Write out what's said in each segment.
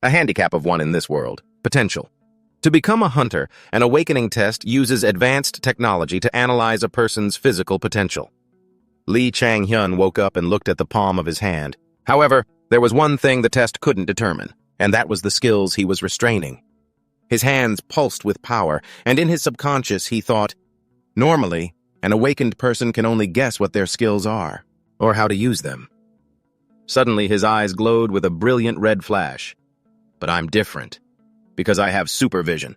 a handicap of one in this world, potential. To become a hunter, an awakening test uses advanced technology to analyze a person's physical potential. Lee Chang-hyun woke up and looked at the palm of his hand. However, there was one thing the test couldn't determine, and that was the skills he was restraining. His hands pulsed with power, and in his subconscious he thought, normally, an awakened person can only guess what their skills are, or how to use them. Suddenly his eyes glowed with a brilliant red flash. But I'm different, because I have supervision.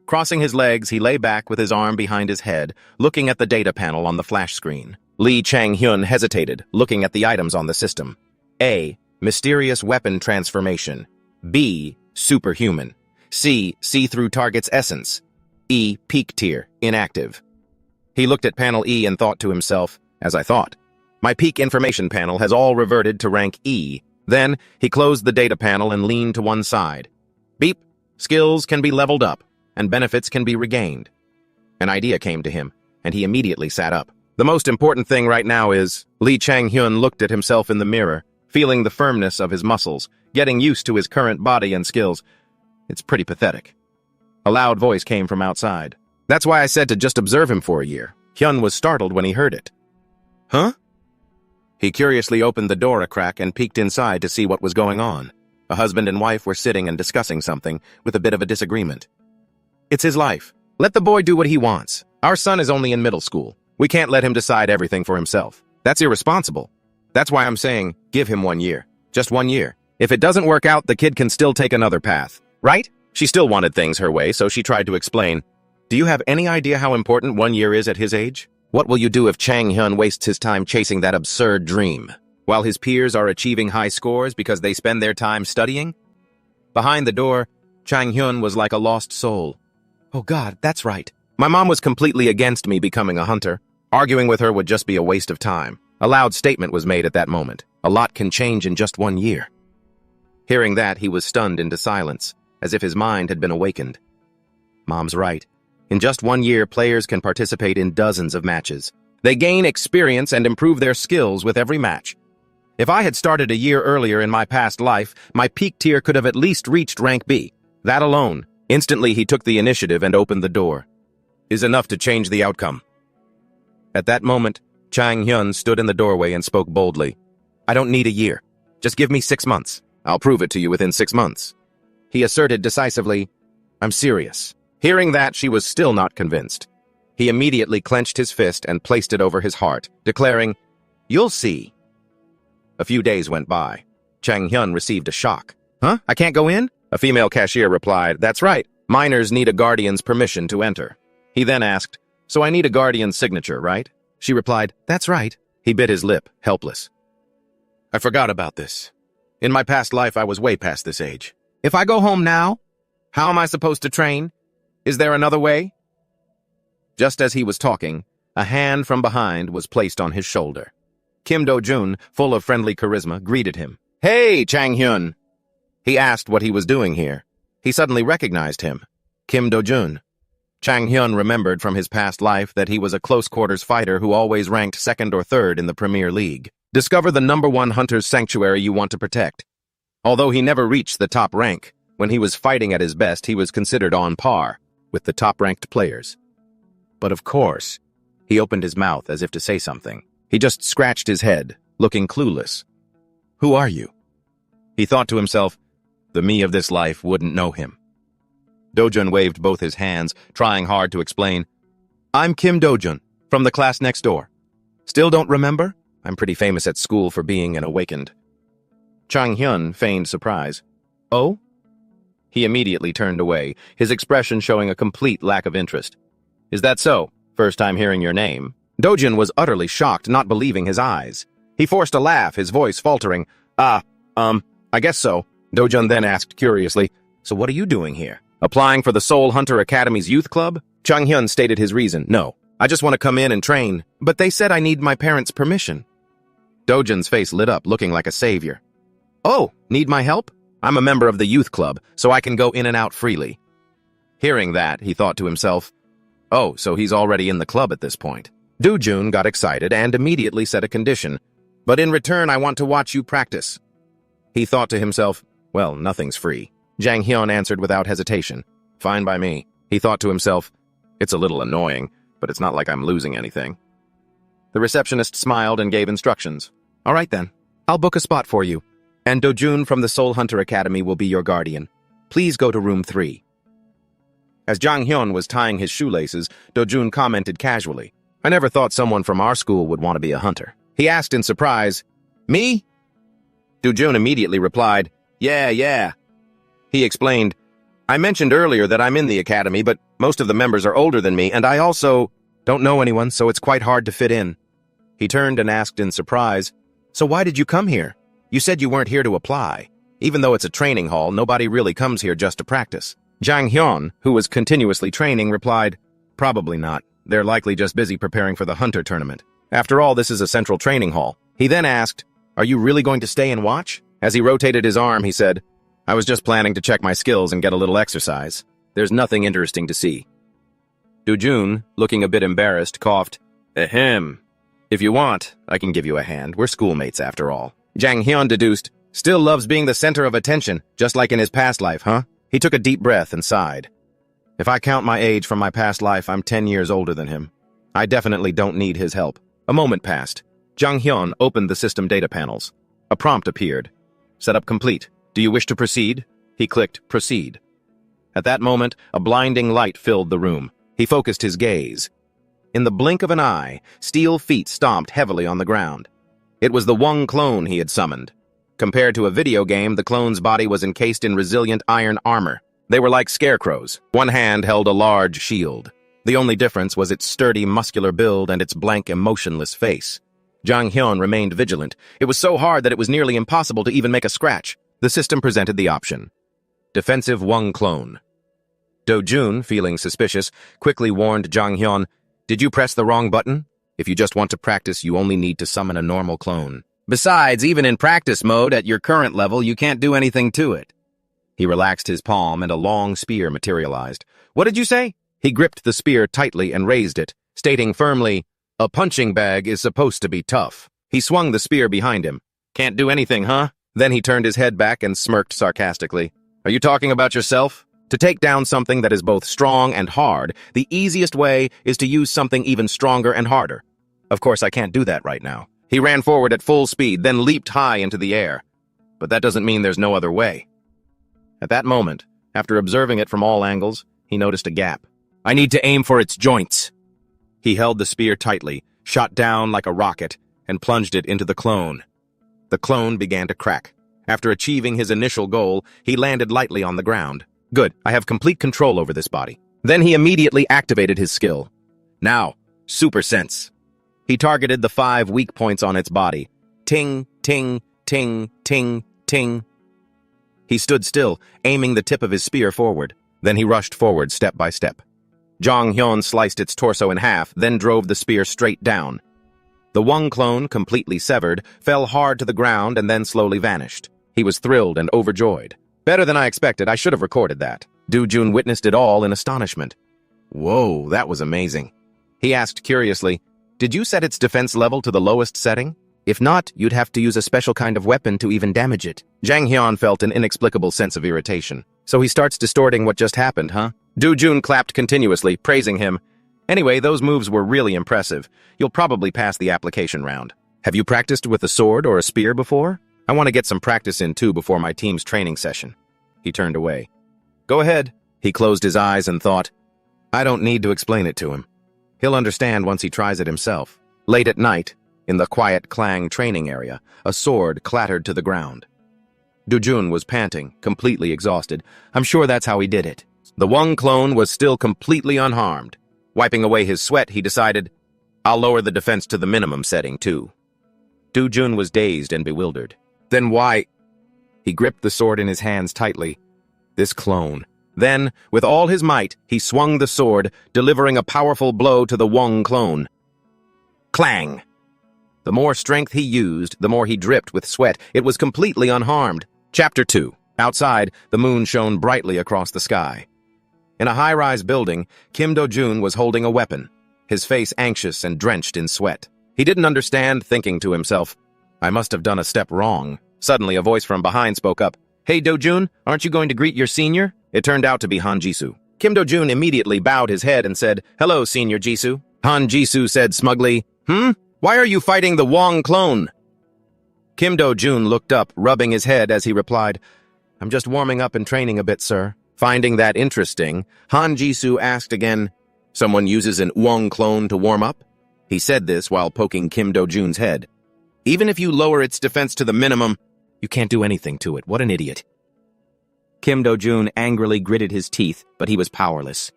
Crossing his legs, he lay back with his arm behind his head, looking at the data panel on the flash screen. Lee Chang-hyun hesitated, looking at the items on the system. A. Mysterious weapon transformation. B. Superhuman. C. See-through target's essence. E. Peak tier, inactive. He looked at panel E and thought to himself, as I thought. My peak information panel has all reverted to rank E. Then, he closed the data panel and leaned to one side. Beep. Skills can be leveled up, and benefits can be regained. An idea came to him, and he immediately sat up. The most important thing right now is, Lee Chang-hyun looked at himself in the mirror, feeling the firmness of his muscles, getting used to his current body and skills. It's pretty pathetic. A loud voice came from outside. That's why I said to just observe him for a year. Hyun was startled when he heard it. Huh? He curiously opened the door a crack and peeked inside to see what was going on. A husband and wife were sitting and discussing something, with a bit of a disagreement. It's his life. Let the boy do what he wants. Our son is only in middle school. We can't let him decide everything for himself. That's irresponsible. That's why I'm saying, give him 1 year. Just 1 year. If it doesn't work out, the kid can still take another path. Right? She still wanted things her way, so she tried to explain. Do you have any idea how important 1 year is at his age? What will you do if Chang-hyun wastes his time chasing that absurd dream, while his peers are achieving high scores because they spend their time studying? Behind the door, Chang-hyun was like a lost soul. Oh God, that's right. My mom was completely against me becoming a hunter. Arguing with her would just be a waste of time. A loud statement was made at that moment. A lot can change in just 1 year. Hearing that, he was stunned into silence, as if his mind had been awakened. Mom's right. In just 1 year, players can participate in dozens of matches. They gain experience and improve their skills with every match. If I had started a year earlier in my past life, my peak tier could have at least reached rank B. That alone. Instantly, he took the initiative and opened the door. Is enough to change the outcome. At that moment, Chang-hyun stood in the doorway and spoke boldly. I don't need a year. Just give me 6 months. I'll prove it to you within 6 months. He asserted decisively, I'm serious. Hearing that, she was still not convinced. He immediately clenched his fist and placed it over his heart, declaring, You'll see. A few days went by. Chang-hyun received a shock. Huh? I can't go in? A female cashier replied, That's right. Minors need a guardian's permission to enter. He then asked, So I need a guardian's signature, right? She replied, That's right. He bit his lip, helpless. I forgot about this. In my past life, I was way past this age. If I go home now, how am I supposed to train? Is there another way? Just as he was talking, a hand from behind was placed on his shoulder. Kim Do-jun, full of friendly charisma, greeted him. Hey, Chang-hyun! He asked what he was doing here. He suddenly recognized him. Kim Do-jun. Chang-hyun remembered from his past life that he was a close-quarters fighter who always ranked 2nd or 3rd in the Premier League. Discover the #1 hunter's sanctuary you want to protect. Although he never reached the top rank, when he was fighting at his best, he was considered on par with the top-ranked players. But of course, he opened his mouth as if to say something. He just scratched his head, looking clueless. Who are you? He thought to himself, the me of this life wouldn't know him. Do-jun waved both his hands, trying hard to explain. I'm Kim Do-jun, from the class next door. Still don't remember? I'm pretty famous at school for being an awakened. Chang-hyun feigned surprise. Oh? He immediately turned away, his expression showing a complete lack of interest. Is that so? First time hearing your name. Do-jun was utterly shocked, not believing his eyes. He forced a laugh, his voice faltering. I guess so. Do-jun then asked curiously, So what are you doing here? Applying for the Seoul Hunter Academy's youth club? Chang-hyun stated his reason. No, I just want to come in and train, but they said I need my parents' permission. Do-jun's face lit up, looking like a savior. Oh, need my help? I'm a member of the youth club, so I can go in and out freely. Hearing that, he thought to himself, Oh, so he's already in the club at this point. Do-jun got excited and immediately set a condition. But in return, I want to watch you practice. He thought to himself, Well, nothing's free. Jang Hyun answered without hesitation. Fine by me. He thought to himself, it's a little annoying, but it's not like I'm losing anything. The receptionist smiled and gave instructions. All right then, I'll book a spot for you. And Do-jun from the Soul Hunter Academy will be your guardian. Please go to room 3. As Jang Hyun was tying his shoelaces, Do-jun commented casually, I never thought someone from our school would want to be a hunter. He asked in surprise, Me? Do-jun immediately replied, Yeah. He explained, I mentioned earlier that I'm in the academy, but most of the members are older than me, and I also don't know anyone, so it's quite hard to fit in. He turned and asked in surprise, So why did you come here? You said you weren't here to apply. Even though it's a training hall, nobody really comes here just to practice. Jang Hyun, who was continuously training, replied, Probably not. They're likely just busy preparing for the hunter tournament. After all, this is a central training hall. He then asked, Are you really going to stay and watch? As he rotated his arm, he said, I was just planning to check my skills and get a little exercise. There's nothing interesting to see. Do-jun, looking a bit embarrassed, coughed, Ahem. If you want, I can give you a hand. We're schoolmates after all. Jang Hyun deduced, Still loves being the center of attention, just like in his past life, huh? He took a deep breath and sighed. If I count my age from my past life, I'm 10 years older than him. I definitely don't need his help. A moment passed. Jang Hyun opened the system data panels. A prompt appeared. Setup complete. Do you wish to proceed? He clicked Proceed. At that moment, a blinding light filled the room. He focused his gaze. In the blink of an eye, steel feet stomped heavily on the ground. It was the Wong clone he had summoned. Compared to a video game, the clone's body was encased in resilient iron armor. They were like scarecrows. One hand held a large shield. The only difference was its sturdy, muscular build and its blank, emotionless face. Jang Hyun remained vigilant. It was so hard that it was nearly impossible to even make a scratch. The system presented the option. Defensive Wong clone. Do-jun, feeling suspicious, quickly warned Jang Hyun, Did you press the wrong button? If you just want to practice, you only need to summon a normal clone. Besides, even in practice mode at your current level, you can't do anything to it. He relaxed his palm and a long spear materialized. What did you say? He gripped the spear tightly and raised it, stating firmly, A punching bag is supposed to be tough. He swung the spear behind him. Can't do anything, huh? Then he turned his head back and smirked sarcastically. Are you talking about yourself? To take down something that is both strong and hard, the easiest way is to use something even stronger and harder. Of course, I can't do that right now. He ran forward at full speed, then leaped high into the air. But that doesn't mean there's no other way. At that moment, after observing it from all angles, he noticed a gap. I need to aim for its joints. He held the spear tightly, shot down like a rocket, and plunged it into the clone. The clone began to crack. After achieving his initial goal, he landed lightly on the ground. Good, I have complete control over this body. Then he immediately activated his skill. Now, Super Sense. He targeted the 5 weak points on its body. Ting, ting, ting, ting, ting. He stood still, aiming the tip of his spear forward. Then he rushed forward step by step. Jang Hyun sliced its torso in half, then drove the spear straight down. The Wong clone, completely severed, fell hard to the ground and then slowly vanished. He was thrilled and overjoyed. Better than I expected. I should have recorded that. Do-jun witnessed it all in astonishment. Whoa, that was amazing. He asked curiously, Did you set its defense level to the lowest setting? If not, you'd have to use a special kind of weapon to even damage it. Jang Hyun felt an inexplicable sense of irritation. So he starts distorting what just happened, huh? Do-jun clapped continuously, praising him. Anyway, those moves were really impressive. You'll probably pass the application round. Have you practiced with a sword or a spear before? I want to get some practice in too before my team's training session. He turned away. Go ahead. He closed his eyes and thought, I don't need to explain it to him. He'll understand once he tries it himself. Late at night, in the quiet Klang training area, a sword clattered to the ground. Do-jun was panting, completely exhausted. I'm sure that's how he did it. The Wong clone was still completely unharmed. Wiping away his sweat, he decided, I'll lower the defense to the minimum setting, too. Do-jun was dazed and bewildered. Then why? He gripped the sword in his hands tightly. This clone. Then, with all his might, he swung the sword, delivering a powerful blow to the Wong clone. Clang! The more strength he used, the more he dripped with sweat. It was completely unharmed. Chapter 2. Outside, the moon shone brightly across the sky. In a high-rise building, Kim Do-jun was holding a weapon, his face anxious and drenched in sweat. He didn't understand, thinking to himself, I must have done a step wrong. Suddenly, a voice from behind spoke up. "Hey Do-jun, aren't you going to greet your senior?" It turned out to be Han Jisoo. Kim Do-jun immediately bowed his head and said, "Hello, Senior Jisoo." Han Jisoo said smugly, Why are you fighting the Wong clone?" Kim Do-jun looked up, rubbing his head as he replied, "I'm just warming up and training a bit, sir." Finding that interesting, Han Jisoo asked again, "Someone uses an Wong clone to warm up?" He said this while poking Kim Do-jun's head. "Even if you lower its defense to the minimum, you can't do anything to it. What an idiot." Kim Do-jun angrily gritted his teeth, but he was powerless.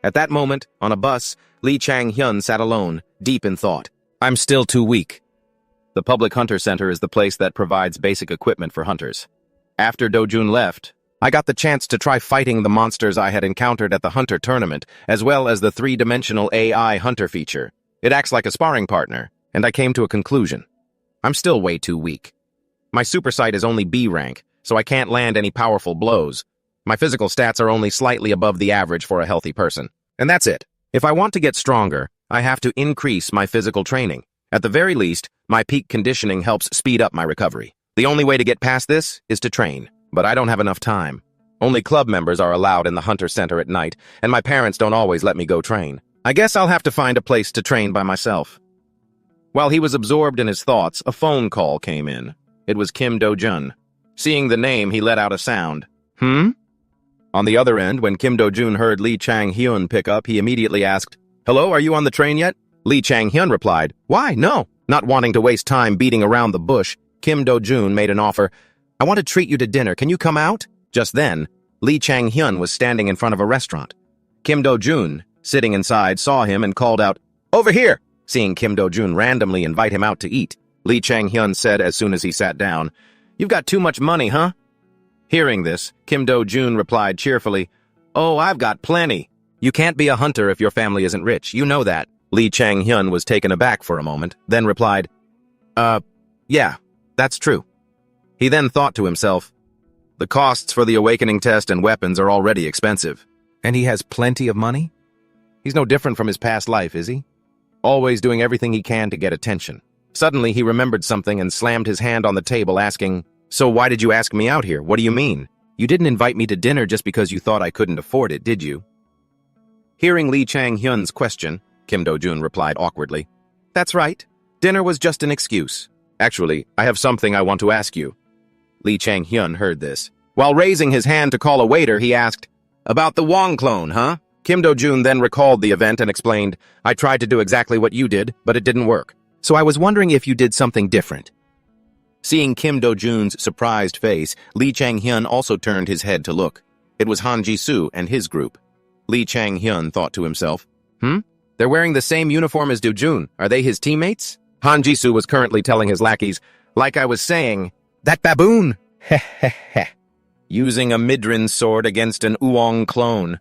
At that moment, on a bus, Lee Chang-hyun sat alone, deep in thought. "I'm still too weak." The Public Hunter Center is the place that provides basic equipment for hunters. After Do-jun left, I got the chance to try fighting the monsters I had encountered at the Hunter Tournament, as well as the three-dimensional AI Hunter feature. It acts like a sparring partner, and I came to a conclusion. I'm still way too weak. My super sight is only B rank, so I can't land any powerful blows. My physical stats are only slightly above the average for a healthy person. And that's it. If I want to get stronger, I have to increase my physical training. At the very least, my peak conditioning helps speed up my recovery. The only way to get past this is to train, but I don't have enough time. Only club members are allowed in the Hunter Center at night, and my parents don't always let me go train. I guess I'll have to find a place to train by myself. While he was absorbed in his thoughts, a phone call came in. It was Kim Do-jun. Seeing the name, he let out a sound. On the other end, when Kim Do-jun heard Lee Chang-hyun pick up, he immediately asked, "Hello, are you on the train yet?" Lee Chang-hyun replied, "Why, no." Not wanting to waste time beating around the bush, Kim Do-jun made an offer. "I want to treat you to dinner. Can you come out?" Just then, Lee Chang-hyun was standing in front of a restaurant. Kim Do-jun, sitting inside, saw him and called out, "Over here!" Seeing Kim Do-jun randomly invite him out to eat, Lee Chang-hyun said as soon as he sat down, "You've got too much money, huh?" Hearing this, Kim Do-jun replied cheerfully, "Oh, I've got plenty." "You can't be a hunter if your family isn't rich, you know that." Lee Chang-hyun was taken aback for a moment, then replied, Yeah, that's true." He then thought to himself, the costs for the awakening test and weapons are already expensive. And he has plenty of money? He's no different from his past life, is he? Always doing everything he can to get attention. Suddenly, he remembered something and slammed his hand on the table, asking, "So why did you ask me out here? What do you mean? You didn't invite me to dinner just because you thought I couldn't afford it, did you?" Hearing Lee Chang-hyun's question, Kim Do-jun replied awkwardly, "That's right. Dinner was just an excuse. Actually, I have something I want to ask you." Lee Chang-hyun heard this. While raising his hand to call a waiter, he asked, "About the Wong clone, huh?" Kim Do-jun then recalled the event and explained, "I tried to do exactly what you did, but it didn't work. So I was wondering if you did something different." Seeing Kim Do-jun's surprised face, Lee Chang-hyun also turned his head to look. It was Han Jisoo and his group. Lee Chang-hyun thought to himself, They're wearing the same uniform as Do-jun. Are they his teammates? Han Jisoo was currently telling his lackeys, "Like I was saying, that baboon, using a Midrin sword against an Uong clone.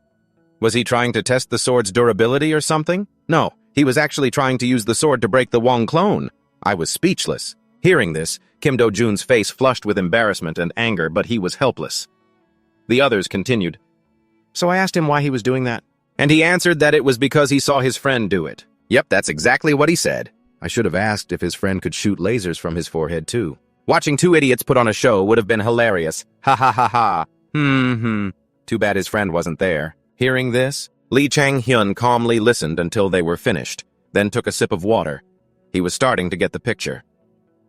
Was he trying to test the sword's durability or something? No, he was actually trying to use the sword to break the Wong clone." I was speechless. Hearing this, Kim Do-jun's face flushed with embarrassment and anger, but he was helpless. The others continued. "So I asked him why he was doing that, and he answered that it was because he saw his friend do it." Yep, that's exactly what he said. I should have asked if his friend could shoot lasers from his forehead, too. Watching two idiots put on a show would have been hilarious. Ha ha ha ha. Too bad his friend wasn't there. Hearing this, Lee Chang-hyun calmly listened until they were finished, then took a sip of water. He was starting to get the picture.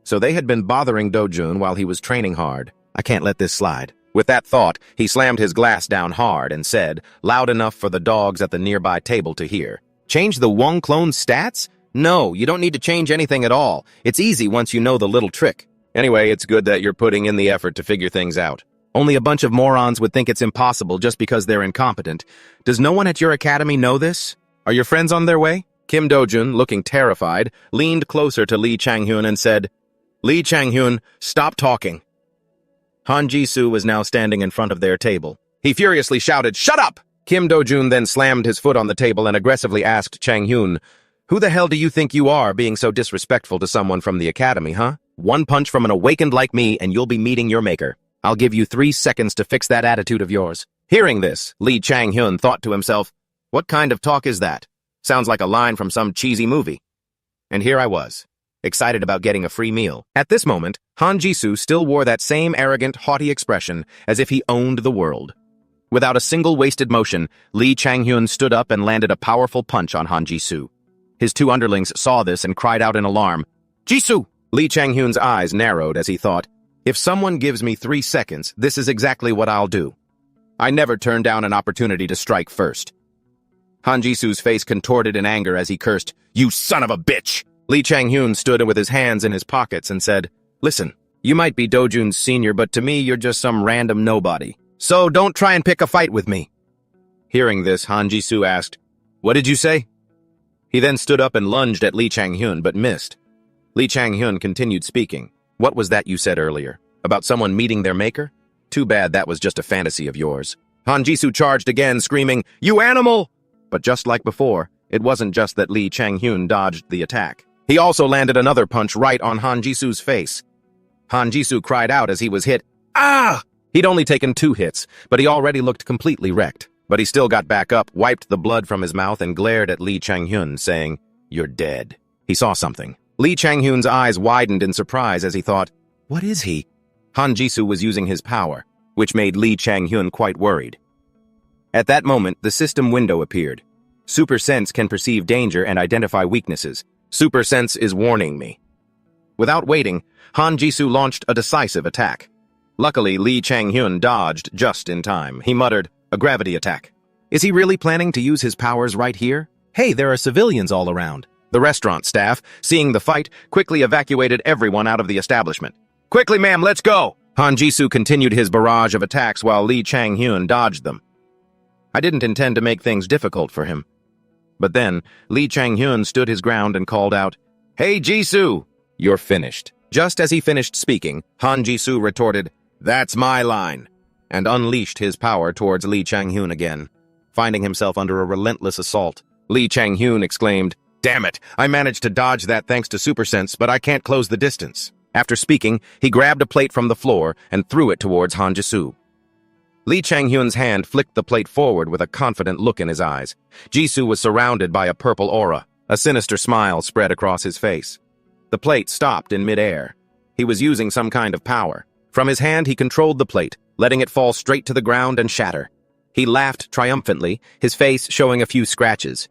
So they had been bothering Do-jun while he was training hard. I can't let this slide. With that thought, he slammed his glass down hard and said, loud enough for the dogs at the nearby table to hear, "Change the Wong clone's stats? No, you don't need to change anything at all. It's easy once you know the little trick. Anyway, it's good that you're putting in the effort to figure things out. Only a bunch of morons would think it's impossible just because they're incompetent. Does no one at your academy know this? Are your friends on their way?" Kim Do-jun, looking terrified, leaned closer to Lee Chang-hyun and said, "Lee Chang-hyun, stop talking." Han Jisoo was now standing in front of their table. He furiously shouted, "Shut up!" Kim Do-jun then slammed his foot on the table and aggressively asked Chang-hyun, "Who the hell do you think you are being so disrespectful to someone from the academy, huh? One punch from an awakened like me and you'll be meeting your maker. I'll give you 3 seconds to fix that attitude of yours." Hearing this, Lee Chang-hyun thought to himself, what kind of talk is that? Sounds like a line from some cheesy movie. And here I was, excited about getting a free meal. At this moment, Han Jisoo still wore that same arrogant, haughty expression as if he owned the world. Without a single wasted motion, Lee Chang-hyun stood up and landed a powerful punch on Han Jisoo. His two underlings saw this and cried out in alarm, "Jisoo!" Lee Chang-hyun's eyes narrowed as he thought, "If someone gives me 3 seconds, this is exactly what I'll do. I never turn down an opportunity to strike first." Han Jisoo's face contorted in anger as he cursed, "You son of a bitch!" Lee Chang-hyun stood with his hands in his pockets and said, "Listen, you might be Dojun's senior, but to me you're just some random nobody. So don't try and pick a fight with me." Hearing this, Han Jisoo asked, "What did you say?" He then stood up and lunged at Lee Chang-hyun, but missed. Lee Chang-hyun continued speaking. "What was that you said earlier? About someone meeting their maker? Too bad that was just a fantasy of yours." Han Jisoo charged again, screaming, "You animal!" But just like before, it wasn't just that Lee Chang-hyun dodged the attack. He also landed another punch right on Han Jisoo's face. Han Jisoo cried out as he was hit. "Ah!" He'd only taken 2 hits, but he already looked completely wrecked. But he still got back up, wiped the blood from his mouth, and glared at Lee Chang-hyun, saying, "You're dead." He saw something. Lee Chang-hyun's eyes widened in surprise as he thought, "What is he?" Han Jisoo was using his power, which made Lee Chang-hyun quite worried. At that moment, the system window appeared. Super Sense can perceive danger and identify weaknesses. Super Sense is warning me. Without waiting, Han Jisoo launched a decisive attack. Luckily, Lee Chang-hyun dodged just in time. He muttered, "A gravity attack." Is he really planning to use his powers right here? Hey, there are civilians all around. The restaurant staff, seeing the fight, quickly evacuated everyone out of the establishment. "Quickly, ma'am, let's go!" Han Jisoo continued his barrage of attacks while Lee Chang-hyun dodged them. I didn't intend to make things difficult for him. But then, Lee Chang-hyun stood his ground and called out, "Hey, Jisoo, you're finished." Just as he finished speaking, Han Jisoo retorted, "That's my line," and unleashed his power towards Lee Chang-hyun again. Finding himself under a relentless assault, Lee Chang-hyun exclaimed, "Damn it, I managed to dodge that thanks to Super Sense, but I can't close the distance." After speaking, he grabbed a plate from the floor and threw it towards Han Jisoo. Lee Chang-hyun's hand flicked the plate forward with a confident look in his eyes. Jisoo was surrounded by a purple aura. A sinister smile spread across his face. The plate stopped in midair. He was using some kind of power. From his hand, he controlled the plate, letting it fall straight to the ground and shatter. He laughed triumphantly, his face showing a few scratches.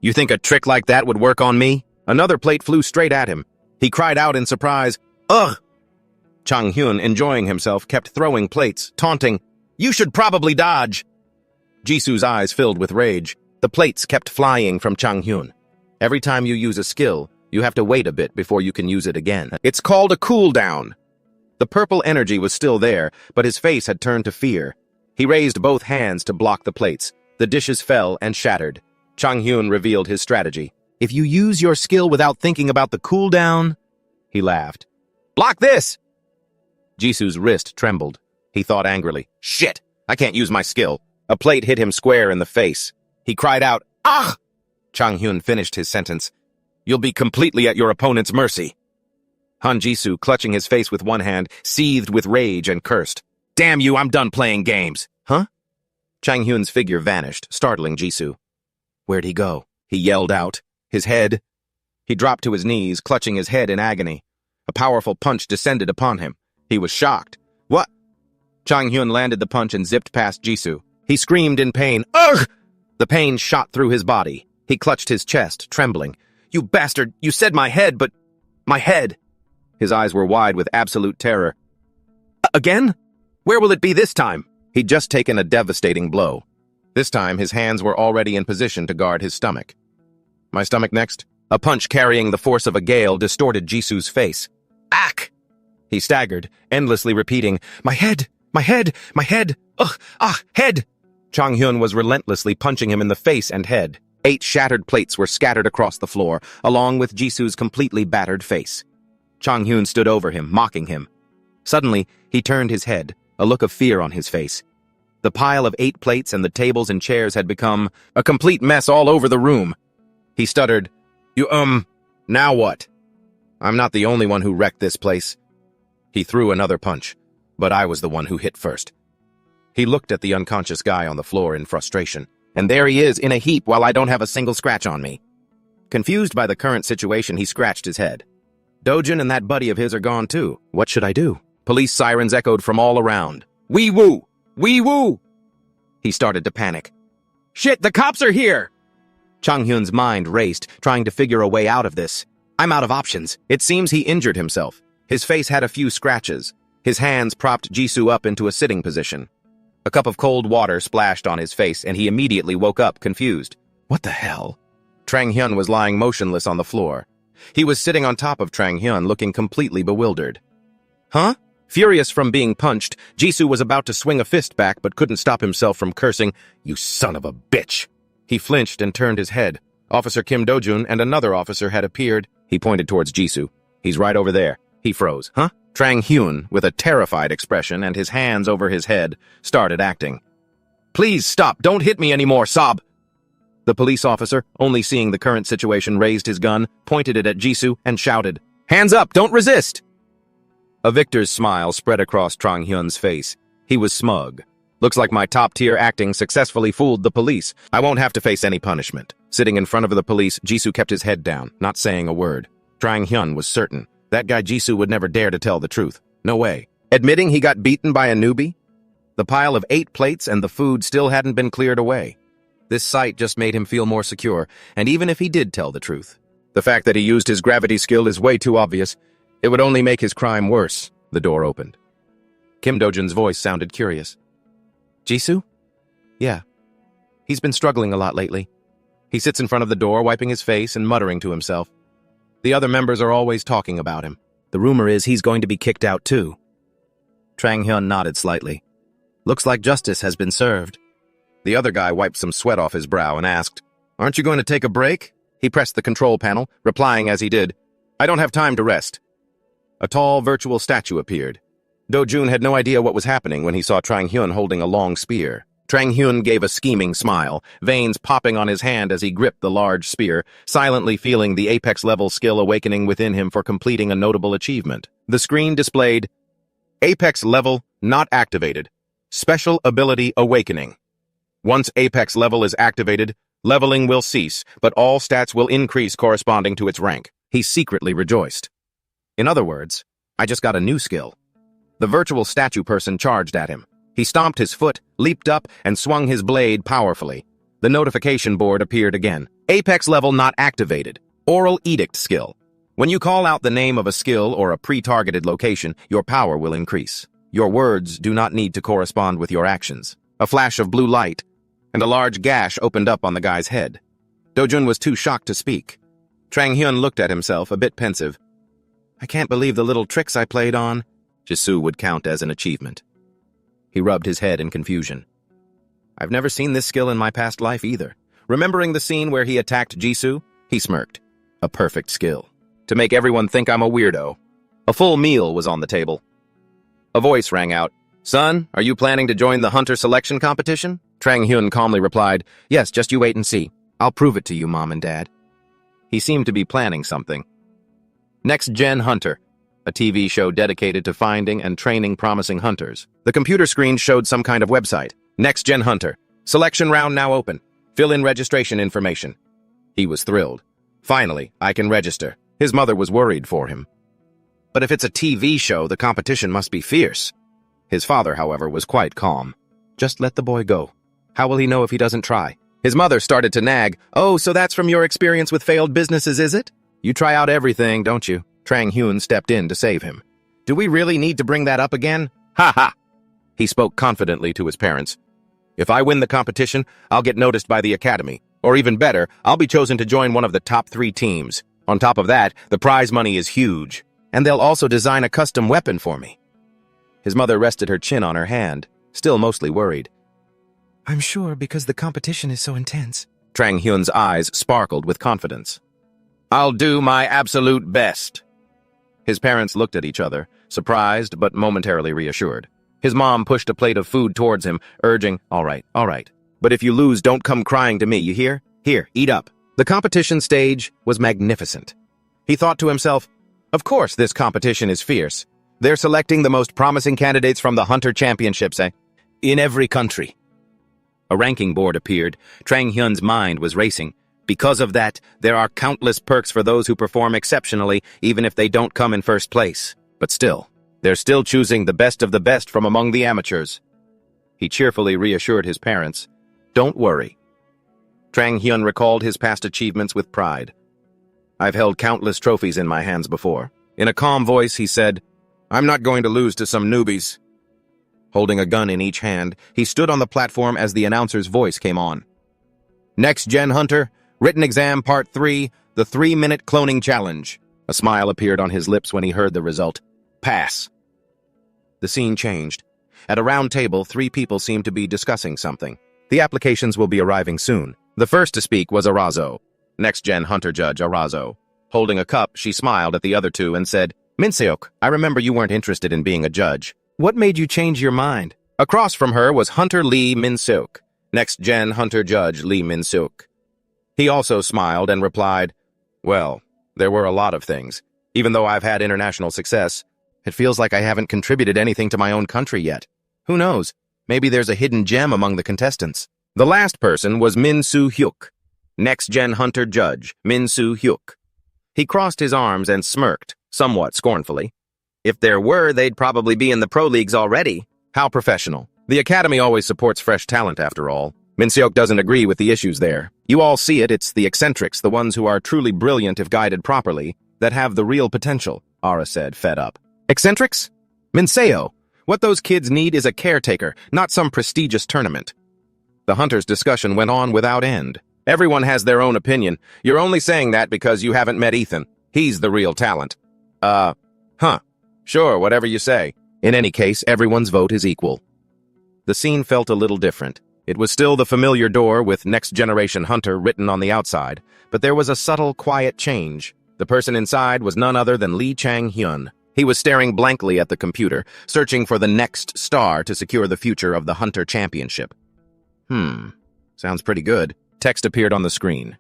"You think a trick like that would work on me?" Another plate flew straight at him. He cried out in surprise, "Ugh!" Chang-hyun, enjoying himself, kept throwing plates, taunting, "You should probably dodge." Jisoo's eyes filled with rage. The plates kept flying from Chang-hyun. Every time you use a skill, you have to wait a bit before you can use it again. It's called a cooldown. The purple energy was still there, but his face had turned to fear. He raised both hands to block the plates. The dishes fell and shattered. Chang-hyun revealed his strategy. "If you use your skill without thinking about the cooldown," he laughed. "Block this!" Jisoo's wrist trembled. He thought angrily, "Shit, I can't use my skill." A plate hit him square in the face. He cried out, "Ah!" Chang-hyun finished his sentence. "You'll be completely at your opponent's mercy." Han Jisoo, clutching his face with one hand, seethed with rage and cursed. "Damn you, I'm done playing games." "Huh?" Chang-hyun's figure vanished, startling Jisoo. "Where'd he go?" he yelled out. His head. He dropped to his knees, clutching his head in agony. A powerful punch descended upon him. He was shocked. "What?" Chang-hyun landed the punch and zipped past Jisoo. He screamed in pain. "Ugh!" The pain shot through his body. He clutched his chest, trembling. "You bastard! You said my head, but... my head!" His eyes were wide with absolute terror. "Again? Where will it be this time?" He'd just taken a devastating blow. This time, his hands were already in position to guard his stomach. "My stomach next?" A punch carrying the force of a gale distorted Jisoo's face. "Ack!" He staggered, endlessly repeating, "My head! My head! My head! Ugh! Ah! Head!" Chang-hyun was relentlessly punching him in the face and head. 8 shattered plates were scattered across the floor, along with Jisoo's completely battered face. Chang-hyun stood over him, mocking him. Suddenly, he turned his head, a look of fear on his face. The pile of 8 plates and the tables and chairs had become a complete mess all over the room. He stuttered, Now what?" "I'm not the only one who wrecked this place." He threw another punch, but I was the one who hit first. He looked at the unconscious guy on the floor in frustration. And there he is, in a heap, while I don't have a single scratch on me. Confused by the current situation, he scratched his head. Dojun and that buddy of his are gone too. What should I do? Police sirens echoed from all around. Wee woo! Wee woo! He started to panic. Shit, the cops are here! Chang-hyun's mind raced, trying to figure a way out of this. I'm out of options. It seems he injured himself. His face had a few scratches. His hands propped Jisoo up into a sitting position. A cup of cold water splashed on his face, and he immediately woke up, confused. What the hell? Trang-hyun was lying motionless on the floor. He was sitting on top of Trang-hyun, looking completely bewildered. Huh? Furious from being punched, Jisoo was about to swing a fist back but couldn't stop himself from cursing, "You son of a bitch!" He flinched and turned his head. Officer Kim Do-jun and another officer had appeared. He pointed towards Jisoo. He's right over there. He froze. Huh? Trang-hyun, with a terrified expression and his hands over his head, started acting. Please stop! Don't hit me anymore, sob! The police officer, only seeing the current situation, raised his gun, pointed it at Jisoo, and shouted, "Hands up! Don't resist!" A victor's smile spread across Trang-hyun's face. He was smug. Looks like my top-tier acting successfully fooled the police. I won't have to face any punishment. Sitting in front of the police, Jisoo kept his head down, not saying a word. Trang-hyun was certain. That guy Jisoo would never dare to tell the truth. No way. Admitting he got beaten by a newbie? The pile of 8 plates and the food still hadn't been cleared away. This sight just made him feel more secure, and even if he did tell the truth, the fact that he used his gravity skill is way too obvious. It would only make his crime worse. The door opened. Kim Do-jun's voice sounded curious. Jisoo? Yeah. He's been struggling a lot lately. He sits in front of the door, wiping his face and muttering to himself. The other members are always talking about him. The rumor is he's going to be kicked out too. Trang-hyun nodded slightly. Looks like justice has been served. The other guy wiped some sweat off his brow and asked, Aren't you going to take a break? He pressed the control panel, replying as he did, I don't have time to rest. A tall, virtual statue appeared. Do-jun had no idea what was happening when he saw Trang-hyun holding a long spear. Trang-hyun gave a scheming smile, veins popping on his hand as he gripped the large spear, silently feeling the apex-level skill awakening within him for completing a notable achievement. The screen displayed, Apex level not activated. Special ability awakening. Once Apex level is activated, leveling will cease, but all stats will increase corresponding to its rank. He secretly rejoiced. In other words, I just got a new skill. The virtual statue person charged at him. He stomped his foot, leaped up, and swung his blade powerfully. The notification board appeared again. Apex level not activated. Oral edict skill. When you call out the name of a skill or a pre-targeted location, your power will increase. Your words do not need to correspond with your actions. A flash of blue light, and a large gash opened up on the guy's head. Do-jun was too shocked to speak. Trang-hyun looked at himself, a bit pensive. I can't believe the little tricks I played on. Jisoo would count as an achievement. He rubbed his head in confusion. I've never seen this skill in my past life either. Remembering the scene where he attacked Jisoo, he smirked. A perfect skill. To make everyone think I'm a weirdo. A full meal was on the table. A voice rang out. Son, are you planning to join the hunter selection competition? Trang-hyun calmly replied, Yes, just you wait and see. I'll prove it to you, Mom and Dad. He seemed to be planning something. Next Gen Hunter, a TV show dedicated to finding and training promising hunters. The computer screen showed some kind of website. Next Gen Hunter. Selection round now open. Fill in registration information. He was thrilled. Finally, I can register. His mother was worried for him. But if it's a TV show, the competition must be fierce. His father, however, was quite calm. Just let the boy go. How will he know if he doesn't try? His mother started to nag. Oh, so that's from your experience with failed businesses, is it? You try out everything, don't you? Trang-hyun stepped in to save him. Do we really need to bring that up again? Ha ha! He spoke confidently to his parents. If I win the competition, I'll get noticed by the academy. Or even better, I'll be chosen to join one of the top 3 teams. On top of that, the prize money is huge. And they'll also design a custom weapon for me. His mother rested her chin on her hand, still mostly worried. I'm sure because the competition is so intense. Trang-hyun's eyes sparkled with confidence. I'll do my absolute best. His parents looked at each other, surprised but momentarily reassured. His mom pushed a plate of food towards him, urging, all right. But if you lose, don't come crying to me, you hear? Here, eat up. The competition stage was magnificent. He thought to himself, of course this competition is fierce. They're selecting the most promising candidates from the Hunter Championships, in every country. A ranking board appeared. Trang-hyun's mind was racing. Because of that, there are countless perks for those who perform exceptionally, even if they don't come in first place. But still, they're still choosing the best of the best from among the amateurs. He cheerfully reassured his parents, "Don't worry." Trang Hyun recalled his past achievements with pride. "I've held countless trophies in my hands before." In a calm voice, he said, "I'm not going to lose to some newbies." Holding a gun in each hand, he stood on the platform as the announcer's voice came on. "Next Gen Hunter, Written Exam Part 3, the 3-minute cloning challenge." A smile appeared on his lips when he heard the result. "Pass." The scene changed. At a round table, 3 people seemed to be discussing something. The applications will be arriving soon. The first to speak was Arazo, Next Gen Hunter Judge Arazo. Holding a cup, she smiled at the other 2 and said, "Minseok, I remember you weren't interested in being a judge. What made you change your mind?" Across from her was Hunter Lee Min-seok, Next Gen Hunter Judge Lee Min-seok. He also smiled and replied, "Well, there were a lot of things. Even though I've had international success, it feels like I haven't contributed anything to my own country yet. Who knows? Maybe there's a hidden gem among the contestants." The last person was Min Soo-hyuk, Next Gen Hunter Judge Min Soo-hyuk. He crossed his arms and smirked, somewhat scornfully. If there were, they'd probably be in the pro leagues already. How professional. The Academy always supports fresh talent, after all. Min-seok doesn't agree with the issues there. You all see it, it's the eccentrics, the ones who are truly brilliant if guided properly, that have the real potential, Ara said, fed up. Eccentrics? Minseo, what those kids need is a caretaker, not some prestigious tournament. The Hunters' discussion went on without end. Everyone has their own opinion. You're only saying that because you haven't met Ethan. He's the real talent. Sure, whatever you say. In any case, everyone's vote is equal. The scene felt a little different. It was still the familiar door with Next Generation Hunter written on the outside, but there was a subtle, quiet change. The person inside was none other than Lee Chang-hyun. He was staring blankly at the computer, searching for the next star to secure the future of the Hunter Championship. Sounds pretty good. Text appeared on the screen.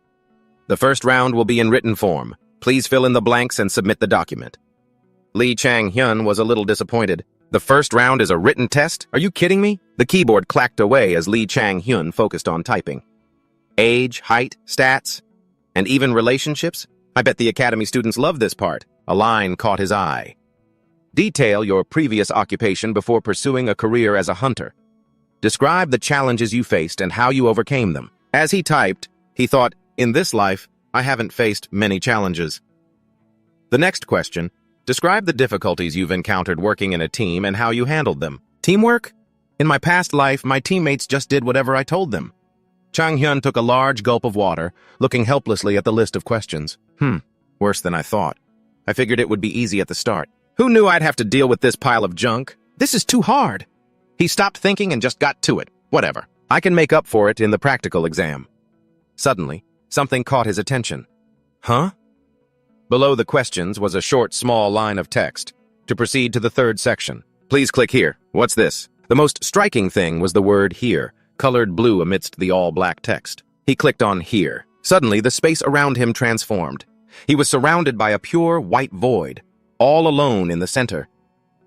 "The first round will be in written form. Please fill in the blanks and submit the document." Lee Chang-hyun was a little disappointed. "The first round is a written test? Are you kidding me?" The keyboard clacked away as Lee Chang-hyun focused on typing. "Age, height, stats, and even relationships? I bet the Academy students love this part." A line caught his eye. "Detail your previous occupation before pursuing a career as a hunter. Describe the challenges you faced and how you overcame them." As he typed, he thought, "In this life, I haven't faced many challenges." The next question: describe the difficulties you've encountered working in a team and how you handled them. Teamwork? In my past life, my teammates just did whatever I told them. Chang-hyun took a large gulp of water, looking helplessly at the list of questions. Worse than I thought. I figured it would be easy at the start. Who knew I'd have to deal with this pile of junk? This is too hard. He stopped thinking and just got to it. Whatever. I can make up for it in the practical exam. Suddenly, something caught his attention. Huh? Below the questions was a short, small line of text. To proceed to the third section, please click here. What's this? The most striking thing was the word here, colored blue amidst the all-black text. He clicked on here. Suddenly, the space around him transformed. He was surrounded by a pure white void, all alone in the center.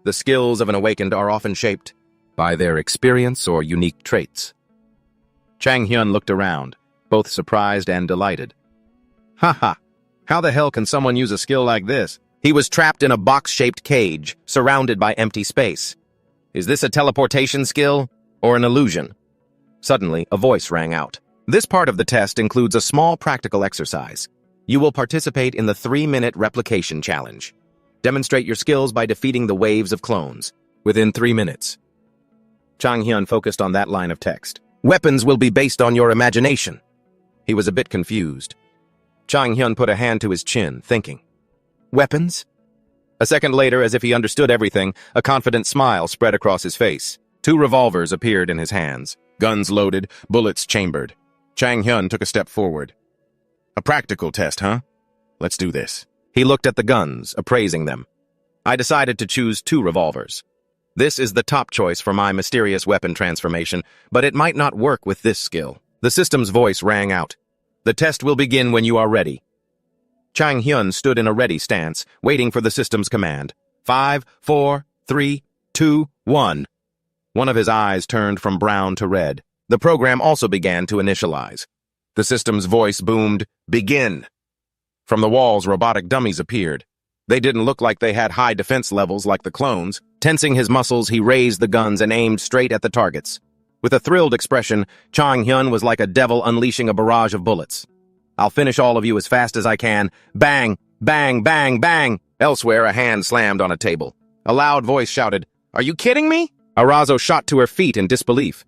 The skills of an awakened are often shaped by their experience or unique traits. Chang-hyun looked around, both surprised and delighted. Haha, how the hell can someone use a skill like this? He was trapped in a box-shaped cage, surrounded by empty space. Is this a teleportation skill or an illusion? Suddenly, a voice rang out. This part of the test includes a small practical exercise. You will participate in the 3-minute replication challenge. Demonstrate your skills by defeating the waves of clones within 3 minutes. Chang-hyun focused on that line of text. Weapons will be based on your imagination. He was a bit confused. Chang-hyun put a hand to his chin, thinking. Weapons? A second later, as if he understood everything, a confident smile spread across his face. 2 revolvers appeared in his hands, guns loaded, bullets chambered. Chang-hyun took a step forward. A practical test, huh? Let's do this. He looked at the guns, appraising them. I decided to choose 2 revolvers. This is the top choice for my mysterious weapon transformation, but it might not work with this skill. The system's voice rang out. The test will begin when you are ready. Chang-hyun stood in a ready stance, waiting for the system's command. 5, 4, 3, 2, 1. One of his eyes turned from brown to red. The program also began to initialize. The system's voice boomed, "Begin!" From the walls, robotic dummies appeared. They didn't look like they had high defense levels like the clones. Tensing his muscles, he raised the guns and aimed straight at the targets. With a thrilled expression, Chang Hyun was like a devil unleashing a barrage of bullets. "I'll finish all of you as fast as I can. Bang! Bang! Bang! Bang!" Elsewhere, a hand slammed on a table. A loud voice shouted, "Are you kidding me?" Arazo shot to her feet in disbelief.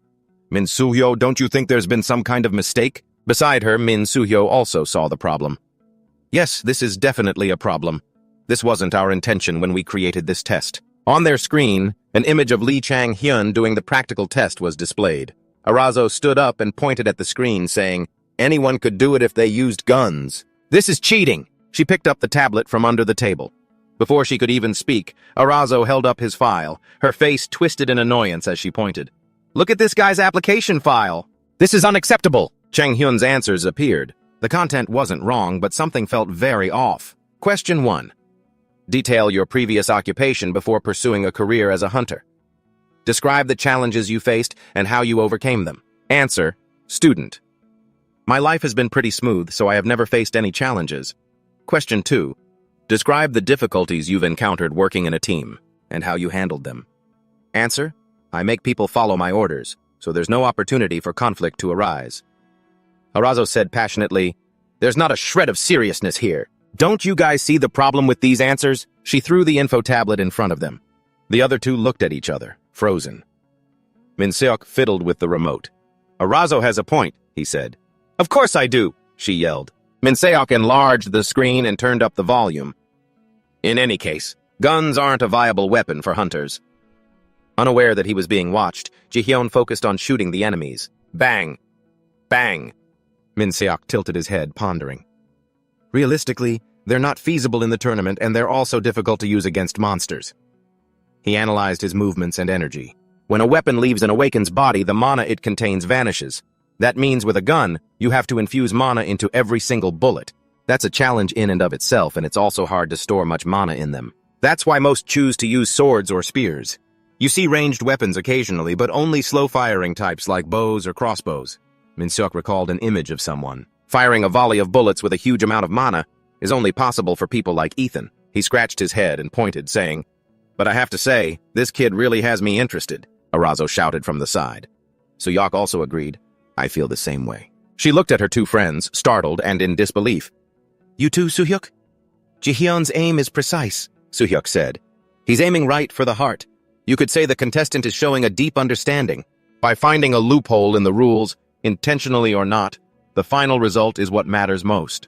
"Min Soo-hyo, don't you think there's been some kind of mistake?" Beside her, Min Soo-hyo also saw the problem. "Yes, this is definitely a problem. This wasn't our intention when we created this test." On their screen, an image of Lee Chang-hyun doing the practical test was displayed. Arazo stood up and pointed at the screen, saying, "Anyone could do it if they used guns. This is cheating." She picked up the tablet from under the table. Before she could even speak, Arazo held up his file, her face twisted in annoyance as she pointed. "Look at this guy's application file. This is unacceptable." Chang-hyun's answers appeared. The content wasn't wrong, but something felt very off. Question 1. Detail your previous occupation before pursuing a career as a hunter. Describe the challenges you faced and how you overcame them. Answer: Student. My life has been pretty smooth, so I have never faced any challenges. Question 2. Describe the difficulties you've encountered working in a team and how you handled them. Answer: I make people follow my orders, so there's no opportunity for conflict to arise. Arazo said passionately, "There's not a shred of seriousness here. Don't you guys see the problem with these answers?" She threw the info tablet in front of them. The other two looked at each other, frozen. Min Seok fiddled with the remote. "Arazo has a point," he said. "Of course I do," she yelled. Min Seok enlarged the screen and turned up the volume. "In any case, guns aren't a viable weapon for hunters." Unaware that he was being watched, Ji-hyun focused on shooting the enemies. Bang! Bang! Min Seok tilted his head, pondering. Realistically, they're not feasible in the tournament, and they're also difficult to use against monsters. He analyzed his movements and energy. When a weapon leaves an awakened's body, the mana it contains vanishes. That means with a gun, you have to infuse mana into every single bullet. That's a challenge in and of itself, and it's also hard to store much mana in them. That's why most choose to use swords or spears. You see ranged weapons occasionally, but only slow-firing types like bows or crossbows. Min Seok recalled an image of someone. Firing a volley of bullets with a huge amount of mana is only possible for people like Ethan. He scratched his head and pointed, saying, "But I have to say, this kid really has me interested," Arazo shouted from the side. Soo-hyuk also agreed. "I feel the same way." She looked at her two friends, startled and in disbelief. "You too, Soo-hyuk?" "Ji-hyun's aim is precise," Soo-hyuk said. "He's aiming right for the heart. You could say the contestant is showing a deep understanding. By finding a loophole in the rules, intentionally or not, the final result is what matters most."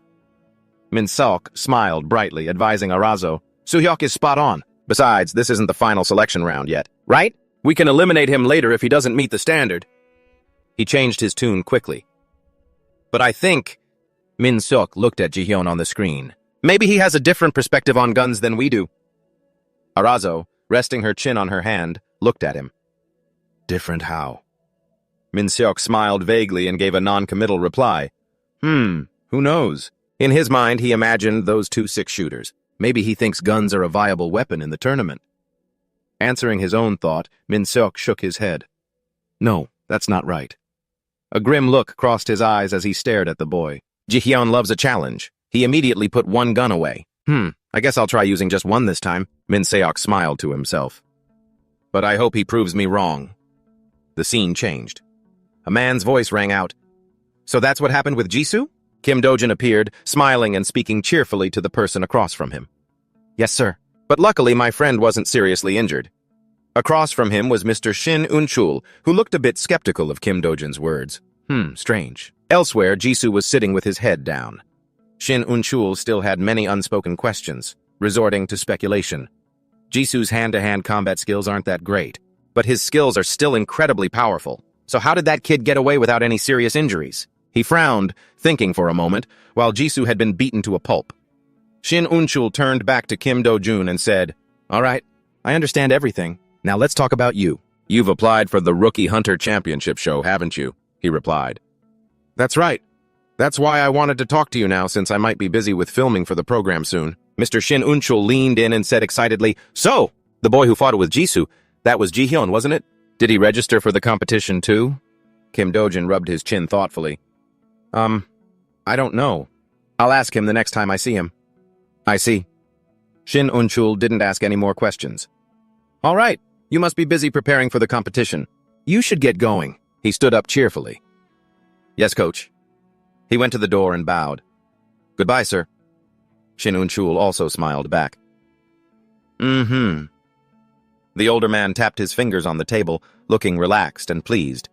Min Seok smiled brightly, advising Arazo, "Soo-hyuk is spot on. Besides, this isn't the final selection round yet, right? We can eliminate him later if he doesn't meet the standard." He changed his tune quickly. "But I think..." Min Seok looked at Ji-hyun on the screen. "Maybe he has a different perspective on guns than we do." Arazo, resting her chin on her hand, looked at him. "Different how?" Min Seok smiled vaguely and gave a non-committal reply. Who knows? In his mind, he imagined those two six-shooters. Maybe he thinks guns are a viable weapon in the tournament. Answering his own thought, Min Seok shook his head. "No, that's not right." A grim look crossed his eyes as he stared at the boy. Ji-hyun loves a challenge. He immediately put one gun away. I guess I'll try using just one this time," Min Seok smiled to himself. "But I hope he proves me wrong." The scene changed. A man's voice rang out. "So that's what happened with Jisoo?" Kim Do-jin appeared, smiling and speaking cheerfully to the person across from him. "Yes, sir. But luckily my friend wasn't seriously injured." Across from him was Mr. Shin Un-chul, who looked a bit skeptical of Kim Do-jin's words. Strange. Elsewhere, Jisoo was sitting with his head down. Shin Un-chul still had many unspoken questions, resorting to speculation. Jisoo's hand-to-hand combat skills aren't that great, but his skills are still incredibly powerful. So how did that kid get away without any serious injuries? He frowned, thinking for a moment, while Jisoo had been beaten to a pulp. Shin Un-chul turned back to Kim Do-jun and said, "All right, I understand everything. Now let's talk about you. You've applied for the Rookie Hunter Championship show, haven't you?" he replied. "That's right. That's why I wanted to talk to you now, since I might be busy with filming for the program soon." Mr. Shin Un-chul leaned in and said excitedly, "So, the boy who fought with Jisoo, that was Ji-hyun, wasn't it? Did he register for the competition too?" Kim Do-jin rubbed his chin thoughtfully. I don't know. I'll ask him the next time I see him. I see. Shin Unchul didn't ask any more questions. All right, you must be busy preparing for the competition. You should get going. He stood up cheerfully. Yes, coach. He went to the door and bowed. Goodbye, sir. Shin Unchul also smiled back. The older man tapped his fingers on the table, looking relaxed and pleased.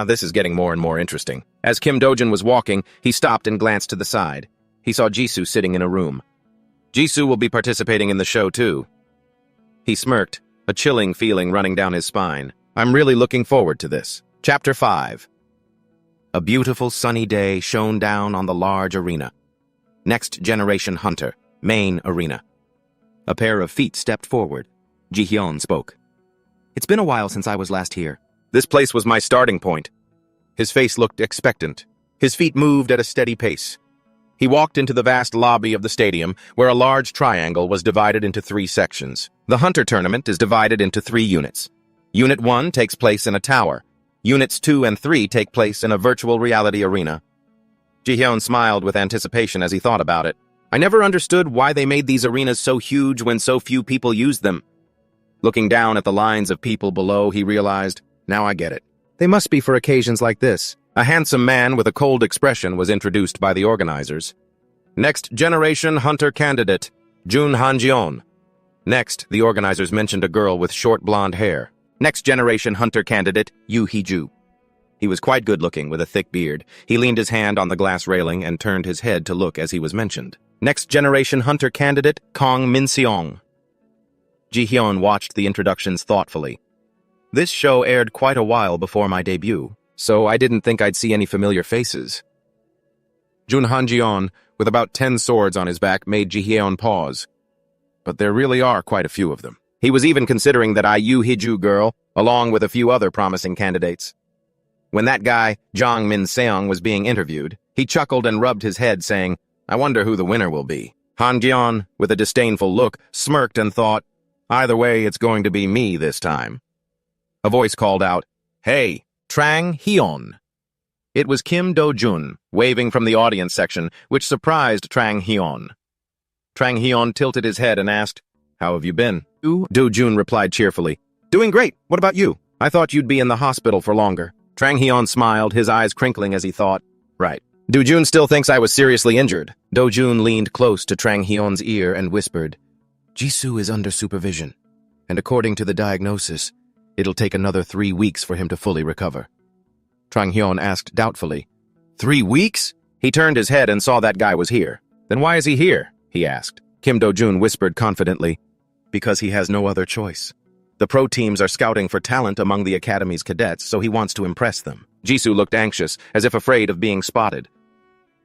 This is getting more and more interesting. As Kim Dojin was walking, he stopped and glanced to the side. He saw Jisoo sitting in a room. Jisoo will be participating in the show, too. He smirked, a chilling feeling running down his spine. I'm really looking forward to this. Chapter 5. A beautiful sunny day shone down on the large arena. Next Generation Hunter, main arena. A pair of feet stepped forward. Ji-hyun spoke. It's been a while since I was last here. This place was my starting point. His face looked expectant. His feet moved at a steady pace. He walked into the vast lobby of the stadium, where a large triangle was divided into 3 sections. The Hunter Tournament is divided into 3 units. Unit 1 takes place in a tower. Units 2 and 3 take place in a virtual reality arena. Ji-hyun smiled with anticipation as he thought about it. I never understood why they made these arenas so huge when so few people used them. Looking down at the lines of people below, he realized, now I get it. They must be for occasions like this. A handsome man with a cold expression was introduced by the organizers. Next Generation Hunter candidate, Jun Han-jeon. Next, the organizers mentioned a girl with short blonde hair. Next Generation Hunter candidate, Yoo Hee-ju. He was quite good-looking with a thick beard. He leaned his hand on the glass railing and turned his head to look as he was mentioned. Next Generation Hunter candidate, Kong Min-seong. Ji-hyun watched the introductions thoughtfully. This show aired quite a while before my debut, so I didn't think I'd see any familiar faces. Jun Han-jeon, with about 10 swords on his back, made Ji-hyun pause. But there really are quite a few of them. He was even considering that Yoo Hee-ju girl, along with a few other promising candidates. When that guy, Jang Min-seong, was being interviewed, he chuckled and rubbed his head, saying, I wonder who the winner will be. Han-jeon, with a disdainful look, smirked and thought, either way, it's going to be me this time. A voice called out, Hey, Trang Hyun. It was Kim Do-jun, waving from the audience section, which surprised Trang Hyun. Trang Hyun tilted his head and asked, How have you been? Do-jun replied cheerfully, Doing great. What about you? I thought you'd be in the hospital for longer. Trang Hyun smiled, his eyes crinkling as he thought, Right. Do-jun still thinks I was seriously injured. Do-jun leaned close to Trang Hyun's ear and whispered, Jisoo is under supervision, and according to the diagnosis, it'll take another 3 weeks for him to fully recover. Trang Hyun asked doubtfully, 3 weeks? He turned his head and saw that guy was here. Then why is he here? He asked. Kim Do-jun whispered confidently, Because he has no other choice. The pro teams are scouting for talent among the academy's cadets, so he wants to impress them. Jisoo looked anxious, as if afraid of being spotted.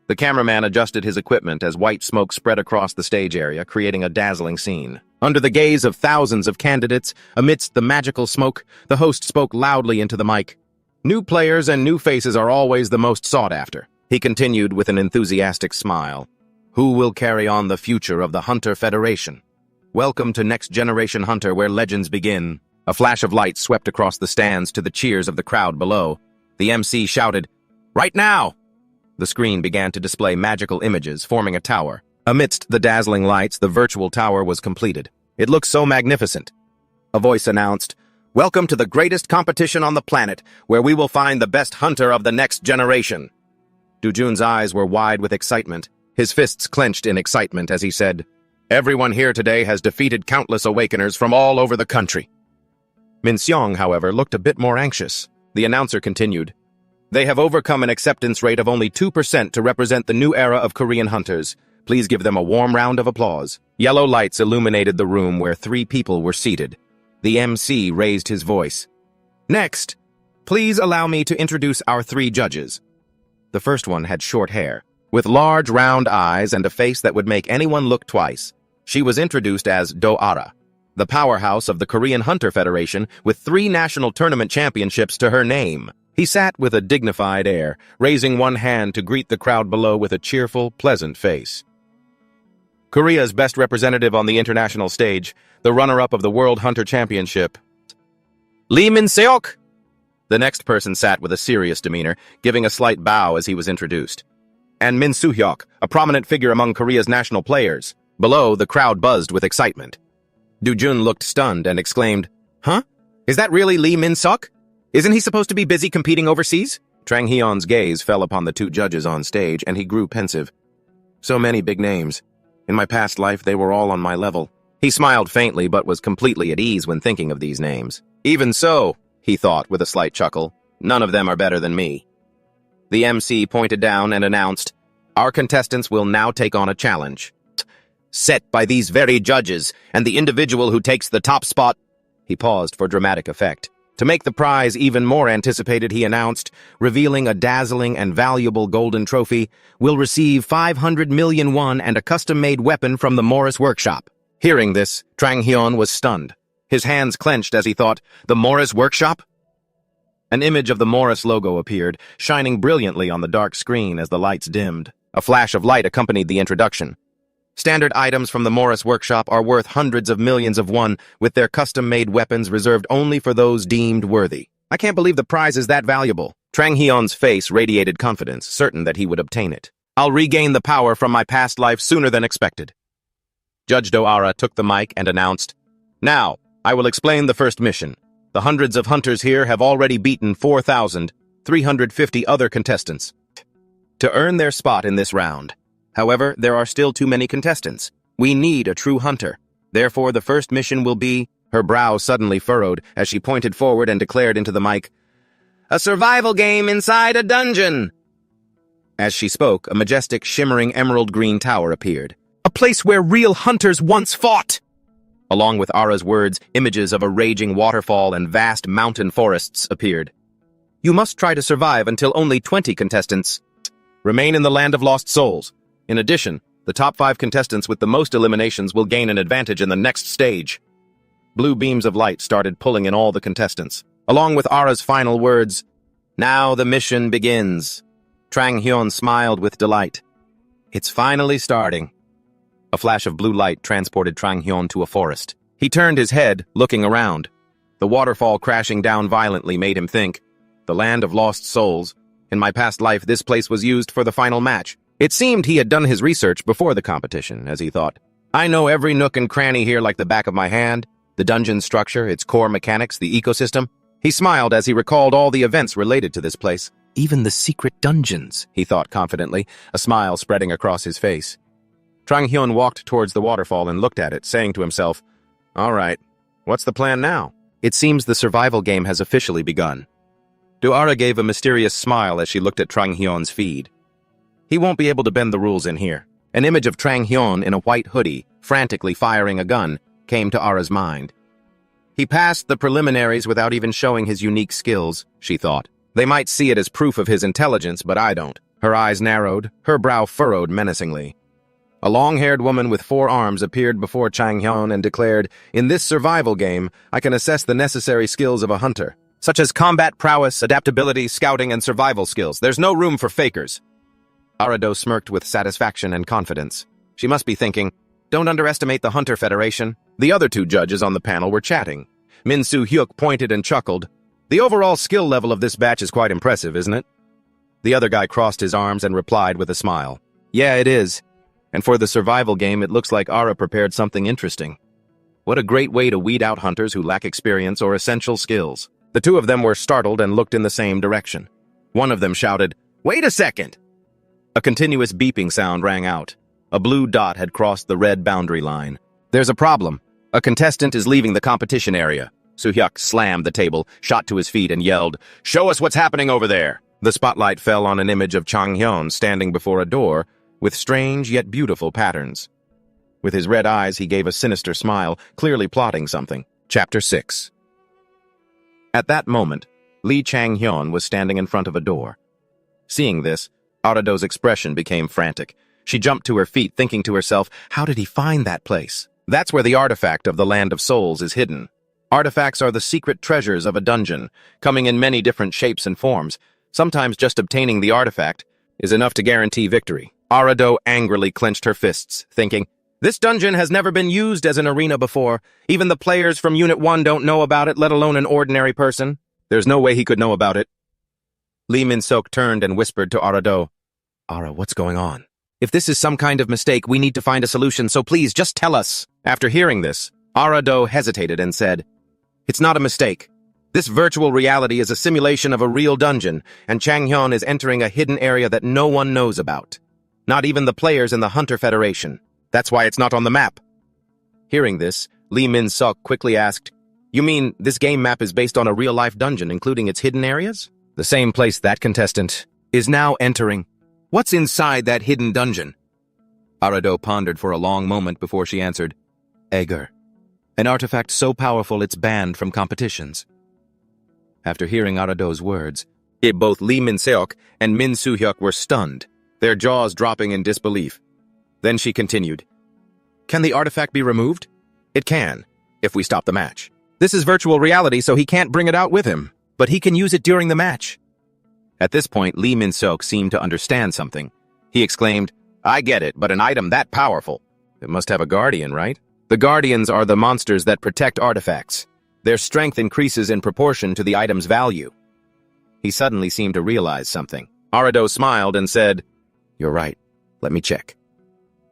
The cameraman adjusted his equipment as white smoke spread across the stage area, creating a dazzling scene. Under the gaze of thousands of candidates, amidst the magical smoke, the host spoke loudly into the mic. New players and new faces are always the most sought after. He continued with an enthusiastic smile. Who will carry on the future of the Hunter Federation? Welcome to Next Generation Hunter, where legends begin. A flash of light swept across the stands to the cheers of the crowd below. The MC shouted, Right now! The screen began to display magical images, forming a tower. Amidst the dazzling lights, the virtual tower was completed. It looked so magnificent. A voice announced, Welcome to the greatest competition on the planet, where we will find the best hunter of the next generation. Do-jun's eyes were wide with excitement. His fists clenched in excitement as he said, Everyone here today has defeated countless awakeners from all over the country. Min-seong, however, looked a bit more anxious. The announcer continued, They have overcome an acceptance rate of only 2% to represent the new era of Korean hunters. Please give them a warm round of applause. Yellow lights illuminated the room where 3 people were seated. The MC raised his voice. Next, please allow me to introduce our 3 judges. The first one had short hair, with large round eyes and a face that would make anyone look twice. She was introduced as Do-ara, the powerhouse of the Korean Hunter Federation with 3 national tournament championships to her name. He sat with a dignified air, raising one hand to greet the crowd below with a cheerful, pleasant face. Korea's best representative on the international stage, the runner-up of the World Hunter Championship, Lee Min-seok. The next person sat with a serious demeanor, giving a slight bow as he was introduced. and Min Soo-hyuk, a prominent figure among Korea's national players. Below, the crowd buzzed with excitement. Do-jun looked stunned and exclaimed, "Huh? Is that really Lee Min-suk? Isn't he supposed to be busy competing overseas?" Trang Hyun's gaze fell upon the two judges on stage, and he grew pensive. So many big names. In my past life, they were all on my level. He smiled faintly, but was completely at ease when thinking of these names. Even so, he thought with a slight chuckle, none of them are better than me. The MC pointed down and announced, "Our contestants will now take on a challenge set by these very judges, and the individual who takes the top spot—" He paused for dramatic effect. To make the prize even more anticipated, he announced, revealing a dazzling and valuable golden trophy, will receive 500 million won and a custom-made weapon from the Morris Workshop. Hearing this, Trang Hyun was stunned. His hands clenched as he thought, the Morris Workshop? An image of the Morris logo appeared, shining brilliantly on the dark screen as the lights dimmed. A flash of light accompanied the introduction. Standard items from the Morris Workshop are worth hundreds of millions of won, with their custom-made weapons reserved only for those deemed worthy. I can't believe the prize is that valuable. Trang Hyun's face radiated confidence, certain that he would obtain it. I'll regain the power from my past life sooner than expected. Judge Do-ara took the mic and announced, "Now, I will explain the first mission. The hundreds of hunters here have already beaten 4,350 other contestants to earn their spot in this round. However, there are still too many contestants. We need a true hunter. Therefore, the first mission will be—" Her brow suddenly furrowed as she pointed forward and declared into the mic, "A survival game inside a dungeon." As she spoke, a majestic, shimmering emerald green tower appeared. "A place where real hunters once fought!" Along with Ara's words, images of a raging waterfall and vast mountain forests appeared. "You must try to survive until only 20 contestants remain in the Land of Lost Souls. In addition, the top 5 contestants with the most eliminations will gain an advantage in the next stage." Blue beams of light started pulling in all the contestants. Along with Ara's final words, "Now the mission begins." Trang Hyun smiled with delight. "It's finally starting." A flash of blue light transported Trang Hyun to a forest. He turned his head, looking around. The waterfall crashing down violently made him think, the Land of Lost Souls. In my past life, this place was used for the final match. It seemed he had done his research before the competition, as he thought. I know every nook and cranny here like the back of my hand. The dungeon structure, its core mechanics, the ecosystem. He smiled as he recalled all the events related to this place. Even the secret dungeons, he thought confidently, a smile spreading across his face. Trang Hyun walked towards the waterfall and looked at it, saying to himself, "All right, what's the plan now?" It seems the survival game has officially begun. Do-ara gave a mysterious smile as she looked at Trang Hyun's feed. He won't be able to bend the rules in here. An image of Trang Hyun in a white hoodie, frantically firing a gun, came to Ara's mind. He passed the preliminaries without even showing his unique skills, she thought. They might see it as proof of his intelligence, but I don't. Her eyes narrowed, her brow furrowed menacingly. A long-haired woman with 4 arms appeared before Trang Hyun and declared, "In this survival game, I can assess the necessary skills of a hunter, such as combat prowess, adaptability, scouting, and survival skills. There's no room for fakers." Arado smirked with satisfaction and confidence. She must be thinking, don't underestimate the Hunter Federation. The other 2 judges on the panel were chatting. Min Soo-hyuk pointed and chuckled. The overall skill level of this batch is quite impressive, isn't it? The other guy crossed his arms and replied with a smile. Yeah, it is. And for the survival game, it looks like Ara prepared something interesting. What a great way to weed out hunters who lack experience or essential skills. The 2 of them were startled and looked in the same direction. One of them shouted, "Wait a second!" A continuous beeping sound rang out. A blue dot had crossed the red boundary line. There's a problem. A contestant is leaving the competition area. Soo-hyuk slammed the table, shot to his feet, and yelled, "Show us what's happening over there!" The spotlight fell on an image of Trang Hyun standing before a door with strange yet beautiful patterns. With his red eyes, he gave a sinister smile, clearly plotting something. Chapter 6. At that moment, Lee Chang-hyun was standing in front of a door. Seeing this, Arado's expression became frantic. She jumped to her feet, thinking to herself, how did he find that place? That's where the artifact of the Land of Souls is hidden. Artifacts are the secret treasures of a dungeon, coming in many different shapes and forms. Sometimes just obtaining the artifact is enough to guarantee victory. Arado angrily clenched her fists, thinking, this dungeon has never been used as an arena before. Even the players from Unit 1 don't know about it, let alone an ordinary person. There's no way he could know about it. Lee Min-sok turned and whispered to Arado, Ara, what's going on? If this is some kind of mistake, we need to find a solution, so please just tell us. After hearing this, Arado hesitated and said, "It's not a mistake. This virtual reality is a simulation of a real dungeon, and Changhyun is entering a hidden area that no one knows about. Not even the players in the Hunter Federation. That's why it's not on the map." Hearing this, Lee Min-suk quickly asked, "You mean this game map is based on a real-life dungeon, including its hidden areas?" The same place that contestant is now entering. What's inside that hidden dungeon? Arado pondered for a long moment before she answered, "Aegir, an artifact so powerful it's banned from competitions." After hearing Arado's words, both Lee Min-seok and Min Soo-hyuk were stunned, their jaws dropping in disbelief. Then she continued, "Can the artifact be removed?" "It can, if we stop the match. This is virtual reality, so he can't bring it out with him, but he can use it during the match." At this point, Lee Min-seok seemed to understand something. He exclaimed, "I get it, but an item that powerful. It must have a guardian, right? The guardians are the monsters that protect artifacts. Their strength increases in proportion to the item's value." He suddenly seemed to realize something. Arado smiled and said, "You're right. Let me check."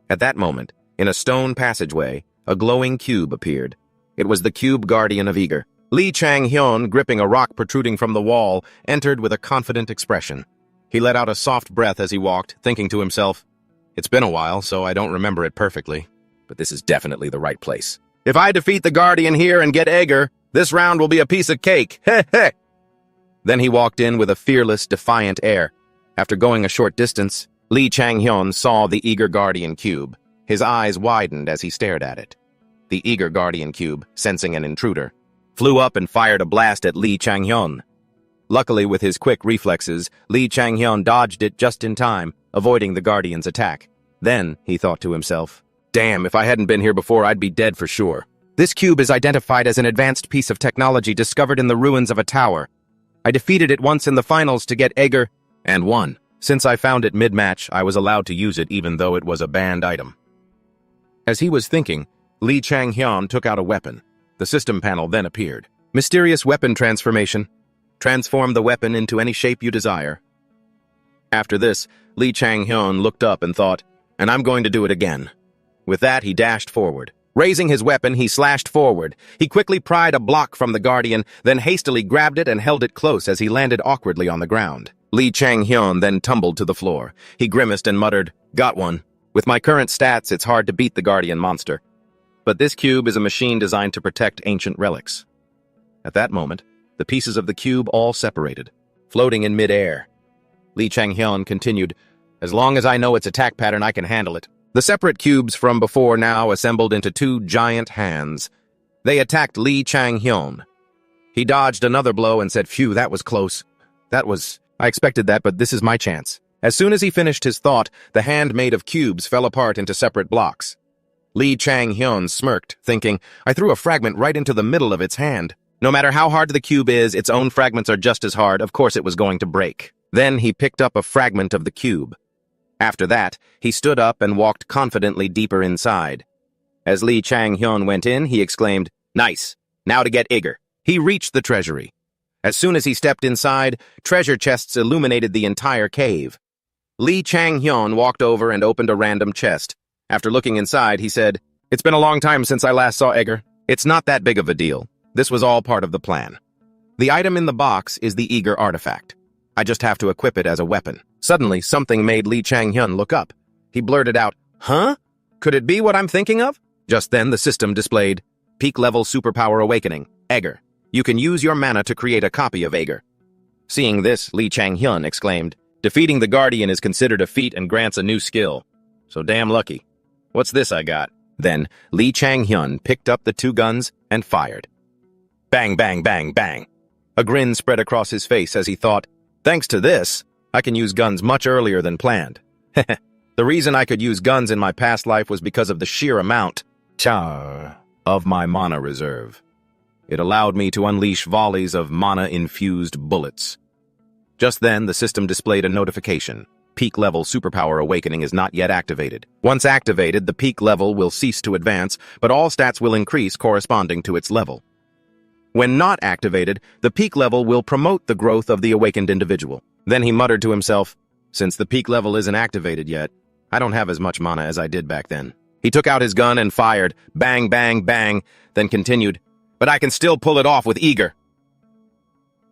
At that moment, in a stone passageway, a glowing cube appeared. It was the cube guardian of Aegir. Lee Chang-hyun, gripping a rock protruding from the wall, entered with a confident expression. He let out a soft breath as he walked, thinking to himself, "It's been a while, so I don't remember it perfectly, but this is definitely the right place. If I defeat the guardian here and get Aegir, this round will be a piece of cake. Heh heh." Then he walked in with a fearless, defiant air. After going a short distance, Lee Chang-hyun saw the Aegir Guardian Cube. His eyes widened as he stared at it. The Aegir Guardian Cube, sensing an intruder, flew up and fired a blast at Lee Chang-hyun. Luckily, with his quick reflexes, Lee Chang-hyun dodged it just in time, avoiding the Guardian's attack. Then, he thought to himself, "Damn, if I hadn't been here before, I'd be dead for sure. This cube is identified as an advanced piece of technology discovered in the ruins of a tower. I defeated it once in the finals to get Aegir, and won. Since I found it mid-match, I was allowed to use it even though it was a banned item." As he was thinking, Lee Chang-hyun took out a weapon. The system panel then appeared. Mysterious weapon transformation. Transform the weapon into any shape you desire. After this, Lee Chang-hyun looked up and thought, "And I'm going to do it again." With that, he dashed forward. Raising his weapon, he slashed forward. He quickly pried a block from the Guardian, then hastily grabbed it and held it close as he landed awkwardly on the ground. Lee Chang-hyun then tumbled to the floor. He grimaced and muttered, "Got one. With my current stats, it's hard to beat the Guardian monster. But this cube is a machine designed to protect ancient relics." At that moment, the pieces of the cube all separated, floating in mid-air. Lee Chang-hyun continued, "As long as I know its attack pattern, I can handle it." The separate cubes from before now assembled into two giant hands. They attacked Lee Chang-hyun. He dodged another blow and said, "Phew, that was close. I expected that, but this is my chance." As soon as he finished his thought, the hand made of cubes fell apart into separate blocks. Lee Chang-hyun smirked, thinking, "I threw a fragment right into the middle of its hand. No matter how hard the cube is, its own fragments are just as hard. Of course it was going to break." Then he picked up a fragment of the cube. After that, he stood up and walked confidently deeper inside. As Lee Chang-hyun went in, he exclaimed, "Nice. Now to get Aegir." He reached the treasury. As soon as he stepped inside, treasure chests illuminated the entire cave. Lee Chang-hyun walked over and opened a random chest. After looking inside, he said, "It's been a long time since I last saw Aegir. It's not that big of a deal. This was all part of the plan. The item in the box is the Aegir artifact. I just have to equip it as a weapon." Suddenly, something made Lee Chang-hyun look up. He blurted out, "Huh? Could it be what I'm thinking of?" Just then, the system displayed, "Peak-level superpower awakening, Aegir. You can use your mana to create a copy of Aegir." Seeing this, Lee Chang-hyun exclaimed, "Defeating the Guardian is considered a feat and grants a new skill. So damn lucky. What's this I got?" Then, Lee Chang-hyun picked up the two guns and fired. Bang, bang, bang, bang. A grin spread across his face as he thought, "Thanks to this, I can use guns much earlier than planned." The reason I could use guns in my past life was because of the sheer amount of my mana reserve. It allowed me to unleash volleys of mana-infused bullets. Just then, the system displayed a notification. Peak-level superpower awakening is not yet activated. Once activated, the peak level will cease to advance, but all stats will increase corresponding to its level. When not activated, the peak level will promote the growth of the awakened individual. Then he muttered to himself, Since the peak level isn't activated yet, I don't have as much mana as I did back then. He took out his gun and fired. Bang, bang, bang, then continued. But I can still pull it off with eager.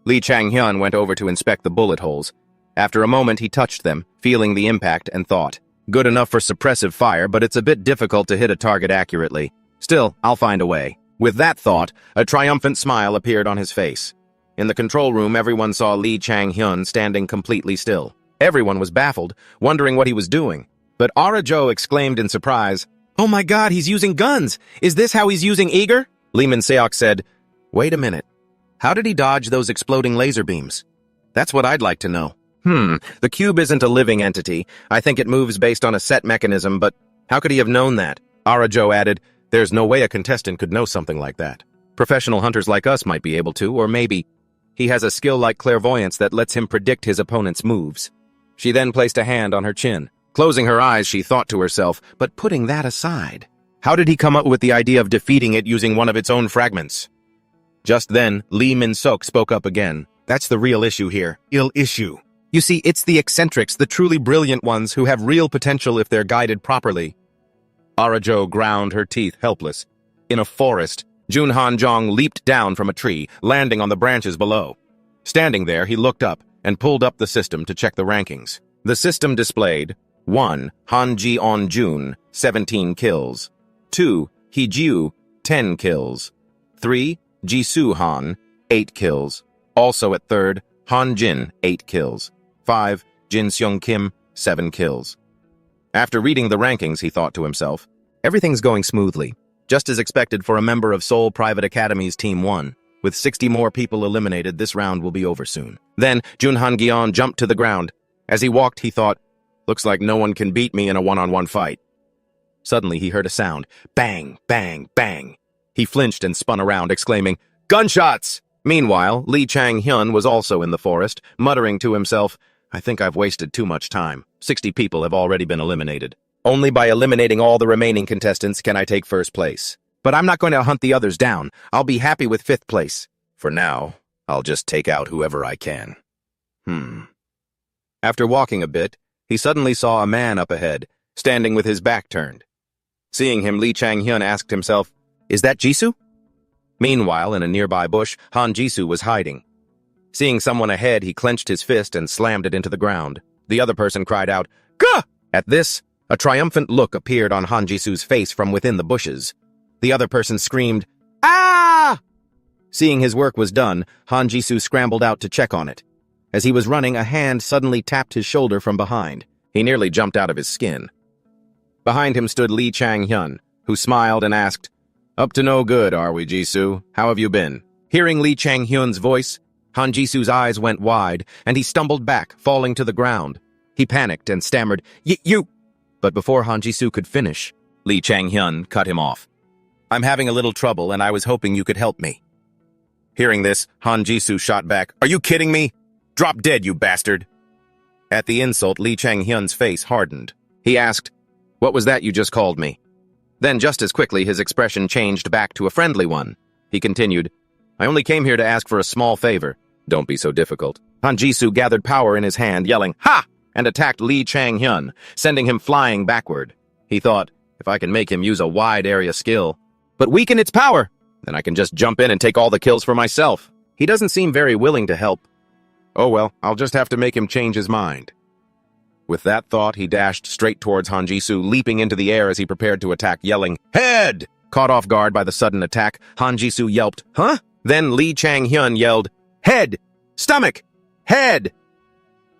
Lee Chang-hyun went over to inspect the bullet holes. After a moment, he touched them, feeling the impact, and thought, good enough for suppressive fire, but it's a bit difficult to hit a target accurately. Still, I'll find a way. With that thought, a triumphant smile appeared on his face. In the control room, everyone saw Lee Chang-hyun standing completely still. Everyone was baffled, wondering what he was doing. But Ara-jo exclaimed in surprise, "Oh my god, he's using guns! Is this how he's using eager?" Lee Min-seok said, "Wait a minute. How did he dodge those exploding laser beams? That's what I'd like to know." The cube isn't a living entity. I think it moves based on a set mechanism, but how could he have known that? Ara-jo added, "There's no way a contestant could know something like that. Professional hunters like us might be able to, or maybe he has a skill like clairvoyance that lets him predict his opponent's moves." She then placed a hand on her chin. Closing her eyes, she thought to herself, but putting that aside, how did he come up with the idea of defeating it using one of its own fragments? Just then, Lee Min-seok spoke up again. "That's the real issue here. Issue. You see, it's the eccentrics, the truly brilliant ones, who have real potential if they're guided properly." Ara-jo ground her teeth, helpless. In a forest, Jun Han-jong leaped down from a tree, landing on the branches below. Standing there, he looked up and pulled up the system to check the rankings. The system displayed 1. Han Ji-on-jun, 17 kills. 2. Hee-jiu, 10 kills. 3. Ji-soo-han, 8 kills. Also at third, Han-jin, 8 kills. 5. Jin-seong-kim, 7 kills. After reading the rankings, he thought to himself, everything's going smoothly, just as expected for a member of Seoul Private Academy's Team 1. With 60 more people eliminated, this round will be over soon. Then, Jun Han-gyeon jumped to the ground. As he walked, he thought, looks like no one can beat me in a one-on-one fight. Suddenly, he heard a sound. Bang, bang, bang. He flinched and spun around, exclaiming, "Gunshots!" Meanwhile, Lee Chang-hyun was also in the forest, muttering to himself, I think I've wasted too much time. 60 people have already been eliminated. Only by eliminating all the remaining contestants can I take first place. But I'm not going to hunt the others down. I'll be happy with 5th place. For now, I'll just take out whoever I can. After walking a bit, he suddenly saw a man up ahead, standing with his back turned. Seeing him, Lee Chang-hyun asked himself, is that Jisoo? Meanwhile, in a nearby bush, Han Jisoo was hiding. Seeing someone ahead, he clenched his fist and slammed it into the ground. The other person cried out, "Gah!" At this, a triumphant look appeared on Han Jisoo's face from within the bushes. The other person screamed, "Ah!" Seeing his work was done, Han Jisoo scrambled out to check on it. As he was running, a hand suddenly tapped his shoulder from behind. He nearly jumped out of his skin. Behind him stood Lee Chang-hyun, who smiled and asked, "Up to no good, are we, Jisoo? How have you been?" Hearing Lee Chang-hyun's voice, Han Jisoo's eyes went wide, and he stumbled back, falling to the ground. He panicked and stammered, You... But before Han Jisoo could finish, Lee Chang-hyun cut him off. "I'm having a little trouble, and I was hoping you could help me." Hearing this, Han Jisoo shot back, "Are you kidding me? Drop dead, you bastard!" At the insult, Lee Chang-hyun's face hardened. He asked, "What was that you just called me?" Then just as quickly, his expression changed back to a friendly one. He continued, "I only came here to ask for a small favor. Don't be so difficult." Han Jisoo gathered power in his hand, yelling, "Ha!" and attacked Lee Chang-hyun, sending him flying backward. He thought, if I can make him use a wide-area skill, but weaken its power, then I can just jump in and take all the kills for myself. He doesn't seem very willing to help. Oh well, I'll just have to make him change his mind. With that thought, he dashed straight towards Han Jisoo, leaping into the air as he prepared to attack, yelling, "Head!" Caught off guard by the sudden attack, Han Jisoo yelped, "Huh?" Then Lee Chang-hyun yelled, "Head! Stomach! Head!"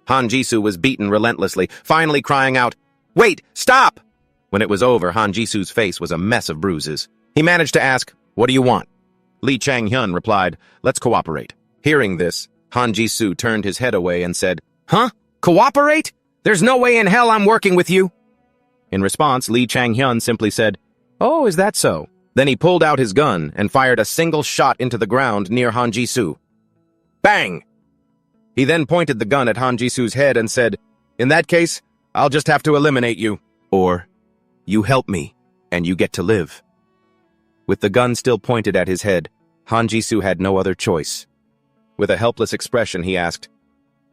Han Jisoo was beaten relentlessly, finally crying out, "Wait! Stop!" When it was over, Han Jisoo's face was a mess of bruises. He managed to ask, "What do you want?" Lee Chang-hyun replied, "Let's cooperate." Hearing this, Han Jisoo turned his head away and said, "Huh? Cooperate? There's no way in hell I'm working with you." In response, Lee Chang-hyun simply said, "Oh, is that so?" Then he pulled out his gun and fired a single shot into the ground near Han Jisoo. Bang! He then pointed the gun at Han Jisoo's head and said, "In that case, I'll just have to eliminate you. Or, you help me, and you get to live." With the gun still pointed at his head, Han Jisoo had no other choice. With a helpless expression, he asked,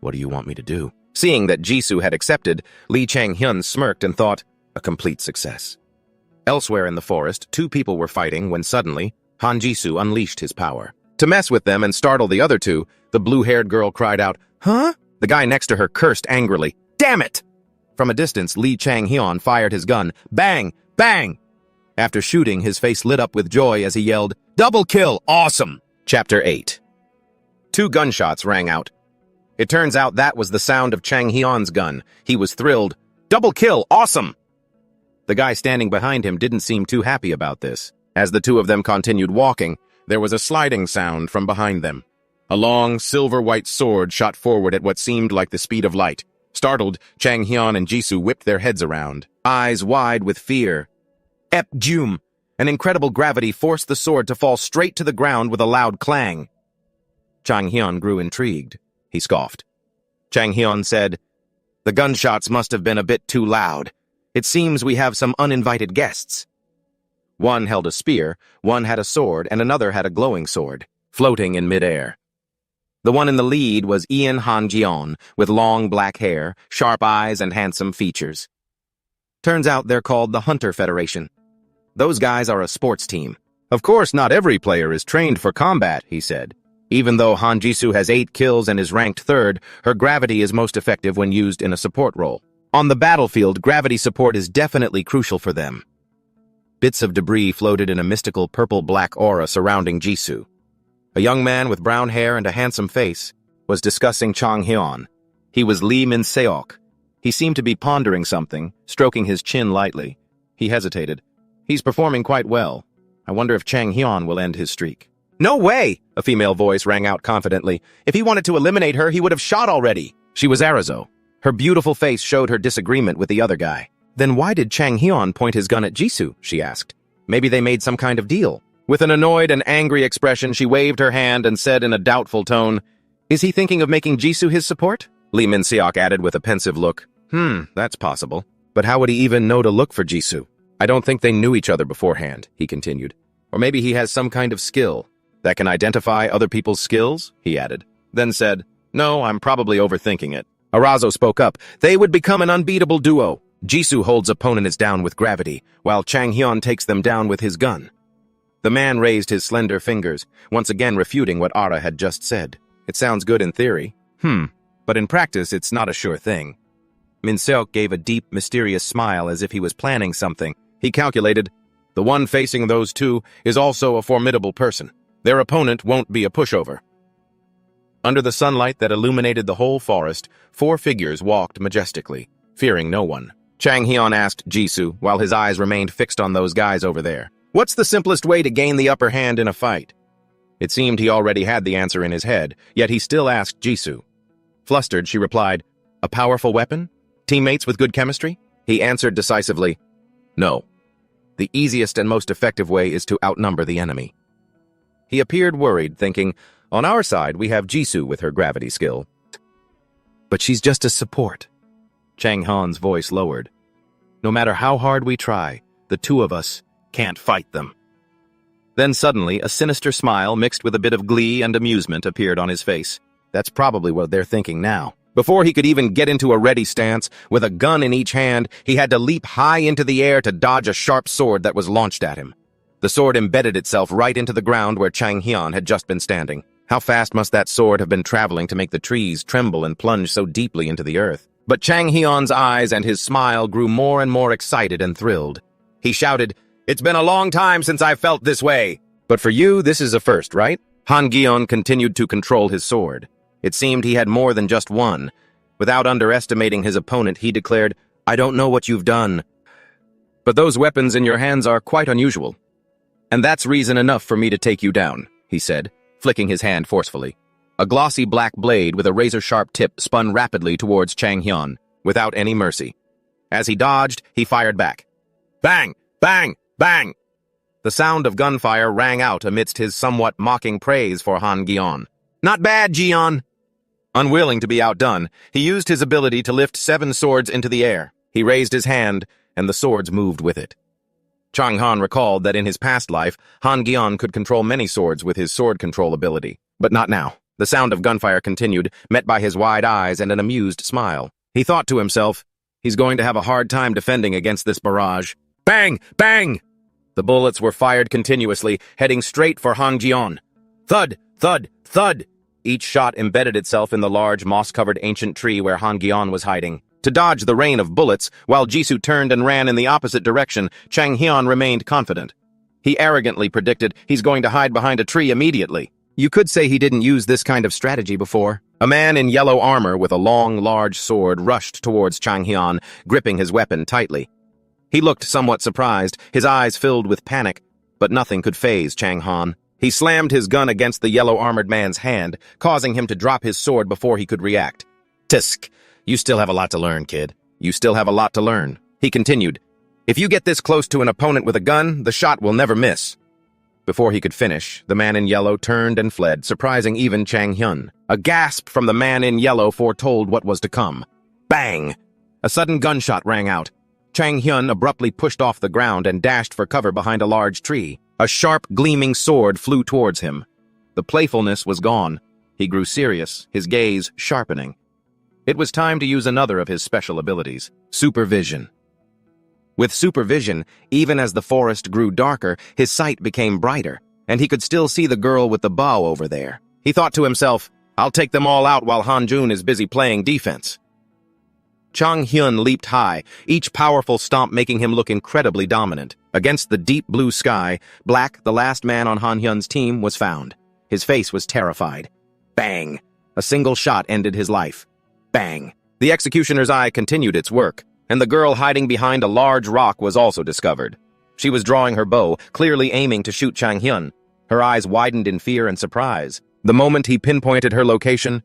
"What do you want me to do?" Seeing that Jisoo had accepted, Lee Chang-hyun smirked and thought, a complete success. Elsewhere in the forest, two people were fighting when suddenly, Han Jisoo unleashed his power. To mess with them and startle the other two, the blue-haired girl cried out, "Huh?" The guy next to her cursed angrily, "Damn it!" From a distance, Lee Chang-hyun fired his gun. Bang! Bang! After shooting, his face lit up with joy as he yelled, "Double kill! Awesome!" Chapter 8. Two gunshots rang out. It turns out that was the sound of Chang-hyun's gun. He was thrilled. "Double kill! Awesome!" The guy standing behind him didn't seem too happy about this. As the two of them continued walking, there was a sliding sound from behind them. A long, silver-white sword shot forward at what seemed like the speed of light. Startled, Chang-hyun and Jisoo whipped their heads around, eyes wide with fear. Ep-jum! An incredible gravity forced the sword to fall straight to the ground with a loud clang. Chang-hyun grew intrigued. He scoffed. Chang-hyun said, "The gunshots must have been a bit too loud. It seems we have some uninvited guests." One held a spear, one had a sword, and another had a glowing sword, floating in midair. The one in the lead was Ian Han-jeon, with long black hair, sharp eyes, and handsome features. Turns out they're called the Hunter Federation. Those guys are a sports team. "Of course, not every player is trained for combat," he said. "Even though Han Jisoo has 8 kills and is ranked 3rd, her gravity is most effective when used in a support role. On the battlefield, gravity support is definitely crucial for them." Bits of debris floated in a mystical purple-black aura surrounding Jisoo. A young man with brown hair and a handsome face was discussing Chang-hyun. He was Lee Min-seok. He seemed to be pondering something, stroking his chin lightly. He hesitated. "He's performing quite well. I wonder if Chang-hyun will end his streak." "No way!" a female voice rang out confidently. "If he wanted to eliminate her, he would have shot already." She was Arizo. Her beautiful face showed her disagreement with the other guy. "Then why did Chang-hyun point his gun at Jisoo?" she asked. "Maybe they made some kind of deal." With an annoyed and angry expression, she waved her hand and said in a doubtful tone, "Is he thinking of making Jisoo his support?" Lee Min-seok added with a pensive look, That's possible. But how would he even know to look for Jisoo?" "I don't think they knew each other beforehand," he continued. "Or maybe he has some kind of skill that can identify other people's skills," he added. Then said, "No, I'm probably overthinking it." Arazo spoke up. "They would become an unbeatable duo. Jisoo holds opponents down with gravity, while Chang-hyun takes them down with his gun." The man raised his slender fingers, once again refuting what Ara had just said. "It sounds good in theory. But in practice, it's not a sure thing." Min-seok gave a deep, mysterious smile as if he was planning something. He calculated, "The one facing those two is also a formidable person. Their opponent won't be a pushover." Under the sunlight that illuminated the whole forest, 4 figures walked majestically, fearing no one. Chang-hyun asked Jisoo, while his eyes remained fixed on those guys over there, "What's the simplest way to gain the upper hand in a fight?" It seemed he already had the answer in his head, yet he still asked Jisoo. Flustered, she replied, "A powerful weapon? Teammates with good chemistry?" He answered decisively, "No. The easiest and most effective way is to outnumber the enemy." He appeared worried, thinking, "On our side, we have Jisoo with her gravity skill. But she's just a support." Chang-hyun's voice lowered. "No matter how hard we try, the two of us can't fight them." Then suddenly, a sinister smile mixed with a bit of glee and amusement appeared on his face. That's probably what they're thinking now. Before he could even get into a ready stance, with a gun in each hand, he had to leap high into the air to dodge a sharp sword that was launched at him. The sword embedded itself right into the ground where Chang-hyun had just been standing. How fast must that sword have been traveling to make the trees tremble and plunge so deeply into the earth? But Chang-hyun's eyes and his smile grew more and more excited and thrilled. He shouted, "It's been a long time since I felt this way. But for you, this is a first, right?" Han Gyeon continued to control his sword. It seemed he had more than just one. Without underestimating his opponent, he declared, "I don't know what you've done, but those weapons in your hands are quite unusual. And that's reason enough for me to take you down," he said, flicking his hand forcefully. A glossy black blade with a razor-sharp tip spun rapidly towards Chang-hyun, without any mercy. As he dodged, he fired back. Bang! Bang! Bang! The sound of gunfire rang out amidst his somewhat mocking praise for Han Gyeon. "Not bad, Jeon!" Unwilling to be outdone, he used his ability to lift 7 swords into the air. He raised his hand, and the swords moved with it. Chang-han recalled that in his past life, Han Gyeon could control many swords with his sword control ability, but not now. The sound of gunfire continued, met by his wide eyes and an amused smile. He thought to himself, he's going to have a hard time defending against this barrage. Bang! Bang! The bullets were fired continuously, heading straight for Han Jion. Thud! Thud! Thud! Each shot embedded itself in the large, moss-covered ancient tree where Han Jion was hiding. To dodge the rain of bullets, while Jisoo turned and ran in the opposite direction, Chang Hyun remained confident. He arrogantly predicted he's going to hide behind a tree immediately. You could say he didn't use this kind of strategy before. A man in yellow armor with a long, large sword rushed towards Chang Hyun, gripping his weapon tightly. He looked somewhat surprised, his eyes filled with panic, but nothing could faze Chang Hyun. He slammed his gun against the yellow-armored man's hand, causing him to drop his sword before he could react. Tisk, you still have a lot to learn, kid. You still have a lot to learn. He continued, if you get this close to an opponent with a gun, the shot will never miss. Before he could finish, the man in yellow turned and fled, surprising even Chang Hyun. A gasp from the man in yellow foretold what was to come. Bang! A sudden gunshot rang out. Chang Hyun abruptly pushed off the ground and dashed for cover behind a large tree. A sharp, gleaming sword flew towards him. The playfulness was gone. He grew serious, his gaze sharpening. It was time to use another of his special abilities, supervision. With supervision, even as the forest grew darker, his sight became brighter, and he could still see the girl with the bow over there. He thought to himself, I'll take them all out while Hanjun is busy playing defense. Chang Hyun leaped high, each powerful stomp making him look incredibly dominant. Against the deep blue sky, Black, the last man on Han Hyun's team, was found. His face was terrified. Bang! A single shot ended his life. Bang! The executioner's eye continued its work, and the girl hiding behind a large rock was also discovered. She was drawing her bow, clearly aiming to shoot Chang Hyun. Her eyes widened in fear and surprise. The moment he pinpointed her location,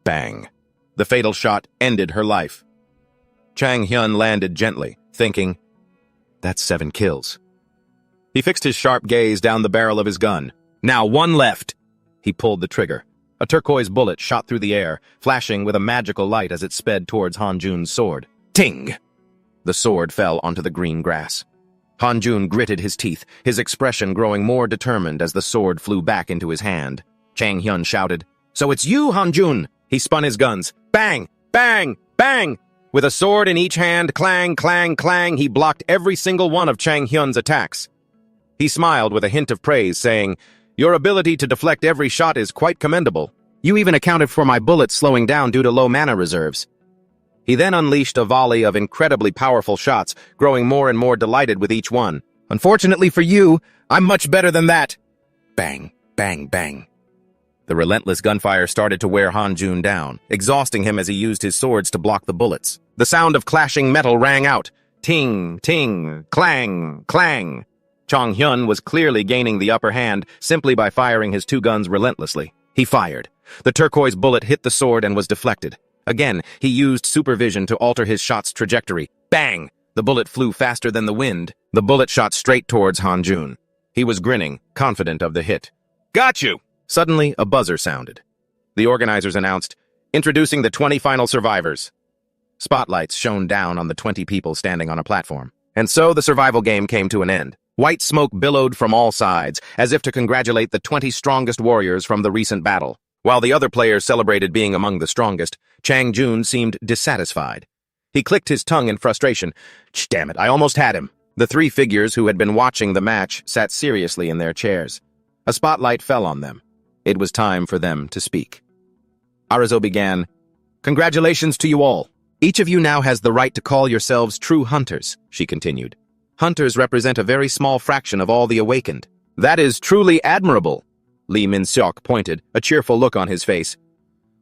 bang! The fatal shot ended her life. Chang Hyun landed gently, thinking, that's 7 kills. He fixed his sharp gaze down the barrel of his gun. Now 1 left. He pulled the trigger. A turquoise bullet shot through the air, flashing with a magical light as it sped towards Hanjun's sword. Ting! The sword fell onto the green grass. Hanjun gritted his teeth, his expression growing more determined as the sword flew back into his hand. Chang Hyun shouted, "So it's you, Hanjun!" He spun his guns. Bang! Bang! Bang! With a sword in each hand, clang, clang, clang, he blocked every single one of Chang Hyun's attacks. He smiled with a hint of praise, saying, "Your ability to deflect every shot is quite commendable. You even accounted for my bullets slowing down due to low mana reserves." He then unleashed a volley of incredibly powerful shots, growing more and more delighted with each one. "Unfortunately for you, I'm much better than that." Bang, bang, bang. The relentless gunfire started to wear Hanjun down, exhausting him as he used his swords to block the bullets. The sound of clashing metal rang out. Ting, ting, clang, clang. Chang Hyun was clearly gaining the upper hand simply by firing his 2 guns relentlessly. He fired. The turquoise bullet hit the sword and was deflected. Again, he used supervision to alter his shot's trajectory. Bang! The bullet flew faster than the wind. The bullet shot straight towards Hanjun. He was grinning, confident of the hit. "Got you!" Suddenly, a buzzer sounded. The organizers announced, "Introducing the 20 final survivors." Spotlights shone down on the 20 people standing on a platform. And so the survival game came to an end. White smoke billowed from all sides, as if to congratulate the 20 strongest warriors from the recent battle. While the other players celebrated being among the strongest, Chang Jun seemed dissatisfied. He clicked his tongue in frustration. Damn it, I almost had him. The 3 figures who had been watching the match sat seriously in their chairs. A spotlight fell on them. It was time for them to speak. Arizo began, "Congratulations to you all. Each of you now has the right to call yourselves true hunters," she continued. "Hunters represent a very small fraction of all the awakened. That is truly admirable." Lee Min-seok pointed, a cheerful look on his face.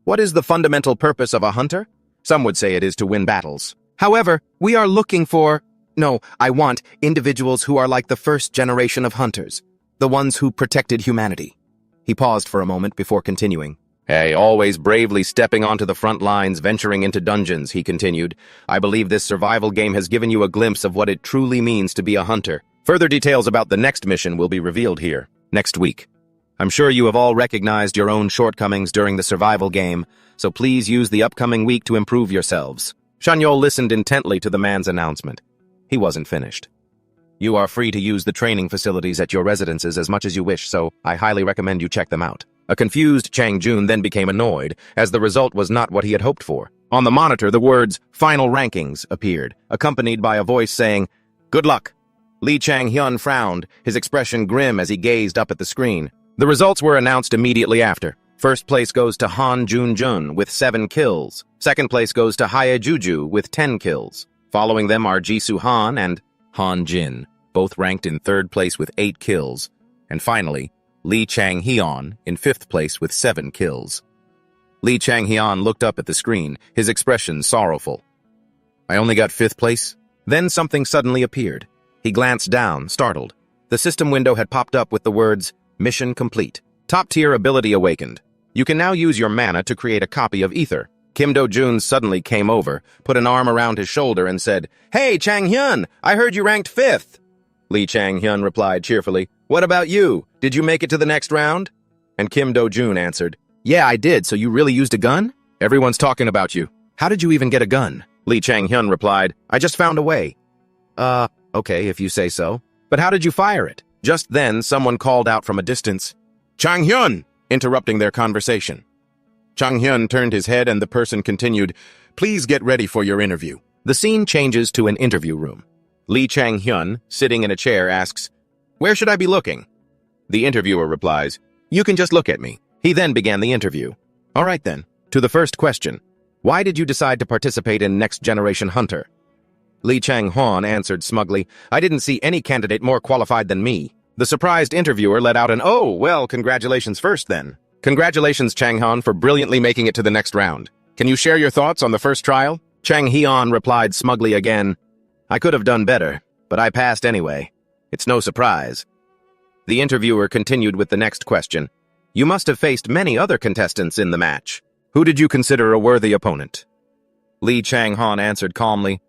"What is the fundamental purpose of a hunter? Some would say it is to win battles. However, we are looking for... No, I want individuals who are like the first generation of hunters, the ones who protected humanity." He paused for a moment before continuing. "Hey, always bravely stepping onto the front lines, venturing into dungeons," he continued. "I believe this survival game has given you a glimpse of what it truly means to be a hunter. Further details about the next mission will be revealed here, next week. I'm sure you have all recognized your own shortcomings during the survival game, so please use the upcoming week to improve yourselves." Shanyol listened intently to the man's announcement. He wasn't finished. "You are free to use the training facilities at your residences as much as you wish, so I highly recommend you check them out. A confused Chang Jun then became annoyed, as the result was not what he had hoped for. On the monitor, the words, "Final Rankings," appeared, accompanied by a voice saying, "Good luck." Lee Chang-hyun frowned, his expression grim as he gazed up at the screen. The results were announced immediately after. First place goes to Han Jun-jun with 7 kills. Second place goes to Hae Juju with 10 kills. Following them are Jisoo Han and Han Jin, both ranked in 3rd place with 8 kills. And finally, Lee Chang-hyun in 5th place with 7 kills. Lee Chang-hyun looked up at the screen, his expression sorrowful. "I only got 5th place?" Then something suddenly appeared. He glanced down, startled. The system window had popped up with the words, "Mission complete. Top-tier ability awakened. You can now use your mana to create a copy of Ether." Kim Do-jun suddenly came over, put an arm around his shoulder and said, "Hey, Chang-hyun, I heard you ranked 5th. Lee Chang-hyun replied cheerfully, "What about you? Did you make it to the next round?" And Kim Do-jun answered, "Yeah, I did, so you really used a gun? Everyone's talking about you. How did you even get a gun?" Lee Chang-hyun replied, "I just found a way." Okay, if you say so. But how did you fire it?" Just then, someone called out from a distance, "Chang-hyun!" interrupting their conversation. Chang-hyun turned his head and the person continued, "Please get ready for your interview." The scene changes to an interview room. Lee Chang-hyun, sitting in a chair, asks, "Where should I be looking?" The interviewer replies, "You can just look at me." He then began the interview. "All right then, to the first question. Why did you decide to participate in Next Generation Hunter?" Lee Chang-hyun answered smugly, "I didn't see any candidate more qualified than me." The surprised interviewer let out an, "Oh, well, congratulations first then." "Congratulations, Chang-hyun, for brilliantly making it to the next round. Can you share your thoughts on the first trial?" Chang-hyun replied smugly again, "I could have done better, but I passed anyway. It's no surprise." The interviewer continued with the next question. "You must have faced many other contestants in the match. Who did you consider a worthy opponent?" Lee Chang-hyun answered calmly,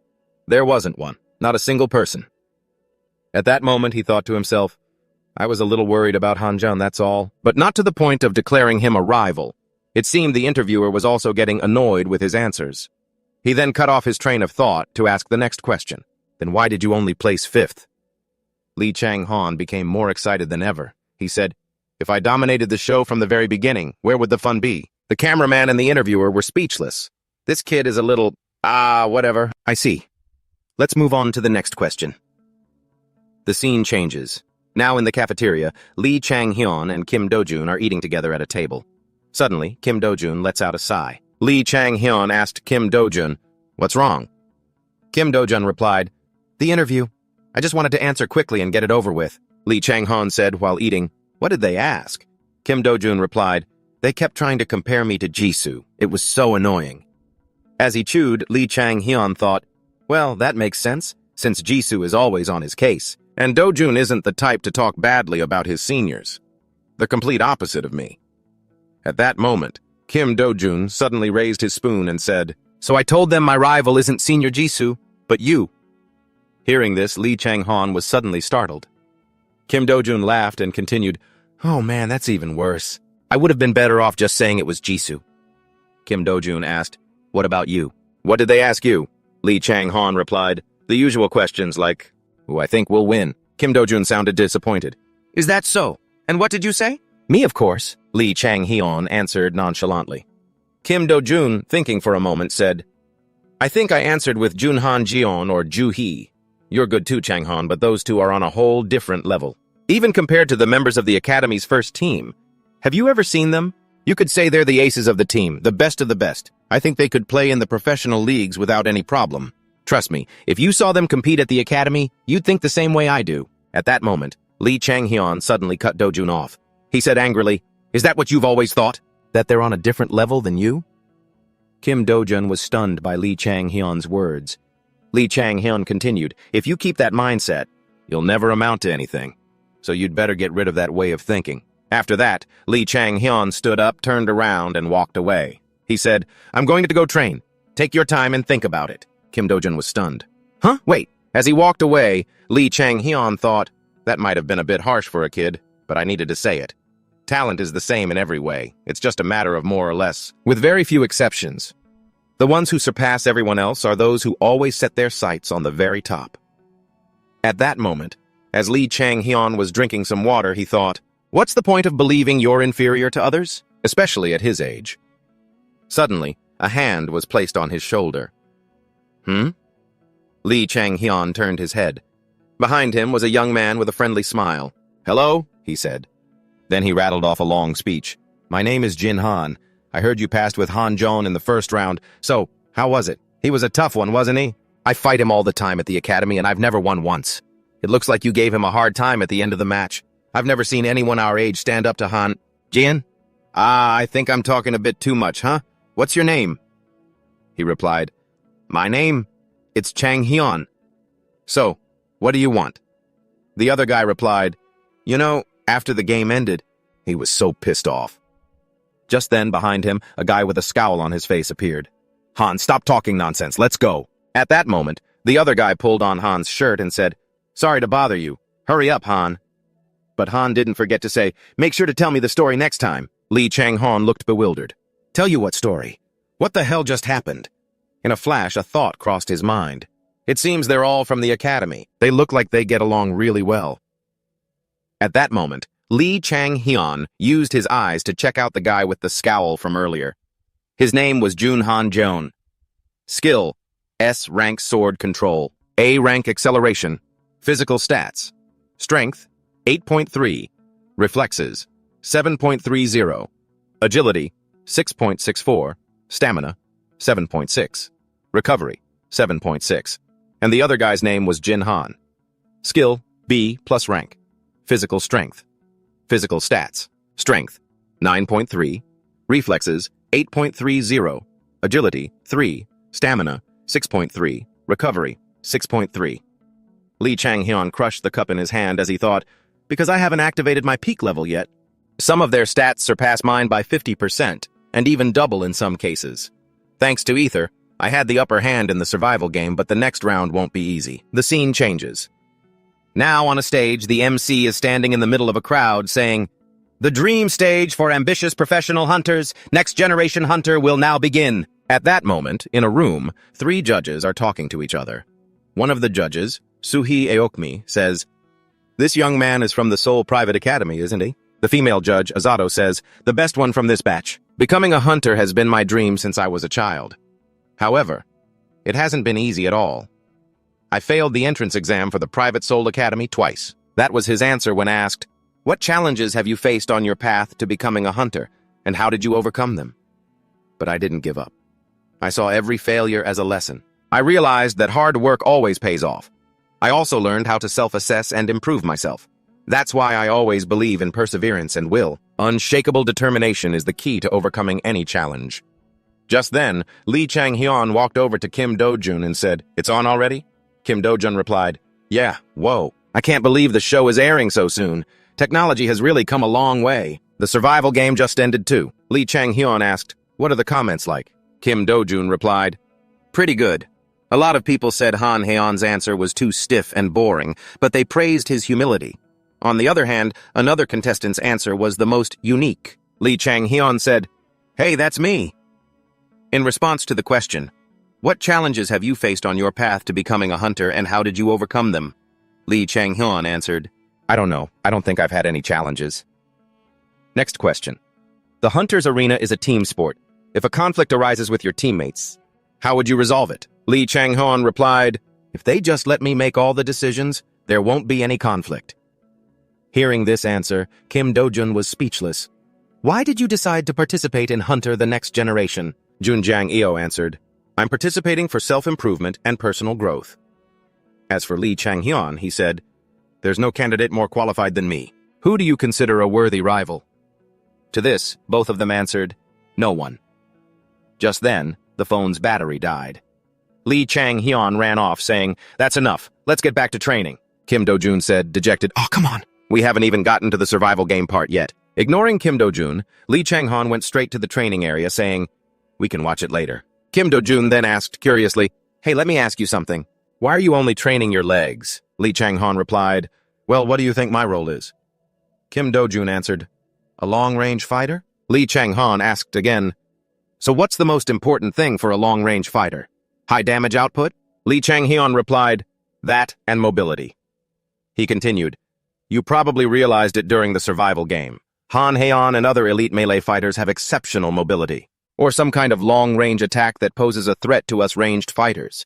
"There wasn't one, not a single person." At that moment, he thought to himself, "I was a little worried about Han-jun, that's all, but not to the point of declaring him a rival." It seemed the interviewer was also getting annoyed with his answers. He then cut off his train of thought to ask the next question. "Then why did you only place 5th? Lee Chang-hyun became more excited than ever. He said, "If I dominated the show from the very beginning, where would the fun be?" The cameraman and the interviewer were speechless. "This kid is a little, whatever. I see. Let's move on to the next question." The scene changes. Now in the cafeteria, Lee Chang-hyun and Kim Do-jun are eating together at a table. Suddenly, Kim Do-jun lets out a sigh. Lee Chang-hyun asked Kim Do-jun, "What's wrong?" Kim Do-jun replied, "The interview. I just wanted to answer quickly and get it over with." Lee Chang-hyun said while eating, "What did they ask?" Kim Do-jun replied, "They kept trying to compare me to Jisoo. It was so annoying." As he chewed, Lee Chang-hyun thought, "Well, that makes sense, since Jisoo is always on his case. And Do-jun isn't the type to talk badly about his seniors. The complete opposite of me." At that moment, Kim Do-jun suddenly raised his spoon and said, "So I told them my rival isn't Senior Jisoo, but you." Hearing this, Lee Chang-hyun was suddenly startled. Kim Do-jun laughed and continued, "Oh man, that's even worse. I would have been better off just saying it was Jisoo." Kim Do-jun asked, "What about you?" "What did they ask you?" Lee Chang-hyun replied, "The usual questions like, who I think will win." Kim Do-jun sounded disappointed. "Is that so? And what did you say?" "Me, of course," Lee Chang-hyun answered nonchalantly. Kim Do-jun, thinking for a moment, said, "I think I answered with Junhan Jeon or Ju-hee. You're good too, Chang-hyun, but those two are on a whole different level. Even compared to the members of the Academy's first team. Have you ever seen them? You could say they're the aces of the team, the best of the best. I think they could play in the professional leagues without any problem. Trust me, if you saw them compete at the Academy, you'd think the same way I do." At that moment, Lee Chang-hyun suddenly cut Do-jun off. He said angrily, "Is that what you've always thought? That they're on a different level than you?" Kim Do-jun was stunned by Lee Chang-hyun's words. Lee Chang-hyun continued, "If you keep that mindset, you'll never amount to anything. So you'd better get rid of that way of thinking." After that, Lee Chang-hyun stood up, turned around, and walked away. He said, "I'm going to go train. Take your time and think about it." Kim Do-jun was stunned. "Huh? Wait." As he walked away, Lee Chang-hyun thought, that might have been a bit harsh for a kid, but I needed to say it. Talent is the same in every way. It's just a matter of more or less, with very few exceptions. The ones who surpass everyone else are those who always set their sights on the very top. At that moment, as Lee Chang-hyun was drinking some water, he thought, What's the point of believing you're inferior to others, especially at his age? Suddenly, a hand was placed on his shoulder. Lee Chang-hyun turned his head. Behind him was a young man with a friendly smile. "Hello," he said. Then he rattled off a long speech. "My name is Jin Han. I heard you passed with Han Jong in the first round. So, how was it? He was a tough one, wasn't he? I fight him all the time at the academy, and I've never won once. It looks like you gave him a hard time at the end of the match. I've never seen anyone our age stand up to Han. Jin? I think I'm talking a bit too much, huh? What's your name?" He replied, "My name? It's Chang-hyun. So, what do you want?" The other guy replied, "You know, after the game ended," he was so pissed off. Just then, behind him, a guy with a scowl on his face appeared. "Han, stop talking nonsense. Let's go." At that moment, the other guy pulled on Han's shirt and said, "Sorry to bother you. Hurry up, Han." But Han didn't forget to say, "Make sure to tell me the story next time." Lee Chang-hyun looked bewildered. "Tell you what story? What the hell just happened?" In a flash, a thought crossed his mind. It seems they're all from the academy. They look like they get along really well. At that moment, Lee Chang-hyun used his eyes to check out the guy with the scowl from earlier. His name was Jun Han Jong. Skill, S-Rank sword control, A-Rank acceleration, physical stats, strength, 8.3, reflexes, 7.30, agility, 6.64, stamina, 7.6, recovery, 7.6, and the other guy's name was Jin Han. Skill, B plus rank, physical strength, physical stats, strength, 9.3, reflexes, 8.30, agility, 3, stamina, 6.3, recovery, 6.3. Lee Chang-hyun crushed the cup in his hand as he thought, because I haven't activated my peak level yet. Some of their stats surpass mine by 50%, and even double in some cases. Thanks to Ether, I had the upper hand in the survival game, but the next round won't be easy. The scene changes. Now on a stage, the MC is standing in the middle of a crowd saying, "The dream stage for ambitious professional hunters, next generation hunter will now begin." At that moment, in a room, 3 judges are talking to each other. One of the judges, Suhee Eokmi, says, "This young man is from the Seoul Private Academy, isn't he?" The female judge, Azato, says, "The best one from this batch. Becoming a hunter has been my dream since I was a child. However, it hasn't been easy at all. I failed the entrance exam for the private Seoul Academy twice." That was his answer when asked, "What challenges have you faced on your path to becoming a hunter, and how did you overcome them?" But I didn't give up. I saw every failure as a lesson. I realized that hard work always pays off. I also learned how to self-assess and improve myself. That's why I always believe in perseverance and will. Unshakable determination is the key to overcoming any challenge. Just then, Lee Chang-hyun walked over to Kim Do-jun and said, "It's on already?" Kim Do-jun replied, "Yeah, whoa. I can't believe the show is airing so soon. Technology has really come a long way. The survival game just ended too." Lee Chang-hyun asked, "What are the comments like?" Kim Do-jun replied, "Pretty good. A lot of people said Han Haeon's answer was too stiff and boring, but they praised his humility. On the other hand, another contestant's answer was the most unique. Lee Chang-hyun said, 'Hey, that's me.'" In response to the question, "What challenges have you faced on your path to becoming a hunter and how did you overcome them?" Lee Chang-hyun answered, "I don't know. I don't think I've had any challenges." Next question. The hunter's arena is a team sport. If a conflict arises with your teammates, how would you resolve it? Lee Chang-hyun replied, "If they just let me make all the decisions, there won't be any conflict." Hearing this answer, Kim Do-jun was speechless. "Why did you decide to participate in Hunter the Next Generation?" Jun Jang-eo answered, "I'm participating for self-improvement and personal growth." As for Lee Chang-hyun, he said, "There's no candidate more qualified than me. Who do you consider a worthy rival?" To this, both of them answered, "No one." Just then, the phone's battery died. Lee Chang-hyun ran off, saying, "That's enough. Let's get back to training." Kim Do-jun said, dejected, "Oh, come on. We haven't even gotten to the survival game part yet." Ignoring Kim Do-jun, Lee Chang-hyun went straight to the training area, saying, "We can watch it later." Kim Do-jun then asked curiously, "Hey, let me ask you something. Why are you only training your legs?" Lee Chang-hyun replied, "Well, what do you think my role is?" Kim Do-jun answered, "A long-range fighter?" Lee Chang-hyun asked again, "So what's the most important thing for a long-range fighter? High damage output?" Lee Chang-hyun replied, "That and mobility." He continued, You probably realized it during the survival game. Han Heon and other elite melee fighters have exceptional mobility, or some kind of long-range attack that poses a threat to us ranged fighters.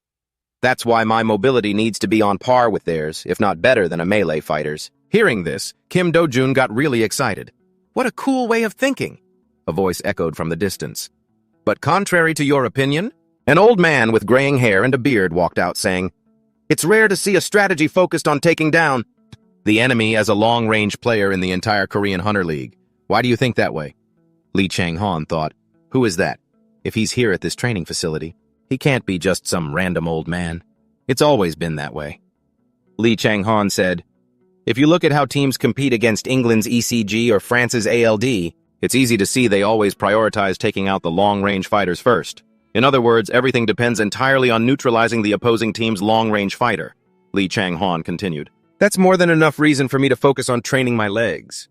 That's why my mobility needs to be on par with theirs, if not better than a melee fighter's. Hearing this, Kim Do-jun got really excited. What a cool way of thinking, a voice echoed from the distance. But contrary to your opinion, an old man with graying hair and a beard walked out saying, "It's rare to see a strategy focused on taking down the enemy as a long-range player in the entire Korean Hunter League. Why do you think that way?" Lee Chang-han thought, "Who is that? If he's here at this training facility, he can't be just some random old man. It's always been that way." Lee Chang-han said, "If you look at how teams compete against England's ECG or France's ALD, it's easy to see they always prioritize taking out the long-range fighters first. In other words, everything depends entirely on neutralizing the opposing team's long-range fighter," Lee Chang-han continued. "That's more than enough reason for me to focus on training my legs."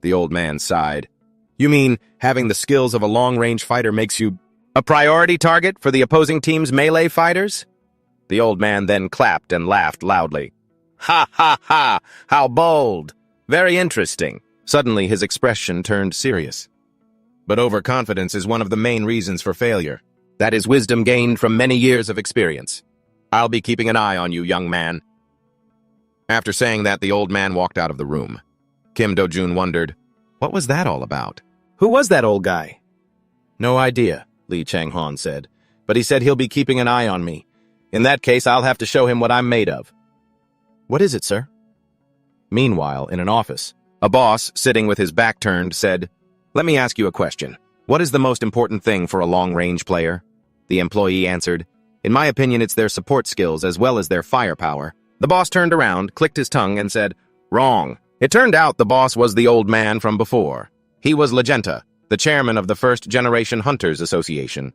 The old man sighed. "You mean having the skills of a long-range fighter makes you a priority target for the opposing team's melee fighters?" The old man then clapped and laughed loudly. "Ha ha ha! How bold! Very interesting." Suddenly his expression turned serious. "But overconfidence is one of the main reasons for failure. That is wisdom gained from many years of experience. I'll be keeping an eye on you, young man." After saying that, the old man walked out of the room. Kim Do-jun wondered, what was that all about? Who was that old guy? "No idea," Lee Chang-han said, "but he said he'll be keeping an eye on me. In that case, I'll have to show him what I'm made of." "What is it, sir?" Meanwhile, in an office, a boss, sitting with his back turned, said, "Let me ask you a question. What is the most important thing for a long-range player?" The employee answered, "In my opinion, it's their support skills as well as their firepower." The boss turned around, clicked his tongue, and said, "Wrong." It turned out the boss was the old man from before. He was Legenta, the chairman of the First Generation Hunters Association.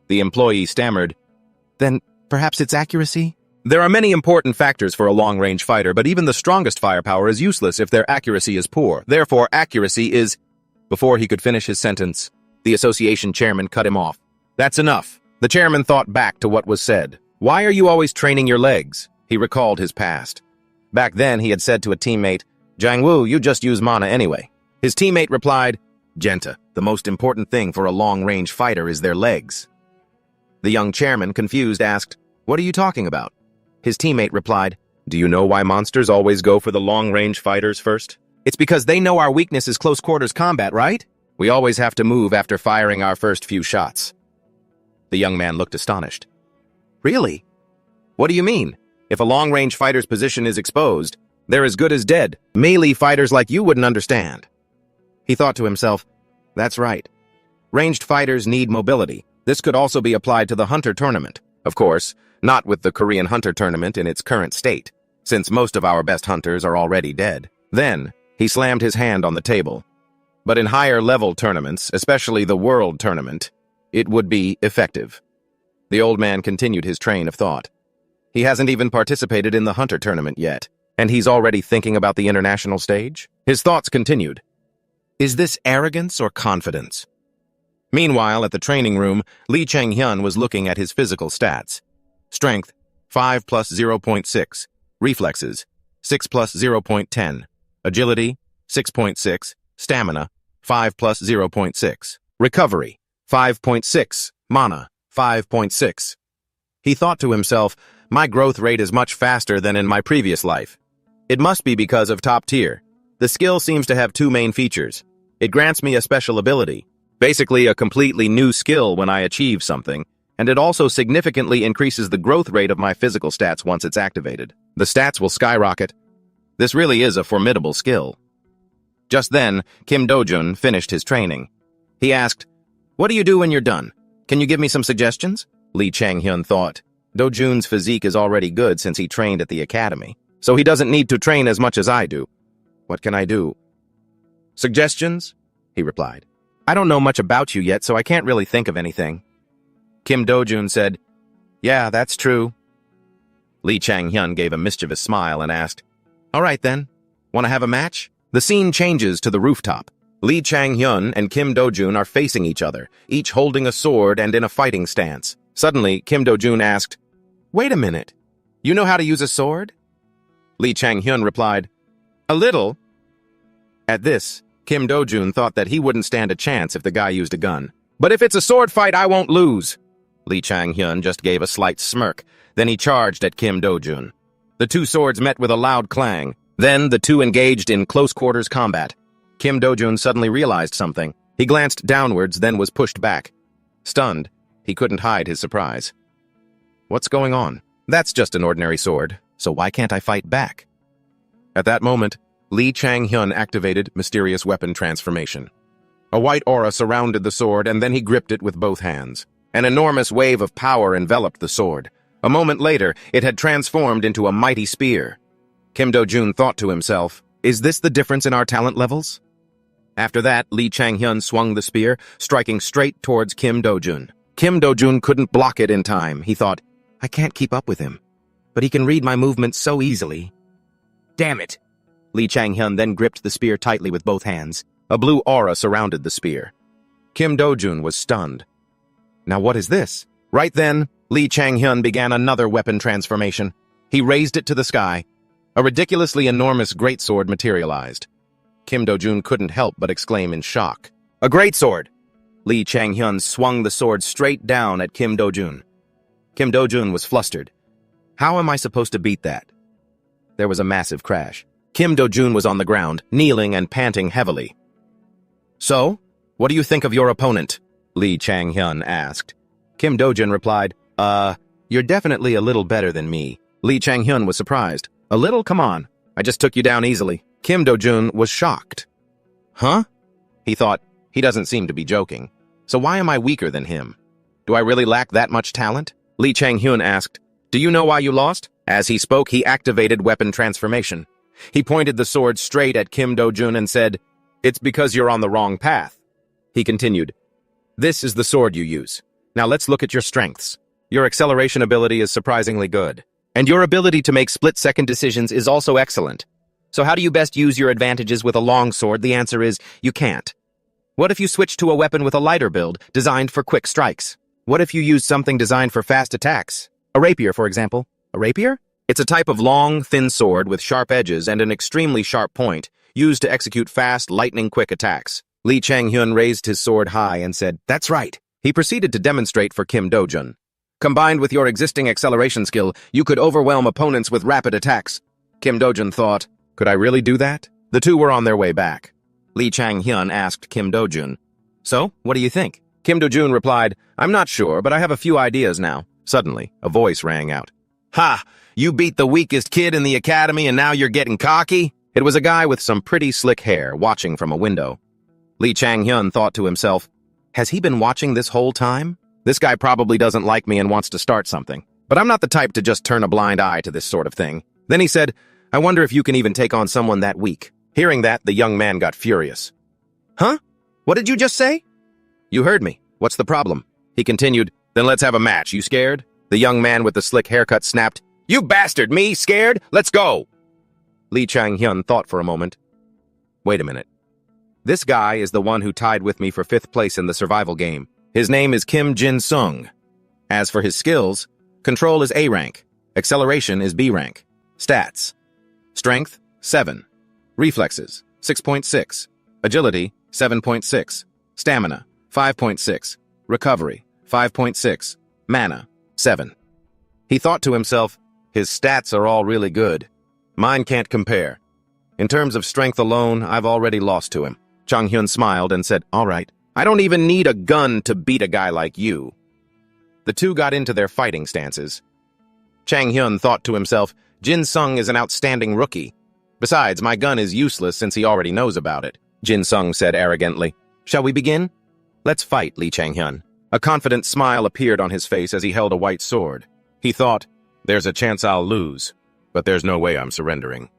The employee stammered, "Then perhaps it's accuracy?" "There are many important factors for a long-range fighter, but even the strongest firepower is useless if their accuracy is poor. Therefore, accuracy is—" Before he could finish his sentence, the association chairman cut him off. "That's enough." The chairman thought back to what was said. "Why are you always training your legs?" He recalled his past. Back then, he had said to a teammate, "Jang-woo, you just use mana anyway." His teammate replied, "Genta, the most important thing for a long-range fighter is their legs." The young chairman, confused, asked, "What are you talking about?" His teammate replied, "Do you know why monsters always go for the long-range fighters first? It's because they know our weakness is close-quarters combat, right? We always have to move after firing our first few shots." The young man looked astonished. "Really? What do you mean? If a long-range fighter's position is exposed, they're as good as dead. Melee fighters like you wouldn't understand." He thought to himself, "That's right. Ranged fighters need mobility. This could also be applied to the Hunter Tournament. Of course, not with the Korean Hunter Tournament in its current state, since most of our best hunters are already dead." Then, he slammed his hand on the table. "But in higher-level tournaments, especially the World Tournament, it would be effective." The old man continued his train of thought. He hasn't even participated in the Hunter Tournament yet, and he's already thinking about the international stage? His thoughts continued. Is this arrogance or confidence? Meanwhile, at the training room, Lee Chang-hyun was looking at his physical stats. Strength, 5 plus 0.6. Reflexes, 6 plus 0.10. Agility, 6.6. Stamina, 5 plus 0.6. Recovery, 5.6. Mana, 5.6. He thought to himself, my growth rate is much faster than in my previous life. It must be because of top tier. The skill seems to have two main features. It grants me a special ability, basically a completely new skill when I achieve something, and it also significantly increases the growth rate of my physical stats once it's activated. The stats will skyrocket. This really is a formidable skill. Just then, Kim Do-jun finished his training. He asked, "What do you do when you're done? Can you give me some suggestions?" Lee Chang-hyun thought. Do-jun's physique is already good since he trained at the academy, so he doesn't need to train as much as I do. What can I do? Suggestions? He replied. I don't know much about you yet, so I can't really think of anything. Kim Do-jun said, Yeah, that's true. Lee Chang-hyun gave a mischievous smile and asked, All right then, want to have a match? The scene changes to the rooftop. Lee Chang-hyun and Kim Do-jun are facing each other, each holding a sword and in a fighting stance. Suddenly, Kim Do-jun asked, Wait a minute, you know how to use a sword? Lee Chang-hyun replied, A little? At this, Kim Do-jun thought that he wouldn't stand a chance if the guy used a gun. But if it's a sword fight, I won't lose. Lee Chang-hyun just gave a slight smirk. Then he charged at Kim Do-jun. The two swords met with a loud clang. Then the two engaged in close-quarters combat. Kim Do-jun suddenly realized something. He glanced downwards, then was pushed back. Stunned, he couldn't hide his surprise. What's going on? That's just an ordinary sword, so why can't I fight back? At that moment, Lee Chang-hyun activated mysterious weapon transformation. A white aura surrounded the sword, and then he gripped it with both hands. An enormous wave of power enveloped the sword. A moment later, it had transformed into a mighty spear. Kim Do-jun thought to himself, is this the difference in our talent levels? After that, Lee Chang-hyun swung the spear, striking straight towards Kim Do-jun. Kim Do-jun couldn't block it in time. He thought, I can't keep up with him, but he can read my movements so easily. Damn it! Lee Chang-hyun then gripped the spear tightly with both hands. A blue aura surrounded the spear. Kim Do-jun was stunned. Now what is this? Right then, Lee Chang-hyun began another weapon transformation. He raised it to the sky. A ridiculously enormous greatsword materialized. Kim Do-jun couldn't help but exclaim in shock. A greatsword! Lee Chang-hyun swung the sword straight down at Kim Do-jun. Kim Do-jun was flustered. How am I supposed to beat that? There was a massive crash. Kim Do-jun was on the ground, kneeling and panting heavily. So, what do you think of your opponent? Lee Chang-hyun asked. Kim Do-jun replied, you're definitely a little better than me. Lee Chang-hyun was surprised. A little? Come on. I just took you down easily. Kim Do-jun was shocked. Huh? He thought, he doesn't seem to be joking. So why am I weaker than him? Do I really lack that much talent? Lee Chang-hyun asked, do you know why you lost? As he spoke, he activated weapon transformation. He pointed the sword straight at Kim Do-jun and said, it's because you're on the wrong path. He continued, this is the sword you use. Now let's look at your strengths. Your acceleration ability is surprisingly good. And your ability to make split-second decisions is also excellent. So how do you best use your advantages with a long sword? The answer is, you can't. What if you switch to a weapon with a lighter build, designed for quick strikes? What if you use something designed for fast attacks? A rapier, for example. A rapier? It's a type of long, thin sword with sharp edges and an extremely sharp point, used to execute fast, lightning-quick attacks. Lee Chang-hyun raised his sword high and said, that's right. He proceeded to demonstrate for Kim Do-jun. Combined with your existing acceleration skill, you could overwhelm opponents with rapid attacks. Kim Do-jun thought, could I really do that? The two were on their way back. Lee Chang-hyun asked Kim Do-jun, so, what do you think? Kim Do-jun replied, I'm not sure, but I have a few ideas now. Suddenly, a voice rang out. Ha! You beat the weakest kid in the academy and now you're getting cocky? It was a guy with some pretty slick hair watching from a window. Lee Chang-hyun thought to himself, has he been watching this whole time? This guy probably doesn't like me and wants to start something. But I'm not the type to just turn a blind eye to this sort of thing. Then he said, I wonder if you can even take on someone that weak. Hearing that, the young man got furious. Huh? What did you just say? You heard me. What's the problem? He continued, then let's have a match. You scared? The young man with the slick haircut snapped, you bastard, me scared? Let's go! Lee Chang-hyun thought for a moment. Wait a minute. This guy is the one who tied with me for 5th place in the survival game. His name is Kim Jin-sung. As for his skills, control is A rank, acceleration is B rank. Stats: strength, 7. Reflexes, 6.6. Agility, 7.6. Stamina, 5.6. Recovery, 5.6. Mana, 7. He thought to himself, his stats are all really good. Mine can't compare. In terms of strength alone, I've already lost to him. Chang-hyun smiled and said, all right, I don't even need a gun to beat a guy like you. The two got into their fighting stances. Chang-hyun thought to himself, Jin-sung is an outstanding rookie. Besides, my gun is useless since he already knows about it. Jin-sung said arrogantly, shall we begin? Let's fight, Lee Chang-hyun. A confident smile appeared on his face as he held a white sword. He thought, there's a chance I'll lose, but there's no way I'm surrendering.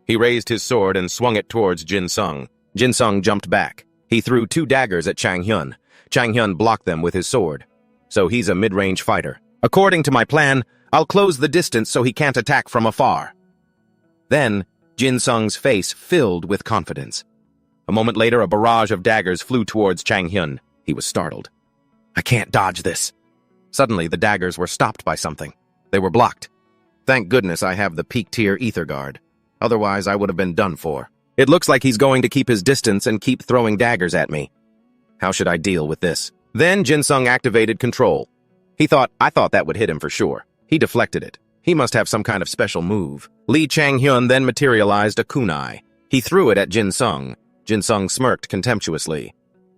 He raised his sword and swung it towards Jin-sung. Jin-sung jumped back. He threw 2 daggers at Chang-hyun. Chang-hyun blocked them with his sword. So he's a mid-range fighter. According to my plan, I'll close the distance so he can't attack from afar. Then, Jin-sung's face filled with confidence. A moment later, a barrage of daggers flew towards Chang-hyun. He was startled. I can't dodge this. Suddenly, the daggers were stopped by something. They were blocked. Thank goodness I have the peak-tier ether guard. Otherwise, I would have been done for. It looks like he's going to keep his distance and keep throwing daggers at me. How should I deal with this? Then Jin-sung activated control. I thought that would hit him for sure. He deflected it. He must have some kind of special move. Lee Chang-hyun then materialized a kunai. He threw it at Jin-sung. Jin-sung smirked contemptuously.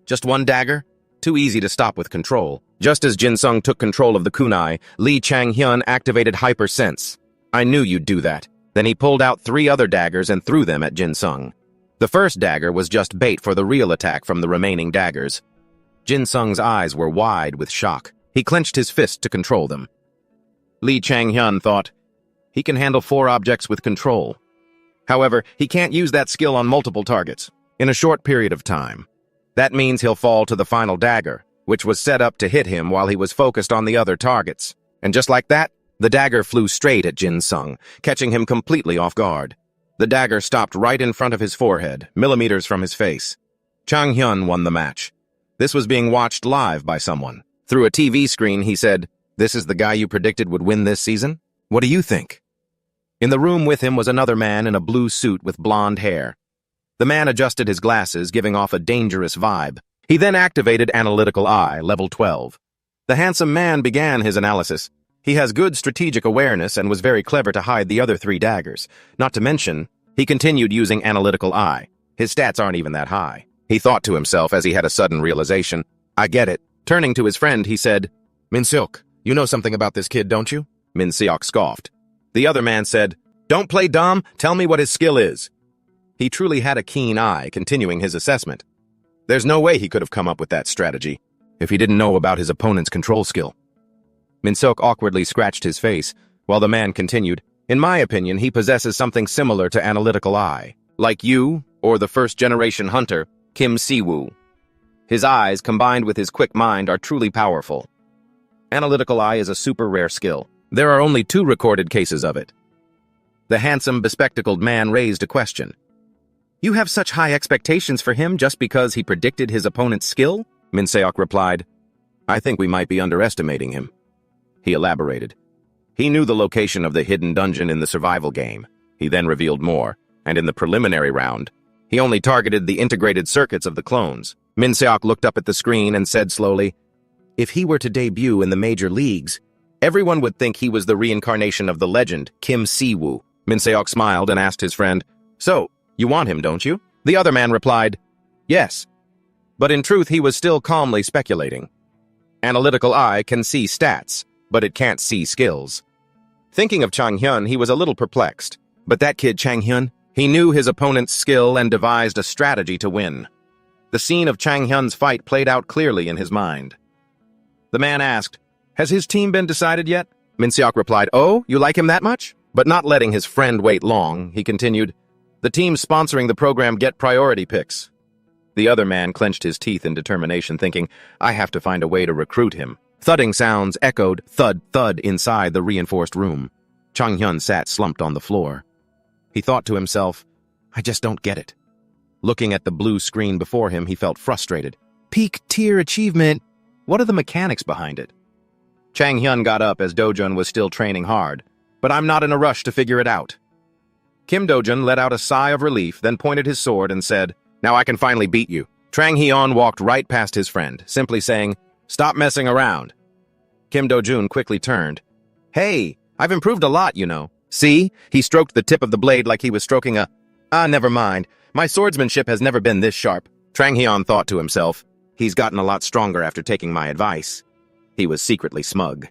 Just one dagger? Too easy to stop with control. Just as Jin-sung took control of the kunai, Lee Chang-hyun activated Hyper Sense. I knew you'd do that. Then he pulled out 3 other daggers and threw them at Jin-sung. The first dagger was just bait for the real attack from the remaining daggers. Jin-sung's eyes were wide with shock. He clenched his fist to control them. Lee Chang-hyun thought, he can handle 4 objects with control. However, he can't use that skill on multiple targets in a short period of time. That means he'll fall to the final dagger, which was set up to hit him while he was focused on the other targets. And just like that, the dagger flew straight at Jin-sung, catching him completely off guard. The dagger stopped right in front of his forehead, millimeters from his face. Chang-hyun won the match. This was being watched live by someone. Through a TV screen, he said, "This is the guy you predicted would win this season? What do you think?" In the room with him was another man in a blue suit with blonde hair. The man adjusted his glasses, giving off a dangerous vibe. He then activated Analytical Eye, level 12. The handsome man began his analysis. He has good strategic awareness and was very clever to hide the other 3 daggers. Not to mention, he continued using Analytical Eye. His stats aren't even that high. He thought to himself as he had a sudden realization. I get it. Turning to his friend, he said, Min-seok, you know something about this kid, don't you? Min-seok scoffed. The other man said, Don't play dumb, tell me what his skill is. He truly had a keen eye, continuing his assessment. There's no way he could have come up with that strategy if he didn't know about his opponent's control skill. Min-seok awkwardly scratched his face, while the man continued, In my opinion, he possesses something similar to Analytical Eye, like you, or the first-generation hunter, Kim Si-woo. His eyes, combined with his quick mind, are truly powerful. Analytical Eye is a super rare skill. There are only 2 recorded cases of it. The handsome, bespectacled man raised a question. You have such high expectations for him just because he predicted his opponent's skill? Min-seok replied, I think we might be underestimating him. He elaborated. He knew the location of the hidden dungeon in the survival game. He then revealed more, and in the preliminary round, he only targeted the integrated circuits of the clones. Min-seok looked up at the screen and said slowly, If he were to debut in the major leagues, everyone would think he was the reincarnation of the legend, Kim Si-woo. Min-seok smiled and asked his friend, So, you want him, don't you? The other man replied, Yes. But in truth, he was still calmly speculating. Analytical Eye can see stats, but it can't see skills. Thinking of Chang-hyun, he was a little perplexed. But that kid Chang-hyun, he knew his opponent's skill and devised a strategy to win. The scene of Chang-hyun's fight played out clearly in his mind. The man asked, Has his team been decided yet? Min-seok replied, Oh, you like him that much? But not letting his friend wait long, he continued, The teams sponsoring the program get priority picks. The other man clenched his teeth in determination, thinking, I have to find a way to recruit him. Thudding sounds echoed thud, thud inside the reinforced room. Chang-hyun sat slumped on the floor. He thought to himself, I just don't get it. Looking at the blue screen before him, he felt frustrated. Peak tier achievement. What are the mechanics behind it? Chang-hyun got up as Do-jun was still training hard, but I'm not in a rush to figure it out. Kim Do-jun let out a sigh of relief, then pointed his sword and said, Now I can finally beat you. Chang-hyun walked right past his friend, simply saying, Stop messing around. Kim Do-jun quickly turned. Hey, I've improved a lot, you know. See? He stroked the tip of the blade like he was stroking a... never mind. My swordsmanship has never been this sharp. Chang-hyun thought to himself. He's gotten a lot stronger after taking my advice. He was secretly smug.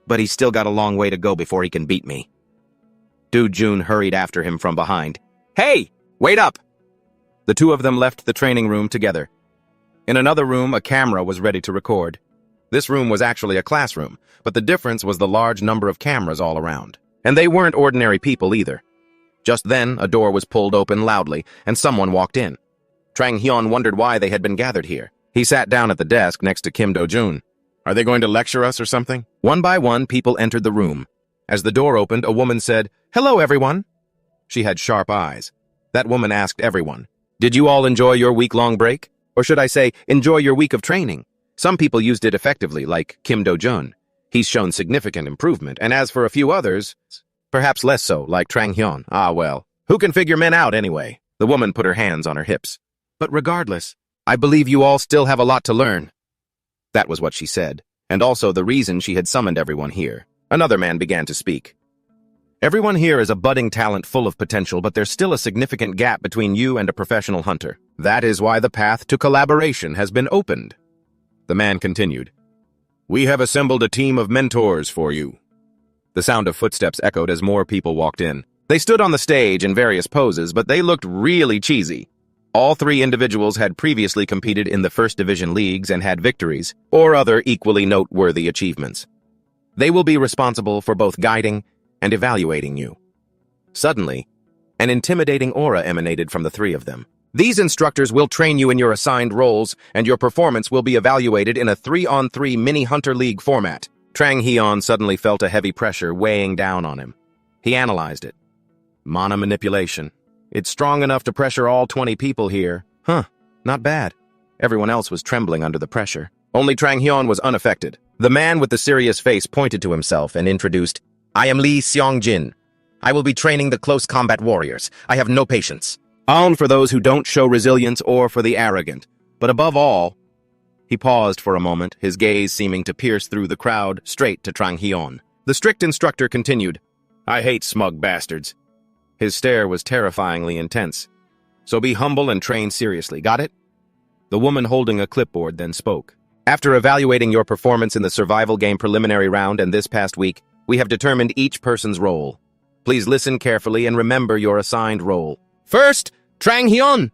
But he's still got a long way to go before he can beat me. Do-jun hurried after him from behind. Hey! Wait up! The 2 of them left the training room together. In another room, a camera was ready to record. This room was actually a classroom, but the difference was the large number of cameras all around. And they weren't ordinary people either. Just then, a door was pulled open loudly, and someone walked in. Chang-hyun wondered why they had been gathered here. He sat down at the desk next to Kim Do-jun. Are they going to lecture us or something? One by one, people entered the room. As the door opened, a woman said, Hello, everyone. She had sharp eyes. That woman asked everyone, Did you all enjoy your week-long break? Or should I say, enjoy your week of training? Some people used it effectively, like Kim Do-jun. He's shown significant improvement, and as for a few others, perhaps less so, like Chang-hyun. Well, Who can figure men out anyway? The woman put her hands on her hips. But regardless, I believe you all still have a lot to learn. That was what she said, and also the reason she had summoned everyone here. Another man began to speak. Everyone here is a budding talent full of potential, but there's still a significant gap between you and a professional hunter. That is why the path to collaboration has been opened. The man continued. We have assembled a team of mentors for you. The sound of footsteps echoed as more people walked in. They stood on the stage in various poses, but they looked really cheesy. All three individuals had previously competed in the First Division leagues and had victories, or other equally noteworthy achievements. They will be responsible for both guiding and evaluating you. Suddenly, an intimidating aura emanated from the three of them. These instructors will train you in your assigned roles, and your performance will be evaluated in a 3-on-3 mini-hunter league format. Trang Hyun suddenly felt a heavy pressure weighing down on him. He analyzed it. Mana manipulation. It's strong enough to pressure all 20 people here. Not bad. Everyone else was trembling under the pressure. Only Trang Hyun was unaffected. The man with the serious face pointed to himself and introduced, I am Lee Seong-jin. I will be training the close combat warriors. I have no patience. On for those who don't show resilience or for the arrogant. But above all, he paused for a moment, his gaze seeming to pierce through the crowd straight to Trang Hyun. The strict instructor continued, I hate smug bastards. His stare was terrifyingly intense. So be humble and train seriously, got it? The woman holding a clipboard then spoke. After evaluating your performance in the survival game preliminary round and this past week, we have determined each person's role. Please listen carefully and remember your assigned role. First, Trang Hyun!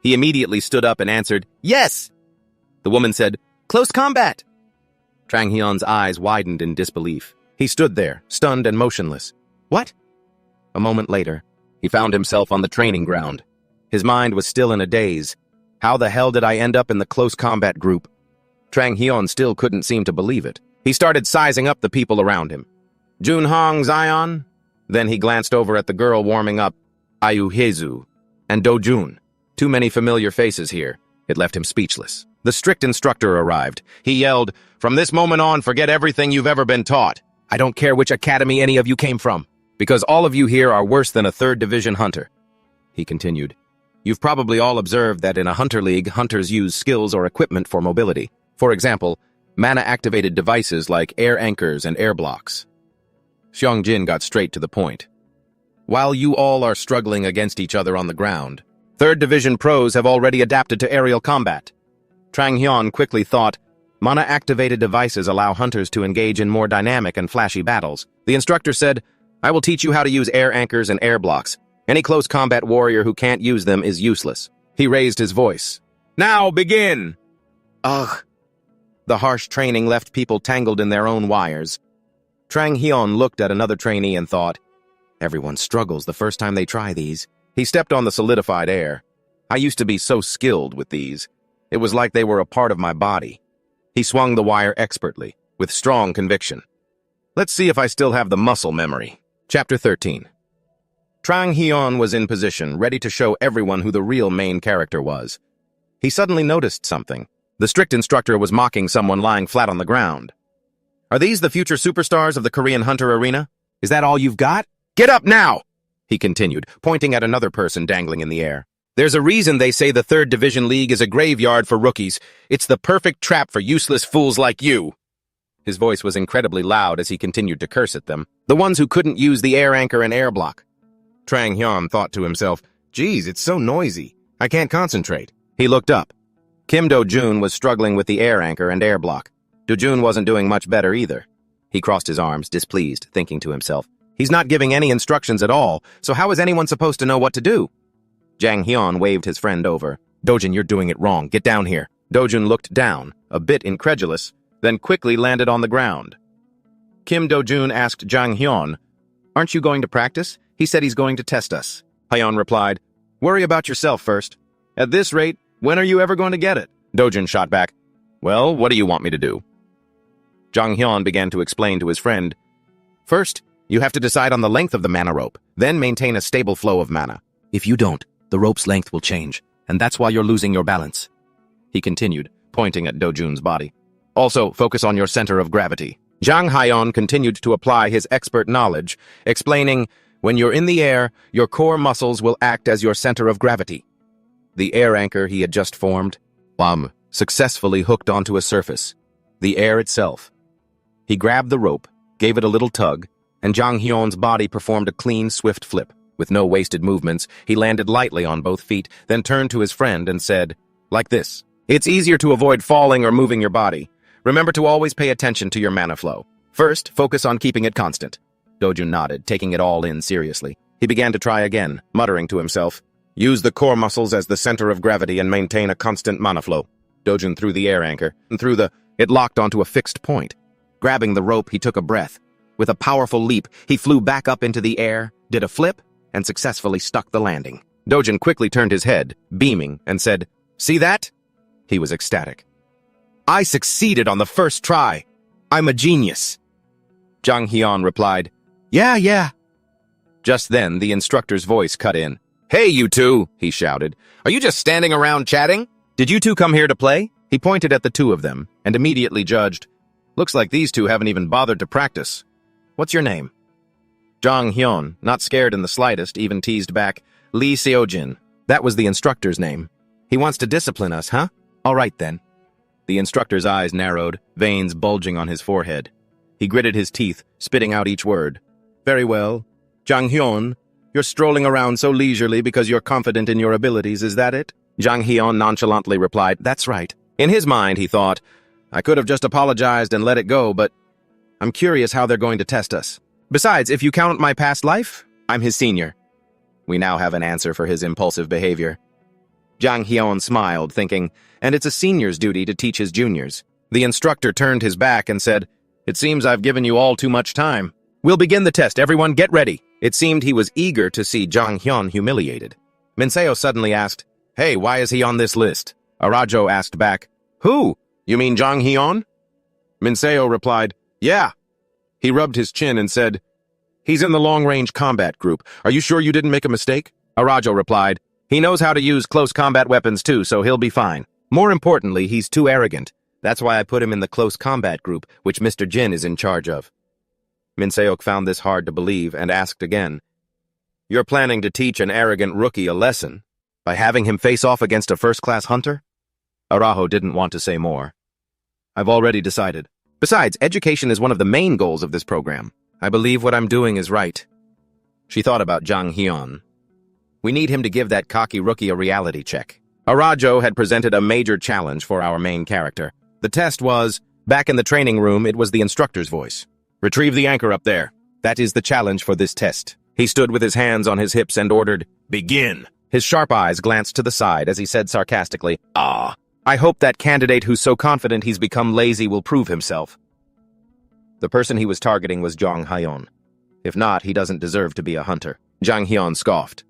He immediately stood up and answered, Yes! The woman said, Close combat! Trang Hyun's eyes widened in disbelief. He stood there, stunned and motionless. What? A moment later, he found himself on the training ground. His mind was still in a daze. How the hell did I end up in the close combat group? Trang Hyun still couldn't seem to believe it. He started sizing up the people around him. Jun Hong Zion? Then he glanced over at the girl warming up, Ayu Hezu, and Do Jun. Too many familiar faces here. It left him speechless. The strict instructor arrived. He yelled, From this moment on, forget everything you've ever been taught. I don't care which academy any of you came from, because all of you here are worse than a 3rd Division hunter. He continued, You've probably all observed that in a hunter league, hunters use skills or equipment for mobility. For example, mana-activated devices like air anchors and air blocks. Seong-jin got straight to the point. While you all are struggling against each other on the ground, 3rd Division pros have already adapted to aerial combat. Trang Hyun quickly thought, mana-activated devices allow hunters to engage in more dynamic and flashy battles. The instructor said, I will teach you how to use air anchors and air blocks. Any close combat warrior who can't use them is useless. He raised his voice. Now begin! Ugh. The harsh training left people tangled in their own wires. Trang Hyun looked at another trainee and thought, everyone struggles the first time they try these. He stepped on the solidified air. I used to be so skilled with these. It was like they were a part of my body. He swung the wire expertly, with strong conviction. Let's see if I still have the muscle memory. Chapter 13. Trang Hyun was in position, ready to show everyone who the real main character was. He suddenly noticed something. The strict instructor was mocking someone lying flat on the ground. Are these the future superstars of the Korean Hunter Arena? Is that all you've got? Get up now! He continued, pointing at another person dangling in the air. There's a reason they say the 3rd Division League is a graveyard for rookies. It's the perfect trap for useless fools like you. His voice was incredibly loud as he continued to curse at them, the ones who couldn't use the air anchor and air block. Trang Hyun thought to himself, geez, it's so noisy. I can't concentrate. He looked up. Kim Do-jun was struggling with the air anchor and air block. Do-jun wasn't doing much better either. He crossed his arms, displeased, thinking to himself, he's not giving any instructions at all, so how is anyone supposed to know what to do? Jang Hyun waved his friend over. Do-jun, you're doing it wrong. Get down here. Do-jun looked down, a bit incredulous, then quickly landed on the ground. Kim Do-jun asked Jang Hyun, aren't you going to practice? He said he's going to test us. Hyun replied, worry about yourself first. At this rate, when are you ever going to get it? Do-jun shot back, well, what do you want me to do? Jang Hyun began to explain to his friend, first, you have to decide on the length of the mana rope, then maintain a stable flow of mana. If you don't, the rope's length will change, and that's why you're losing your balance. He continued, pointing at Do-jun's body. Also, focus on your center of gravity. Jang Hyun continued to apply his expert knowledge, explaining, When you're in the air, your core muscles will act as your center of gravity. The air anchor he had just formed, successfully hooked onto a surface, the air itself. He grabbed the rope, gave it a little tug, and Jang Hyun's body performed a clean, swift flip. With no wasted movements, he landed lightly on both feet, then turned to his friend and said, like this, "It's easier to avoid falling or moving your body. Remember to always pay attention to your mana flow. First, focus on keeping it constant." Dojun nodded, taking it all in seriously. He began to try again, muttering to himself, "Use the core muscles as the center of gravity and maintain a constant mana flow." Dojun threw the air anchor, and it locked onto a fixed point. Grabbing the rope, he took a breath. With a powerful leap, he flew back up into the air, did a flip, and successfully stuck the landing. Dojun quickly turned his head, beaming, and said, "See that?" He was ecstatic. "I succeeded on the first try. I'm a genius." Jang Hyun replied, Yeah. Just then, the instructor's voice cut in. "Hey, you two," he shouted. "Are you just standing around chatting? Did you two come here to play?" He pointed at the two of them and immediately judged, "Looks like these two haven't even bothered to practice. What's your name?" Jang Hyun, not scared in the slightest, even teased back, "Lee Seojin." That was the instructor's name. "He wants to discipline us, huh? All right, then." The instructor's eyes narrowed, veins bulging on his forehead. He gritted his teeth, spitting out each word. "Very well. Jang Hyun, you're strolling around so leisurely because you're confident in your abilities, is that it?" Jang Hyun nonchalantly replied, "That's right." In his mind, he thought, "I could have just apologized and let it go, but I'm curious how they're going to test us. Besides, if you count my past life, I'm his senior." We now have an answer for his impulsive behavior. Jang Hyun smiled, thinking, and it's a senior's duty to teach his juniors. The instructor turned his back and said, "It seems I've given you all too much time. We'll begin the test. Everyone get ready." It seemed he was eager to see Jang Hyun humiliated. Minseo suddenly asked, "Hey, why is he on this list?" Arajo asked back, "Who? You mean Jang Hyun?" Minseo replied, "Yeah." He rubbed his chin and said, "He's in the long-range combat group. Are you sure you didn't make a mistake?" Arajo replied, "He knows how to use close combat weapons too, so he'll be fine. More importantly, he's too arrogant. That's why I put him in the close combat group, which Mr. Jin is in charge of." Minseok found this hard to believe and asked again, "You're planning to teach an arrogant rookie a lesson by having him face off against a first-class hunter?" Arajo didn't want to say more. "I've already decided. Besides, education is one of the main goals of this program. I believe what I'm doing is right." She thought about Jang Hyun. "We need him to give that cocky rookie a reality check." Arajo had presented a major challenge for our main character. The test was, back in the training room, it was the instructor's voice. "Retrieve the anchor up there. That is the challenge for this test." He stood with his hands on his hips and ordered, "Begin." His sharp eyes glanced to the side as he said sarcastically, "Ah, I hope that candidate who's so confident he's become lazy will prove himself." The person he was targeting was Jang Hyun. If not, he doesn't deserve to be a hunter. Jang Hyun scoffed.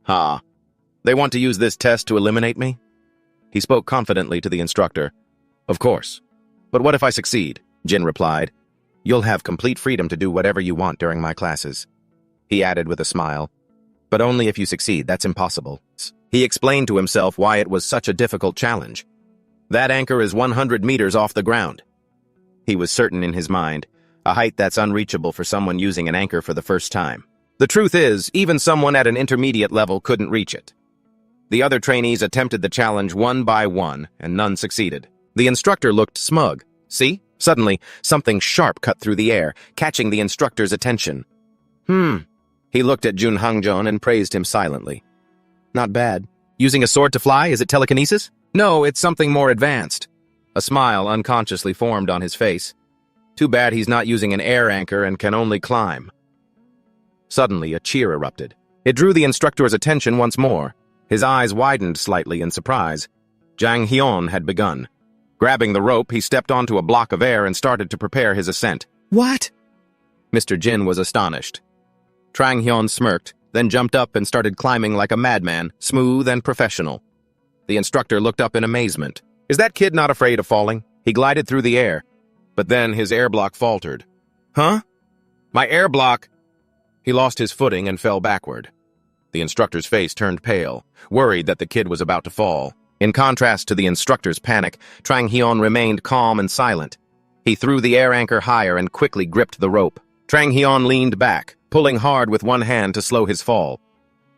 "Ha, they want to use this test to eliminate me?" He spoke confidently to the instructor. "Of course. But what if I succeed?" Jin replied. "You'll have complete freedom to do whatever you want during my classes." He added with a smile, "But only if you succeed, that's impossible." He explained to himself why it was such a difficult challenge. That anchor is 100 meters off the ground. He was certain in his mind, a height that's unreachable for someone using an anchor for the first time. The truth is, even someone at an intermediate level couldn't reach it. The other trainees attempted the challenge one by one, and none succeeded. The instructor looked smug. See? Suddenly, something sharp cut through the air, catching the instructor's attention. He looked at Jun Hangjon and praised him silently. "Not bad. Using a sword to fly, is it telekinesis?" "No, it's something more advanced." A smile unconsciously formed on his face. "Too bad he's not using an air anchor and can only climb." Suddenly, a cheer erupted. It drew the instructor's attention once more. His eyes widened slightly in surprise. Jang Hyun had begun. Grabbing the rope, he stepped onto a block of air and started to prepare his ascent. "What?" Mr. Jin was astonished. Trang Hyun smirked, then jumped up and started climbing like a madman, smooth and professional. The instructor looked up in amazement. "Is that kid not afraid of falling?" He glided through the air, but then his air block faltered. "Huh? My air block!" He lost his footing and fell backward. The instructor's face turned pale, worried that the kid was about to fall. In contrast to the instructor's panic, Trang Hyun remained calm and silent. He threw the air anchor higher and quickly gripped the rope. Trang Hyun leaned back, pulling hard with one hand to slow his fall.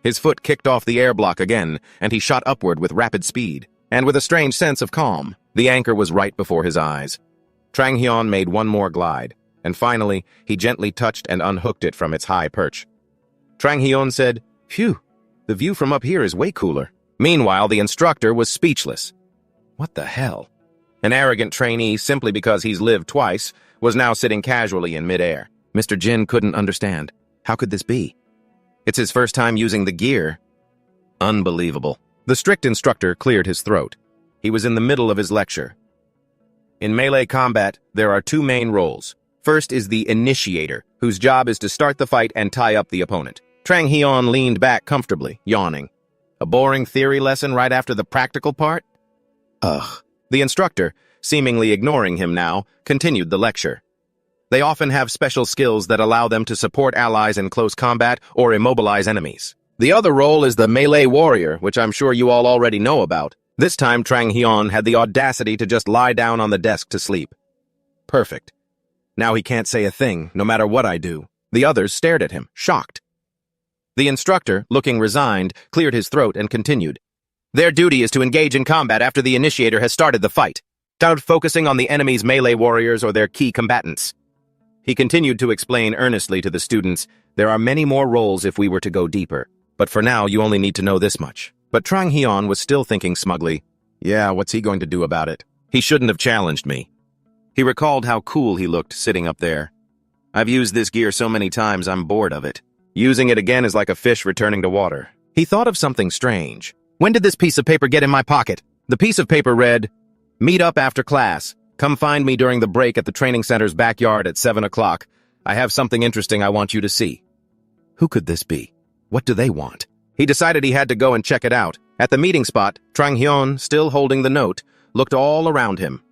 His foot kicked off the air block again, and he shot upward with rapid speed. And with a strange sense of calm, the anchor was right before his eyes. Trang Hyun made one more glide, and finally, he gently touched and unhooked it from its high perch. Trang Hyun said, "Phew, the view from up here is way cooler." Meanwhile, the instructor was speechless. What the hell? An arrogant trainee, simply because he's lived twice, was now sitting casually in midair. Mr. Jin couldn't understand. How could this be? It's his first time using the gear. Unbelievable. The strict instructor cleared his throat. He was in the middle of his lecture. In melee combat, there are two main roles. First is the initiator, whose job is to start the fight and tie up the opponent. Trang Hyun leaned back comfortably, yawning. A boring theory lesson right after the practical part? Ugh. The instructor, seemingly ignoring him now, continued the lecture. They often have special skills that allow them to support allies in close combat or immobilize enemies. The other role is the melee warrior, which I'm sure you all already know about. This time, Trang Hyun had the audacity to just lie down on the desk to sleep. Perfect. Now he can't say a thing, no matter what I do. The others stared at him, shocked. The instructor, looking resigned, cleared his throat and continued. Their duty is to engage in combat after the initiator has started the fight, without focusing on the enemy's melee warriors or their key combatants. He continued to explain earnestly to the students, there are many more roles if we were to go deeper, but for now you only need to know this much. But Trang Hyun was still thinking smugly, yeah, what's he going to do about it? He shouldn't have challenged me. He recalled how cool he looked sitting up there. I've used this gear so many times I'm bored of it. Using it again is like a fish returning to water. He thought of something strange. When did this piece of paper get in my pocket? The piece of paper read, meet up after class. Come find me during the break at the training center's backyard at 7 o'clock. I have something interesting I want you to see. Who could this be? What do they want? He decided he had to go and check it out. At the meeting spot, Trang Hyun, still holding the note, looked all around him.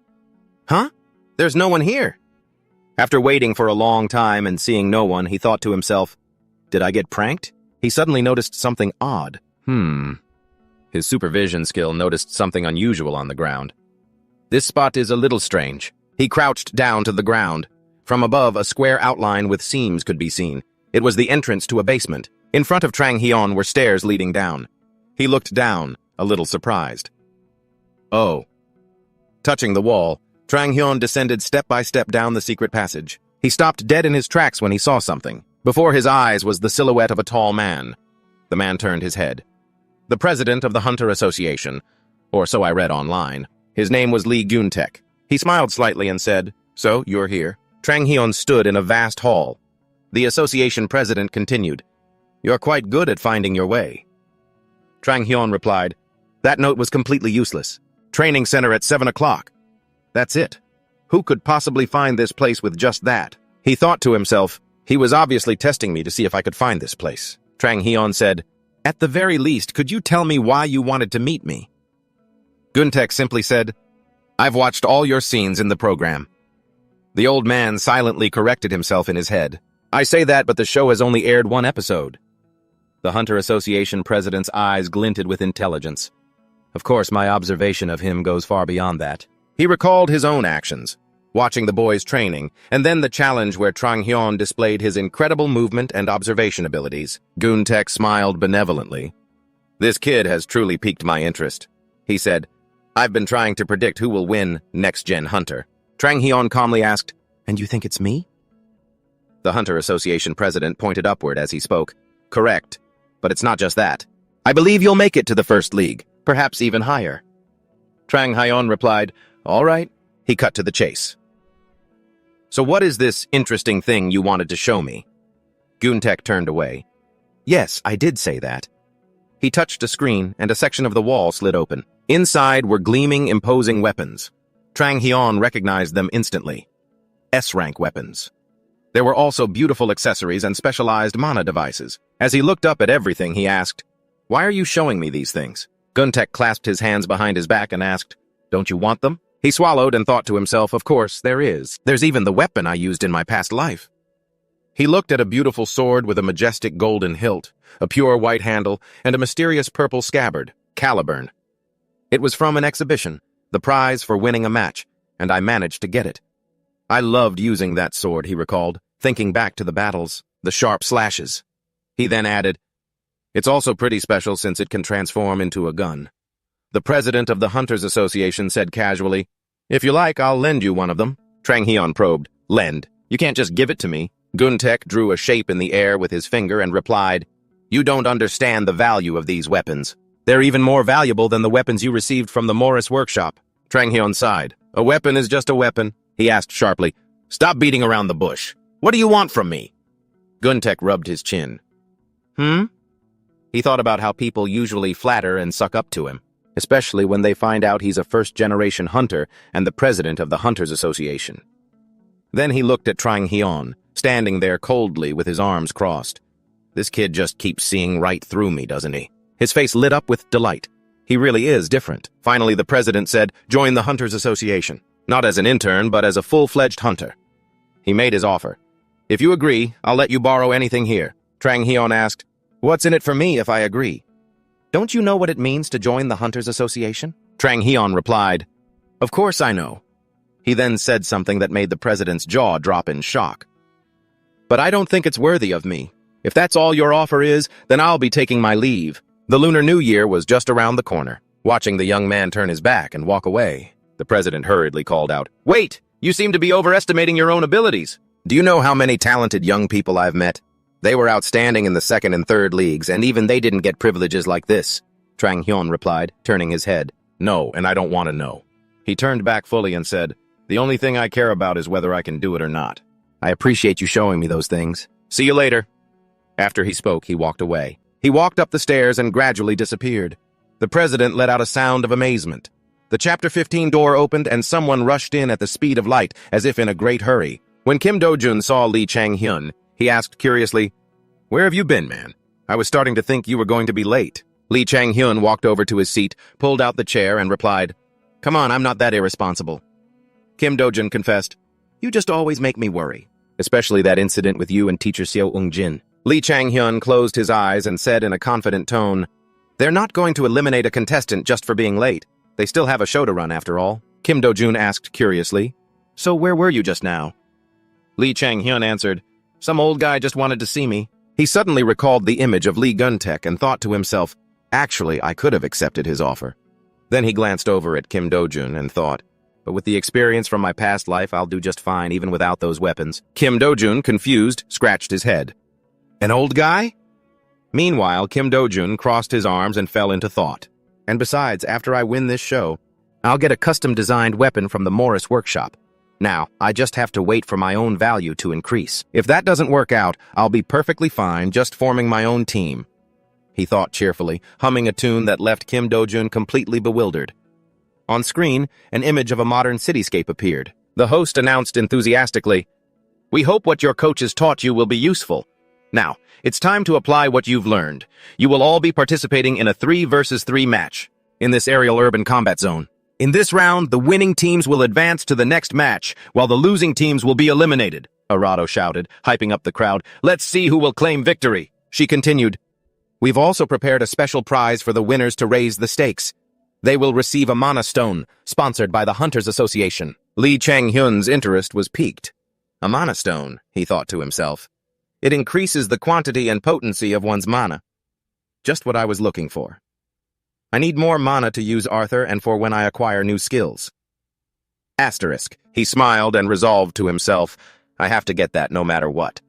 Huh? There's no one here. After waiting for a long time and seeing no one, he thought to himself, did I get pranked? He suddenly noticed something odd. His supervision skill noticed something unusual on the ground. This spot is a little strange. He crouched down to the ground. From above, a square outline with seams could be seen. It was the entrance to a basement. In front of Trang Hyun were stairs leading down. He looked down, a little surprised. Oh. Touching the wall, Trang Hyun descended step by step down the secret passage. He stopped dead in his tracks when he saw something. Before his eyes was the silhouette of a tall man. The man turned his head. The president of the Hunter Association, or so I read online. His name was Lee Guntek. He smiled slightly and said, so, you're here. Trang Hyun stood in a vast hall. The association president continued, you're quite good at finding your way. Trang Hyun replied, that note was completely useless. Training center at 7 o'clock. That's it. Who could possibly find this place with just that? He thought to himself, he was obviously testing me to see if I could find this place. Trang Hyun said, at the very least, could you tell me why you wanted to meet me? Guntek simply said, I've watched all your scenes in the program. The old man silently corrected himself in his head. I say that, but the show has only aired one episode. The Hunter Association president's eyes glinted with intelligence. Of course, my observation of him goes far beyond that. He recalled his own actions, watching the boys training, and then the challenge where Trang Hyun displayed his incredible movement and observation abilities. Guntek smiled benevolently. This kid has truly piqued my interest, he said. I've been trying to predict who will win Next-Gen Hunter. Trang Hyun calmly asked, and you think it's me? The Hunter Association president pointed upward as he spoke. Correct, but it's not just that. I believe you'll make it to the first league, perhaps even higher. Trang Hyun replied, all right. He cut to the chase. So what is this interesting thing you wanted to show me? Guntek turned away. Yes, I did say that. He touched a screen, and a section of the wall slid open. Inside were gleaming, imposing weapons. Trang Hyun recognized them instantly. S-Rank weapons. There were also beautiful accessories and specialized mana devices. As he looked up at everything, he asked, why are you showing me these things? Guntek clasped his hands behind his back and asked, don't you want them? He swallowed and thought to himself, of course, there is. There's even the weapon I used in my past life. He looked at a beautiful sword with a majestic golden hilt, a pure white handle, and a mysterious purple scabbard, Caliburn. It was from an exhibition, the prize for winning a match, and I managed to get it. I loved using that sword, he recalled, thinking back to the battles. the sharp slashes. He then added, "It's also pretty special since it can transform into a gun." The president of the Hunters Association said casually, "If you like, I'll lend you one of them." Trang Hyun probed, "Lend? You can't just give it to me." Guntek drew a shape in the air with his finger and replied, "You don't understand the value of these weapons. They're even more valuable than the weapons you received from the Morris workshop." Trang Hyun sighed. "A weapon is just a weapon," he asked sharply. "Stop beating around the bush. What do you want from me?" Guntek rubbed his chin. He thought about how people usually flatter and suck up to him, especially when they find out he's a first-generation hunter and the president of the Hunters Association. Then he looked at Trang Hyun, standing there coldly with his arms crossed. This kid just keeps seeing right through me, doesn't he? His face lit up with delight. He really is different. Finally, the president said, "Join the Hunters Association. Not as an intern, but as a full-fledged hunter." He made his offer. "If you agree, I'll let you borrow anything here." Trang Hyun asked, "What's in it for me if I agree?" "Don't you know what it means to join the Hunters Association?" Trang Hyun replied, "Of course I know." He then said something that made the president's jaw drop in shock. "But I don't think it's worthy of me. If that's all your offer is, then I'll be taking my leave." The Lunar New Year was just around the corner. Watching the young man turn his back and walk away, the president hurriedly called out, "Wait! You seem to be overestimating your own abilities. Do you know how many talented young people I've met? They were outstanding in the second and third leagues, and even they didn't get privileges like this." Trang Hyun replied, turning his head. "No, and I don't want to know." He turned back fully and said, "The only thing I care about is whether I can do it or not. I appreciate you showing me those things. See you later." After he spoke, he walked away. He walked up the stairs and gradually disappeared. The president let out a sound of amazement. The Chapter 15 door opened and someone rushed in at the speed of light, as if in a great hurry. When Kim Do-jun saw Lee Chang-hyun, he asked curiously, "Where have you been, man? I was starting to think you were going to be late." Lee Chang-hyun walked over to his seat, pulled out the chair, and replied, "Come on, I'm not that irresponsible." Kim Do-jun confessed, "You just always make me worry, especially that incident with you and teacher Seo Eung-jin." Lee Chang-hyun closed his eyes and said in a confident tone, "They're not going to eliminate a contestant just for being late. They still have a show to run, after all." Kim Do-jun asked curiously, "So where were you just now?" Lee Chang-hyun answered, "Some old guy just wanted to see me." He suddenly recalled the image of Lee Gun-taek and thought to himself, "Actually, I could have accepted his offer." Then he glanced over at Kim Do-jun and thought, "But with the experience from my past life, I'll do just fine even without those weapons." Kim Do-jun, confused, scratched his head. "An old guy?" Meanwhile, Kim Do-jun crossed his arms and fell into thought. "And besides, after I win this show, I'll get a custom-designed weapon from the Morris workshop. Now, I just have to wait for my own value to increase. If that doesn't work out, I'll be perfectly fine just forming my own team." He thought cheerfully, humming a tune that left Kim Do-jun completely bewildered. On screen, an image of a modern cityscape appeared. The host announced enthusiastically, "We hope what your coaches taught you will be useful. Now, it's time to apply what you've learned. You will all be participating in a 3-versus-3 match in this aerial urban combat zone. In this round, the winning teams will advance to the next match, while the losing teams will be eliminated," Arado shouted, hyping up the crowd. "Let's see who will claim victory." She continued, "We've also prepared a special prize for the winners to raise the stakes. They will receive a mana stone, sponsored by the Hunters Association." Lee Chang-hyun's interest was piqued. A mana stone, he thought to himself. It increases the quantity and potency of one's mana. Just what I was looking for. I need more mana to use Arthur and for when I acquire new skills. Asterisk. He smiled and resolved to himself, I have to get that no matter what.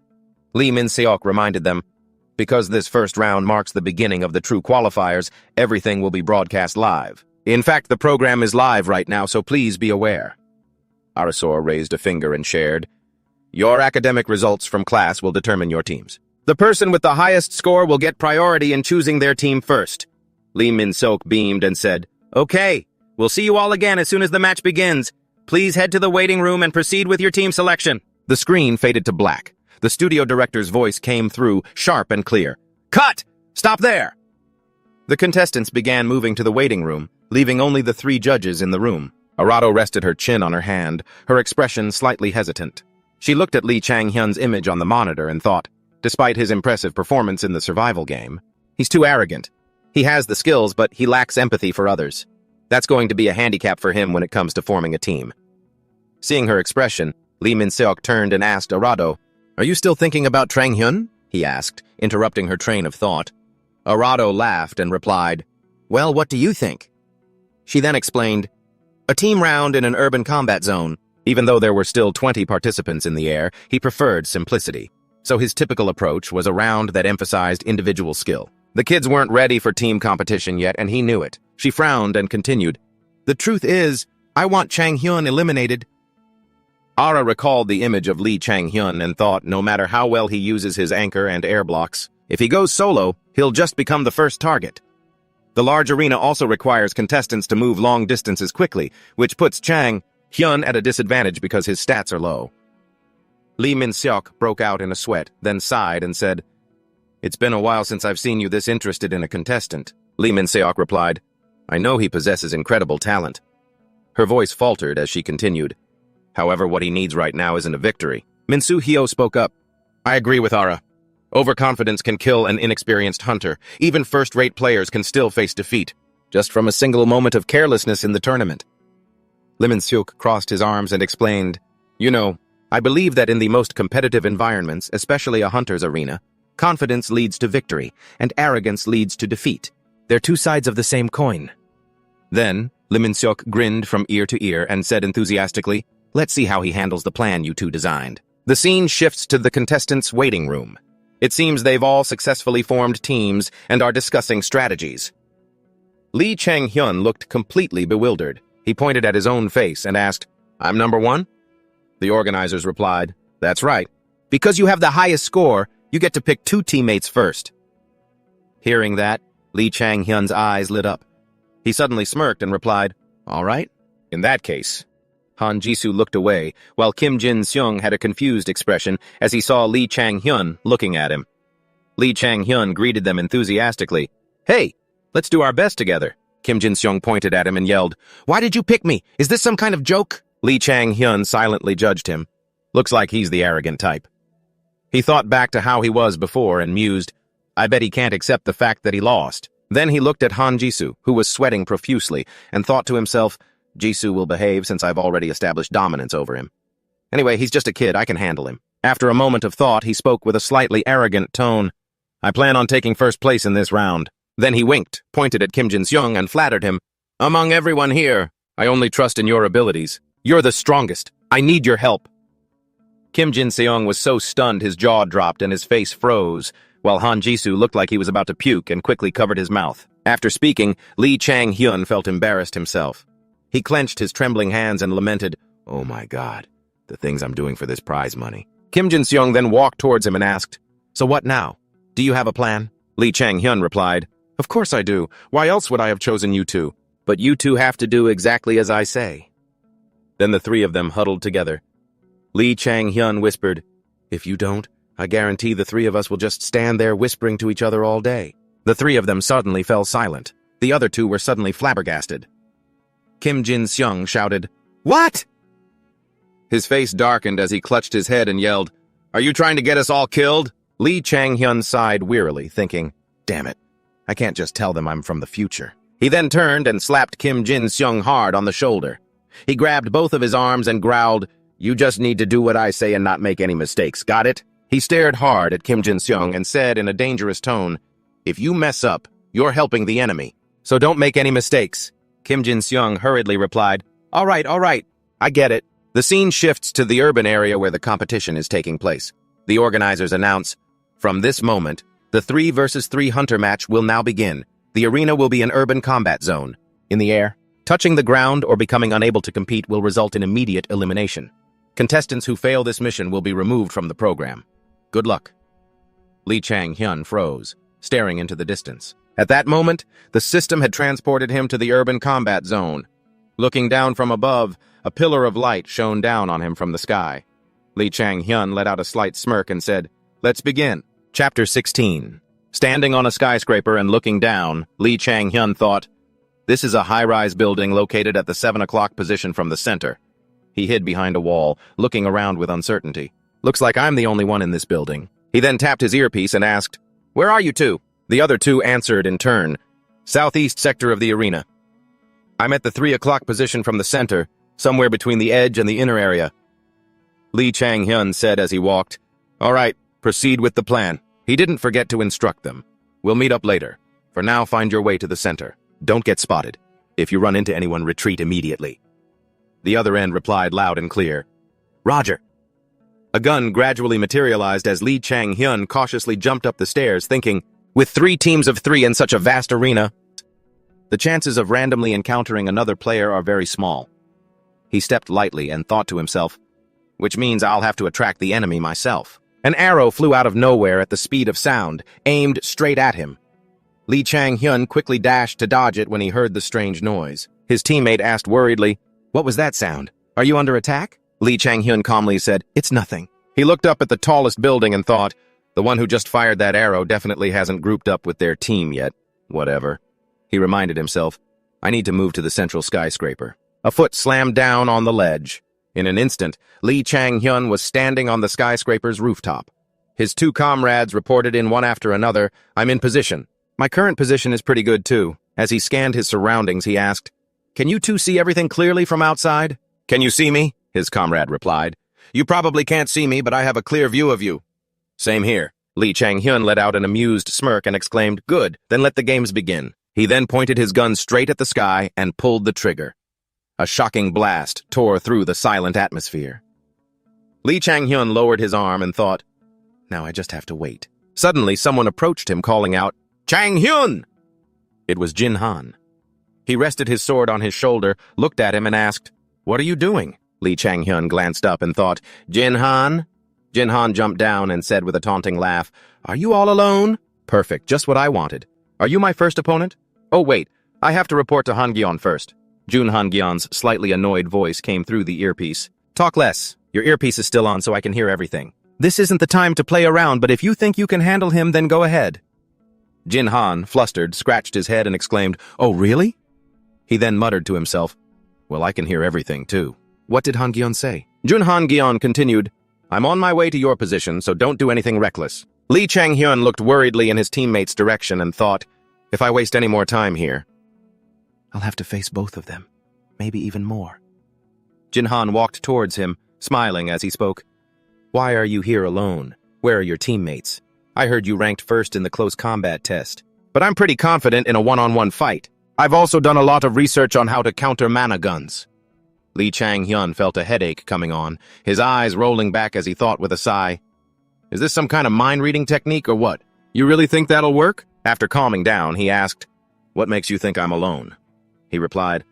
Lee Min-seok reminded them, because this first round marks the beginning of the true qualifiers, everything will be broadcast live. In fact, the program is live right now, so please be aware. Arasor raised a finger and shared, "Your academic results from class will determine your teams. The person with the highest score will get priority in choosing their team first." Lee Min-seok beamed and said, "Okay, we'll see you all again as soon as the match begins. Please head to the waiting room and proceed with your team selection." The screen faded to black. The studio director's voice came through, sharp and clear. "Cut! Stop there!" The contestants began moving to the waiting room, leaving only the 3 judges in the room. Arado rested her chin on her hand, her expression slightly hesitant. She looked at Lee Chang-hyun's image on the monitor and thought, despite his impressive performance in the survival game, he's too arrogant. He has the skills, but he lacks empathy for others. That's going to be a handicap for him when it comes to forming a team. Seeing her expression, Lee Min-seok turned and asked Arado, Are you still thinking about Trang Hyun? He asked, interrupting her train of thought. Arado laughed and replied, Well, what do you think? She then explained, A team round in an urban combat zone. Even though there were still 20 participants in the air, he preferred simplicity. So his typical approach was a round that emphasized individual skill. The kids weren't ready for team competition yet, and he knew it. She frowned and continued, The truth is, I want Trang Hyun eliminated. Ara recalled the image of Lee Trang Hyun and thought no matter how well he uses his anchor and air blocks, if he goes solo, he'll just become the first target. The large arena also requires contestants to move long distances quickly, which puts Trang Hyun at a disadvantage because his stats are low. Lee Min-seok broke out in a sweat, then sighed and said, It's been a while since I've seen you this interested in a contestant. Lee Min-seok replied, I know he possesses incredible talent. Her voice faltered as she continued, However, what he needs right now isn't a victory. Min Soo-hyo spoke up, I agree with Ara. Overconfidence can kill an inexperienced hunter. Even first-rate players can still face defeat, just from a single moment of carelessness in the tournament. Lee Min-seok crossed his arms and explained, You know, I believe that in the most competitive environments, especially a hunter's arena, confidence leads to victory, and arrogance leads to defeat. They're two sides of the same coin. Then, Lee Min-seok grinned from ear to ear and said enthusiastically, Let's see how he handles the plan you two designed. The scene shifts to the contestants' waiting room. It seems they've all successfully formed teams and are discussing strategies. Lee Trang Hyun looked completely bewildered. He pointed at his own face and asked, I'm number one? The organizers replied, That's right. Because you have the highest score, you get to pick two teammates first. Hearing that, Lee Trang Hyun's eyes lit up. He suddenly smirked and replied, All right. In that case. Han Jisoo looked away, while Kim Jin-seung had a confused expression as he saw Lee Trang Hyun looking at him. Lee Trang Hyun greeted them enthusiastically. Hey, let's do our best together. Kim Jin-seung pointed at him and yelled, Why did you pick me? Is this some kind of joke? Lee Trang Hyun silently judged him. Looks like he's the arrogant type. He thought back to how he was before and mused, I bet he can't accept the fact that he lost. Then he looked at Han Jisoo, who was sweating profusely, and thought to himself, Jisoo will behave since I've already established dominance over him. Anyway, he's just a kid, I can handle him. After a moment of thought, he spoke with a slightly arrogant tone. I plan on taking first place in this round. Then he winked, pointed at Kim Jin-seung and flattered him. Among everyone here, I only trust in your abilities. You're the strongest. I need your help. Kim Jin-seung was so stunned his jaw dropped and his face froze, while Han Jisoo looked like he was about to puke and quickly covered his mouth. After speaking, Lee Trang Hyun felt embarrassed himself. He clenched his trembling hands and lamented, Oh my God, the things I'm doing for this prize money. Kim Jin-seung then walked towards him and asked, So what now? Do you have a plan? Lee Trang Hyun replied, Of course I do. Why else would I have chosen you two? But you two have to do exactly as I say. Then the three of them huddled together. Lee Trang Hyun whispered, If you don't, I guarantee the three of us will just stand there whispering to each other all day. The three of them suddenly fell silent. The other two were suddenly flabbergasted. Kim Jin-seung shouted, What? His face darkened as he clutched his head and yelled, Are you trying to get us all killed? Lee Trang Hyun sighed wearily, thinking, Damn it, I can't just tell them I'm from the future. He then turned and slapped Kim Jin-seung hard on the shoulder. He grabbed both of his arms and growled, You just need to do what I say and not make any mistakes, got it? He stared hard at Kim Jin-seung and said in a dangerous tone, If you mess up, you're helping the enemy, so don't make any mistakes. Kim Jin-seung hurriedly replied, All right, I get it. The scene shifts to the urban area where the competition is taking place. The organizers announce, From this moment, the 3 versus 3 hunter match will now begin. The arena will be an urban combat zone. In the air, touching the ground or becoming unable to compete will result in immediate elimination. Contestants who fail this mission will be removed from the program. Good luck. Lee Trang Hyun froze, staring into the distance. At that moment, the system had transported him to the urban combat zone. Looking down from above, a pillar of light shone down on him from the sky. Lee Trang Hyun let out a slight smirk and said, Let's begin. Chapter 16. Standing on a skyscraper and looking down, Lee Trang Hyun thought, This is a high-rise building located at the 7 o'clock position from the center. He hid behind a wall, looking around with uncertainty. Looks like I'm the only one in this building. He then tapped his earpiece and asked, Where are you two? The other two answered in turn, Southeast sector of the arena. I'm at the 3 o'clock position from the center, somewhere between the edge and the inner area. Lee Trang Hyun said as he walked, All right, proceed with the plan. He didn't forget to instruct them. We'll meet up later. For now, find your way to the center. Don't get spotted. If you run into anyone, retreat immediately. The other end replied loud and clear. Roger. A gun gradually materialized as Lee Chang-hyun cautiously jumped up the stairs, thinking, with 3 teams of 3 in such a vast arena, the chances of randomly encountering another player are very small. He stepped lightly and thought to himself, which means I'll have to attract the enemy myself. An arrow flew out of nowhere at the speed of sound, aimed straight at him. Lee Chang-hyun quickly dashed to dodge it when he heard the strange noise. His teammate asked worriedly, "What was that sound? Are you under attack?" Lee Chang-hyun calmly said, "It's nothing." He looked up at the tallest building and thought, the one who just fired that arrow definitely hasn't grouped up with their team yet. Whatever. He reminded himself, I need to move to the central skyscraper. A foot slammed down on the ledge. In an instant, Lee Chang-hyun was standing on the skyscraper's rooftop. His 2 comrades reported in one after another, "I'm in position." My current position is pretty good too. As he scanned his surroundings, he asked, "Can you 2 see everything clearly from outside?" "Can you see me?" his comrade replied. "You probably can't see me, but I have a clear view of you." "Same here." Lee Chang-hyun let out an amused smirk and exclaimed, "Good, then let the games begin." He then pointed his gun straight at the sky and pulled the trigger. A shocking blast tore through the silent atmosphere. Lee Chang-hyun lowered his arm and thought, now I just have to wait. Suddenly, someone approached him, calling out, "Chang-hyun!" It was Jin Han. He rested his sword on his shoulder, looked at him, and asked, "What are you doing?" Lee Chang-hyun glanced up and thought, "Jin Han?" Jin Han jumped down and said with a taunting laugh, "Are you all alone?" "Perfect, just what I wanted. Are you my first opponent?" "Oh, wait, I have to report to Han-gyeon first." Jun Han-gyeon's slightly annoyed voice came through the earpiece. "Talk less. Your earpiece is still on so I can hear everything. This isn't the time to play around, but if you think you can handle him, then go ahead." Jin Han, flustered, scratched his head and exclaimed, "Oh, really?" He then muttered to himself, "Well, I can hear everything, too." What did Han-gyeon say? Jun Han-gyeon continued, "I'm on my way to your position, so don't do anything reckless." Lee Chang-hyun looked worriedly in his teammate's direction and thought, if I waste any more time here, I'll have to face both of them, maybe even more. Jin Han walked towards him, smiling as he spoke. "Why are you here alone? Where are your teammates? I heard you ranked first in the close combat test, but I'm pretty confident in a one-on-one fight. I've also done a lot of research on how to counter mana guns." Lee Chang-hyun felt a headache coming on, his eyes rolling back as he thought with a sigh, "Is this some kind of mind-reading technique or what? You really think that'll work?" After calming down, he asked, "What makes you think I'm alone?" He replied,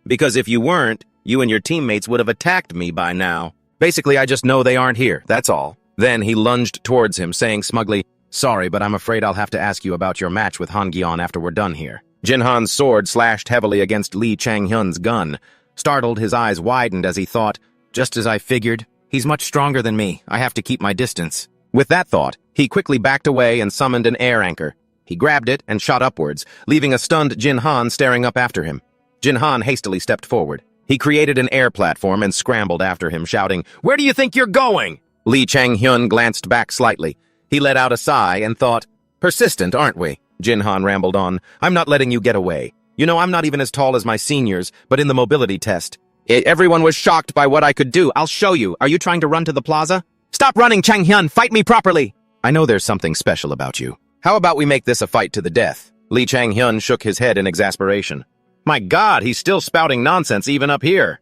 "Because if you weren't, you and your teammates would have attacked me by now. Basically, I just know they aren't here, that's all." Then he lunged towards him, saying smugly, "Sorry, but I'm afraid I'll have to ask you about your match with Han-gyeon after we're done here." Jin Han's sword slashed heavily against Lee Chang-hyun's gun. Startled, his eyes widened as he thought, "Just as I figured, he's much stronger than me. I have to keep my distance." With that thought, he quickly backed away and summoned an air anchor. He grabbed it and shot upwards, leaving a stunned Jin Han staring up after him. Jin Han hastily stepped forward. He created an air platform and scrambled after him, shouting, "Where do you think you're going?" Lee Chang-hyun glanced back slightly. He let out a sigh and thought, "Persistent, aren't we?" Jin Han rambled on, "I'm not letting you get away. You know, I'm not even as tall as my seniors, but in the mobility test, everyone was shocked by what I could do. I'll show you. Are you trying to run to the plaza? Stop running, Chang-hyun! Fight me properly!" "I know there's something special about you. How about we make this a fight to the death?" Lee Chang-hyun shook his head in exasperation. My God, he's still spouting nonsense even up here.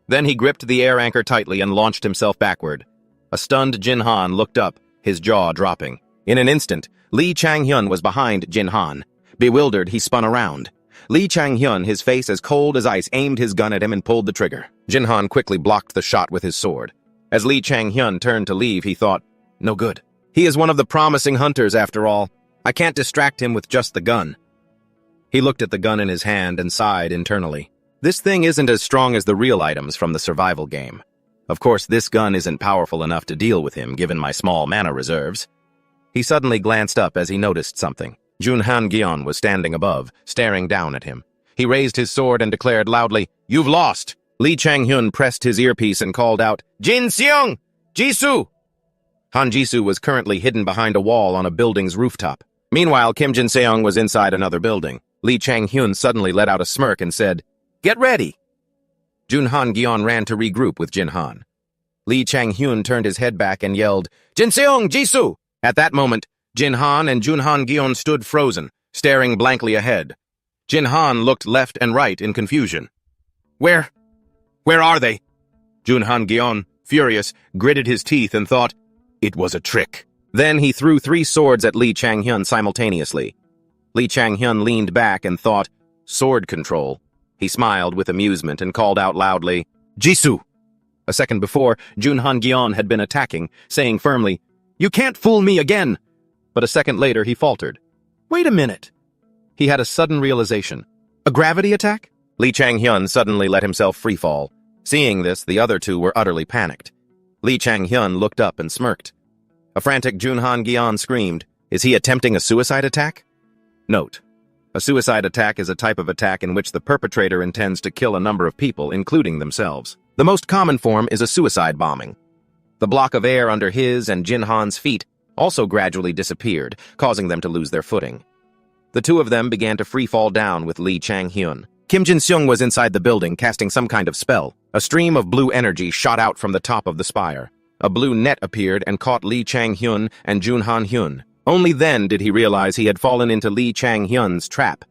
Then he gripped the air anchor tightly and launched himself backward. A stunned Jin Han looked up, his jaw dropping. In an instant, Lee Chang-hyun was behind Jin Han. Bewildered, he spun around. Lee Chang-hyun, his face as cold as ice, aimed his gun at him and pulled the trigger. Jin Han quickly blocked the shot with his sword. As Lee Chang-hyun turned to leave, he thought, no good. He is one of the promising hunters, after all. I can't distract him with just the gun. He looked at the gun in his hand and sighed internally. This thing isn't as strong as the real items from the survival game. Of course, this gun isn't powerful enough to deal with him, given my small mana reserves. He suddenly glanced up as he noticed something. Jun Han-gyeon was standing above, staring down at him. He raised his sword and declared loudly, "You've lost!" Lee Chang-hyun pressed his earpiece and called out, "Jin Seong! Jisoo!" Han Jisoo was currently hidden behind a wall on a building's rooftop. Meanwhile, Kim Jin Seong was inside another building. Lee Chang-hyun suddenly let out a smirk and said, "Get ready!" Jun Han-gyeon ran to regroup with Jin Han. Lee Chang-hyun turned his head back and yelled, "Jinseong Jisoo!" At that moment, Jin Han and Junhan Gyeon stood frozen, staring blankly ahead. Jin Han looked left and right in confusion. Where are they?" Junhan Gyeon, furious, gritted his teeth and thought, it was a trick. Then he threw 3 swords at Lee Chang-hyun simultaneously. Lee Chang-hyun leaned back and thought, sword control. He smiled with amusement and called out loudly, "Jisoo!" A second before, Junhan Gyeon had been attacking, saying firmly, "You can't fool me again!" But a second later, he faltered. Wait a minute. He had a sudden realization. A gravity attack? Lee Chang-hyun suddenly let himself free fall. Seeing this, the other two were utterly panicked. Lee Chang-hyun looked up and smirked. A frantic Junhan Gyeon screamed, "Is he attempting a suicide attack?" Note: a suicide attack is a type of attack in which the perpetrator intends to kill a number of people, including themselves. The most common form is a suicide bombing. The block of air under his and Jin Han's feet also gradually disappeared, causing them to lose their footing. The two of them began to free fall down with Lee Chang-hyun. Kim Jin-seung was inside the building, casting some kind of spell. A stream of blue energy shot out from the top of the spire. A blue net appeared and caught Lee Chang-hyun and Junhan Hyun. Only then did he realize he had fallen into Lee Chang-hyun's trap.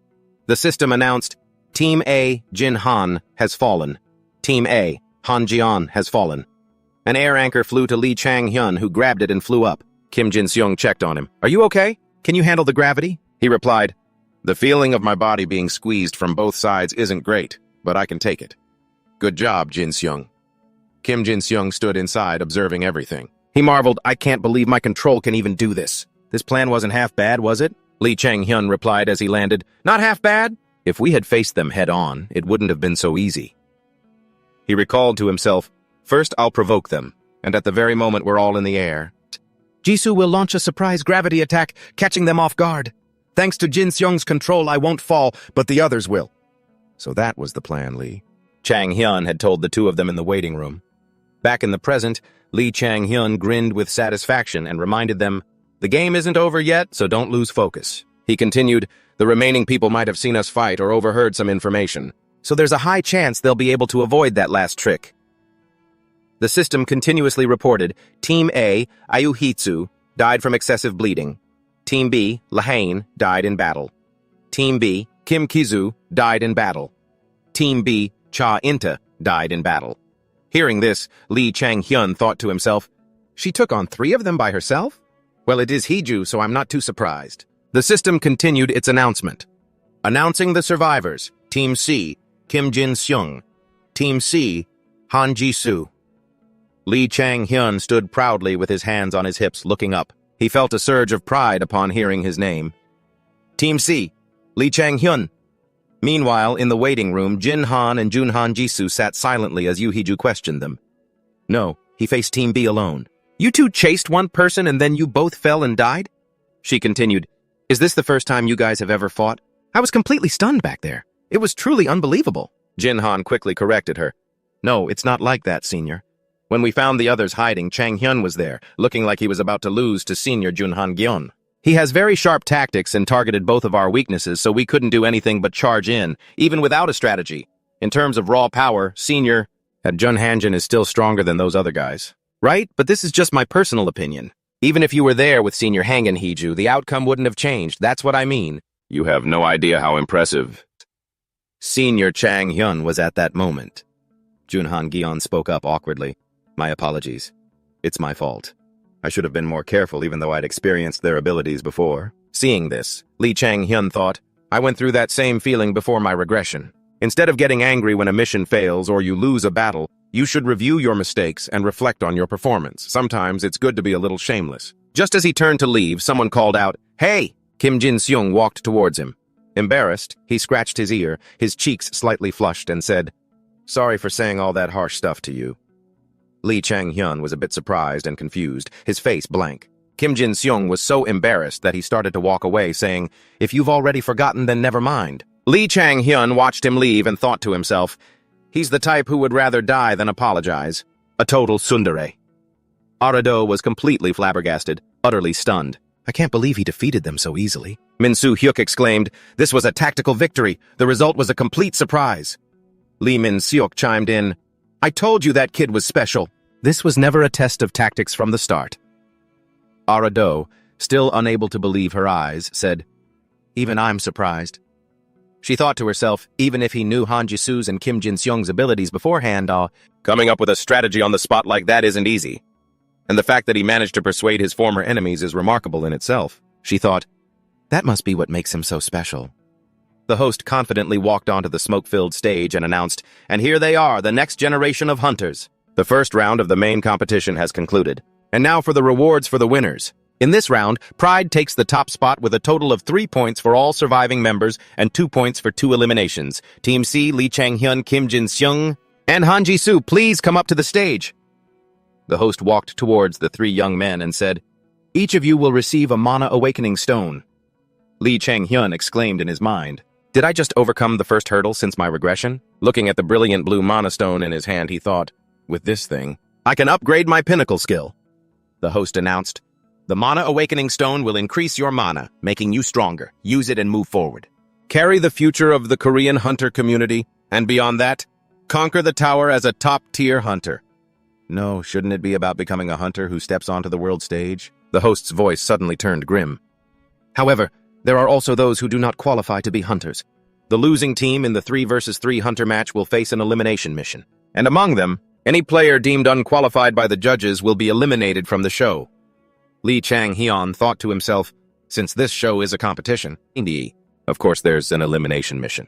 The system announced, Team A, Jin Han, has fallen. Team A, Han Jian, has fallen. An air anchor flew to Lee Chang-hyun, who grabbed it and flew up. Kim Jin-seung checked on him. "Are you okay? Can you handle the gravity?" He replied, "The feeling of my body being squeezed from both sides isn't great, but I can take it." "Good job, Jin-seung." Kim Jin-seung stood inside, observing everything. He marveled, "I can't believe my control can even do this. This plan wasn't half bad, was it?" Lee Chang-hyun replied as he landed, "Not half bad? If we had faced them head-on, it wouldn't have been so easy." He recalled to himself, "First I'll provoke them, and at the very moment we're all in the air, Jisoo will launch a surprise gravity attack, catching them off guard. Thanks to Jin-seung's control, I won't fall, but the others will." So that was the plan, Lee. Chang-hyun had told the two of them in the waiting room. Back in the present, Lee Chang-hyun grinned with satisfaction and reminded them, "The game isn't over yet, so don't lose focus." He continued, "The remaining people might have seen us fight or overheard some information, so there's a high chance they'll be able to avoid that last trick." The system continuously reported, Team A, Ayuhitsu, died from excessive bleeding. Team B, Lahane, died in battle. Team B, Kim Kizu, died in battle. Team B, Cha Inta, died in battle. Hearing this, Lee Chang-hyun thought to himself, "She took on 3 of them by herself? Well, it is Hiju, so I'm not too surprised." The system continued its announcement. Announcing the survivors, Team C, Kim Jin-seung. Team C, Han Ji-soo. Lee Chang-hyun stood proudly with his hands on his hips, looking up. He felt a surge of pride upon hearing his name. Team C, Lee Chang-hyun. Meanwhile, in the waiting room, Jin Han and Junhan Jisoo sat silently as Yoo Hee-ju questioned them. No, he faced Team B alone. "You two chased one person and then you both fell and died?" She continued, "Is this the first time you guys have ever fought? I was completely stunned back there. It was truly unbelievable." Jin Han quickly corrected her. "No, it's not like that, Senior. When we found the others hiding, Chang-hyun was there, looking like he was about to lose to Senior Junhan Gyeon. He has very sharp tactics and targeted both of our weaknesses, so we couldn't do anything but charge in, even without a strategy. In terms of raw power, Senior Jun Hanjin is still stronger than those other guys. Right? But this is just my personal opinion. Even if you were there with Senior Hang and Hee-ju, the outcome wouldn't have changed. That's what I mean." "You have no idea how impressive." Senior Chang-hyun was at that moment. Junhan Gyeon spoke up awkwardly. "My apologies. It's my fault. I should have been more careful even though I'd experienced their abilities before." Seeing this, Lee Chang-hyun thought, "I went through that same feeling before my regression. Instead of getting angry when a mission fails or you lose a battle, you should review your mistakes and reflect on your performance. Sometimes it's good to be a little shameless." Just as he turned to leave, someone called out, "Hey!" Kim Jin-seung walked towards him. Embarrassed, he scratched his ear, his cheeks slightly flushed, and said, "Sorry for saying all that harsh stuff to you." Lee Chang-hyun was a bit surprised and confused, his face blank. Kim Jin-seung was so embarrassed that he started to walk away, saying, "If you've already forgotten, then never mind." Lee Chang-hyun watched him leave and thought to himself, "He's the type who would rather die than apologize. A total tsundere." Arado was completely flabbergasted, utterly stunned. "I can't believe he defeated them so easily." Min Soo-hyuk exclaimed, "This was a tactical victory. The result was a complete surprise." Lee Min-seok chimed in, "I told you that kid was special." This was never a test of tactics from the start. Arado, still unable to believe her eyes, said, "Even I'm surprised." She thought to herself, even if he knew Han Jisu's and Kim Jin-seong's abilities beforehand, coming up with a strategy on the spot like that isn't easy. And the fact that he managed to persuade his former enemies is remarkable in itself. She thought, that must be what makes him so special. The host confidently walked onto the smoke-filled stage and announced, "And here they are, the next generation of hunters. The first round of the main competition has concluded. And now for the rewards for the winners. In this round, Pride takes the top spot with a total of 3 points for all surviving members and 2 points for 2 eliminations. Team C, Lee Chang-hyun, Kim Jin-seong, and Han Ji-soo, please come up to the stage." The host walked towards the 3 young men and said, "Each of you will receive a Mana Awakening Stone." Lee Chang-hyun exclaimed in his mind, "Did I just overcome the first hurdle since my regression?" Looking at the brilliant blue Mana Stone in his hand, he thought, "With this thing, I can upgrade my pinnacle skill." The host announced, "The Mana Awakening Stone will increase your mana, making you stronger. Use it and move forward. Carry the future of the Korean hunter community, and beyond that, conquer the tower as a top-tier hunter." No, shouldn't it be about becoming a hunter who steps onto the world stage? The host's voice suddenly turned grim. "However, there are also those who do not qualify to be hunters. The losing team in the 3 versus 3 hunter match will face an elimination mission. And among them, any player deemed unqualified by the judges will be eliminated from the show." Lee Chang-hyun thought to himself, since this show is a competition, of course there's an elimination mission.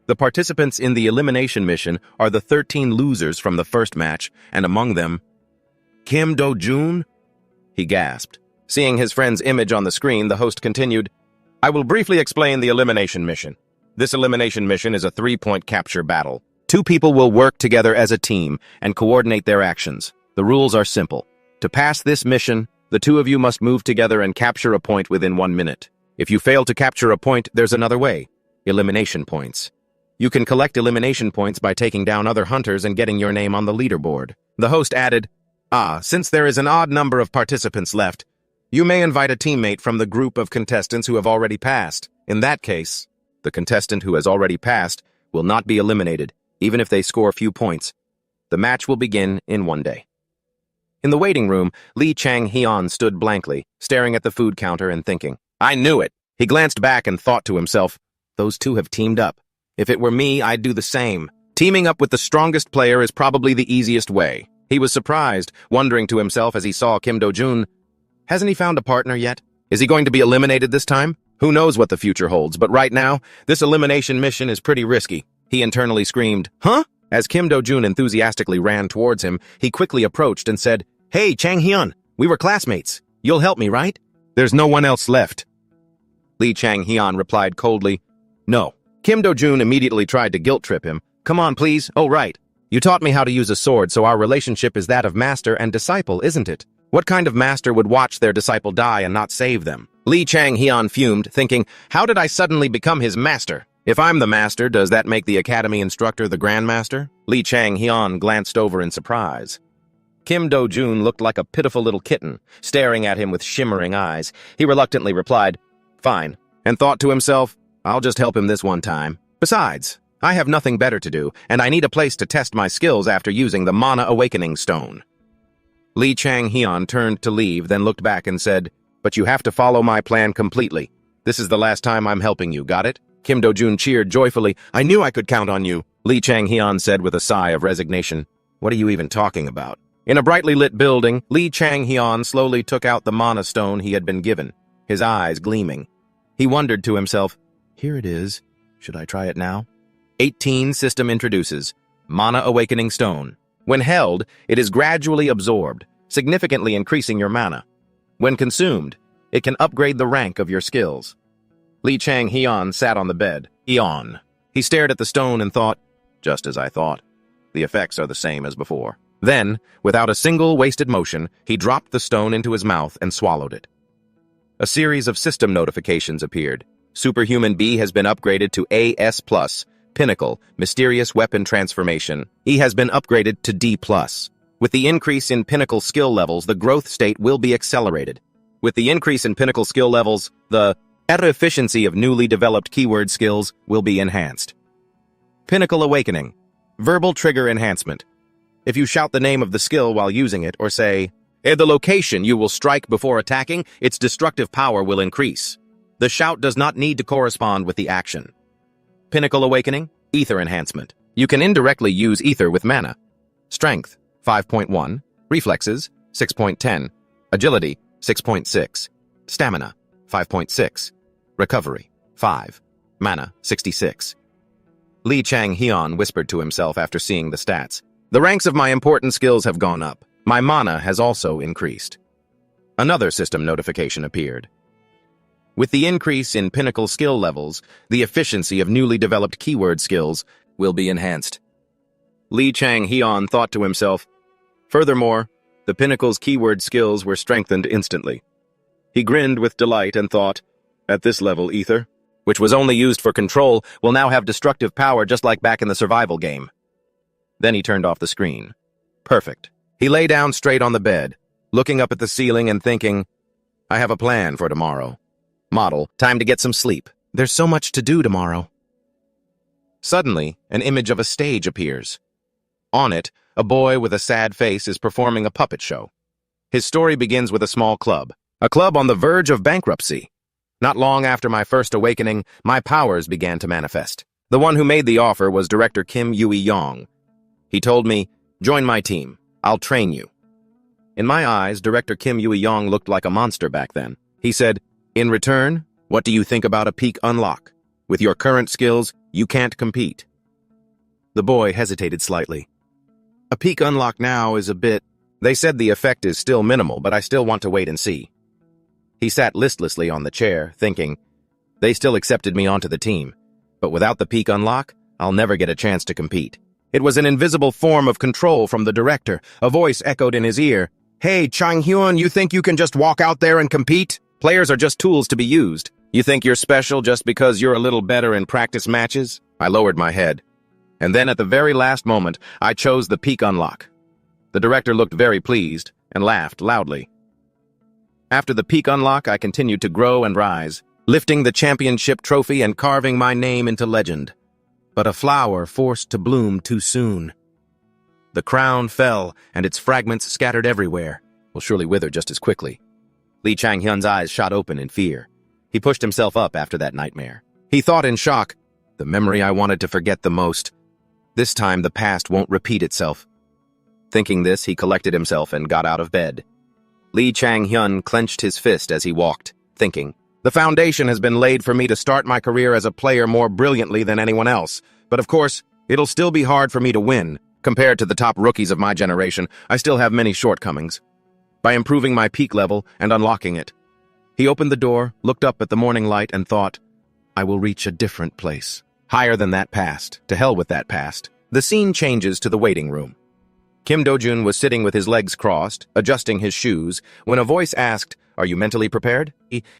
The participants in the elimination mission are the 13 losers from the first match, and among them, Kim Do-jun? He gasped. Seeing his friend's image on the screen, the host continued, "I will briefly explain the elimination mission. This elimination mission is a 3-point capture battle. 2 people will work together as a team and coordinate their actions. The rules are simple. To pass this mission, the 2 of you must move together and capture a point within 1 minute. If you fail to capture a point, there's another way. Elimination points. You can collect elimination points by taking down other hunters and getting your name on the leaderboard." The host added, Since there is an odd number of participants left, you may invite a teammate from the group of contestants who have already passed. In that case, the contestant who has already passed will not be eliminated, even if they score few points. The match will begin in 1 day." In the waiting room, Lee Chang-hyun stood blankly, staring at the food counter and thinking, "I knew it." He glanced back and thought to himself, "Those 2 have teamed up. If it were me, I'd do the same. Teaming up with the strongest player is probably the easiest way." He was surprised, wondering to himself as he saw Kim Do-jun. Hasn't he found a partner yet? Is he going to be eliminated this time? Who knows what the future holds, but right now, this elimination mission is pretty risky. He internally screamed, "Huh?" As Kim Do-jun enthusiastically ran towards him, he quickly approached and said, "Hey, Chang-hyun, we were classmates. You'll help me, right?" "There's no one else left." Lee Chang-hyun replied coldly, "No." Kim Do-jun immediately tried to guilt-trip him. "Come on, please. Oh, right. You taught me how to use a sword, so our relationship is that of master and disciple, isn't it? What kind of master would watch their disciple die and not save them?" Lee Chang-hyun fumed, thinking, how did I suddenly become his master? If I'm the master, does that make the academy instructor the grandmaster? Lee Chang-hyun glanced over in surprise. Kim Do-jun looked like a pitiful little kitten, staring at him with shimmering eyes. He reluctantly replied, "Fine," and thought to himself, I'll just help him this one time. Besides, I have nothing better to do, and I need a place to test my skills after using the Mana Awakening Stone. Lee Chang-hyun turned to leave, then looked back and said, "But you have to follow my plan completely. This is the last time I'm helping you, got it?" Kim Do-jun cheered joyfully. "I knew I could count on you," Lee Chang-hyun said with a sigh of resignation. "What are you even talking about?" In a brightly lit building, Lee Chang-hyun slowly took out the Mana Stone he had been given, his eyes gleaming. He wondered to himself, here it is. Should I try it now? 18 system introduces Mana Awakening Stone. When held, it is gradually absorbed, significantly increasing your mana. When consumed, it can upgrade the rank of your skills. Lee Chang-hyun sat on the bed. Eon. He stared at the stone and thought, just as I thought. The effects are the same as before. Then, without a single wasted motion, he dropped the stone into his mouth and swallowed it. A series of system notifications appeared. Superhuman B has been upgraded to AS+, Pinnacle, Mysterious Weapon Transformation. E has been upgraded to D+. With the increase in Pinnacle skill levels, the growth state will be accelerated. With the increase in Pinnacle skill levels, the efficiency of newly developed keyword skills will be enhanced. Pinnacle Awakening. Verbal Trigger Enhancement. If you shout the name of the skill while using it or say, the location you will strike before attacking, its destructive power will increase. The shout does not need to correspond with the action. Pinnacle Awakening, Ether Enhancement. You can indirectly use Ether with mana. Strength, 5.1. Reflexes, 6.10. Agility, 6.6. Stamina, 5.6. Recovery, 5. Mana, 66. Lee Chang-hyun whispered to himself after seeing the stats. The ranks of my important skills have gone up. My mana has also increased. Another system notification appeared. With the increase in pinnacle skill levels, the efficiency of newly developed keyword skills will be enhanced. Lee Chang-hyun thought to himself. Furthermore, the pinnacle's keyword skills were strengthened instantly. He grinned with delight and thought, at this level, Ether, which was only used for control, will now have destructive power just like back in the survival game. Then he turned off the screen. Perfect. He lay down straight on the bed, looking up at the ceiling and thinking, I have a plan for tomorrow. Model, time to get some sleep. There's so much to do tomorrow. Suddenly, an image of a stage appears. On it, a boy with a sad face is performing a puppet show. His story begins with a small club, a club on the verge of bankruptcy. Not long after my first awakening, my powers began to manifest. The one who made the offer was director Kim Yui-yong. He told me, join my team. I'll train you. In my eyes, director Kim Yui-yong looked like a monster back then. He said, in return, what do you think about a peak unlock? With your current skills, you can't compete. The boy hesitated slightly. A peak unlock now is a bit... They said the effect is still minimal, but I still want to wait and see. He sat listlessly on the chair, thinking, they still accepted me onto the team, but without the peak unlock, I'll never get a chance to compete. It was an invisible form of control from the director. A voice echoed in his ear. Hey, Chang-hyun, you think you can just walk out there and compete? Players are just tools to be used. You think you're special just because you're a little better in practice matches? I lowered my head. And then at the very last moment, I chose the peak unlock. The director looked very pleased and laughed loudly. After the peak unlock, I continued to grow and rise, lifting the championship trophy and carving my name into legend. But a flower forced to bloom too soon. The crown fell, and its fragments scattered everywhere, will surely wither just as quickly. Lee Chang-hyun's eyes shot open in fear. He pushed himself up after that nightmare. He thought in shock, the memory I wanted to forget the most. This time the past won't repeat itself. Thinking this, he collected himself and got out of bed. Lee Chang-hyun clenched his fist as he walked, thinking, the foundation has been laid for me to start my career as a player more brilliantly than anyone else. But of course, it'll still be hard for me to win. Compared to the top rookies of my generation, I still have many shortcomings. By improving my peak level and unlocking it, he opened the door, looked up at the morning light, and thought, I will reach a different place. Higher than that past. To hell with that past. The scene changes to the waiting room. Kim Do-jun was sitting with his legs crossed, adjusting his shoes, when a voice asked, are you mentally prepared?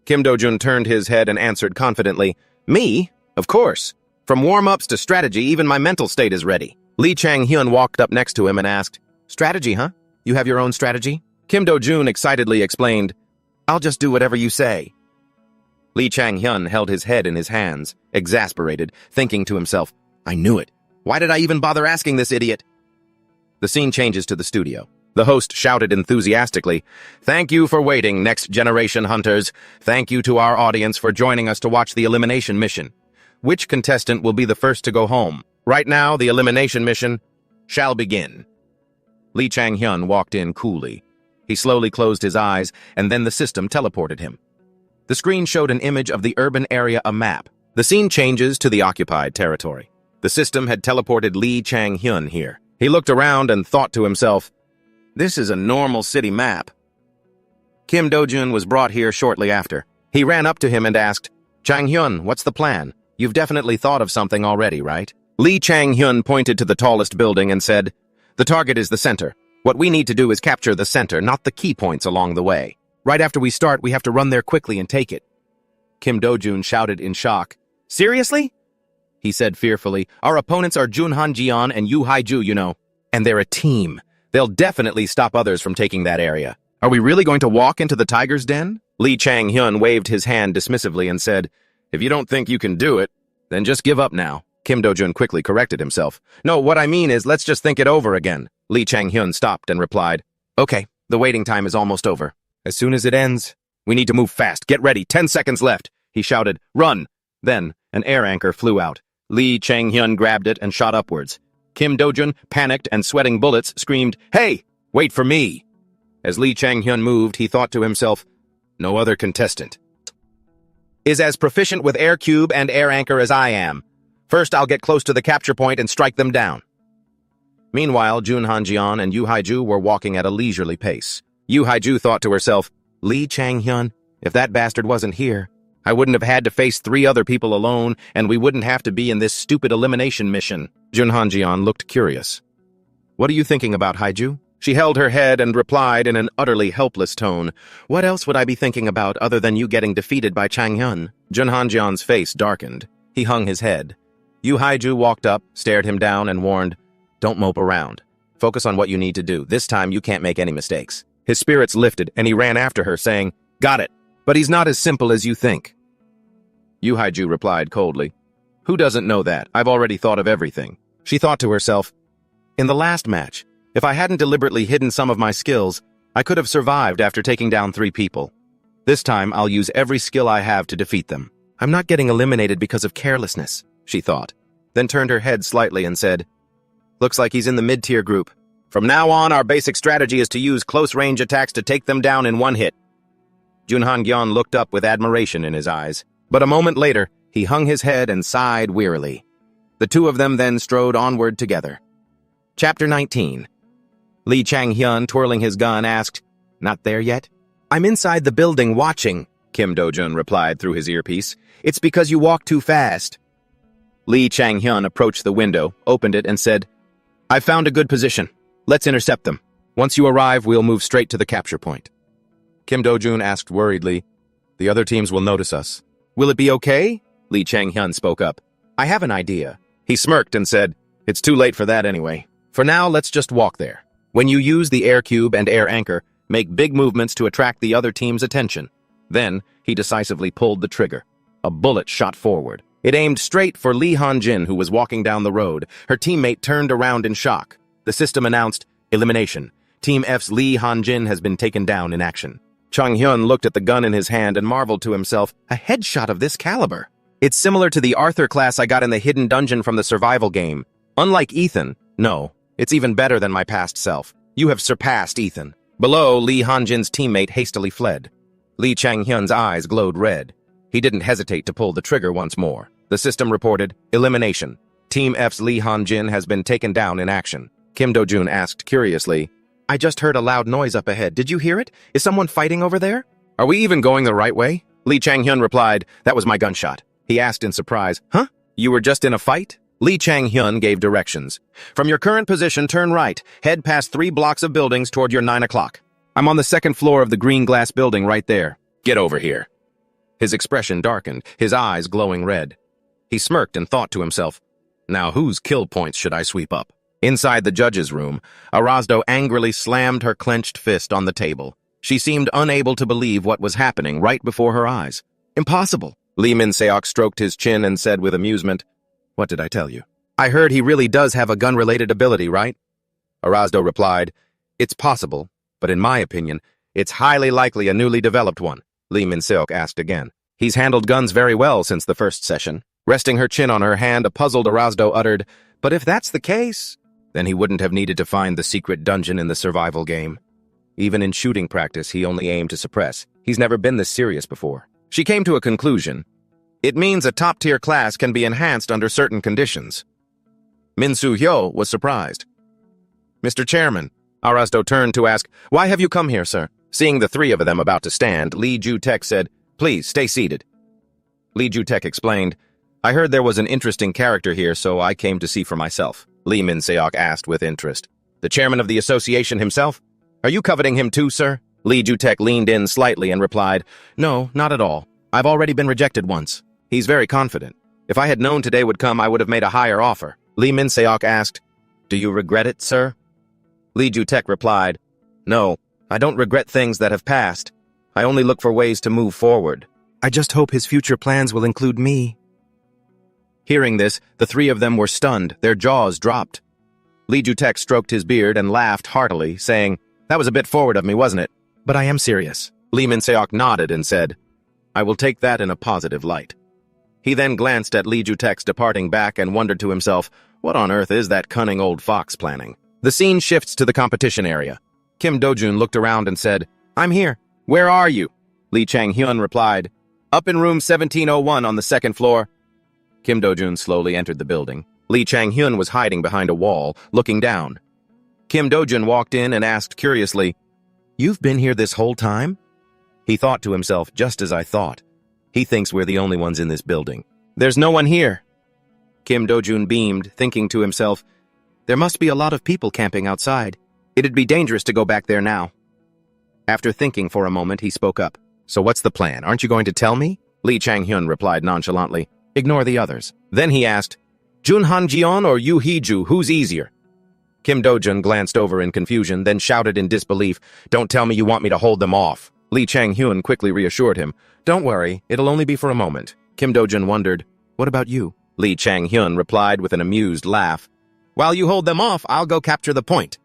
Kim Do-jun turned his head and answered confidently, me? Of course. From warm-ups to strategy, even my mental state is ready. Lee Chang-hyun walked up next to him and asked, strategy, huh? You have your own strategy? Kim Do-jun excitedly explained, I'll just do whatever you say. Lee Chang-hyun held his head in his hands, exasperated, thinking to himself, I knew it. Why did I even bother asking this idiot? The scene changes to the studio. The host shouted enthusiastically, thank you for waiting, Next Generation Hunters. Thank you to our audience for joining us to watch the elimination mission. Which contestant will be the first to go home? Right now, the elimination mission shall begin. Lee Chang-hyun walked in coolly. He slowly closed his eyes, and then the system teleported him. The screen showed an image of the urban area, a map. The scene changes to the occupied territory. The system had teleported Lee Chang-hyun here. He looked around and thought to himself, this is a normal city map. Kim Do-jun was brought here shortly after. He ran up to him and asked, Chang-hyun, what's the plan? You've definitely thought of something already, right? Lee Chang-hyun pointed to the tallest building and said, the target is the center. What we need to do is capture the center, not the key points along the way. Right after we start, we have to run there quickly and take it. Kim Do-jun shouted in shock. Seriously? He said fearfully, our opponents are Junhan Jian and Yu Haiju, you know. And they're a team. They'll definitely stop others from taking that area. Are we really going to walk into the tiger's den? Lee Chang-hyun waved his hand dismissively and said, if you don't think you can do it, then just give up now. Kim Do-jun quickly corrected himself. No, what I mean is, let's just think it over again. Lee Chang-hyun stopped and replied, "Okay, the waiting time is almost over. As soon as it ends, we need to move fast. Get ready, 10 seconds left." He shouted, "Run!" Then, an air anchor flew out. Lee Chang-hyun grabbed it and shot upwards. Kim Do-jun, panicked and sweating bullets, screamed, "Hey, wait for me!" As Lee Chang-hyun moved, he thought to himself, "No other contestant is as proficient with air cube and air anchor as I am. First, I'll get close to the capture point and strike them down." Meanwhile, Jun Han-jeon and Yoo Hae-ju were walking at a leisurely pace. Yoo Hae-ju thought to herself, "Lee Chang-hyun, if that bastard wasn't here, I wouldn't have had to face 3 other people alone, and we wouldn't have to be in this stupid elimination mission." Jun Han-jeon looked curious. "What are you thinking about, Hae-ju?" She held her head and replied in an utterly helpless tone, "What else would I be thinking about other than you getting defeated by Chang-hyun?" Jun Han-jeon's face darkened. He hung his head. Yoo Hae-ju walked up, stared him down, and warned, "Don't mope around. Focus on what you need to do. This time you can't make any mistakes." His spirits lifted, and he ran after her, saying, "Got it. But he's not as simple as you think." Yoo Hae-ju replied coldly, "Who doesn't know that? I've already thought of everything." She thought to herself, "In the last match, if I hadn't deliberately hidden some of my skills, I could have survived after taking down 3 people. This time, I'll use every skill I have to defeat them. I'm not getting eliminated because of carelessness," she thought, then turned her head slightly and said, "Looks like he's in the mid-tier group. From now on, our basic strategy is to use close-range attacks to take them down in 1 hit." Jun Han-jeon looked up with admiration in his eyes, but a moment later, he hung his head and sighed wearily. The 2 of them then strode onward together. Chapter 19. Lee Chang-hyun, twirling his gun, asked, "Not there yet?" "I'm inside the building watching," Kim Do-jun replied through his earpiece. "It's because you walk too fast." Lee Chang-hyun approached the window, opened it, and said, "I've found a good position. Let's intercept them. Once you arrive, we'll move straight to the capture point." Kim Do-jun asked worriedly, "The other teams will notice us. Will it be okay?" Lee Chang-hyun spoke up. "I have an idea." He smirked and said, "It's too late for that anyway. For now, let's just walk there. When you use the air cube and air anchor, make big movements to attract the other team's attention." Then, he decisively pulled the trigger. A bullet shot forward. It aimed straight for Lee Han-jin, who was walking down the road. Her teammate turned around in shock. The system announced, "Elimination. Team F's Lee Han-jin has been taken down in action." Chang-hyun looked at the gun in his hand and marveled to himself, "A headshot of this caliber. It's similar to the Arthur class I got in the hidden dungeon from the survival game. Unlike Ethan, no, it's even better than my past self. You have surpassed Ethan." Below, Lee Han-jin's teammate hastily fled. Lee Chang-hyun's eyes glowed red. He didn't hesitate to pull the trigger once more. The system reported, "Elimination. Team F's Lee Han-jin has been taken down in action." Kim Do-jun asked curiously, "I just heard a loud noise up ahead. Did you hear it? Is someone fighting over there?" "Are we even going the right way?" Lee Chang-hyun replied, "That was my gunshot." He asked in surprise, "Huh? You were just in a fight?" Lee Chang-hyun gave directions. "From your current position, turn right. Head past 3 blocks of buildings toward your 9 o'clock. I'm on the 2nd floor of the green glass building right there. Get over here." His expression darkened, his eyes glowing red. He smirked and thought to himself, "Now whose kill points should I sweep up?" Inside the judge's room, Arasdo angrily slammed her clenched fist on the table. She seemed unable to believe what was happening right before her eyes. "Impossible." Lee Min-seok stroked his chin and said with amusement, "What did I tell you? I heard he really does have a gun-related ability, right?" Arasdo replied, "It's possible, but in my opinion, it's highly likely a newly developed one." Lee Min-seok asked again. "He's handled guns very well since the first session." Resting her chin on her hand, a puzzled Arasdo uttered, "But if that's the case, then he wouldn't have needed to find the secret dungeon in the survival game. Even in shooting practice, he only aimed to suppress. He's never been this serious before." She came to a conclusion. "It means a top-tier class can be enhanced under certain conditions." Min Soo-hyo was surprised. "Mr. Chairman," Arasdo turned to ask, "Why have you come here, sir?" Seeing the 3 of them about to stand, Lee Ju-taek said, "Please, stay seated." Lee Ju-taek explained, "I heard there was an interesting character here, so I came to see for myself." Lee Min-seok asked with interest, "The chairman of the association himself? Are you coveting him too, sir?" Lee Ju-taek leaned in slightly and replied, "No, not at all. I've already been rejected once." He's very confident. "If I had known today would come, I would have made a higher offer." Lee Min-seok asked, "Do you regret it, sir?" Lee Ju-taek replied, "No, I don't regret things that have passed. I only look for ways to move forward. I just hope his future plans will include me." Hearing this, the 3 of them were stunned, their jaws dropped. Lee Jutek stroked his beard and laughed heartily, saying, "That was a bit forward of me, wasn't it? But I am serious." Lee Min-seok nodded and said, "I will take that in a positive light." He then glanced at Lee Jutek's departing back and wondered to himself, what on earth is that cunning old fox planning? The scene shifts to the competition area. Kim Do-jun looked around and said, "I'm here." "Where are you?" Lee Chang-hyun replied, "Up in room 1701 on the second floor." Kim Do-jun slowly entered the building. Lee Chang-hyun was hiding behind a wall, looking down. Kim Do-jun walked in and asked curiously, "You've been here this whole time?" He thought to himself, just as I thought. He thinks we're the only ones in this building. "There's no one here." Kim Do-jun beamed, thinking to himself, "There must be a lot of people camping outside. It'd be dangerous to go back there now." After thinking for a moment, he spoke up. "So what's the plan? Aren't you going to tell me?" Lee Chang-hyun replied nonchalantly, "Ignore the others." Then he asked, "Jun Han-jeon or Yu Hee-ju, who's easier?" Kim Do-jun glanced over in confusion, then shouted in disbelief, "Don't tell me you want me to hold them off." Lee Chang-hyun quickly reassured him, "Don't worry, it'll only be for a moment." Kim Do-jun wondered, "What about you?" Lee Chang-hyun replied with an amused laugh, "While you hold them off, I'll go capture the point."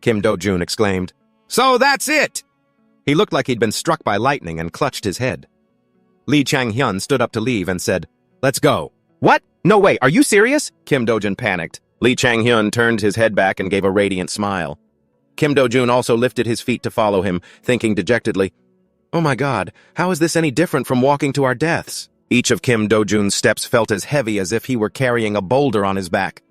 Kim Do-jun exclaimed, "So that's it!" He looked like he'd been struck by lightning and clutched his head. Lee Chang-hyun stood up to leave and said, "Let's go." "What? No way, are you serious?" Kim Do-jun panicked. Lee Chang-hyun turned his head back and gave a radiant smile. Kim Do-jun also lifted his feet to follow him, thinking dejectedly, "Oh my God, how is this any different from walking to our deaths?" Each of Kim Do-jun's steps felt as heavy as if he were carrying a boulder on his back.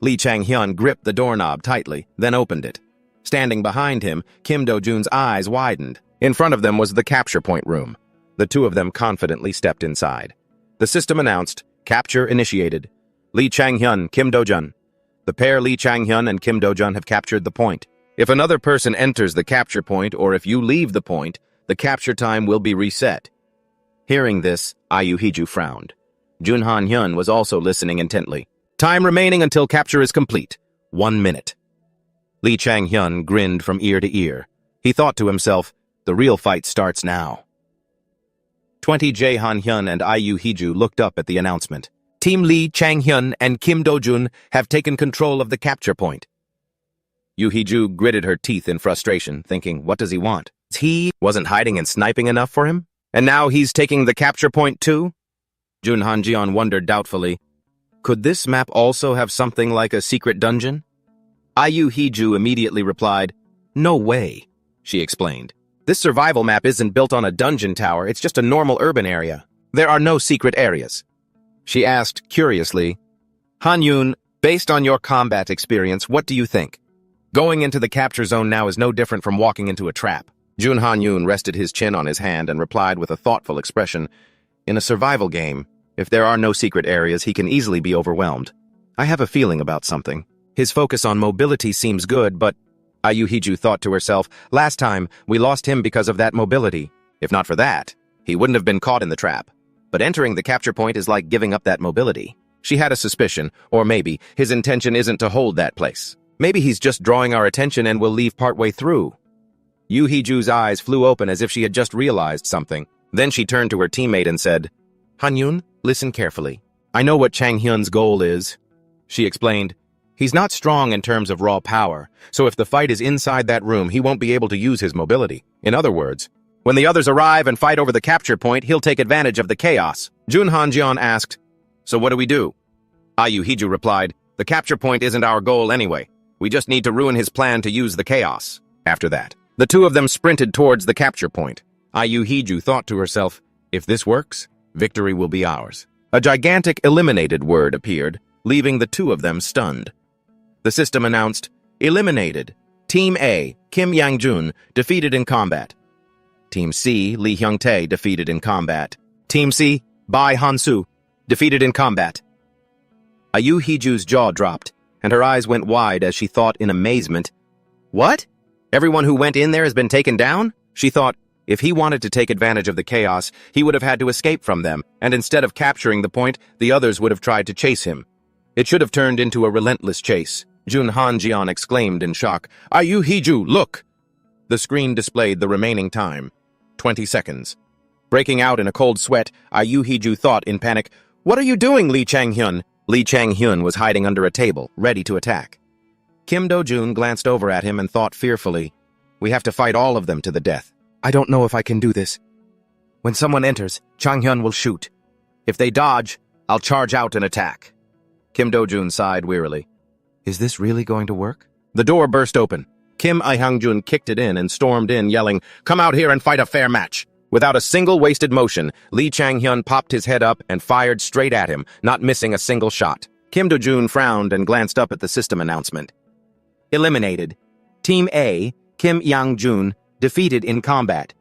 Lee Chang-hyun gripped the doorknob tightly, then opened it. Standing behind him, Kim Do-jun's eyes widened. In front of them was the capture point room. The two of them confidently stepped inside. The system announced, "Capture initiated. Lee Chang-hyun, Kim Do-jun. The pair Lee Chang-hyun and Kim Do-jun have captured the point. If another person enters the capture point or if you leave the point, the capture time will be reset." Hearing this, Yu Hee-ju frowned. Jun Han-hyun was also listening intently. "Time remaining until capture is complete. 1 minute." Lee Chang-hyun grinned from ear to ear. He thought to himself, the real fight starts now. 20 Jae Han-hyun and Yu Hee-ju looked up at the announcement. Team Lee Chang-hyun and Kim Do-jun have taken control of the capture point. Yu Hee-ju gritted her teeth in frustration, thinking, what does he want? He wasn't hiding and sniping enough for him? And now he's taking the capture point too? Jun Han-jeon wondered doubtfully, could this map also have something like a secret dungeon? Yu Hee-ju immediately replied, no way, she explained. This survival map isn't built on a dungeon tower, it's just a normal urban area. There are no secret areas. She asked curiously, Han-yoon, based on your combat experience, what do you think? Going into the capture zone now is no different from walking into a trap. Jun Han-yoon rested his chin on his hand and replied with a thoughtful expression, in a survival game, if there are no secret areas, he can easily be overwhelmed. I have a feeling about something. His focus on mobility seems good, but Yu Hee-ju thought to herself, last time, we lost him because of that mobility. If not for that, he wouldn't have been caught in the trap. But entering the capture point is like giving up that mobility. She had a suspicion, or maybe his intention isn't to hold that place. Maybe he's just drawing our attention and will leave partway through. Yu Hee-ju's eyes flew open as if she had just realized something. Then she turned to her teammate and said, Han-yoon, listen carefully. I know what Chang-hyun's goal is. She explained, he's not strong in terms of raw power, so if the fight is inside that room, he won't be able to use his mobility. In other words, when the others arrive and fight over the capture point, he'll take advantage of the chaos. Jun Han-jeon asked, so what do we do? Yu Hee-ju replied, the capture point isn't our goal anyway. We just need to ruin his plan to use the chaos. After that, the two of them sprinted towards the capture point. Yu Hee-ju thought to herself, if this works, victory will be ours. A gigantic eliminated word appeared, leaving the two of them stunned. The system announced, eliminated. Team A, Kim Yang-jun, defeated in combat. Team C, Lee Hyung-tae, defeated in combat. Team C, Bai Han-soo, defeated in combat. Yu Hee-ju's jaw dropped, and her eyes went wide as she thought in amazement, what? Everyone who went in there has been taken down? She thought, if he wanted to take advantage of the chaos, he would have had to escape from them, and instead of capturing the point, the others would have tried to chase him. It should have turned into a relentless chase. Jun Han-jeon exclaimed in shock, Yu Hee-ju, look! The screen displayed the remaining time, 20 seconds. Breaking out in a cold sweat, Yu Hee-ju thought in panic, what are you doing, Lee Chang-hyun? Lee Chang-hyun was hiding under a table, ready to attack. Kim Do-jun glanced over at him and thought fearfully, "We have to fight all of them to the death. I don't know if I can do this. When someone enters, Chang-hyun will shoot. If they dodge, I'll charge out and attack." Kim Do-jun sighed wearily. Is this really going to work? The door burst open. Kim I-hyung-jun kicked it in and stormed in, yelling, "Come out here and fight a fair match." Without a single wasted motion, Lee Chang-hyun popped his head up and fired straight at him, not missing a single shot. Kim Do-jun frowned and glanced up at the system announcement. Eliminated. Team A, Kim Yang-jun, defeated in combat.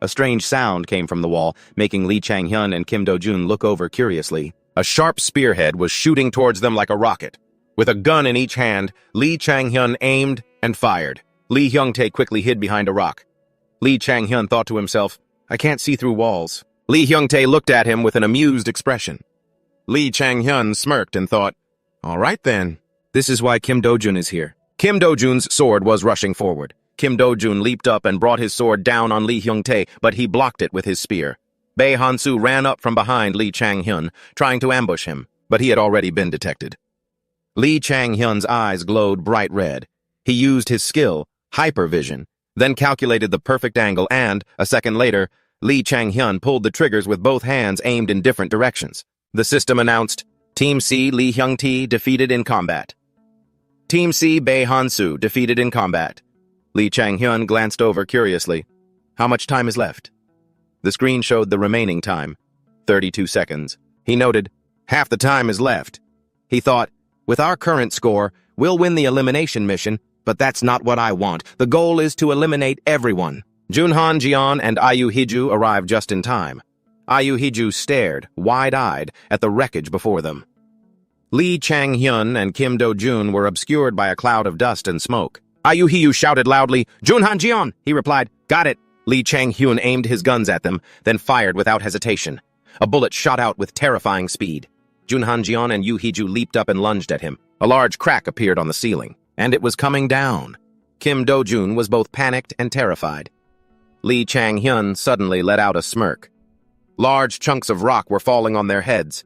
A strange sound came from the wall, making Lee Chang-hyun and Kim Do-jun look over curiously. A sharp spearhead was shooting towards them like a rocket. With a gun in each hand, Lee Chang-hyun aimed and fired. Lee Hyung-tae quickly hid behind a rock. Lee Chang-hyun thought to himself, "I can't see through walls." Lee Hyung-tae looked at him with an amused expression. Lee Chang-hyun smirked and thought, "All right then. This is why Kim Do-jun is here." Kim Do-jun's sword was rushing forward. Kim Do-jun leaped up and brought his sword down on Lee Hyung-tae, but he blocked it with his spear. Bae Han-soo ran up from behind Lee Chang-hyun, trying to ambush him, but he had already been detected. Lee Chang-hyun's eyes glowed bright red. He used his skill, hypervision, then calculated the perfect angle and, a second later, Lee Chang-hyun pulled the triggers with both hands aimed in different directions. The system announced, Team C, Lee Hyung-tae, defeated in combat. Team C, Bae Han-soo, defeated in combat. Lee Chang-hyun glanced over curiously. How much time is left? The screen showed the remaining time, 32 seconds. He noted, half the time is left. He thought, with our current score, we'll win the elimination mission, but that's not what I want. The goal is to eliminate everyone. Junhan Jeon and Ayu Hiju arrived just in time. Ayu Hiju stared, wide-eyed, at the wreckage before them. Lee Chang-hyun and Kim Do-jun were obscured by a cloud of dust and smoke. Ayu Hiju shouted loudly, "Junhan Jeon!" He replied, "Got it." Lee Chang-hyun aimed his guns at them, then fired without hesitation. A bullet shot out with terrifying speed. Junhan Jeon and Yu Hiju leaped up and lunged at him. A large crack appeared on the ceiling, and it was coming down. Kim Do-jun was both panicked and terrified. Lee Chang-hyun suddenly let out a smirk. Large chunks of rock were falling on their heads.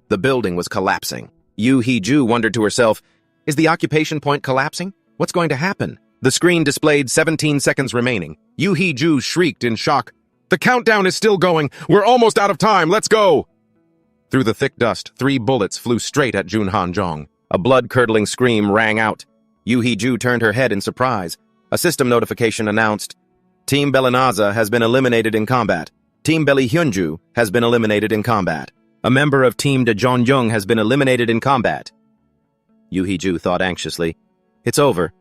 The building was collapsing. Yu Hiju wondered to herself, is the occupation point collapsing? What's going to happen? The screen displayed 17 seconds remaining. Yu Hiju shrieked in shock. The countdown is still going. We're almost out of time. Let's go. Through the thick dust, 3 bullets flew straight at Junhan Jeong. A blood-curdling scream rang out. Yu Hiju turned her head in surprise. A system notification announced, Team Belinaza has been eliminated in combat. Team Belly Hyunju has been eliminated in combat. A member of Team Daejeonjung has been eliminated in combat. Yu Hiju thought anxiously, it's over.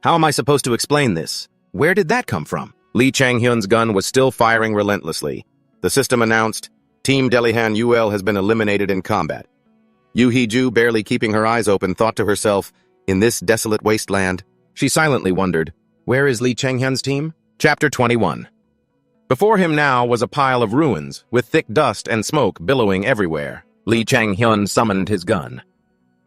How am I supposed to explain this? Where did that come from? Lee Chang-hyun's gun was still firing relentlessly. The system announced, Team Delihan UL has been eliminated in combat. Yu Hiju, barely keeping her eyes open, thought to herself, in this desolate wasteland, she silently wondered, where is Lee Chang-hyun's team? Chapter 21. Before him now was a pile of ruins, with thick dust and smoke billowing everywhere. Lee Chang-hyun summoned his gun.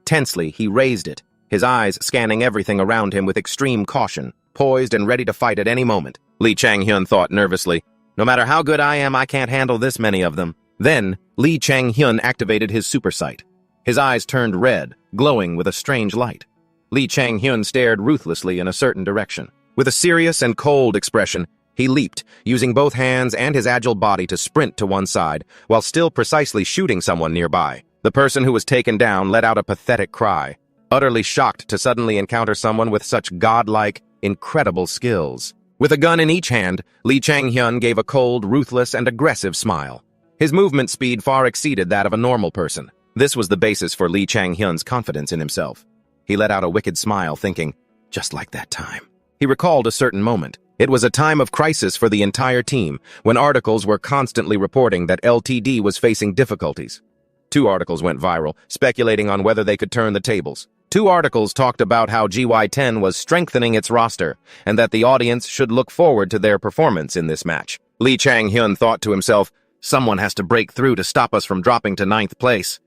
Tensely, he raised it, his eyes scanning everything around him with extreme caution, poised and ready to fight at any moment. Lee Chang-hyun thought nervously, no matter how good I am, I can't handle this many of them. Then, Lee Chang-hyun activated his super sight. His eyes turned red, glowing with a strange light. Lee Chang-hyun stared ruthlessly in a certain direction. With a serious and cold expression, he leaped, using both hands and his agile body to sprint to one side, while still precisely shooting someone nearby. The person who was taken down let out a pathetic cry, utterly shocked to suddenly encounter someone with such godlike, incredible skills. With a gun in each hand, Lee Chang-hyun gave a cold, ruthless, and aggressive smile. His movement speed far exceeded that of a normal person. This was the basis for Lee Chang-hyun's confidence in himself. He let out a wicked smile, thinking, just like that time. He recalled a certain moment. It was a time of crisis for the entire team, when articles were constantly reporting that LTD was facing difficulties. 2 articles went viral, speculating on whether they could turn the tables. 2 articles talked about how GY10 was strengthening its roster, and that the audience should look forward to their performance in this match. Lee Chang-hyun thought to himself, someone has to break through to stop us from dropping to 9th place.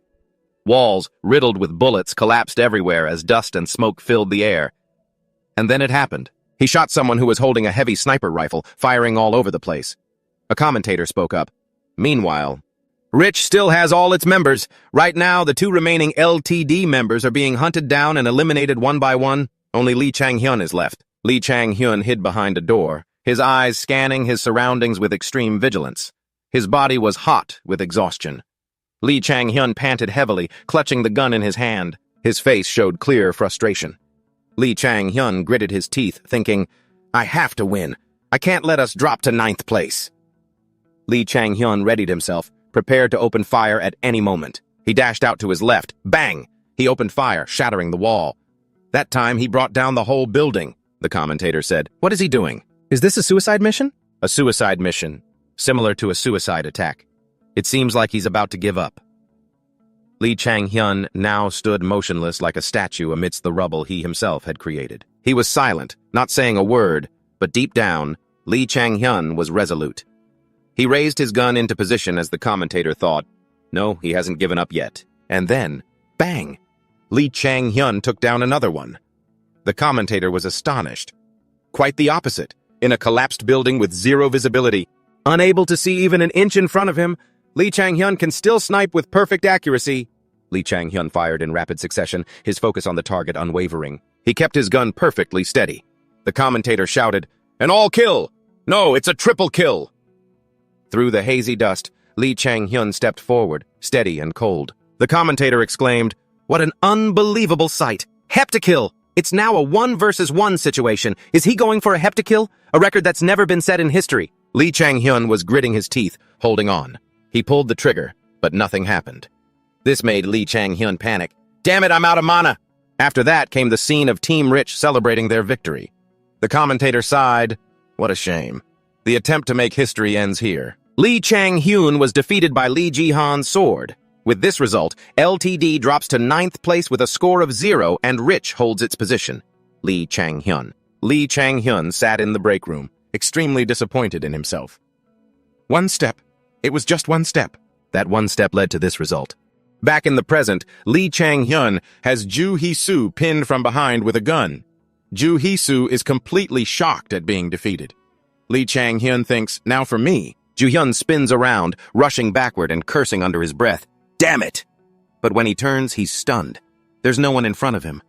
Walls, riddled with bullets, collapsed everywhere as dust and smoke filled the air. And then it happened. He shot someone who was holding a heavy sniper rifle, firing all over the place. A commentator spoke up. Meanwhile, Rich still has all its members. Right now, the 2 remaining LTD members are being hunted down and eliminated one by one. Only Lee Chang-hyun is left. Lee Chang-hyun hid behind a door, his eyes scanning his surroundings with extreme vigilance. His body was hot with exhaustion. Lee Chang-hyun panted heavily, clutching the gun in his hand. His face showed clear frustration. Lee Chang-hyun gritted his teeth, thinking, I have to win. I can't let us drop to 9th place. Lee Chang-hyun readied himself, prepared to open fire at any moment. He dashed out to his left. Bang! He opened fire, shattering the wall. That time, he brought down the whole building, the commentator said. What is he doing? Is this a suicide mission? A suicide mission, similar to a suicide attack. It seems like he's about to give up. Lee Chang-hyun now stood motionless like a statue amidst the rubble he himself had created. He was silent, not saying a word, but deep down, Lee Chang-hyun was resolute. He raised his gun into position as the commentator thought, no, he hasn't given up yet. And then, bang! Lee Chang-hyun took down another one. The commentator was astonished. Quite the opposite. In a collapsed building with zero visibility, unable to see even an inch in front of him, Lee Chang-hyun can still snipe with perfect accuracy. Lee Chang-hyun fired in rapid succession, his focus on the target unwavering. He kept his gun perfectly steady. The commentator shouted, an all kill! No, it's a triple kill! Through the hazy dust, Lee Chang-hyun stepped forward, steady and cold. The commentator exclaimed, what an unbelievable sight! Heptakill! It's now a 1 versus 1 situation. Is he going for a heptakill? A record that's never been set in history. Lee Chang-hyun was gritting his teeth, holding on. He pulled the trigger, but nothing happened. This made Lee Chang-hyun panic. Damn it, I'm out of mana! After that came the scene of Team Rich celebrating their victory. The commentator sighed. What a shame. The attempt to make history ends here. Lee Chang-hyun was defeated by Lee Ji-han's sword. With this result, LTD drops to 9th place with a score of 0 and Rich holds its position. Lee Chang-hyun. Lee Chang-hyun sat in the break room, extremely disappointed in himself. One step. It was just one step. That one step led to this result. Back in the present, Lee Chang-hyun has Ju Hee-soo pinned from behind with a gun. Ju Hee-soo is completely shocked at being defeated. Lee Chang-hyun thinks, now for me. Ju-hyun spins around, rushing backward and cursing under his breath. Damn it! But when he turns, he's stunned. There's no one in front of him.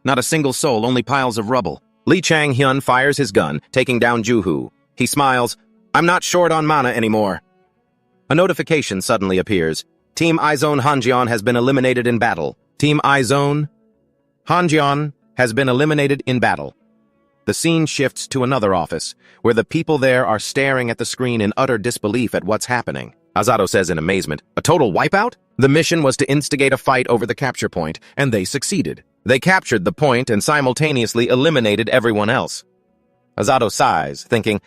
Not a single soul, only piles of rubble. Lee Chang-hyun fires his gun, taking down Ju-hoo. He smiles. I'm not short on mana anymore. A notification suddenly appears. Team Izone Hanjeon has been eliminated in battle. Team Izone Hanjeon has been eliminated in battle. The scene shifts to another office, where the people there are staring at the screen in utter disbelief at what's happening. Azato says in amazement, a total wipeout? The mission was to instigate a fight over the capture point, and they succeeded. They captured the point and simultaneously eliminated everyone else. Azato sighs, thinking,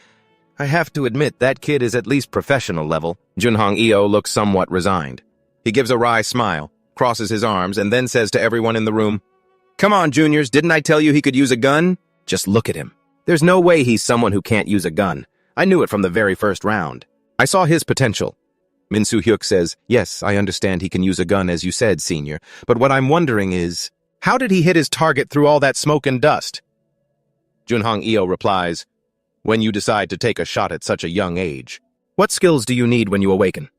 I have to admit that kid is at least professional level. Junhong Eo looks somewhat resigned. He gives a wry smile, crosses his arms, and then says to everyone in the room, Come on, juniors, didn't I tell you he could use a gun? Just look at him. There's no way he's someone who can't use a gun. I knew it from the very first round. I saw his potential. Min Soo-hyuk says, yes, I understand he can use a gun as you said, senior, but what I'm wondering is, how did he hit his target through all that smoke and dust? Junhong Eo replies, when you decide to take a shot at such a young age. What skills do you need when you awaken?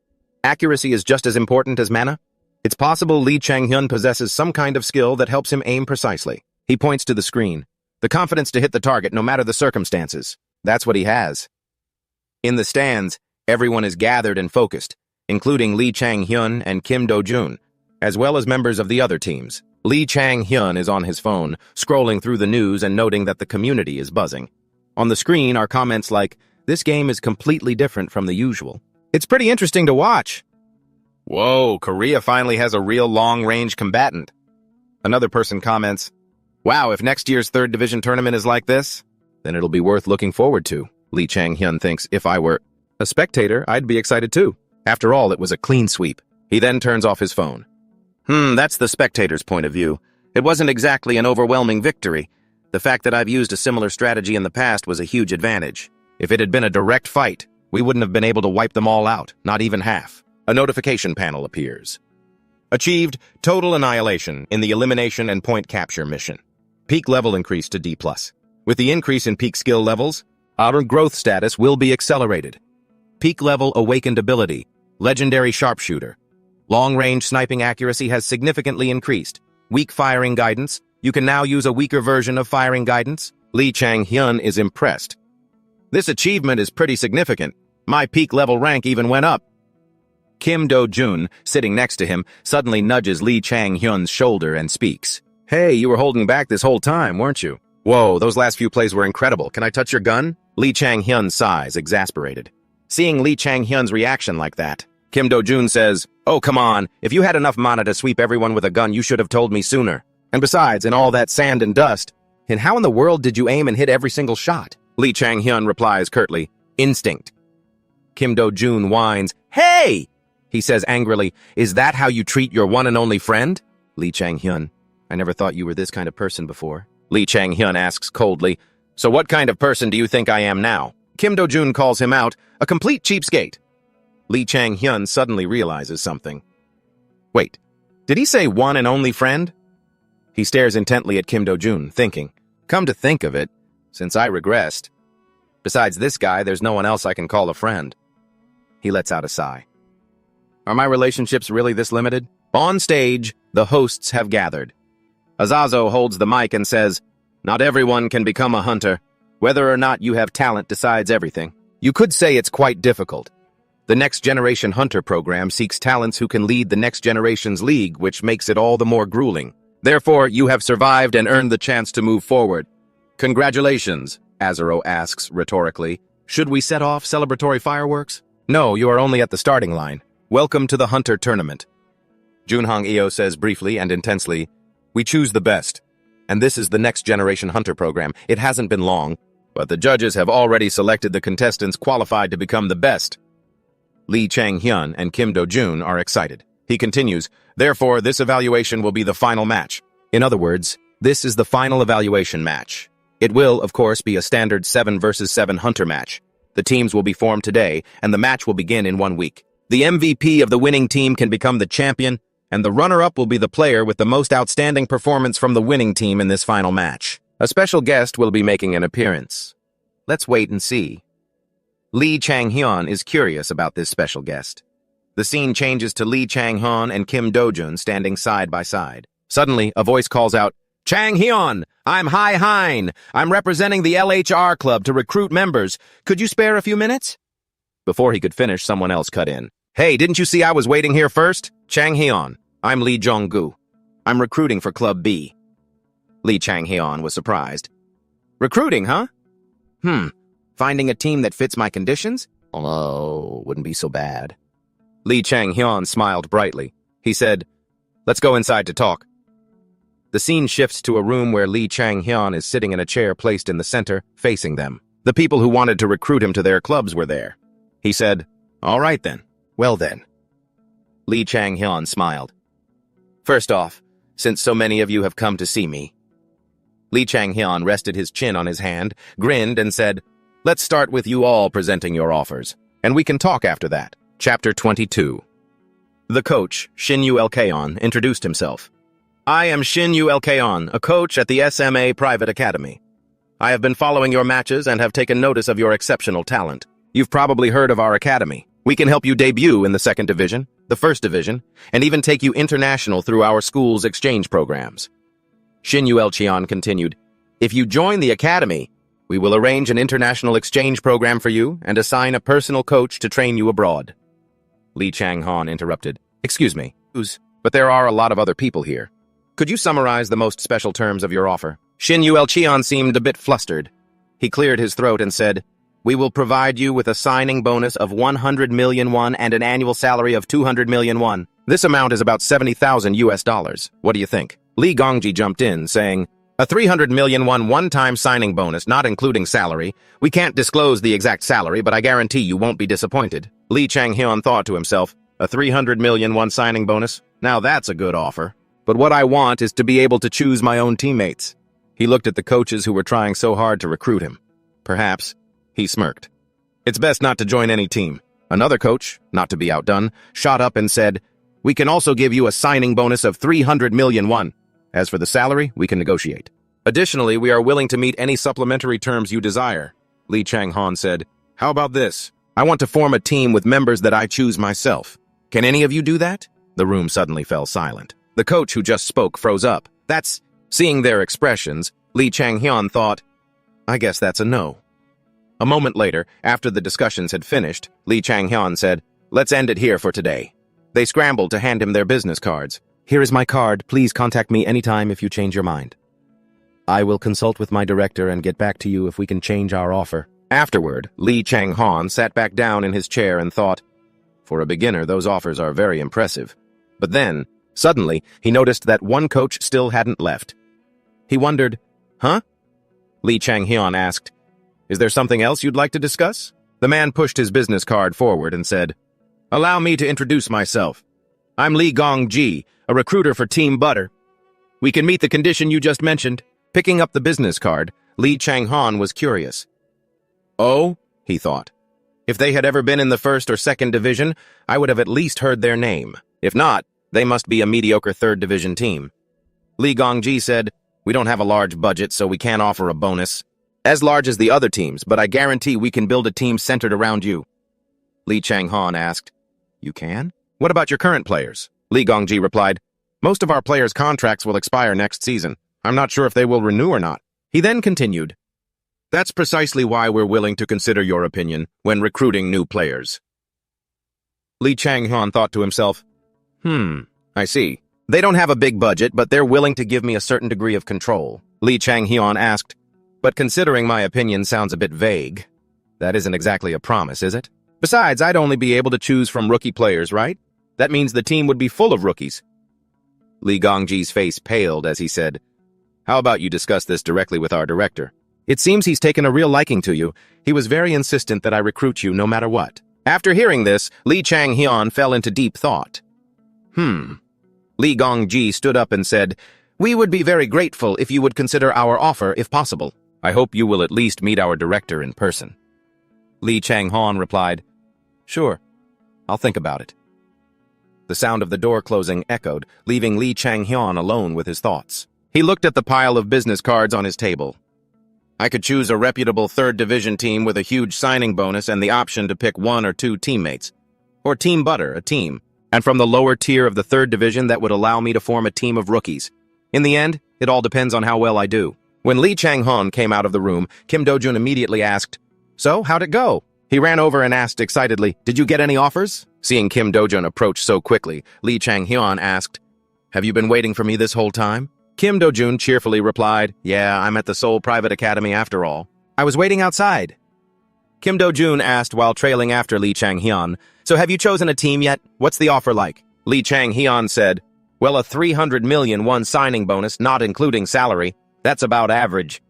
Accuracy is just as important as mana? It's possible Lee Chang-hyun possesses some kind of skill that helps him aim precisely. He points to the screen. The confidence to hit the target no matter the circumstances. That's what he has. In the stands, everyone is gathered and focused, including Lee Chang-hyun and Kim Do-jun, as well as members of the other teams. Lee Chang-hyun is on his phone, scrolling through the news and noting that the community is buzzing. On the screen are comments like, this game is completely different from the usual. It's pretty interesting to watch. Whoa, Korea finally has a real long-range combatant. Another person comments, wow, if next year's 3rd Division tournament is like this, then it'll be worth looking forward to. Lee Chang-hyun thinks, if I were a spectator, I'd be excited too. After all, it was a clean sweep. He then turns off his phone. That's the spectator's point of view. It wasn't exactly an overwhelming victory. The fact that I've used a similar strategy in the past was a huge advantage. If it had been a direct fight, we wouldn't have been able to wipe them all out, not even half. A notification panel appears. Achieved total annihilation in the elimination and point capture mission. Peak level increased to D+. With the increase in peak skill levels, our growth status will be accelerated. Peak level awakened ability. Legendary Sharpshooter. Long-range sniping accuracy has significantly increased. Weak firing guidance. You can now use a weaker version of firing guidance. Lee Chang-hyun is impressed. This achievement is pretty significant. My peak level rank even went up. Kim Do-jun, sitting next to him, suddenly nudges Lee Chang-hyun's shoulder and speaks. Hey, you were holding back this whole time, weren't you? Whoa, those last few plays were incredible. Can I touch your gun? Lee Chang-hyun sighs, exasperated. Seeing Lee Chang-hyun's reaction like that, Kim Do-jun says, "Oh, come on. If you had enough mana to sweep everyone with a gun, you should have told me sooner. And besides, in all that sand and dust, and how in the world did you aim and hit every single shot?" Lee Chang-hyun replies curtly, "Instinct." Kim Do-jun whines, "Hey!" He says angrily, "Is that how you treat your one and only friend?" Lee Chang-hyun, "I never thought you were this kind of person before." Lee Chang-hyun asks coldly, "So what kind of person do you think I am now?" Kim Do-jun calls him out, "A complete cheapskate." Lee Chang-hyun suddenly realizes something. Wait, did he say one and only friend? He stares intently at Kim Do-jun, thinking, come to think of it, since I regressed. Besides this guy, there's no one else I can call a friend. He lets out a sigh. Are my relationships really this limited? On stage, the hosts have gathered. Azazo holds the mic and says, "Not everyone can become a hunter. Whether or not you have talent decides everything. You could say it's quite difficult. The Next Generation Hunter program seeks talents who can lead the next generation's league, which makes it all the more grueling. Therefore, you have survived and earned the chance to move forward. Congratulations," Azaro asks rhetorically. "Should we set off celebratory fireworks?" "No, you are only at the starting line. Welcome to the Hunter Tournament." Junhong Eo says briefly and intensely, "We choose the best. And this is the Next Generation Hunter program. It hasn't been long, but the judges have already selected the contestants qualified to become the best." Lee Chang-hyun and Kim Do-jun are excited. He continues, "Therefore, this evaluation will be the final match." In other words, this is the final evaluation match. It will, of course, be a standard 7 versus 7 hunter match. The teams will be formed today, and the match will begin in 1 week. The MVP of the winning team can become the champion, and the runner-up will be the player with the most outstanding performance from the winning team in this final match. A special guest will be making an appearance. Let's wait and see. Lee Chang-hyun is curious about this special guest. The scene changes to Lee Chang-hyun and Kim Do-jun standing side by side. Suddenly, a voice calls out, "Chang-hyun, I'm Hai Hein. I'm representing the LHR Club to recruit members. Could you spare a few minutes?" Before he could finish, someone else cut in. "Hey, didn't you see I was waiting here first? Chang-hyun, I'm Lee Jong-gu. I'm recruiting for Club B." Lee Chang-hyun was surprised. "Recruiting, huh? Finding a team that fits my conditions? Oh, wouldn't be so bad." Lee Chang-hyun smiled brightly. He said, "Let's go inside to talk." The scene shifts to a room where Lee Chang-hyun is sitting in a chair placed in the center, facing them. The people who wanted to recruit him to their clubs were there. He said, "All right then. Well then." Lee Chang-hyun smiled. "First off, since so many of you have come to see me." Lee Chang-hyun rested his chin on his hand, grinned, and said, "Let's start with you all presenting your offers, and we can talk after that." Chapter 22. The coach, Shin-Yu Elkaon, introduced himself. "I am Shin-Yu Elkaon, a coach at the SMA Private Academy. I have been following your matches and have taken notice of your exceptional talent. You've probably heard of our academy. We can help you debut in the 2nd Division, the 1st Division, and even take you international through our school's exchange programs." Shin-Yu Elcheon continued, "If you join the academy, we will arrange an international exchange program for you and assign a personal coach to train you abroad." Lee Chang-hyun interrupted, "Excuse me, but there are a lot of other people here. Could you summarize the most special terms of your offer?" Shin-Yu Elcheon seemed a bit flustered. He cleared his throat and said, "We will provide you with a signing bonus of 100 million won and an annual salary of 200 million won. This amount is about $70,000. What do you think?" Lee Gongji jumped in, saying, "A 300 million won one-time signing bonus, not including salary. We can't disclose the exact salary, but I guarantee you won't be disappointed." Lee Chang-hyun thought to himself, "A 300 million won signing bonus? Now that's a good offer. But what I want is to be able to choose my own teammates." He looked at the coaches who were trying so hard to recruit him. Perhaps. He smirked. "It's best not to join any team." Another coach, not to be outdone, shot up and said, "We can also give you a signing bonus of 300 million won. As for the salary, we can negotiate. Additionally, we are willing to meet any supplementary terms you desire." Lee Chang-hyun said, "How about this? I want to form a team with members that I choose myself. Can any of you do that? The room suddenly fell silent. The coach who just spoke froze up. Seeing their expressions, Lee Chang-hyun thought, I guess that's a no. A moment later, after the discussions had finished, Lee Chang-hyun said, let's end it here for today. They scrambled to hand him their business cards. Here is my card. Please contact me anytime if you change your mind. I will consult with my director and get back to you if we can change our offer. Afterward, Lee Chang-hyun sat back down in his chair and thought, for a beginner, those offers are very impressive. But then, suddenly, he noticed that one coach still hadn't left. He wondered, huh? Lee Chang-hyun asked, is there something else you'd like to discuss? The man pushed his business card forward and said, allow me to introduce myself. I'm Lee Gong-ji, a recruiter for Team Butter. We can meet the condition you just mentioned. Picking up the business card, Lee Chang-hyun was curious. Oh, he thought. If they had ever been in the first or second division, I would have at least heard their name. If not, they must be a mediocre third division team. Lee Gong-ji said, we don't have a large budget, so we can't offer a bonus. As large as the other teams, but I guarantee we can build a team centered around you. Lee Chang-hyun asked, you can? What about your current players? Lee Gong-ji replied, most of our players' contracts will expire next season. I'm not sure if they will renew or not. He then continued, that's precisely why we're willing to consider your opinion when recruiting new players. Lee Chang-hyun thought to himself, I see. They don't have a big budget, but they're willing to give me a certain degree of control. Lee Chang-hyun asked, but considering my opinion sounds a bit vague. That isn't exactly a promise, is it? Besides, I'd only be able to choose from rookie players, right? That means the team would be full of rookies. Lee Gong-ji's face paled as he said, how about you discuss this directly with our director? It seems he's taken a real liking to you. He was very insistent that I recruit you no matter what. After hearing this, Lee Chang-hyun fell into deep thought. Lee Gong-ji stood up and said, we would be very grateful if you would consider our offer if possible. I hope you will at least meet our director in person. Lee Chang-hyun replied, sure, I'll think about it. The sound of the door closing echoed, leaving Lee Chang-hyun alone with his thoughts. He looked at the pile of business cards on his table. I could choose a reputable third division team with a huge signing bonus and the option to pick one or two teammates. Or Team Butter, a team. And from the lower tier of the third division that would allow me to form a team of rookies. In the end, it all depends on how well I do. When Lee Chang-hyun came out of the room, Kim Do-jun immediately asked, so, how'd it go? He ran over and asked excitedly, did you get any offers? Seeing Kim Do-jun approach so quickly, Lee Chang-hyun asked, have you been waiting for me this whole time? Kim Do-jun cheerfully replied, yeah, I'm at the Seoul Private Academy after all. I was waiting outside. Kim Do-jun asked while trailing after Lee Chang-hyun, so have you chosen a team yet? What's the offer like? Lee Chang-hyun said, well, a 300 million won signing bonus, not including salary. That's about average.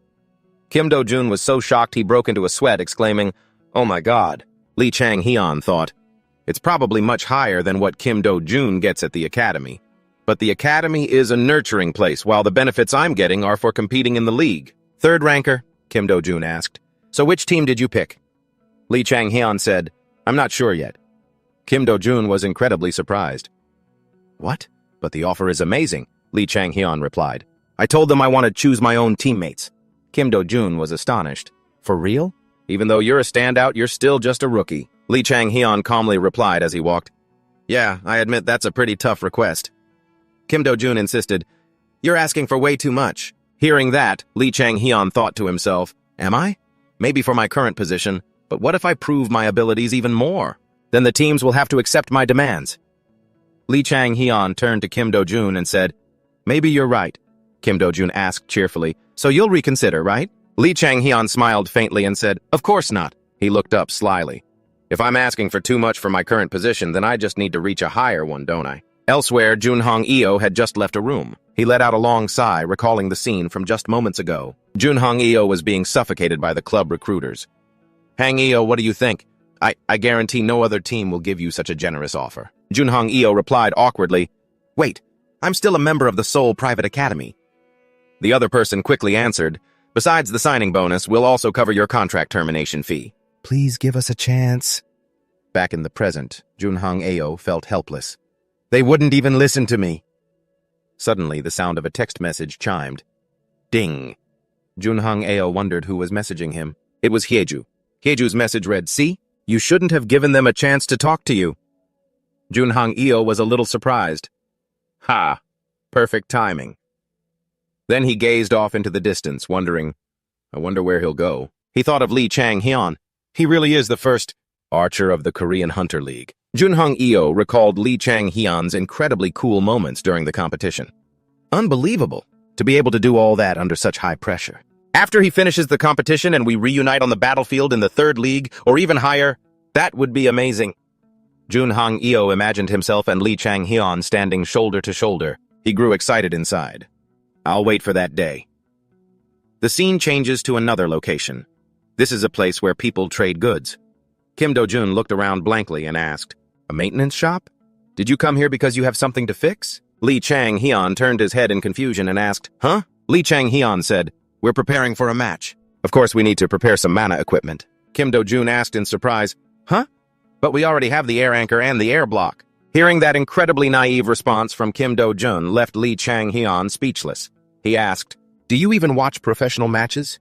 Kim Do-jun was so shocked he broke into a sweat, exclaiming, oh my god. Lee Chang-hyun thought, it's probably much higher than what Kim Do-jun gets at the academy. But the academy is a nurturing place, while the benefits I'm getting are for competing in the league. Third ranker? Kim Do-jun asked. So which team did you pick? Lee Chang-hyun said, I'm not sure yet. Kim Do-jun was incredibly surprised. What? But the offer is amazing, Lee Chang-hyun replied. I told them I want to choose my own teammates. Kim Do-jun was astonished. For real? Even though you're a standout, you're still just a rookie. Lee Chang-hyun calmly replied as he walked. Yeah, I admit that's a pretty tough request. Kim Do-jun insisted, you're asking for way too much. Hearing that, Lee Chang-hyun thought to himself, am I? Maybe for my current position, but what if I prove my abilities even more? Then the teams will have to accept my demands. Lee Chang-hyun turned to Kim Do-jun and said, maybe you're right. Kim Do-jun asked cheerfully, so you'll reconsider, right? Lee Chang-hyun smiled faintly and said, of course not. He looked up slyly. If I'm asking for too much for my current position, then I just need to reach a higher one, don't I? Elsewhere, Jun-hong-eo had just left a room. He let out a long sigh, recalling the scene from just moments ago. Jun-hong-eo was being suffocated by the club recruiters. Hang-eo, what do you think? I guarantee no other team will give you such a generous offer. Jun-hong-eo replied awkwardly, wait, I'm still a member of the Seoul Private Academy. The other person quickly answered, besides the signing bonus, we'll also cover your contract termination fee. Please give us a chance. Back in the present, Jun-hong-eo felt helpless. They wouldn't even listen to me. Suddenly, the sound of a text message chimed. Ding. Jun-hong-eo wondered who was messaging him. It was Hyeju. Hyeju's message read, see? You shouldn't have given them a chance to talk to you. Junhong Eo was a little surprised. Ha! Perfect timing. Then he gazed off into the distance, wondering, I wonder where he'll go. He thought of Lee Chang-hyun. He really is the first archer of the Korean Hunter League. Junhong Eo recalled Lee Chang-hyun's incredibly cool moments during the competition. Unbelievable to be able to do all that under such high pressure. After he finishes the competition and we reunite on the battlefield in the third league, or even higher, that would be amazing. Junhong Eo imagined himself and Lee Chang-hyun standing shoulder to shoulder. He grew excited inside. I'll wait for that day. The scene changes to another location. This is a place where people trade goods. Kim Do-jun looked around blankly and asked, A maintenance shop? Did you come here because you have something to fix? Lee Chang-hyun turned his head in confusion and asked, Huh? Lee Chang-hyun said, We're preparing for a match. Of course we need to prepare some mana equipment. Kim Do-jun asked in surprise, Huh? But we already have the air anchor and the air block. Hearing that incredibly naive response from Kim Do-jun left Lee Chang-hyun speechless. He asked, Do you even watch professional matches?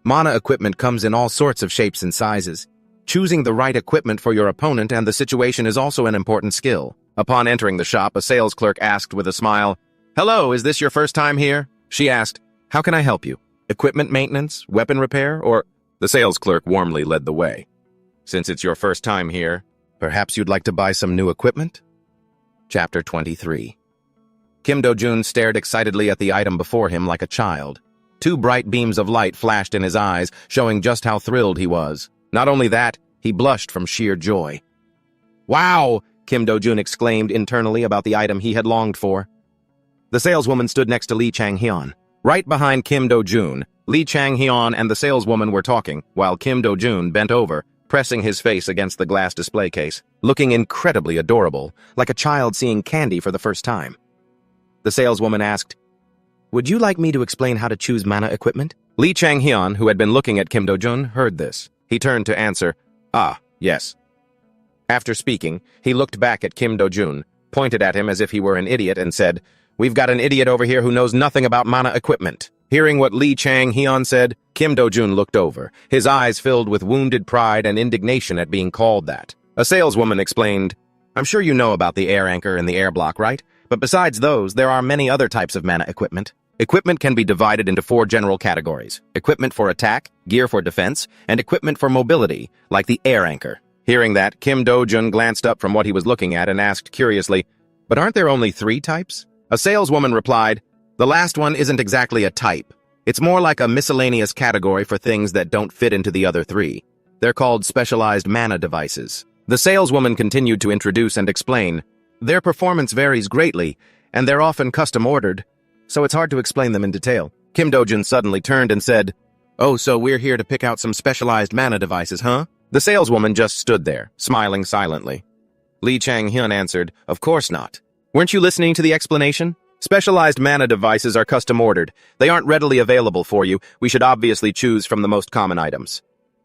Mana equipment comes in all sorts of shapes and sizes. Choosing the right equipment for your opponent and the situation is also an important skill. Upon entering the shop, a sales clerk asked with a smile, Hello, is this your first time here? She asked, How can I help you? Equipment maintenance, weapon repair, or... The sales clerk warmly led the way. Since it's your first time here, perhaps you'd like to buy some new equipment? Chapter 23. Kim Do-jun stared excitedly at the item before him like a child. 2 bright beams of light flashed in his eyes, showing just how thrilled he was. Not only that, he blushed from sheer joy. Wow! Kim Do-jun exclaimed internally about the item he had longed for. The saleswoman stood next to Lee Chang-hyun. Right behind Kim Do-jun, Lee Chang-hyun and the saleswoman were talking, while Kim Do-jun bent over, pressing his face against the glass display case, looking incredibly adorable, like a child seeing candy for the first time. The saleswoman asked, Would you like me to explain how to choose mana equipment? Lee Chang-hyun, who had been looking at Kim Do-jun, heard this. He turned to answer, Yes. After speaking, he looked back at Kim Do-jun, pointed at him as if he were an idiot, and said, We've got an idiot over here who knows nothing about mana equipment. Hearing what Lee Chang-hyun said, Kim Do-jun looked over, his eyes filled with wounded pride and indignation at being called that. A saleswoman explained, I'm sure you know about the air anchor and the air block, right? But besides those, there are many other types of mana equipment. Equipment can be divided into 4 general categories: equipment for attack, gear for defense, and equipment for mobility, like the air anchor. Hearing that, Kim Do-jun glanced up from what he was looking at and asked curiously, But aren't there only 3 types? A saleswoman replied, The last one isn't exactly a type. It's more like a miscellaneous category for things that don't fit into the other 3. They're called specialized mana devices. The saleswoman continued to introduce and explain, Their performance varies greatly, and they're often custom-ordered, so it's hard to explain them in detail. Kim Do-jun suddenly turned and said, Oh, so we're here to pick out some specialized mana devices, huh? The saleswoman just stood there, smiling silently. Lee Chang-hyun answered, Of course not. Weren't you listening to the explanation? Specialized mana devices are custom-ordered. They aren't readily available for you. We should obviously choose from the most common items.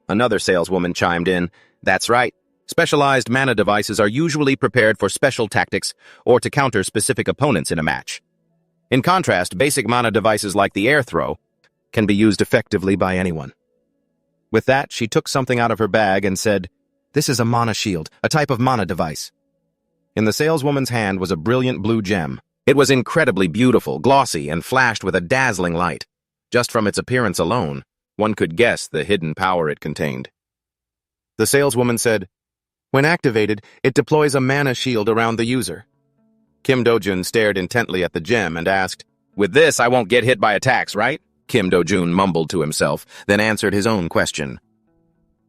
Another saleswoman chimed in, That's right. Specialized mana devices are usually prepared for special tactics or to counter specific opponents in a match. In contrast, basic mana devices like the air throw can be used effectively by anyone. With that, she took something out of her bag and said, This is a mana shield, a type of mana device. In the saleswoman's hand was a brilliant blue gem. It was incredibly beautiful, glossy, and flashed with a dazzling light. Just from its appearance alone, one could guess the hidden power it contained. The saleswoman said, When activated, it deploys a mana shield around the user. Kim Do-jun stared intently at the gem and asked, With this, I won't get hit by attacks, right? Kim Do-jun mumbled to himself, then answered his own question.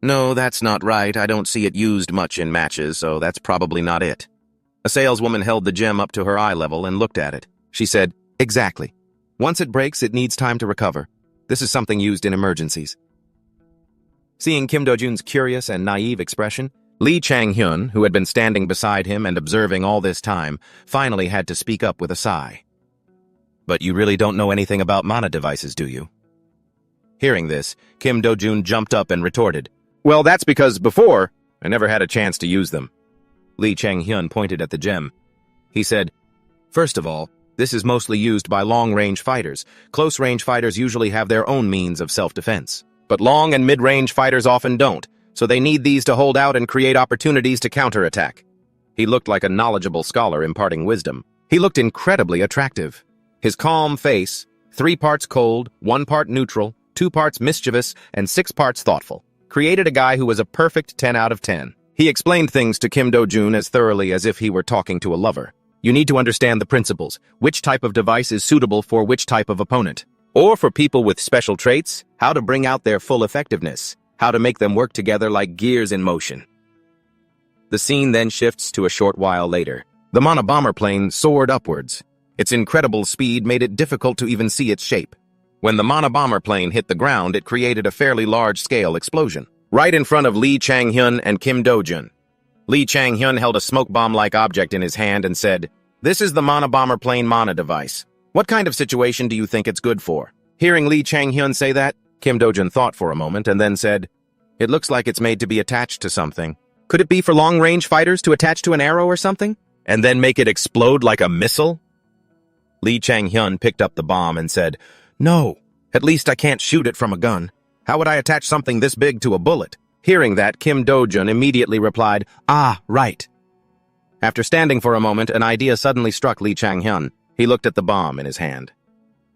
No, that's not right. I don't see it used much in matches, so that's probably not it. A saleswoman held the gem up to her eye level and looked at it. She said, Exactly. Once it breaks, it needs time to recover. This is something used in emergencies. Seeing Kim Do-jun's curious and naive expression, Lee Chang-hyun, who had been standing beside him and observing all this time, finally had to speak up with a sigh. But you really don't know anything about mana devices, do you? Hearing this, Kim Do-jun jumped up and retorted, Well, that's because before, I never had a chance to use them. Lee Chang-hyun pointed at the gem. He said, First of all, this is mostly used by long-range fighters. Close-range fighters usually have their own means of self-defense. But long and mid-range fighters often don't, so they need these to hold out and create opportunities to counterattack. He looked like a knowledgeable scholar imparting wisdom. He looked incredibly attractive. His calm face, 3 parts cold, 1 part neutral, 2 parts mischievous, and 6 parts thoughtful, created a guy who was a perfect 10 out of 10. He explained things to Kim Do-jun as thoroughly as if he were talking to a lover. You need to understand the principles, which type of device is suitable for which type of opponent. Or for people with special traits, how to bring out their full effectiveness, how to make them work together like gears in motion. The scene then shifts to a short while later. The manhwa bomber plane soared upwards. Its incredible speed made it difficult to even see its shape. When the manhwa bomber plane hit the ground, it created a fairly large-scale explosion, right in front of Lee Chang-hyun and Kim Do-jun. Lee Chang-hyun held a smoke bomb-like object in his hand and said, "This is the manhwa bomber plane manhwa device. What kind of situation do you think it's good for?" Hearing Lee Chang-hyun say that, Kim Do-jun thought for a moment and then said, "It looks like it's made to be attached to something. Could it be for long-range fighters to attach to an arrow or something? And then make it explode like a missile?" Lee Chang-hyun picked up the bomb and said, "No, at least I can't shoot it from a gun. How would I attach something this big to a bullet?" Hearing that, Kim Do-jun immediately replied, "Ah, right." After standing for a moment, an idea suddenly struck Lee Chang-hyun. He looked at the bomb in his hand.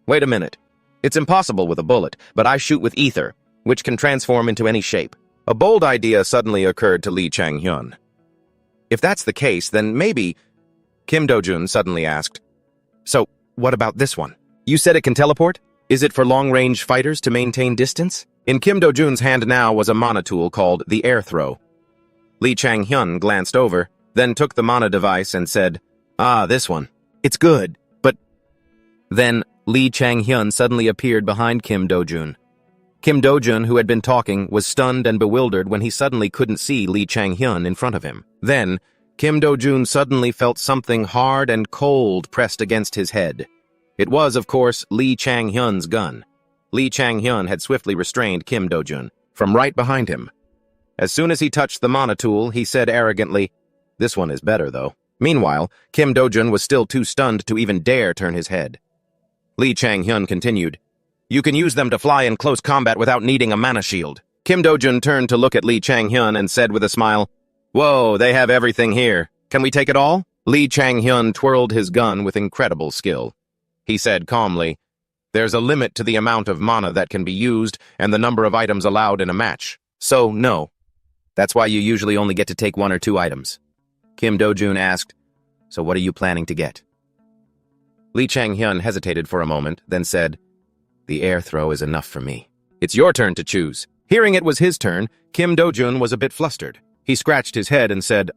"Wait a minute. It's impossible with a bullet, but I shoot with ether, which can transform into any shape." A bold idea suddenly occurred to Lee Chang-hyun. "If that's the case, then maybe—" Kim Do-jun suddenly asked, "So, what about this one? You said it can teleport? Is it for long-range fighters to maintain distance?" In Kim Do-jun's hand now was a manhwa tool called the air throw. Lee Chang-hyun glanced over, then took the manhwa device and said, "Ah, this one. It's good, but—" Then Lee Chang-hyun suddenly appeared behind Kim Do-jun. Kim Do-jun, who had been talking, was stunned and bewildered when he suddenly couldn't see Lee Chang-hyun in front of him. Then, Kim Do-jun suddenly felt something hard and cold pressed against his head. It was, of course, Lee Chang-hyun's gun. Lee Chang-hyun had swiftly restrained Kim Do-jun from right behind him. As soon as he touched the manhwa tool, he said arrogantly, "This one is better, though." Meanwhile, Kim Do-jun was still too stunned to even dare turn his head. Lee Chang-hyun continued, "You can use them to fly in close combat without needing a mana shield." Kim Do-jun turned to look at Lee Chang-hyun and said with a smile, "Whoa, they have everything here. Can we take it all?" Lee Chang-hyun twirled his gun with incredible skill. He said calmly, "There's a limit to the amount of mana that can be used and the number of items allowed in a match. So, no. That's why you usually only get to take 1 or 2 items." Kim Do-jun asked, "So what are you planning to get?" Lee Chang-hyun hesitated for a moment, then said, "The air throw is enough for me." "It's your turn to choose." Hearing it was his turn, Kim Do-jun was a bit flustered. He scratched his head and said,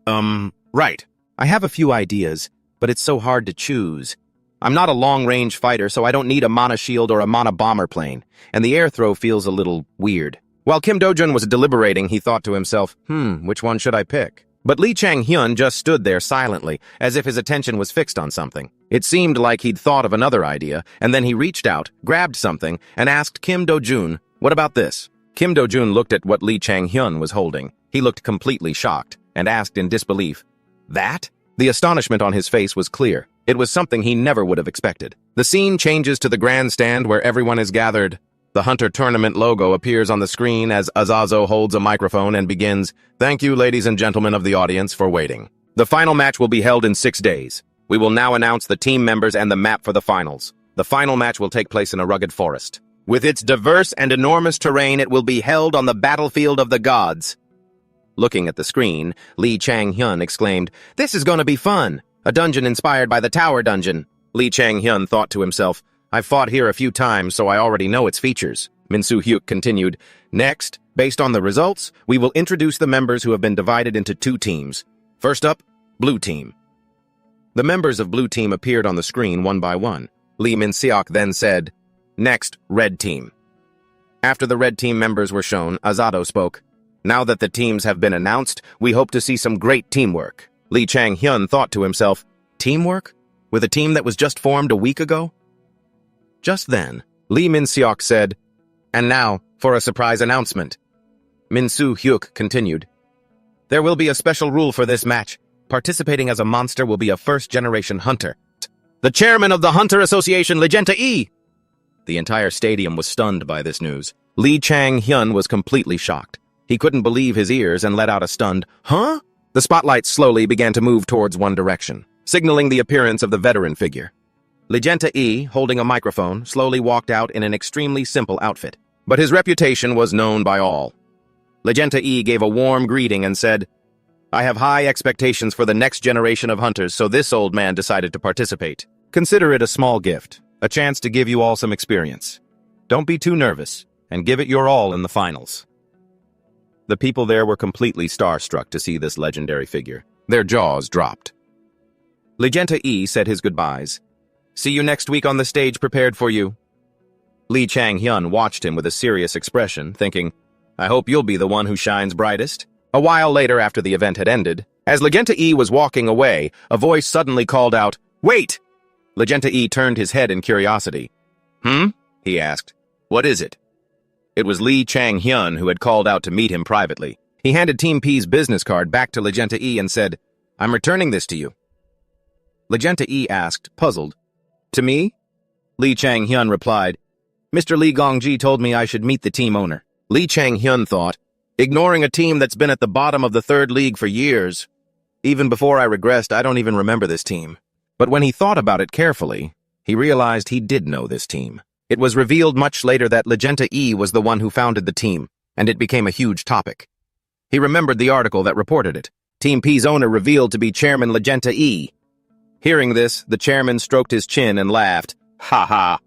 Right. I have a few ideas, but it's so hard to choose. I'm not a long-range fighter, so I don't need a mana shield or a mana bomber plane, and the air throw feels a little weird." While Kim Do-jun was deliberating, he thought to himself, which one should I pick? But Lee Chang-hyun just stood there silently, as if his attention was fixed on something. It seemed like he'd thought of another idea, and then he reached out, grabbed something, and asked Kim Do-jun, "What about this?" Kim Do-jun looked at what Lee Chang-hyun was holding. He looked completely shocked, and asked in disbelief, "That?" The astonishment on his face was clear. It was something he never would have expected. The scene changes to the grandstand where everyone is gathered. The Hunter Tournament logo appears on the screen as Azazo holds a microphone and begins, "Thank you, ladies and gentlemen of the audience, for waiting. The final match will be held in 6 days. We will now announce the team members and the map for the finals. The final match will take place in a rugged forest. With its diverse and enormous terrain, it will be held on the battlefield of the gods." Looking at the screen, Lee Chang-hyun exclaimed, "This is going to be fun! A dungeon inspired by the Tower Dungeon." Lee Chang-hyun thought to himself, "I've fought here a few times, so I already know its features." Min Soo-hyuk continued, "Next, based on the results, we will introduce the members who have been divided into 2 teams. First up, Blue Team." The members of Blue Team appeared on the screen one by one. Lee Min-seok then said, "Next, Red Team." After the Red Team members were shown, Azato spoke, "Now that the teams have been announced, we hope to see some great teamwork." Lee Chang-hyun thought to himself, "Teamwork? With a team that was just formed a week ago?" Just then, Lee Min-seok said, "And now, for a surprise announcement." Min Soo-hyuk continued, "There will be a special rule for this match. Participating as a monster will be a first-generation hunter. The chairman of the Hunter Association, Legenta E!" The entire stadium was stunned by this news. Lee Chang-hyun was completely shocked. He couldn't believe his ears and let out a stunned, "Huh?" The spotlight slowly began to move towards one direction, signaling the appearance of the veteran figure. Legenta E, holding a microphone, slowly walked out in an extremely simple outfit, but his reputation was known by all. Legenta E gave a warm greeting and said, "I have high expectations for the next generation of hunters, so this old man decided to participate. Consider it a small gift, a chance to give you all some experience. Don't be too nervous, and give it your all in the finals." The people there were completely starstruck to see this legendary figure. Their jaws dropped. Legenta E said his goodbyes. "See you next week on the stage prepared for you." Lee Chang-hyun watched him with a serious expression, thinking, "I hope you'll be the one who shines brightest." A while later, after the event had ended, as Legenta E was walking away, a voice suddenly called out, "Wait!" Legenta E turned his head in curiosity. He asked. "What is it?" It was Lee Chang-hyun who had called out to meet him privately. He handed Team P's business card back to Legenta E and said, "I'm returning this to you." Legenta E asked, puzzled, "To me?" Lee Chang-hyun replied, "Mr. Lee Gongji told me I should meet the team owner." Lee Chang-hyun thought, "Ignoring a team that's been at the bottom of the third league for years. Even before I regressed, I don't even remember this team." But when he thought about it carefully, he realized he did know this team. It was revealed much later that Legenta E was the one who founded the team, and it became a huge topic. He remembered the article that reported it. Team P's owner revealed to be Chairman Legenta E. Hearing this, the chairman stroked his chin and laughed, "Ha ha."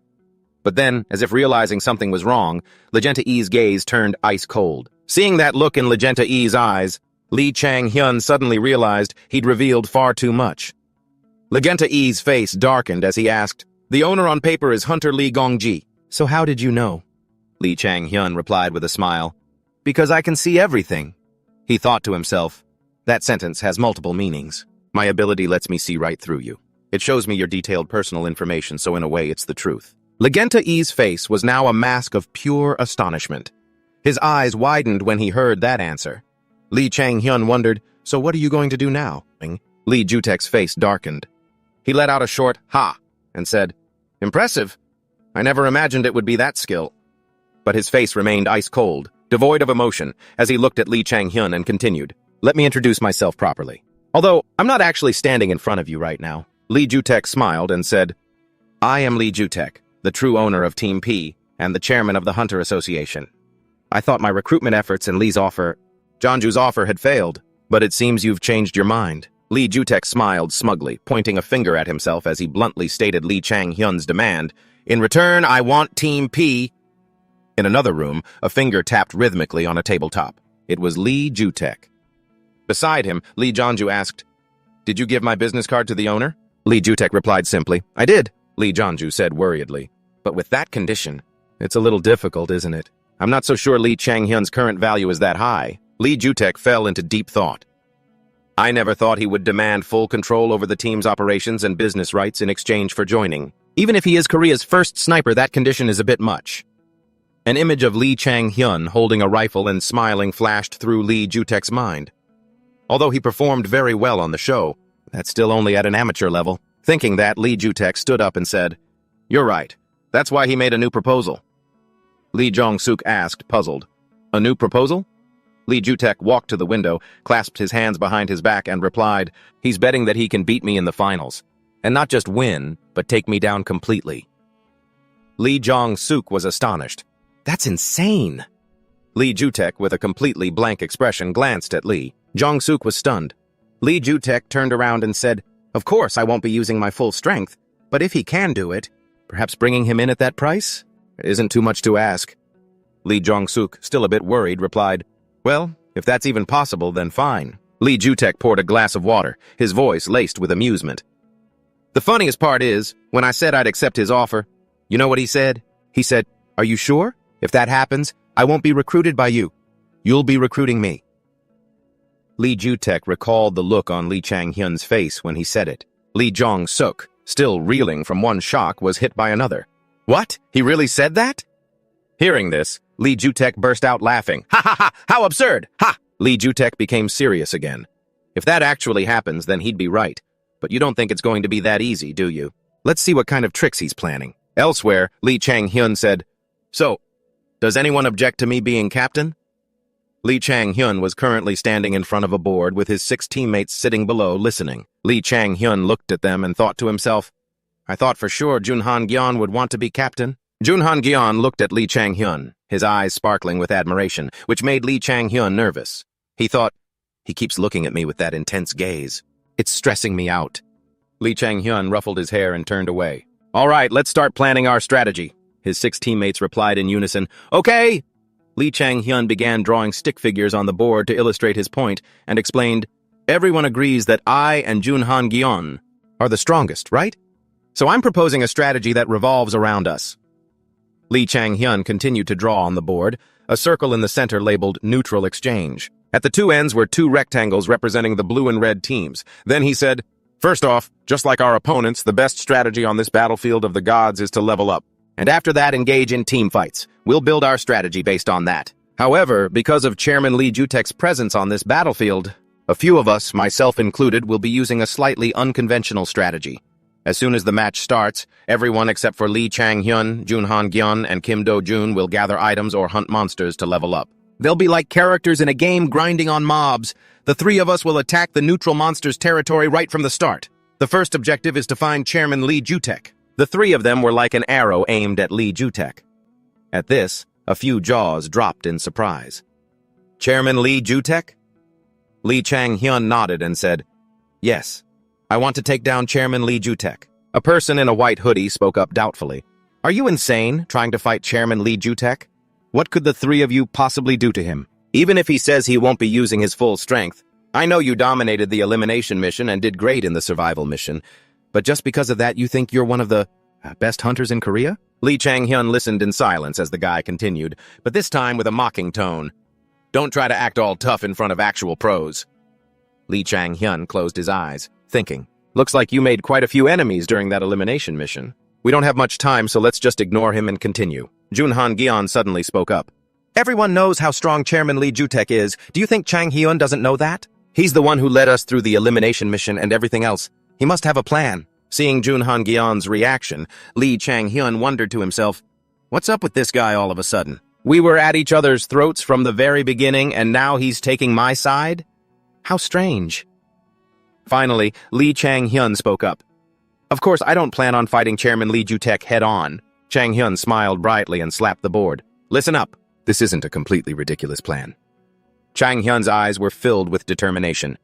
But then, as if realizing something was wrong, Legenta E's gaze turned ice cold. Seeing that look in Legenta E's eyes, Lee Chang-hyun suddenly realized he'd revealed far too much. Legenta E's face darkened as he asked, "The owner on paper is Hunter Lee Gongji. So how did you know?" Lee Chang-hyun replied with a smile, "Because I can see everything." He thought to himself, "That sentence has multiple meanings. My ability lets me see right through you. It shows me your detailed personal information, so in a way it's the truth." Legenta E's face was now a mask of pure astonishment. His eyes widened when he heard that answer. Lee Chang-hyun wondered, "So what are you going to do now?" Lee Jutek's face darkened. He let out a short "ha" and said, "Impressive. I never imagined it would be that skill." But his face remained ice cold, devoid of emotion, as he looked at Lee Chang-hyun and continued, "Let me introduce myself properly. Although I'm not actually standing in front of you right now." Lee Jutek smiled and said, "I am Lee Jutek, the true owner of Team P and the chairman of the Hunter Association. I thought my recruitment efforts and Lee's offer, Jeonju's offer, had failed, but it seems you've changed your mind." Lee Jutek smiled smugly, pointing a finger at himself as he bluntly stated Lee Chang-hyun's demand. "In return, I want Team P." In another room, a finger tapped rhythmically on a tabletop. It was Lee Jutek. Beside him, Lee Jeonju asked, "Did you give my business card to the owner?" Lee Jutek replied simply, "I did," Lee Jeonju said worriedly. "But with that condition, it's a little difficult, isn't it? I'm not so sure Lee Chang-hyun's current value is that high." Lee Jutek fell into deep thought. "I never thought he would demand full control over the team's operations and business rights in exchange for joining. Even if he is Korea's first sniper, that condition is a bit much." An image of Lee Chang-hyun holding a rifle and smiling flashed through Lee Jutek's mind. Although he performed very well on the show, that's still only at an amateur level. Thinking that, Lee Jutek stood up and said, "You're right. That's why he made a new proposal." Lee Jong-suk asked, puzzled, "A new proposal?" Lee Jutek walked to the window, clasped his hands behind his back, and replied, "He's betting that he can beat me in the finals. And not just win, but take me down completely." Lee Jong-suk was astonished. "That's insane!" Lee Jutek, with a completely blank expression, glanced at Lee. Jong-suk was stunned. Lee Jutek turned around and said, "Of course I won't be using my full strength, but if he can do it, perhaps bringing him in at that price? It isn't too much to ask." Lee Jong-suk, still a bit worried, replied, "Well, if that's even possible, then fine." Lee Jutek poured a glass of water, his voice laced with amusement. "The funniest part is, when I said I'd accept his offer, you know what he said? He said, 'Are you sure? If that happens, I won't be recruited by you. You'll be recruiting me.'" Lee Jutek recalled the look on Lee Chang-hyun's face when he said it. Lee Jong-suk, still reeling from one shock, was hit by another. "What? He really said that?" Hearing this, Lee Jutek burst out laughing. "Ha ha ha! How absurd! Ha!" Lee Jutek became serious again. "If that actually happens, then he'd be right. But you don't think it's going to be that easy, do you? Let's see what kind of tricks he's planning." Elsewhere, Lee Chang-hyun said, "So, does anyone object to me being captain?" Lee Chang-hyun was currently standing in front of a board with his 6 teammates sitting below listening. Lee Chang-hyun looked at them and thought to himself, I thought for sure Junhan-gyeon would want to be captain. Junhan-gyeon looked at Lee Chang-hyun, his eyes sparkling with admiration, which made Lee Chang-hyun nervous. He thought, he keeps looking at me with that intense gaze. It's stressing me out. Lee Chang-hyun ruffled his hair and turned away. All right, let's start planning our strategy. His 6 teammates replied in unison, Okay! Lee Chang-hyun began drawing stick figures on the board to illustrate his point and explained, Everyone agrees that I and Junhan-gyeon are the strongest, right? So I'm proposing a strategy that revolves around us. Lee Chang-hyun continued to draw on the board, a circle in the center labeled Neutral Exchange. At the 2 ends were 2 rectangles representing the blue and red teams. Then he said, First off, just like our opponents, the best strategy on this battlefield of the gods is to level up. And after that, engage in team fights. We'll build our strategy based on that. However, because of Chairman Lee Ju-taek's presence on this battlefield, a few of us, myself included, will be using a slightly unconventional strategy. As soon as the match starts, everyone except for Lee Chang-hyun, Junhan-gyeon, and Kim Do-jun will gather items or hunt monsters to level up. They'll be like characters in a game grinding on mobs. The 3 of us will attack the neutral monster's territory right from the start. The first objective is to find Chairman Lee Ju-taek. The 3 of them were like an arrow aimed at Lee Ju-taek. At this, a few jaws dropped in surprise. Chairman Lee Ju-taek? Lee Chang-hyun nodded and said, Yes, I want to take down Chairman Lee Ju-taek. A person in a white hoodie spoke up doubtfully. Are you insane, trying to fight Chairman Lee Ju-taek? What could the 3 of you possibly do to him? Even if he says he won't be using his full strength, I know you dominated the elimination mission and did great in the survival mission, but just because of that you think you're one of the best hunters in Korea? Lee Chang-hyun listened in silence as the guy continued, but this time with a mocking tone. Don't try to act all tough in front of actual pros. Lee Chang-hyun closed his eyes, thinking, Looks like you made quite a few enemies during that elimination mission. We don't have much time, so let's just ignore him and continue. Junhan-gyeon suddenly spoke up. Everyone knows how strong Chairman Lee Ju-taek is. Do you think Chang-hyun doesn't know that? He's the one who led us through the elimination mission and everything else. He must have a plan. Seeing Junhan-gyeon's reaction, Lee Chang-hyun wondered to himself, What's up with this guy all of a sudden? We were at each other's throats from the very beginning, and now he's taking my side? How strange. Finally, Lee Chang-hyun spoke up. Of course, I don't plan on fighting Chairman Lee Ju-taek head-on. Chang-hyun smiled brightly and slapped the board. Listen up. This isn't a completely ridiculous plan. Chang-hyun's eyes were filled with determination.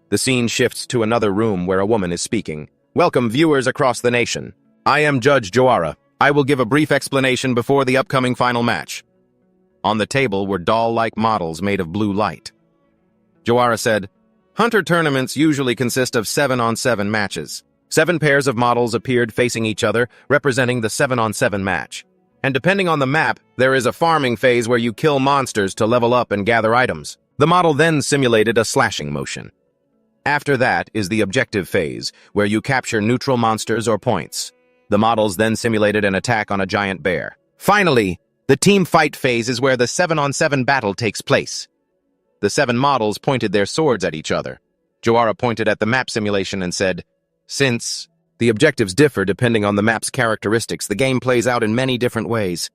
The scene shifts to another room where a woman is speaking. Welcome, viewers across the nation. I am Judge Joara. I will give a brief explanation before the upcoming final match. On the table were doll-like models made of blue light. Joara said, Hunter tournaments usually consist of 7-on-7 matches. 7 pairs of models appeared facing each other, representing the 7-on-7 match. And depending on the map, there is a farming phase where you kill monsters to level up and gather items. The model then simulated a slashing motion. After that is the objective phase, where you capture neutral monsters or points. The models then simulated an attack on a giant bear. Finally, the team fight phase is where the 7-on-7 battle takes place. The 7 models pointed their swords at each other. Joara pointed at the map simulation and said, Since the objectives differ depending on the map's characteristics, the game plays out in many different ways.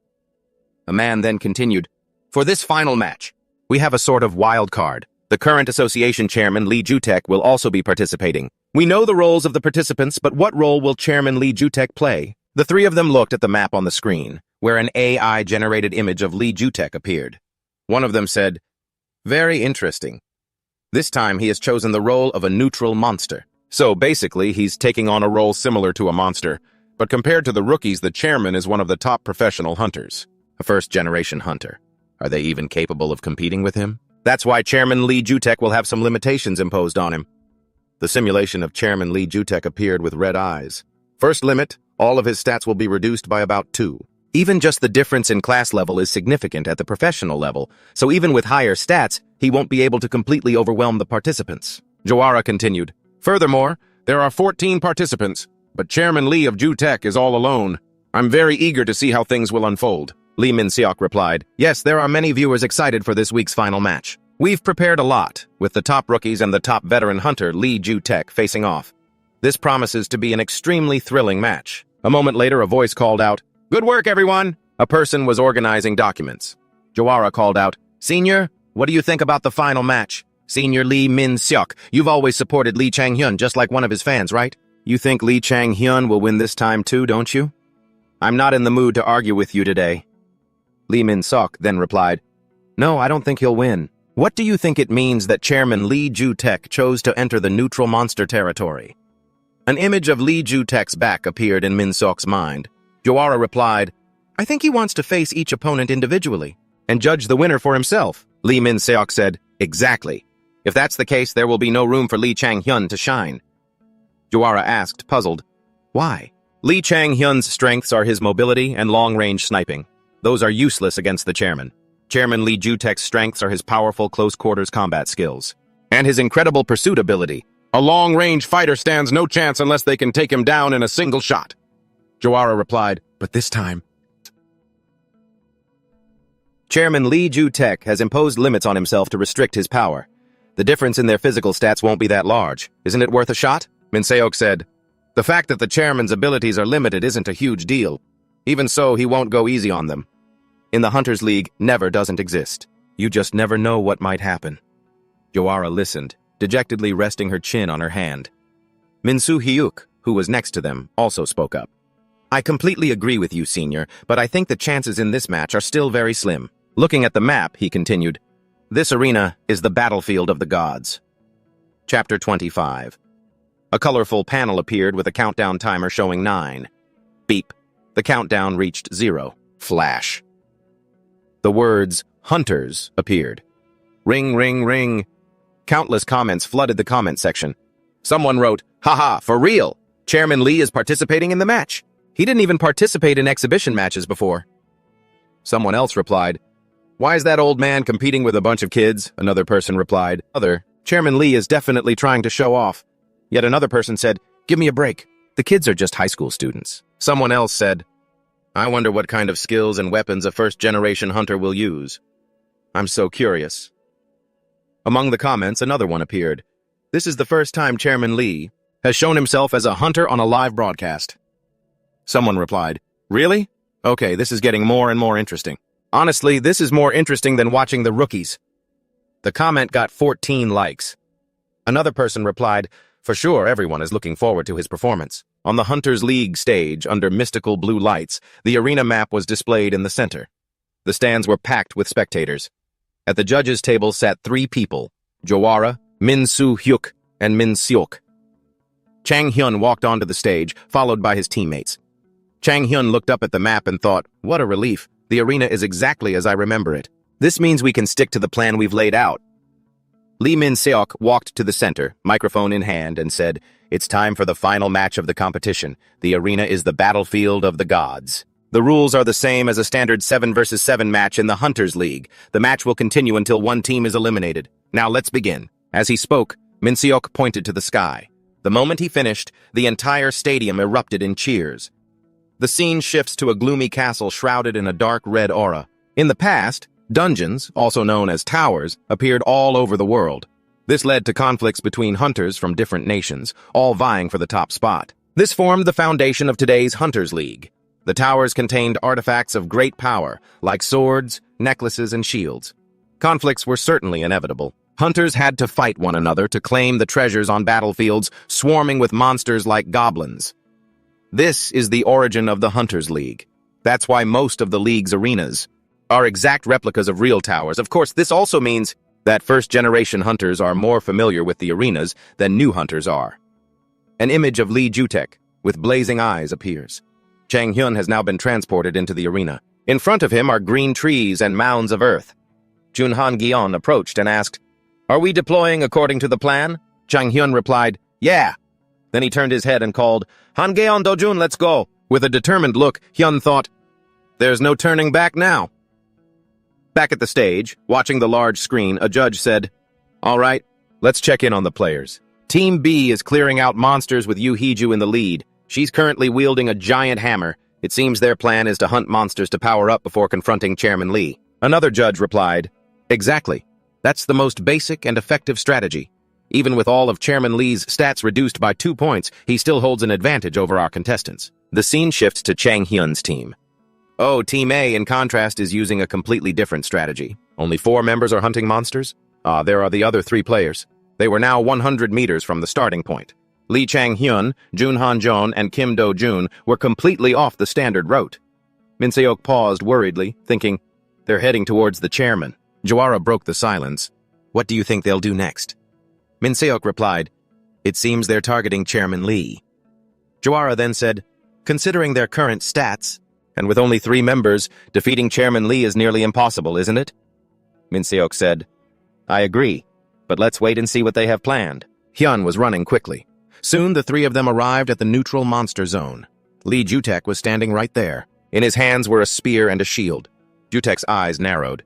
A man then continued, For this final match, we have a sort of wild card. The current association chairman, Lee Ju-taek, will also be participating. We know the roles of the participants, but what role will Chairman Lee Ju-taek play? The 3 of them looked at the map on the screen, where an AI-generated image of Lee Ju-taek appeared. One of them said, Very interesting. This time he has chosen the role of a neutral monster. So basically, he's taking on a role similar to a monster, but compared to the rookies, the chairman is one of the top professional hunters. A first-generation hunter. Are they even capable of competing with him? That's why Chairman Lee Ju-taek will have some limitations imposed on him. The simulation of Chairman Lee Ju-taek appeared with red eyes. First limit, all of his stats will be reduced by about 2. Even just the difference in class level is significant at the professional level, so even with higher stats, he won't be able to completely overwhelm the participants. Joara continued, Furthermore, there are 14 participants, but Chairman Lee of Ju-taek is all alone. I'm very eager to see how things will unfold. Lee Min-seok replied, Yes, there are many viewers excited for this week's final match. We've prepared a lot, with the top rookies and the top veteran hunter, Lee Ju-taek, facing off. This promises to be an extremely thrilling match. A moment later, a voice called out, Good work, everyone! A person was organizing documents. Joara called out, Senior, What do you think about the final match? Senior Lee Min-seok, you've always supported Lee Chang-hyun just like one of his fans, right? You think Lee Chang-hyun will win this time too, don't you? I'm not in the mood to argue with you today. Lee Min-seok then replied, No, I don't think he'll win. What do you think it means that Chairman Lee Ju-taek chose to enter the neutral monster territory? An image of Lee Ju-taek's back appeared in Min-seok's mind. Joara replied, I think he wants to face each opponent individually and judge the winner for himself. Lee Min-seok said, Exactly. If that's the case, there will be no room for Lee Chang-hyun to shine. Joara asked, puzzled, Why? Lee Chang-hyun's strengths are his mobility and long-range sniping. Those are useless against the chairman. Chairman Lee Ju-taek's strengths are his powerful close-quarters combat skills and his incredible pursuit ability. A long-range fighter stands no chance unless they can take him down in a single shot. Joara replied, But this time... Chairman Lee Ju-taek has imposed limits on himself to restrict his power. The difference in their physical stats won't be that large. Isn't it worth a shot? Min-seok said, The fact that the chairman's abilities are limited isn't a huge deal. Even so, he won't go easy on them. In the Hunters League, never doesn't exist. You just never know what might happen. Joara listened, dejectedly resting her chin on her hand. Min-soo Hyuk, who was next to them, also spoke up. I completely agree with you, Senior, but I think the chances in this match are still very slim. Looking at the map, he continued, This arena is the battlefield of the gods. Chapter 25. A colorful panel appeared with a countdown timer showing 9. Beep. The countdown reached 0. Flash. The words, Hunters, appeared. Ring, ring, ring. Countless comments flooded the comment section. Someone wrote, Haha, for real! Chairman Lee is participating in the match. He didn't even participate in exhibition matches before. Someone else replied, Why is that old man competing with a bunch of kids? Another person replied, Chairman Lee is definitely trying to show off. Yet another person said, Give me a break. The kids are just high school students. Someone else said, I wonder what kind of skills and weapons a first-generation hunter will use. I'm so curious. Among the comments, another one appeared. This is the first time Chairman Lee has shown himself as a hunter on a live broadcast. Someone replied, Really? Okay, this is getting more and more interesting. Honestly, this is more interesting than watching the rookies. The comment got 14 likes. Another person replied, For sure, everyone is looking forward to his performance. On the Hunters League stage, under mystical blue lights, the arena map was displayed in the center. The stands were packed with spectators. At the judges' table sat 3 people, Joara, Min-soo Hyuk, and Min-seok. Chang-hyun walked onto the stage, followed by his teammates. Chang-hyun looked up at the map and thought, What a relief. The arena is exactly as I remember it. This means we can stick to the plan we've laid out. Lee Min-seok walked to the center, microphone in hand, and said, It's time for the final match of the competition. The arena is the battlefield of the gods. The rules are the same as a standard 7 versus 7 match in the Hunters League. The match will continue until one team is eliminated. Now let's begin. As he spoke, Min-seok pointed to the sky. The moment he finished, the entire stadium erupted in cheers. The scene shifts to a gloomy castle shrouded in a dark red aura. In the past, dungeons, also known as towers, appeared all over the world. This led to conflicts between hunters from different nations, all vying for the top spot. This formed the foundation of today's Hunters League. The towers contained artifacts of great power, like swords, necklaces, and shields. Conflicts were certainly inevitable. Hunters had to fight one another to claim the treasures on battlefields swarming with monsters like goblins. This is the origin of the Hunters League. That's why most of the league's arenas are exact replicas of real towers. Of course, this also means that first-generation hunters are more familiar with the arenas than new hunters are. An image of Lee Ju-taek with blazing eyes appears. Chang-hyun has now been transported into the arena. In front of him are green trees and mounds of earth. Junhan Gyeon approached and asked, Are we deploying according to the plan? Chang-hyun replied, Yeah. Then he turned his head and called, Han-gyeon Dojun, let's go. With a determined look, Hyun thought, There's no turning back now. Back at the stage, watching the large screen, a judge said, All right, let's check in on the players. Team B is clearing out monsters with Yoo Hee-ju in the lead. She's currently wielding a giant hammer. It seems their plan is to hunt monsters to power up before confronting Chairman Lee. Another judge replied, Exactly. That's the most basic and effective strategy. Even with all of Chairman Lee's stats reduced by 2 points, he still holds an advantage over our contestants. The scene shifts to Chang-hyun's team. Oh, Team A, in contrast, is using a completely different strategy. Only 4 members are hunting monsters? There are the other 3 players. They were now 100 meters from the starting point. Lee Chang-hyun, Jun Han-jeon, and Kim Do-jun were completely off the standard route. Min Se-ok paused worriedly, thinking, they're heading towards the chairman. Jawara broke the silence. What do you think they'll do next? Min Se-ok replied, it seems they're targeting Chairman Lee. Jawara then said, considering their current stats, and with only 3 members, defeating Chairman Lee is nearly impossible, isn't it? Min Se-ok said, I agree, but let's wait and see what they have planned. Hyun was running quickly. Soon the 3 of them arrived at the neutral monster zone. Lee Jutek was standing right there. In his hands were a spear and a shield. Jutek's eyes narrowed.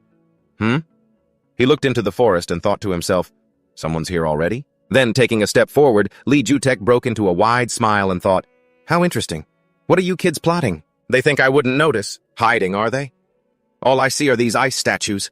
He looked into the forest and thought to himself, someone's here already? Then, taking a step forward, Lee Jutek broke into a wide smile and thought, how interesting. What are you kids plotting? They think I wouldn't notice. Hiding, are they? All I see are these ice statues.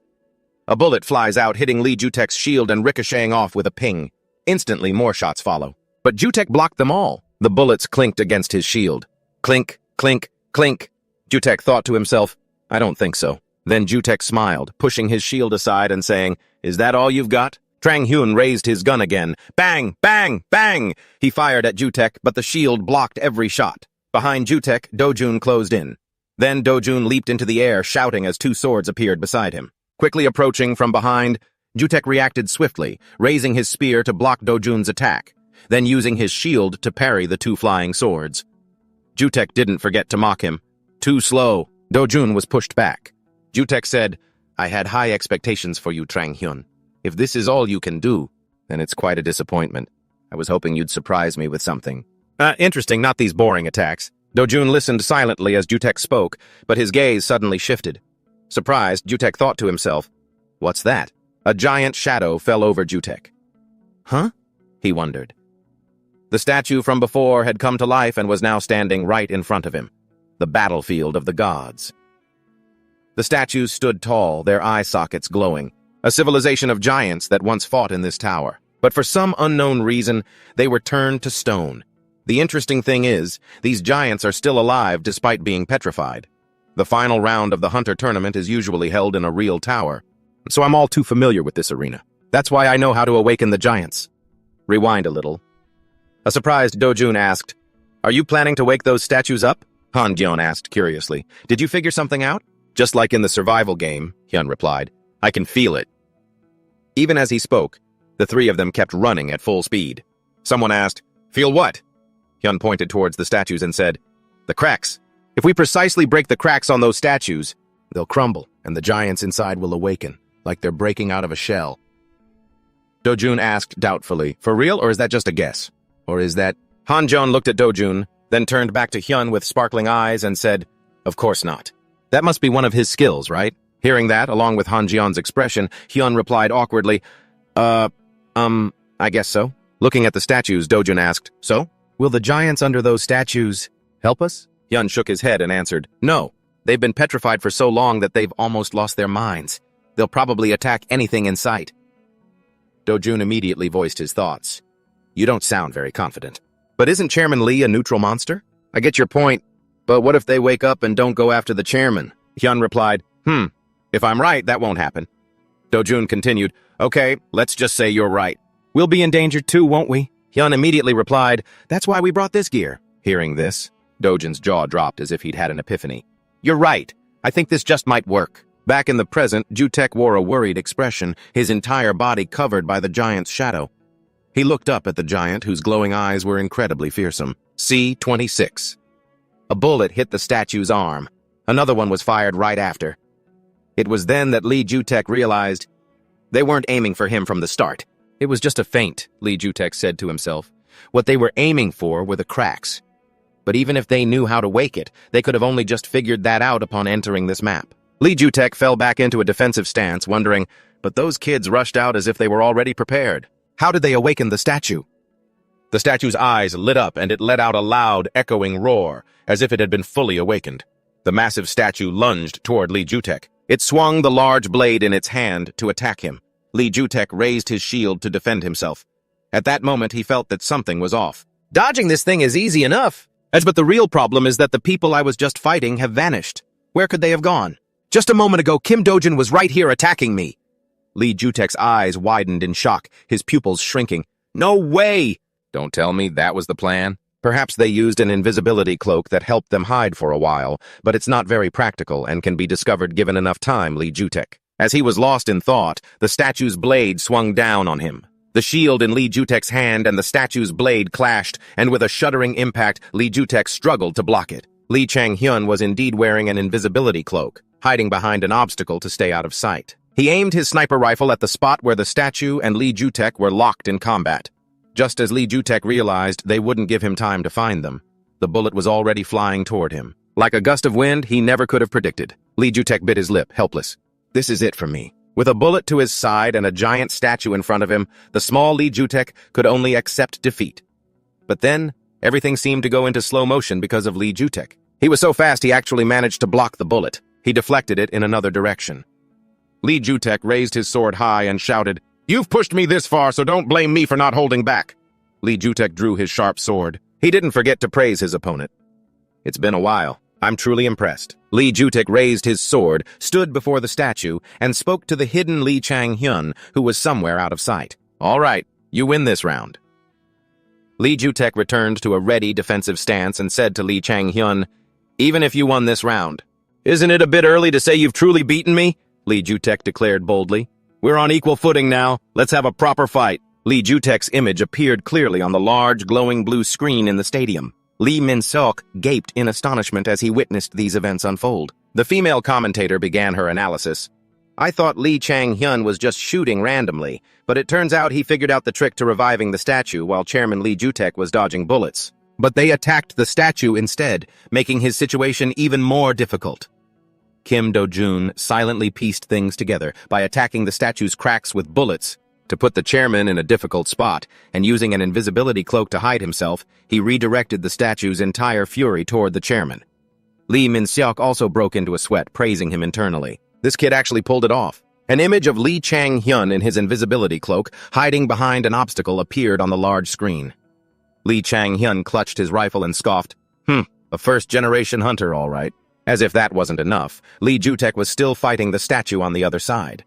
A bullet flies out, hitting Lee Jutek's shield and ricocheting off with a ping. Instantly, more shots follow. But Jutek blocked them all. The bullets clinked against his shield. Clink, clink, clink. Jutek thought to himself, I don't think so. Then Jutek smiled, pushing his shield aside and saying, is that all you've got? Trang-hyun raised his gun again. Bang, bang, bang! He fired at Jutek, but the shield blocked every shot. Behind Jutek, Do-jun closed in. Then Do-jun leaped into the air, shouting as 2 swords appeared beside him. Quickly approaching from behind, Jutek reacted swiftly, raising his spear to block Do-jun's attack, then using his shield to parry the 2 flying swords. Jutek didn't forget to mock him. Too slow. Do-jun was pushed back. Jutek said, I had high expectations for you, Trang-hyun. If this is all you can do, then it's quite a disappointment. I was hoping you'd surprise me with something. Interesting, not these boring attacks. Do-jun listened silently as Jutek spoke, but his gaze suddenly shifted. Surprised, Jutek thought to himself, what's that? A giant shadow fell over Jutek. Huh? He wondered. The statue from before had come to life and was now standing right in front of him. The battlefield of the gods. The statues stood tall, their eye sockets glowing. A civilization of giants that once fought in this tower. But for some unknown reason, they were turned to stone. The interesting thing is, these giants are still alive despite being petrified. The final round of the Hunter tournament is usually held in a real tower, so I'm all too familiar with this arena. That's why I know how to awaken the giants. Rewind a little. A surprised Do-jun asked, are you planning to wake those statues up? Han-jeon asked curiously. Did you figure something out? Just like in the survival game, Hyun replied. I can feel it. Even as he spoke, the 3 of them kept running at full speed. Someone asked, feel what? Hyun pointed towards the statues and said, the cracks. If we precisely break the cracks on those statues, they'll crumble, and the giants inside will awaken, like they're breaking out of a shell. Do-jun asked doubtfully, for real, or is that just a guess? Or is that... Han-jeon looked at Do-jun, then turned back to Hyun with sparkling eyes and said, of course not. That must be one of his skills, right? Hearing that, along with Han-jeon's expression, Hyun replied awkwardly, I guess so. Looking at the statues, Do-jun asked, so? Will the giants under those statues help us? Hyun shook his head and answered, no. They've been petrified for so long that they've almost lost their minds. They'll probably attack anything in sight. Do-jun immediately voiced his thoughts. You don't sound very confident. But isn't Chairman Lee a neutral monster? I get your point, but what if they wake up and don't go after the chairman? Hyun replied, if I'm right, that won't happen. Do-jun continued, okay, let's just say you're right. We'll be in danger too, won't we? Hyun immediately replied, that's why we brought this gear. Hearing this, Do-jun's jaw dropped as if he'd had an epiphany. You're right. I think this just might work. Back in the present, Jutek wore a worried expression, his entire body covered by the giant's shadow. He looked up at the giant, whose glowing eyes were incredibly fearsome. C-26. A bullet hit the statue's arm. Another one was fired right after. It was then that Lee Jutek realized they weren't aiming for him from the start. It was just a feint, Lee Jutek said to himself. What they were aiming for were the cracks. But even if they knew how to wake it, they could have only just figured that out upon entering this map. Lee Jutek fell back into a defensive stance, wondering, but those kids rushed out as if they were already prepared. How did they awaken the statue? The statue's eyes lit up and it let out a loud, echoing roar, as if it had been fully awakened. The massive statue lunged toward Lee Jutek. It swung the large blade in its hand to attack him. Lee Jutek raised his shield to defend himself. At that moment, he felt that something was off. Dodging this thing is easy enough. But the real problem is that the people I was just fighting have vanished. Where could they have gone? Just a moment ago, Kim Dojun was right here attacking me. Lee Jutek's eyes widened in shock, his pupils shrinking. No way! Don't tell me that was the plan. Perhaps they used an invisibility cloak that helped them hide for a while, but it's not very practical and can be discovered given enough time, Lee Jutek. As he was lost in thought, the statue's blade swung down on him. The shield in Lee Jutek's hand and the statue's blade clashed, and with a shuddering impact, Lee Jutek struggled to block it. Lee Chang-hyun was indeed wearing an invisibility cloak, hiding behind an obstacle to stay out of sight. He aimed his sniper rifle at the spot where the statue and Lee Jutek were locked in combat. Just as Lee Jutek realized they wouldn't give him time to find them, the bullet was already flying toward him. Like a gust of wind he never could have predicted. Lee Jutek bit his lip, helpless. This is it for me. With a bullet to his side and a giant statue in front of him, the small Lee Jutek could only accept defeat. But then, everything seemed to go into slow motion because of Lee Jutek. He was so fast he actually managed to block the bullet. He deflected it in another direction. Lee Jutek raised his sword high and shouted, "You've pushed me this far, so don't blame me for not holding back." Lee Jutek drew his sharp sword. He didn't forget to praise his opponent. It's been a while. I'm truly impressed. Lee Jutek raised his sword, stood before the statue, and spoke to the hidden Lee Chang-hyun, who was somewhere out of sight. All right, you win this round. Lee Jutek returned to a ready defensive stance and said to Lee Chang-hyun, "Even if you won this round, isn't it a bit early to say you've truly beaten me?" Lee Jutek declared boldly. "We're on equal footing now. Let's have a proper fight." Lee Jutek's image appeared clearly on the large, glowing blue screen in the stadium. Lee Min-seok gaped in astonishment as he witnessed these events unfold. The female commentator began her analysis. "I thought Lee Chang-hyun was just shooting randomly, but it turns out he figured out the trick to reviving the statue while Chairman Lee Jutek was dodging bullets. But they attacked the statue instead, making his situation even more difficult." Kim Do-jun silently pieced things together by attacking the statue's cracks with bullets. To put the chairman in a difficult spot, and using an invisibility cloak to hide himself, he redirected the statue's entire fury toward the chairman. Lee Min-seok also broke into a sweat, praising him internally. This kid actually pulled it off. An image of Lee Chang-hyun in his invisibility cloak, hiding behind an obstacle, appeared on the large screen. Lee Chang-hyun clutched his rifle and scoffed, a first-generation hunter, all right." As if that wasn't enough, Lee Jutek was still fighting the statue on the other side.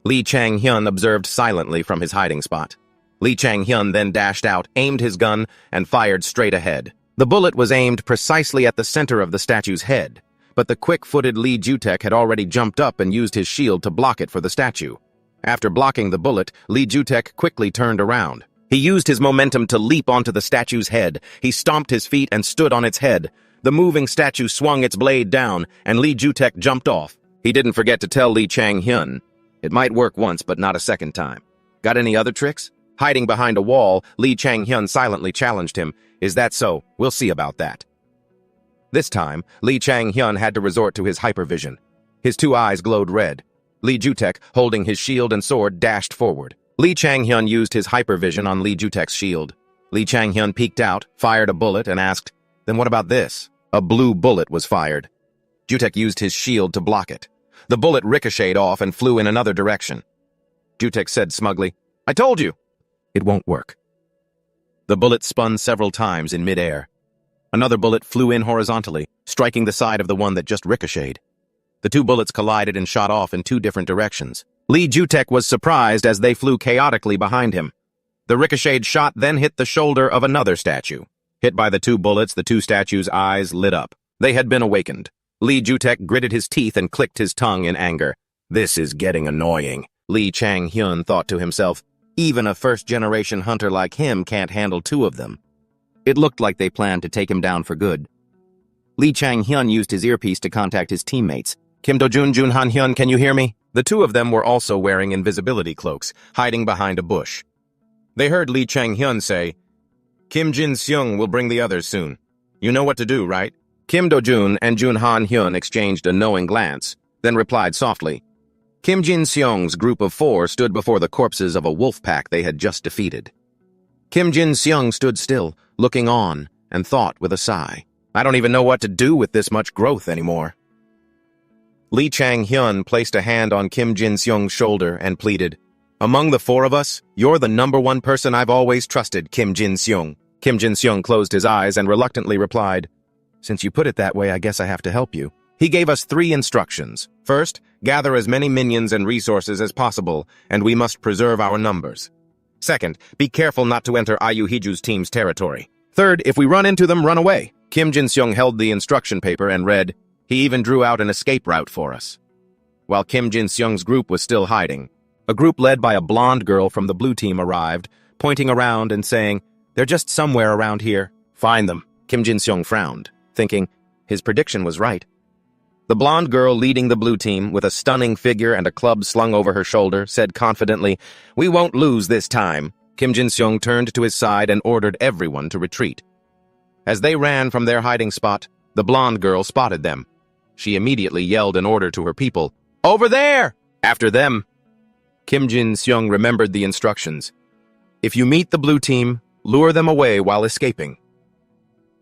Lee Chang-hyun observed silently from his hiding spot. Lee Chang-hyun then dashed out, aimed his gun, and fired straight ahead. The bullet was aimed precisely at the center of the statue's head, but the quick-footed Lee Jutek had already jumped up and used his shield to block it for the statue. After blocking the bullet, Lee Jutek quickly turned around. He used his momentum to leap onto the statue's head. He stomped his feet and stood on its head. The moving statue swung its blade down, and Lee Jutek jumped off. He didn't forget to tell Lee Chang-hyun, "It might work once, but not a second time." "Got any other tricks?" Hiding behind a wall, Lee Chang-hyun silently challenged him. "Is that so? We'll see about that." This time, Lee Chang-hyun had to resort to his hypervision. His two eyes glowed red. Lee Jutek, holding his shield and sword, dashed forward. Lee Chang-hyun used his hypervision on Lee Jutek's shield. Lee Chang-hyun peeked out, fired a bullet, and asked, "Then what about this?" A blue bullet was fired. Jutek used his shield to block it. The bullet ricocheted off and flew in another direction. Jutek said smugly, "I told you!" "It won't work." The bullet spun several times in midair. Another bullet flew in horizontally, striking the side of the one that just ricocheted. The two bullets collided and shot off in two different directions. Lee Jutek was surprised as they flew chaotically behind him. The ricocheted shot then hit the shoulder of another statue. Hit by the two bullets, the two statues' eyes lit up. They had been awakened. Lee Jutek gritted his teeth and clicked his tongue in anger. "This is getting annoying," Lee Chang-hyun thought to himself. Even a first-generation hunter like him can't handle two of them. It looked like they planned to take him down for good. Lee Chang-hyun used his earpiece to contact his teammates. "Kim Do-jun, Jun Han-hyun, can you hear me?" The two of them were also wearing invisibility cloaks, hiding behind a bush. They heard Lee Chang-hyun say, "Kim Jin-seung will bring the others soon. You know what to do, right?" Kim Do-jun and Jun Han-hyun exchanged a knowing glance, then replied softly. Kim Jin-seung's group of 4 stood before the corpses of a wolf pack they had just defeated. Kim Jin-seung stood still, looking on, and thought with a sigh, "I don't even know what to do with this much growth anymore." Lee Chang-hyun placed a hand on Kim Jin-seung's shoulder and pleaded, "Among the 4 of us, you're the #1 person I've always trusted, Kim Jin-seung." Kim Jin-seung closed his eyes and reluctantly replied, "Since you put it that way, I guess I have to help you." He gave us 3 instructions. First, gather as many minions and resources as possible, and we must preserve our numbers. Second, be careful not to enter Ayu Hiju's team's territory. Third, if we run into them, run away. Kim Jin-seong held the instruction paper and read. He even drew out an escape route for us. While Kim Jin-seong's group was still hiding, a group led by a blonde girl from the blue team arrived, pointing around and saying, "They're just somewhere around here. Find them." Kim Jin-seong frowned, thinking his prediction was right. The blonde girl leading the blue team, with a stunning figure and a club slung over her shoulder, said confidently, "We won't lose this time." Kim Jin-seong turned to his side and ordered everyone to retreat. As they ran from their hiding spot, the blonde girl spotted them. She immediately yelled an order to her people, "Over there!" After them. Kim Jin-seong remembered the instructions. If you meet the blue team, lure them away while escaping.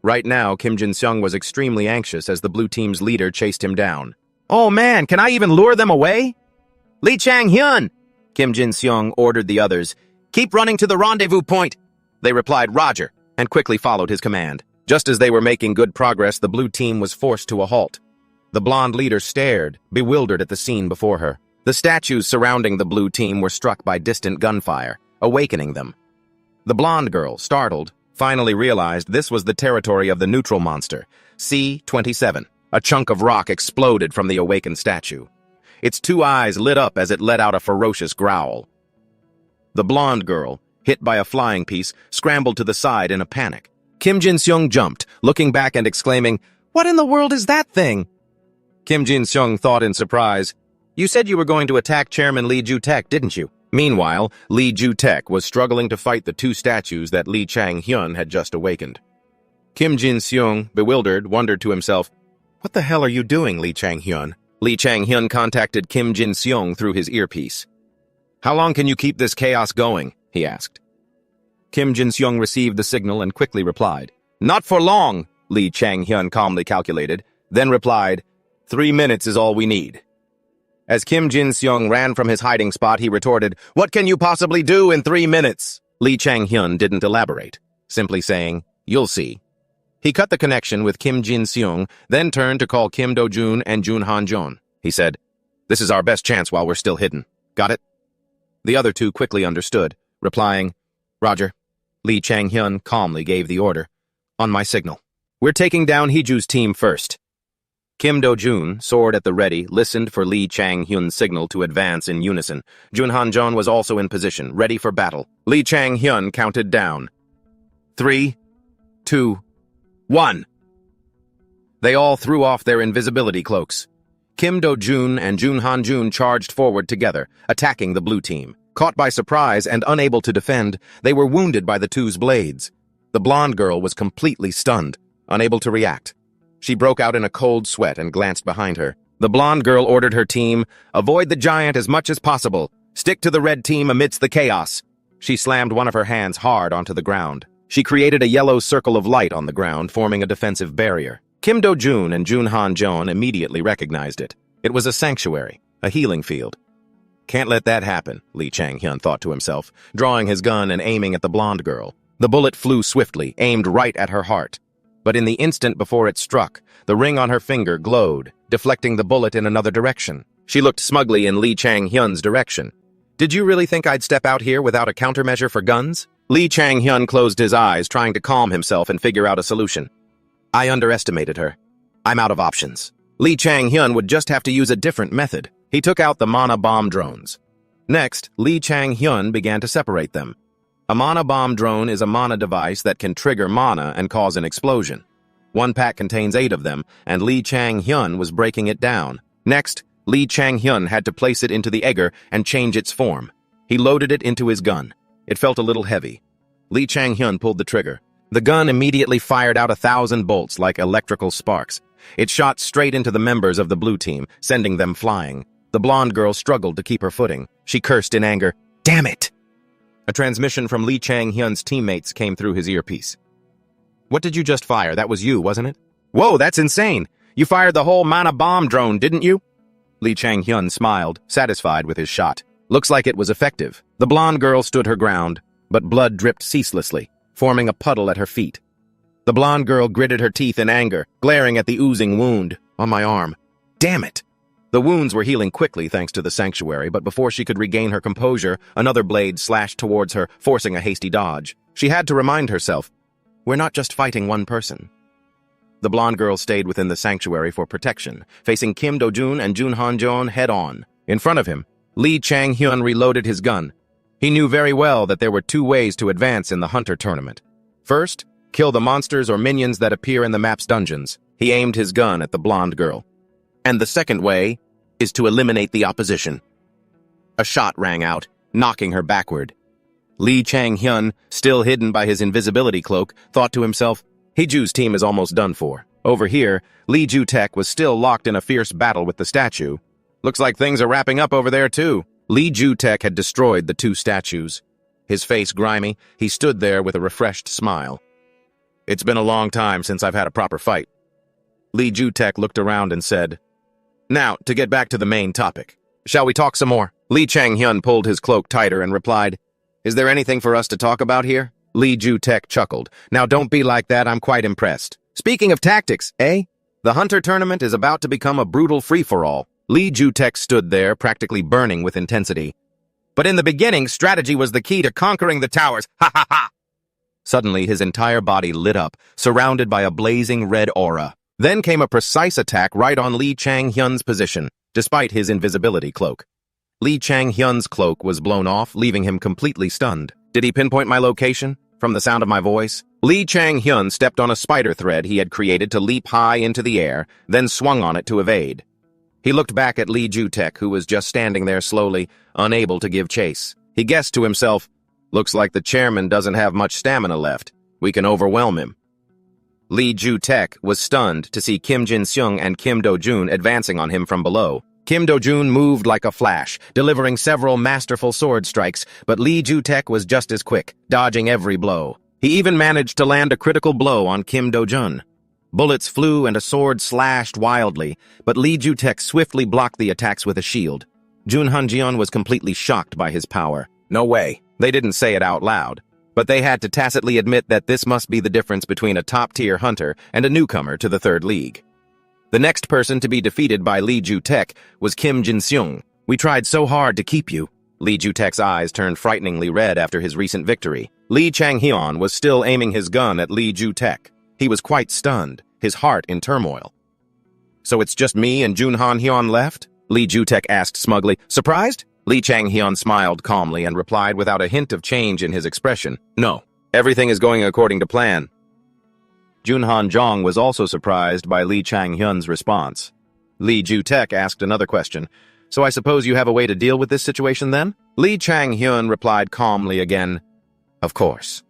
Right now, Kim Jin-seong was extremely anxious as the blue team's leader chased him down. "Oh man, can I even lure them away?" "Lee Chang-hyun!" Kim Jin-seong ordered the others. "Keep running to the rendezvous point." They replied, "Roger," and quickly followed his command. Just as they were making good progress, the blue team was forced to a halt. The blonde leader stared, bewildered at the scene before her. The statues surrounding the blue team were struck by distant gunfire, awakening them. The blonde girl, startled, finally realized this was the territory of the neutral monster, C-27. A chunk of rock exploded from the awakened statue. Its 2 eyes lit up as it let out a ferocious growl. The blonde girl, hit by a flying piece, scrambled to the side in a panic. Kim Jin-seong jumped, looking back and exclaiming, "What in the world is that thing?" Kim Jin-seong thought in surprise, "You said you were going to attack Chairman Lee Ju-taek, didn't you?" Meanwhile, Lee Ju-taek was struggling to fight the 2 statues that Lee Chang-hyun had just awakened. Kim Jin-seong, bewildered, wondered to himself, "What the hell are you doing, Lee Chang-hyun?" Lee Chang-hyun contacted Kim Jin-seong through his earpiece. "How long can you keep this chaos going?" he asked. Kim Jin-seong received the signal and quickly replied. "Not for long," Lee Chang-hyun calmly calculated, then replied, 3 minutes is all we need." As Kim Jin-seong ran from his hiding spot, he retorted, "What can you possibly do in 3 minutes?" Lee Chang-hyun didn't elaborate, simply saying, "You'll see." He cut the connection with Kim Jin-seong, then turned to call Kim Do-jun and Jun Han-jeon. He said, "This is our best chance while we're still hidden. Got it?" The other 2 quickly understood, replying, "Roger." Lee Chang-hyun calmly gave the order, "On my signal. We're taking down Hiju's team first." Kim Do-jun, sword at the ready, listened for Lee Chang-hyun's signal to advance in unison. Jun Han-jeon was also in position, ready for battle. Lee Chang-hyun counted down. 3, 2, 1. They all threw off their invisibility cloaks. Kim Do-jun and Jun Han-jeon charged forward together, attacking the blue team. Caught by surprise and unable to defend, they were wounded by the 2's blades. The blonde girl was completely stunned, unable to react. She broke out in a cold sweat and glanced behind her. The blonde girl ordered her team, "Avoid the giant as much as possible. Stick to the red team amidst the chaos." She slammed one of her hands hard onto the ground. She created a yellow circle of light on the ground, forming a defensive barrier. Kim Do-jun and Jun Han-jeon immediately recognized it. It was a sanctuary, a healing field. "Can't let that happen," Lee Chang-hyun thought to himself, drawing his gun and aiming at the blonde girl. The bullet flew swiftly, aimed right at her heart. But in the instant before it struck, the ring on her finger glowed, deflecting the bullet in another direction. She looked smugly in Lee Chang-hyun's direction. "Did you really think I'd step out here without a countermeasure for guns?" Lee Chang-hyun closed his eyes, trying to calm himself and figure out a solution. "I underestimated her. I'm out of options." Lee Chang-hyun would just have to use a different method. He took out the mana bomb drones. Next, Lee Chang-hyun began to separate them. A mana bomb drone is a mana device that can trigger mana and cause an explosion. 1 pack contains 8 of them, and Lee Chang-hyun was breaking it down. Next, Lee Chang-hyun had to place it into the egger and change its form. He loaded it into his gun. It felt a little heavy. Lee Chang-hyun pulled the trigger. The gun immediately fired out 1,000 bolts like electrical sparks. It shot straight into the members of the blue team, sending them flying. The blonde girl struggled to keep her footing. She cursed in anger, "Damn it!" A transmission from Lee Chang-hyun's teammates came through his earpiece. "What did you just fire? That was you, wasn't it?" "Whoa, that's insane! You fired the whole mana bomb drone, didn't you?" Lee Chang-hyun smiled, satisfied with his shot. "Looks like it was effective." The blonde girl stood her ground, but blood dripped ceaselessly, forming a puddle at her feet. The blonde girl gritted her teeth in anger, glaring at the oozing wound on my arm. Damn it! The wounds were healing quickly thanks to the sanctuary, but before she could regain her composure, another blade slashed towards her, forcing a hasty dodge. She had to remind herself, we're not just fighting one person. The blonde girl stayed within the sanctuary for protection, facing Kim Do-jun and Jun Han-jeon head-on. In front of him, Lee Chang-hyun reloaded his gun. He knew very well that there were two ways to advance in the Hunter tournament. First, kill the monsters or minions that appear in the map's dungeons. He aimed his gun at the blonde girl. And the second way is to eliminate the opposition. A shot rang out, knocking her backward. Lee Chang-hyun, still hidden by his invisibility cloak, thought to himself, Heju's team is almost done for. Over here, Lee Ju-taek was still locked in a fierce battle with the statue. Looks like things are wrapping up over there too. Lee Ju-taek had destroyed the two statues. His face grimy, he stood there with a refreshed smile. It's been a long time since I've had a proper fight. Lee Ju-taek looked around and said, Now, to get back to the main topic. Shall we talk some more? Lee Chang-hyun pulled his cloak tighter and replied, Is there anything for us to talk about here? Lee Ju-taek chuckled. Now don't be like that, I'm quite impressed. Speaking of tactics, eh? The Hunter tournament is about to become a brutal free-for-all. Lee Ju-taek stood there, practically burning with intensity. But in the beginning, strategy was the key to conquering the towers. Ha ha ha! Suddenly, his entire body lit up, surrounded by a blazing red aura. Then came a precise attack right on Lee Chang-hyun's position, despite his invisibility cloak. Lee Chang-hyun's cloak was blown off, leaving him completely stunned. Did he pinpoint my location? From the sound of my voice? Lee Chang-hyun stepped on a spider thread he had created to leap high into the air, then swung on it to evade. He looked back at Lee Ju-taek, who was just standing there slowly, unable to give chase. He guessed to himself, Looks like the chairman doesn't have much stamina left. We can overwhelm him. Lee Ju-taek was stunned to see Kim Jin-seung and Kim Do-jun advancing on him from below. Kim Do-jun moved like a flash, delivering several masterful sword strikes, but Lee Ju-taek was just as quick, dodging every blow. He even managed to land a critical blow on Kim Do-jun. Bullets flew and a sword slashed wildly, but Lee Ju-taek swiftly blocked the attacks with a shield. Jun Han-jeon was completely shocked by his power. No way. They didn't say it out loud. But they had to tacitly admit that this must be the difference between a top-tier hunter and a newcomer to the third league. The next person to be defeated by Lee Ju-taek was Kim Jin-seung. We tried so hard to keep you. Lee Ju-taek's eyes turned frighteningly red after his recent victory. Lee Chang-hyun was still aiming his gun at Lee Ju-taek. He was quite stunned, his heart in turmoil. So it's just me and Jun Han-hyun left? Lee Ju-taek asked smugly. Surprised? Lee Chang-hyun smiled calmly and replied without a hint of change in his expression. No, everything is going according to plan. Jun Han-jeong was also surprised by Lee Chang-hyun's response. Lee Ju-taek asked another question. So I suppose you have a way to deal with this situation then? Lee Chang-hyun replied calmly again. Of course.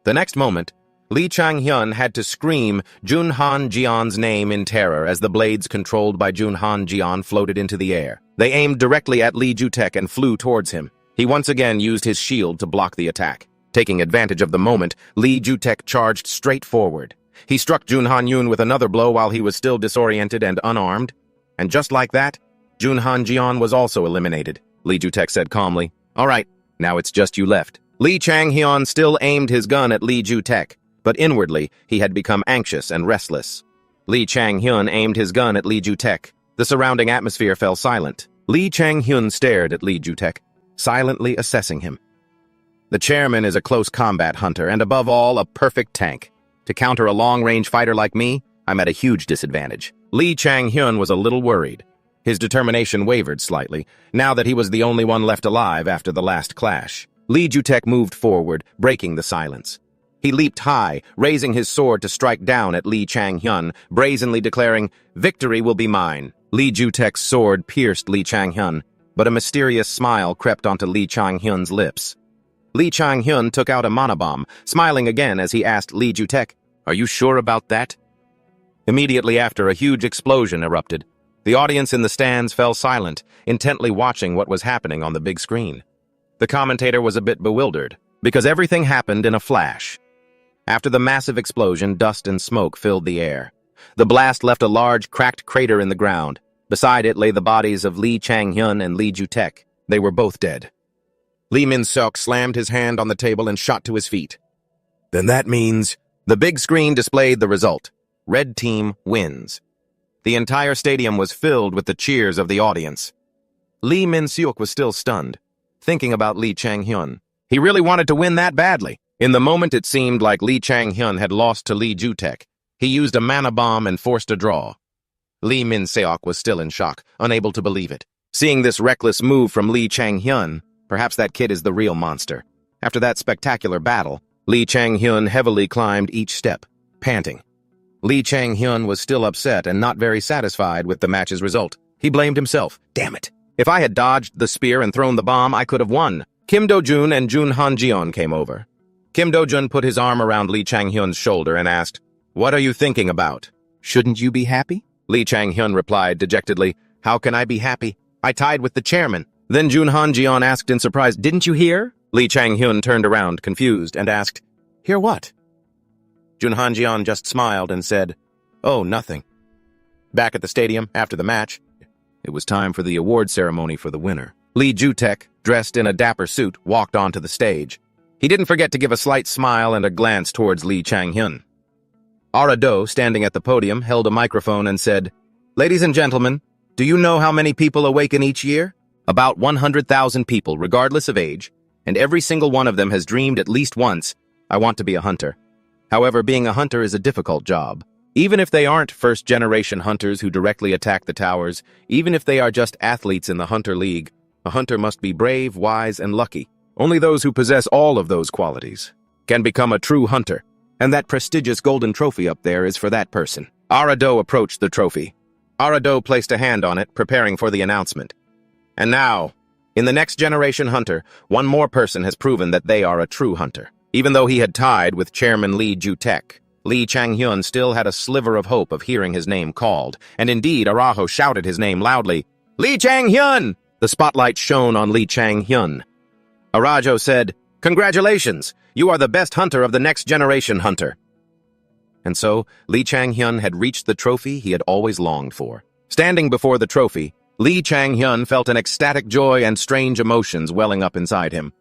The next moment, Lee Chang-hyun had to scream Jun Han-jeon's name in terror as the blades controlled by Jun Han-jeon floated into the air. They aimed directly at Lee Ju-taek and flew towards him. He once again used his shield to block the attack. Taking advantage of the moment, Lee Ju-taek charged straight forward. He struck Jun Han-yoon with another blow while he was still disoriented and unarmed. And just like that, Jun Han-jeon was also eliminated. Lee Ju-taek said calmly, All right, now it's just you left. Lee Chang-hyun still aimed his gun at Lee Ju-taek, but inwardly, he had become anxious and restless. Lee Chang-hyun aimed his gun at Lee Ju-taek. The surrounding atmosphere fell silent. Lee Chang-hyun stared at Lee Ju-taek, silently assessing him. The chairman is a close combat hunter and above all, a perfect tank. To counter a long-range fighter like me, I'm at a huge disadvantage. Lee Chang-hyun was a little worried. His determination wavered slightly, now that he was the only one left alive after the last clash. Lee Ju-taek moved forward, breaking the silence. He leaped high, raising his sword to strike down at Lee Chang-hyun, brazenly declaring, Victory will be mine. Lee Ju-taek's sword pierced Lee Chang-hyun, but a mysterious smile crept onto Lee Chang-hyun's lips. Lee Chang-hyun took out a monobomb, smiling again as he asked Lee Ju-taek, Are you sure about that? Immediately after, a huge explosion erupted. The audience in the stands fell silent, intently watching what was happening on the big screen. The commentator was a bit bewildered, because everything happened in a flash. After the massive explosion, dust and smoke filled the air. The blast left a large, cracked crater in the ground. Beside it lay the bodies of Lee Chang-hyun and Lee Ju-taek. They were both dead. Lee Min-seok slammed his hand on the table and shot to his feet. Then that means... The big screen displayed the result. Red team wins. The entire stadium was filled with the cheers of the audience. Lee Min-seok was still stunned, thinking about Lee Chang-hyun. He really wanted to win that badly. In the moment, it seemed like Lee Chang-hyun had lost to Lee Ju-taek. He used a mana bomb and forced a draw. Lee Min-seok was still in shock, unable to believe it. Seeing this reckless move from Lee Chang-hyun, perhaps that kid is the real monster. After that spectacular battle, Lee Chang-hyun heavily climbed each step, panting. Lee Chang-hyun was still upset and not very satisfied with the match's result. He blamed himself. Damn it. If I had dodged the spear and thrown the bomb, I could have won. Kim Do-jun and Jun Han-jeon came over. Kim Do-jun put his arm around Lee Chang-hyun's shoulder and asked, "What are you thinking about? Shouldn't you be happy?" Lee Chang-hyun replied dejectedly, "How can I be happy? I tied with the chairman." Then Jun Han-jeon asked in surprise, "Didn't you hear?" Lee Chang-hyun turned around, confused, and asked, "Hear what?" Jun Han-jeon just smiled and said, "Oh, nothing." Back at the stadium, after the match, it was time for the award ceremony for the winner. Lee Ju-taek, dressed in a dapper suit, walked onto the stage. He didn't forget to give a slight smile and a glance towards Lee Chang-hyun. Ara-do, standing at the podium, held a microphone and said, "Ladies and gentlemen, do you know how many people awaken each year? About 100,000 people, regardless of age, and every single one of them has dreamed at least once, I want to be a hunter. However, being a hunter is a difficult job. Even if they aren't first-generation hunters who directly attack the towers, even if they are just athletes in the Hunter League, a hunter must be brave, wise, and lucky. Only those who possess all of those qualities can become a true hunter, and that prestigious golden trophy up there is for that person." Ara-do approached the trophy. Ara-do placed a hand on it, preparing for the announcement. "And now, in the next generation hunter, one more person has proven that they are a true hunter." Even though he had tied with Chairman Lee Ju-taek, Lee Chang-hyun still had a sliver of hope of hearing his name called, and indeed, Araho shouted his name loudly. "Lee Chang-hyun!" The spotlight shone on Lee Chang-hyun. Arajo said, "Congratulations! You are the best hunter of the next generation hunter." And so, Lee Chang-hyun had reached the trophy he had always longed for. Standing before the trophy, Lee Chang-hyun felt an ecstatic joy and strange emotions welling up inside him.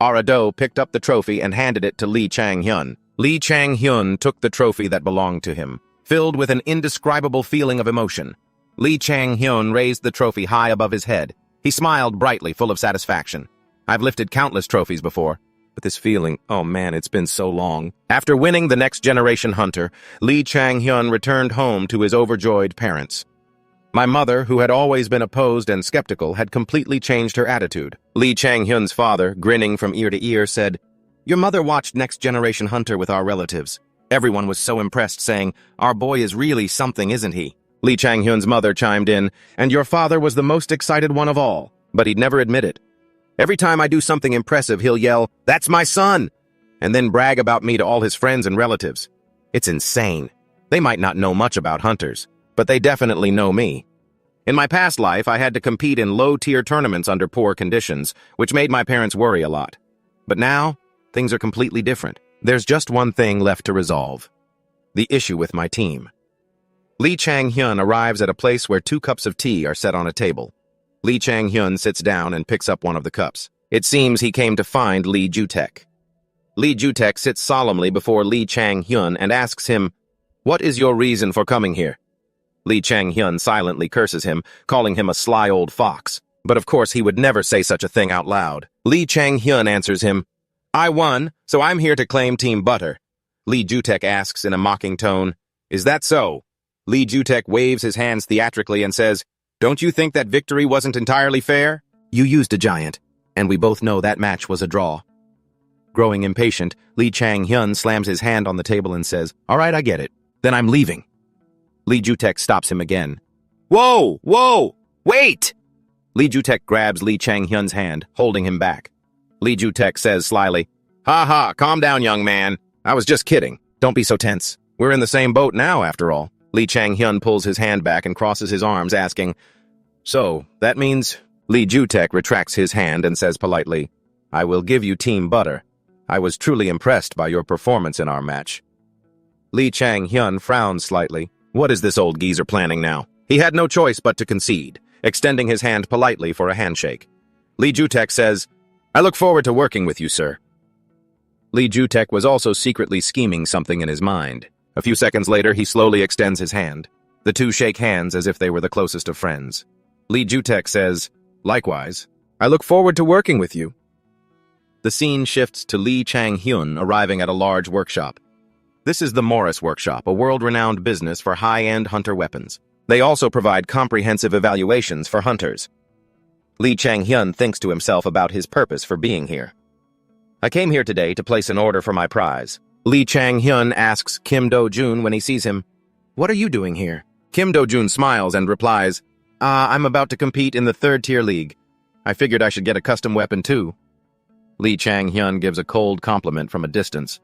Ara-do picked up the trophy and handed it to Lee Chang-hyun. Lee Chang-hyun took the trophy that belonged to him, filled with an indescribable feeling of emotion. Lee Chang-hyun raised the trophy high above his head. He smiled brightly, full of satisfaction. "I've lifted countless trophies before, but this feeling, oh man, it's been so long." After winning the next generation hunter, Lee Chang-hyun returned home to his overjoyed parents. My mother, who had always been opposed and skeptical, had completely changed her attitude. Lee Chang-hyun's father, grinning from ear to ear, said, "Your mother watched Next Generation Hunter with our relatives. Everyone was so impressed, saying, 'Our boy is really something, isn't he?'" Lee Chang-hyun's mother chimed in, "And your father was the most excited one of all, but he'd never admit it. Every time I do something impressive, he'll yell, 'That's my son!' and then brag about me to all his friends and relatives. It's insane. They might not know much about hunters, but they definitely know me. In my past life, I had to compete in low-tier tournaments under poor conditions, which made my parents worry a lot. But now, things are completely different. There's just one thing left to resolve: the issue with my team." Lee Chang-hyun arrives at a place where 2 cups of tea are set on a table. Lee Chang-hyun sits down and picks up one of the cups. It seems he came to find Lee Ju-taek. Lee Ju-taek sits solemnly before Lee Chang-hyun and asks him, "What is your reason for coming here?" Lee Chang-hyun silently curses him, calling him a sly old fox. But of course he would never say such a thing out loud. Lee Chang-hyun answers him, "I won, so I'm here to claim Team Butter." Lee Ju-taek asks in a mocking tone, "Is that so?" Lee Ju-taek waves his hands theatrically and says, "Don't you think that victory wasn't entirely fair? You used a giant, and we both know that match was a draw." Growing impatient, Lee Chang-hyun slams his hand on the table and says, "All right, I get it. Then I'm leaving." Lee Ju-taek stops him again. "Whoa! Whoa! Wait!" Lee Ju-taek grabs Lee Chang-hyun's hand, holding him back. Lee Ju-taek says slyly, "Ha ha, calm down, young man. I was just kidding. Don't be so tense. We're in the same boat now, after all." Lee Chang-hyun pulls his hand back and crosses his arms, asking, "So, that means—" Lee Ju-taek retracts his hand and says politely, "I will give you Team Butter. I was truly impressed by your performance in our match." Lee Chang-hyun frowns slightly. What is this old geezer planning now? He had no choice but to concede, extending his hand politely for a handshake. Lee Ju-taek says, "I look forward to working with you, sir." Lee Ju-taek was also secretly scheming something in his mind. A few seconds later, he slowly extends his hand. The two shake hands as if they were the closest of friends. Lee Jutek says, "Likewise, I look forward to working with you." The scene shifts to Lee Chang-hyun arriving at a large workshop. This is the Morris Workshop, a world-renowned business for high-end hunter weapons. They also provide comprehensive evaluations for hunters. Lee Chang-hyun thinks to himself about his purpose for being here. "I came here today to place an order for my prize." Lee Chang-hyun asks Kim Do-jun when he sees him, "What are you doing here?" Kim Do-jun smiles and replies, I'm about to compete in the 3rd-tier league. I figured I should get a custom weapon too." Lee Chang-hyun gives a cold compliment from a distance.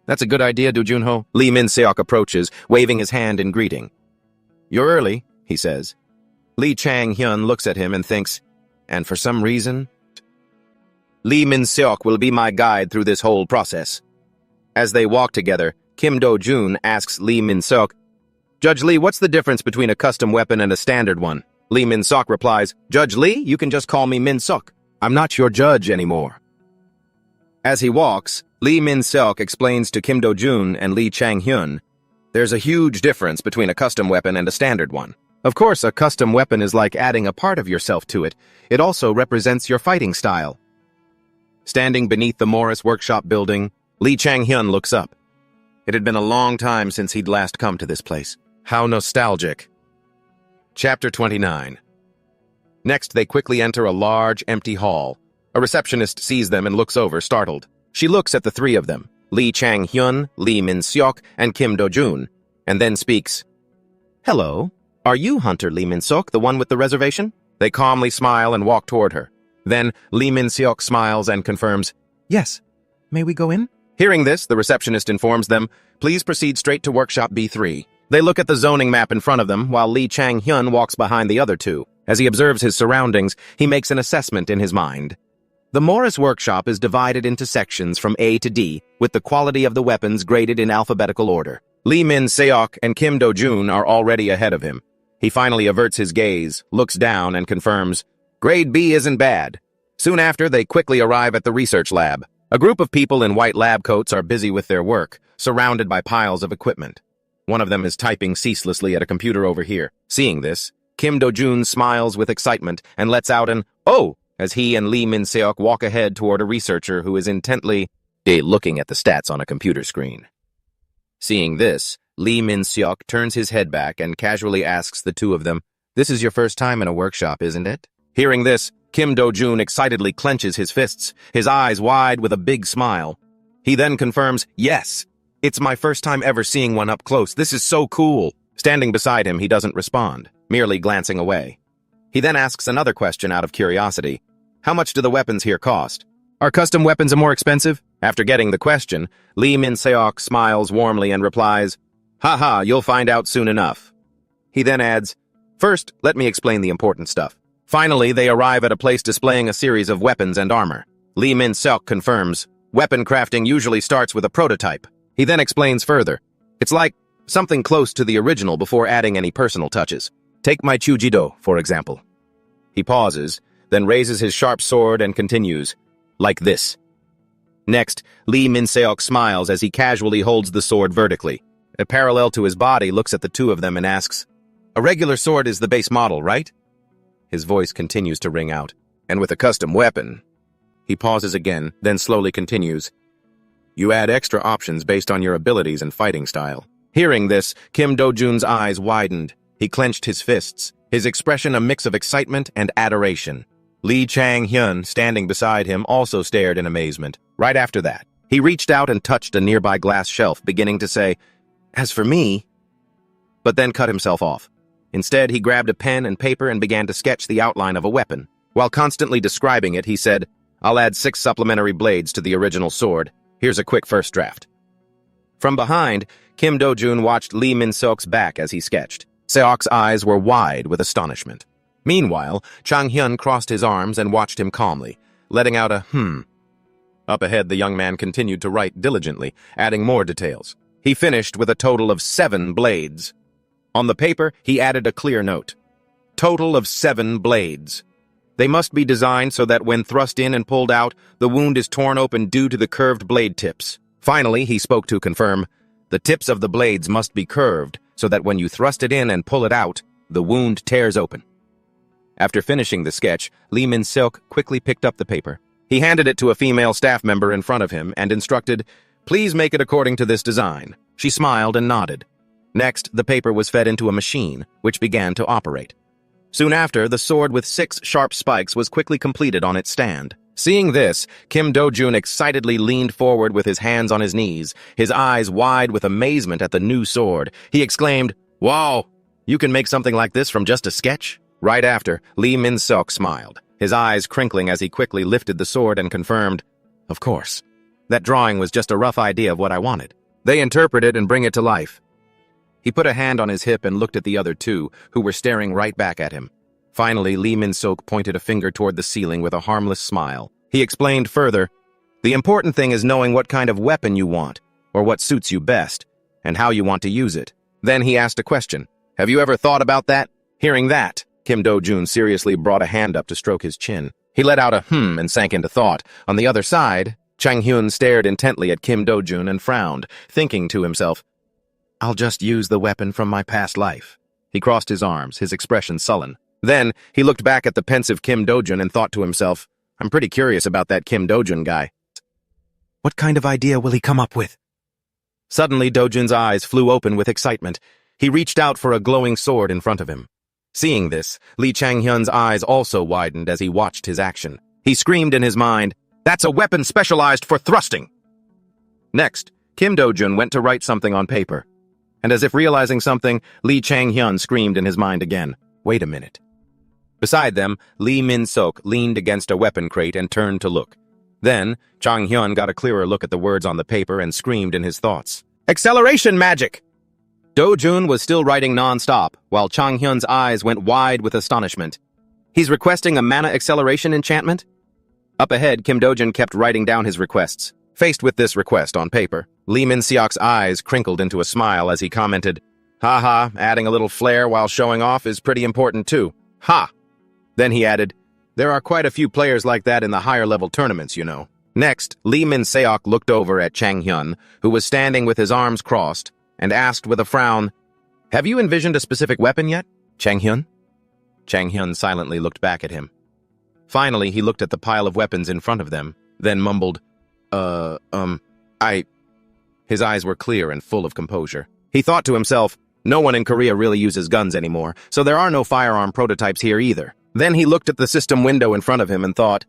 "That's a good idea, Do-junho." Lee Min-seok approaches, waving his hand in greeting. "You're early," he says. Lee Chang-hyun looks at him and thinks, and for some reason, Lee Min-seok will be my guide through this whole process. As they walk together, Kim Do-jun asks Lee Min-seok, "Judge Lee, what's the difference between a custom weapon and a standard one?" Lee Min-seok replies, "Judge Lee, you can just call me Min-seok. I'm not your judge anymore." As he walks, Lee Min-seok explains to Kim Do-jun and Lee Chang-hyun, "There's a huge difference between a custom weapon and a standard one. Of course, a custom weapon is like adding a part of yourself to it. It also represents your fighting style." Standing beneath the Morris Workshop building, Lee Chang-hyun looks up. It had been a long time since he'd last come to this place. How nostalgic. Chapter 29. Next, they quickly enter a large, empty hall. A receptionist sees them and looks over, startled. She looks at the three of them, Lee Chang-hyun, Lee Min-seok, and Kim Do-jun, and then speaks. "Hello. Are you Hunter Lee Min-seok, the one with the reservation?" They calmly smile and walk toward her. Then Lee Min-seok smiles and confirms, "Yes. May we go in?" Hearing this, the receptionist informs them, "Please proceed straight to Workshop B3. They look at the zoning map in front of them, while Lee Chang-hyun walks behind the other two. As he observes his surroundings, he makes an assessment in his mind. The Morris Workshop is divided into sections from A to D, with the quality of the weapons graded in alphabetical order. Lee Min-seok and Kim Do-jun are already ahead of him. He finally averts his gaze, looks down, and confirms, "Grade B isn't bad." Soon after, they quickly arrive at the research lab. A group of people in white lab coats are busy with their work, surrounded by piles of equipment. One of them is typing ceaselessly at a computer over here. Seeing this, Kim Do-jun smiles with excitement and lets out an "Oh!" as he and Lee Min-seok walk ahead toward a researcher who is intently looking at the stats on a computer screen. Seeing this, Lee Min-seok turns his head back and casually asks the two of them, "This is your first time in a workshop, isn't it?" Hearing this, Kim Do-jun excitedly clenches his fists, his eyes wide with a big smile. He then confirms, "Yes, it's my first time ever seeing one up close. This is so cool." Standing beside him, he doesn't respond, merely glancing away. He then asks another question out of curiosity. "How much do the weapons here cost? Are custom weapons more expensive?" After getting the question, Lee Min-seok smiles warmly and replies, "Haha, you'll find out soon enough." He then adds, "First, let me explain the important stuff." Finally, they arrive at a place displaying a series of weapons and armor. Lee Min-seok confirms, "Weapon crafting usually starts with a prototype." He then explains further, "It's like something close to the original before adding any personal touches. Take my Chujido, for example." He pauses, then raises his sharp sword and continues, "Like this." Next, Lee Min-seok smiles as he casually holds the sword vertically. Parallel to his body, looks at the two of them and asks, "A regular sword is the base model, right?" His voice continues to ring out, "And with a custom weapon." He pauses again, then slowly continues, "You add extra options based on your abilities and fighting style." Hearing this, Kim Do-jun's eyes widened. He clenched his fists, his expression a mix of excitement and adoration. Lee Chang-hyun, standing beside him, also stared in amazement. Right after that, he reached out and touched a nearby glass shelf, beginning to say, "As for me," but then cut himself off. Instead, he grabbed a pen and paper and began to sketch the outline of a weapon. While constantly describing it, he said, "I'll add 6 supplementary blades to the original sword. Here's a quick first draft." From behind, Kim Do-jun watched Lee Min-seok's back as he sketched. Seok's eyes were wide with astonishment. Meanwhile, Chang-hyun crossed his arms and watched him calmly, letting out a Up ahead, the young man continued to write diligently, adding more details. He finished with a total of 7 blades. On the paper, he added a clear note. Total of 7 blades. They must be designed so that when thrust in and pulled out, the wound is torn open due to the curved blade tips. Finally, he spoke to confirm, The tips of the blades must be curved so that when you thrust it in and pull it out, the wound tears open. After finishing the sketch, Lee Min-seok quickly picked up the paper. He handed it to a female staff member in front of him and instructed, "Please make it according to this design." She smiled and nodded. Next, the paper was fed into a machine, which began to operate. Soon after, the sword with 6 sharp spikes was quickly completed on its stand. Seeing this, Kim Do-jun excitedly leaned forward with his hands on his knees, his eyes wide with amazement at the new sword. He exclaimed, "Wow, you can make something like this from just a sketch?" Right after, Lee Min-seok smiled, his eyes crinkling as he quickly lifted the sword and confirmed, "Of course. That drawing was just a rough idea of what I wanted. They interpret it and bring it to life." He put a hand on his hip and looked at the other two, who were staring right back at him. Finally, Lee Min-seok pointed a finger toward the ceiling with a harmless smile. He explained further, "The important thing is knowing what kind of weapon you want, or what suits you best, and how you want to use it." Then he asked a question. "Have you ever thought about that?" Hearing that, Kim Do-jun seriously brought a hand up to stroke his chin. He let out a and sank into thought. On the other side, Chang Hyun stared intently at Kim Do-jun and frowned, thinking to himself, "I'll just use the weapon from my past life." He crossed his arms, his expression sullen. Then, he looked back at the pensive Kim Do-jun and thought to himself, "I'm pretty curious about that Kim Do-jun guy. What kind of idea will he come up with?" Suddenly, Do-jun's eyes flew open with excitement. He reached out for a glowing sword in front of him. Seeing this, Lee Chang-hyun's eyes also widened as he watched his action. He screamed in his mind, "That's a weapon specialized for thrusting!" Next, Kim Do-jun went to write something on paper. And as if realizing something, Lee Chang-hyun screamed in his mind again, "Wait a minute." Beside them, Lee Min-seok leaned against a weapon crate and turned to look. Then, Chang-hyun got a clearer look at the words on the paper and screamed in his thoughts, "Acceleration magic!" Do-jun was still writing non-stop, while Chang-hyun's eyes went wide with astonishment. He's requesting a mana acceleration enchantment? Up ahead, Kim Do-jun kept writing down his requests. Faced with this request on paper, Lee Min-seok's eyes crinkled into a smile as he commented, "Haha, adding a little flair while showing off is pretty important too. Ha!" Then he added, "There are quite a few players like that in the higher-level tournaments, you know." Next, Lee Min-seok looked over at Chang-hyun, who was standing with his arms crossed, and asked with a frown, "Have you envisioned a specific weapon yet, Chang-hyun?" Chang-hyun silently looked back at him. Finally, he looked at the pile of weapons in front of them, then mumbled, His eyes were clear and full of composure. He thought to himself, no one in Korea really uses guns anymore, so there are no firearm prototypes here either. Then he looked at the system window in front of him and thought,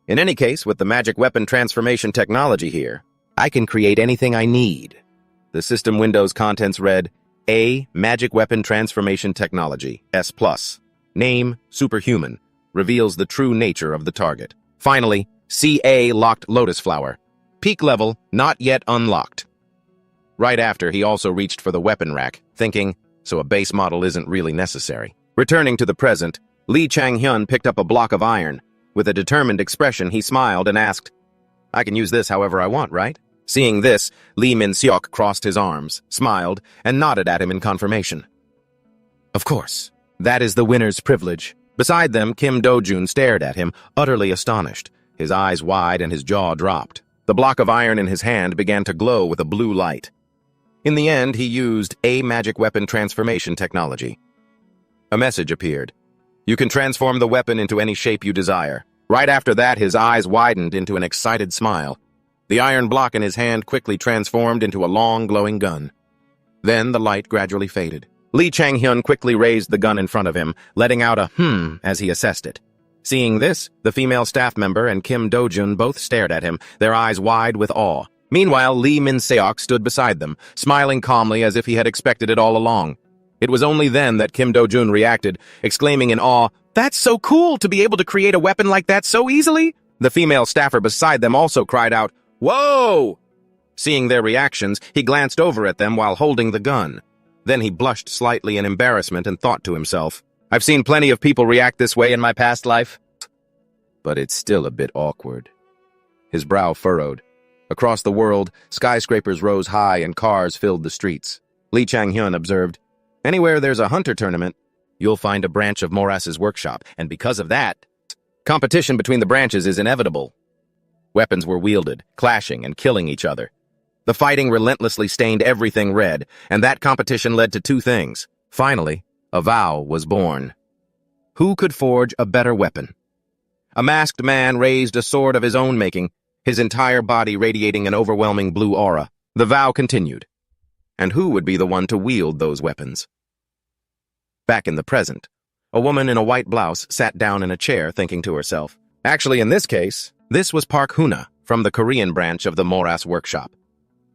in any case, with the magic weapon transformation technology here, I can create anything I need. The system window's contents read, A. Magic Weapon Transformation Technology, S+. Name, Superhuman. Reveals the true nature of the target. Finally, CA Locked Lotus Flower. Peak level, not yet unlocked. Right after, he also reached for the weapon rack, thinking, so a base model isn't really necessary. Returning to the present, Lee Chang-hyun picked up a block of iron. With a determined expression, he smiled and asked, I can use this however I want, right? Seeing this, Lee Min-seok crossed his arms, smiled, and nodded at him in confirmation. Of course, that is the winner's privilege. Beside them, Kim Do-jun stared at him, utterly astonished, his eyes wide and his jaw dropped. The block of iron in his hand began to glow with a blue light. In the end, he used A Magic Weapon Transformation Technology. A message appeared. You can transform the weapon into any shape you desire. Right after that, his eyes widened into an excited smile. The iron block in his hand quickly transformed into a long, glowing gun. Then the light gradually faded. Lee Chang-hyun quickly raised the gun in front of him, letting out a as he assessed it. Seeing this, the female staff member and Kim Do-jun both stared at him, their eyes wide with awe. Meanwhile, Lee Min-seok stood beside them, smiling calmly as if he had expected it all along. It was only then that Kim Do-jun reacted, exclaiming in awe, That's so cool to be able to create a weapon like that so easily! The female staffer beside them also cried out, Whoa! Seeing their reactions, he glanced over at them while holding the gun. Then he blushed slightly in embarrassment and thought to himself, I've seen plenty of people react this way in my past life. But it's still a bit awkward. His brow furrowed. Across the world, skyscrapers rose high and cars filled the streets. Lee Chang-hyun observed, Anywhere there's a hunter tournament, you'll find a branch of Moras's workshop, and because of that, competition between the branches is inevitable. Weapons were wielded, clashing and killing each other. The fighting relentlessly stained everything red, and that competition led to two things. Finally, a vow was born. Who could forge a better weapon? A masked man raised a sword of his own making, his entire body radiating an overwhelming blue aura. The vow continued. And who would be the one to wield those weapons? Back in the present, a woman in a white blouse sat down in a chair thinking to herself. Actually, in this case, this was Park Huna from the Korean branch of the Moras workshop.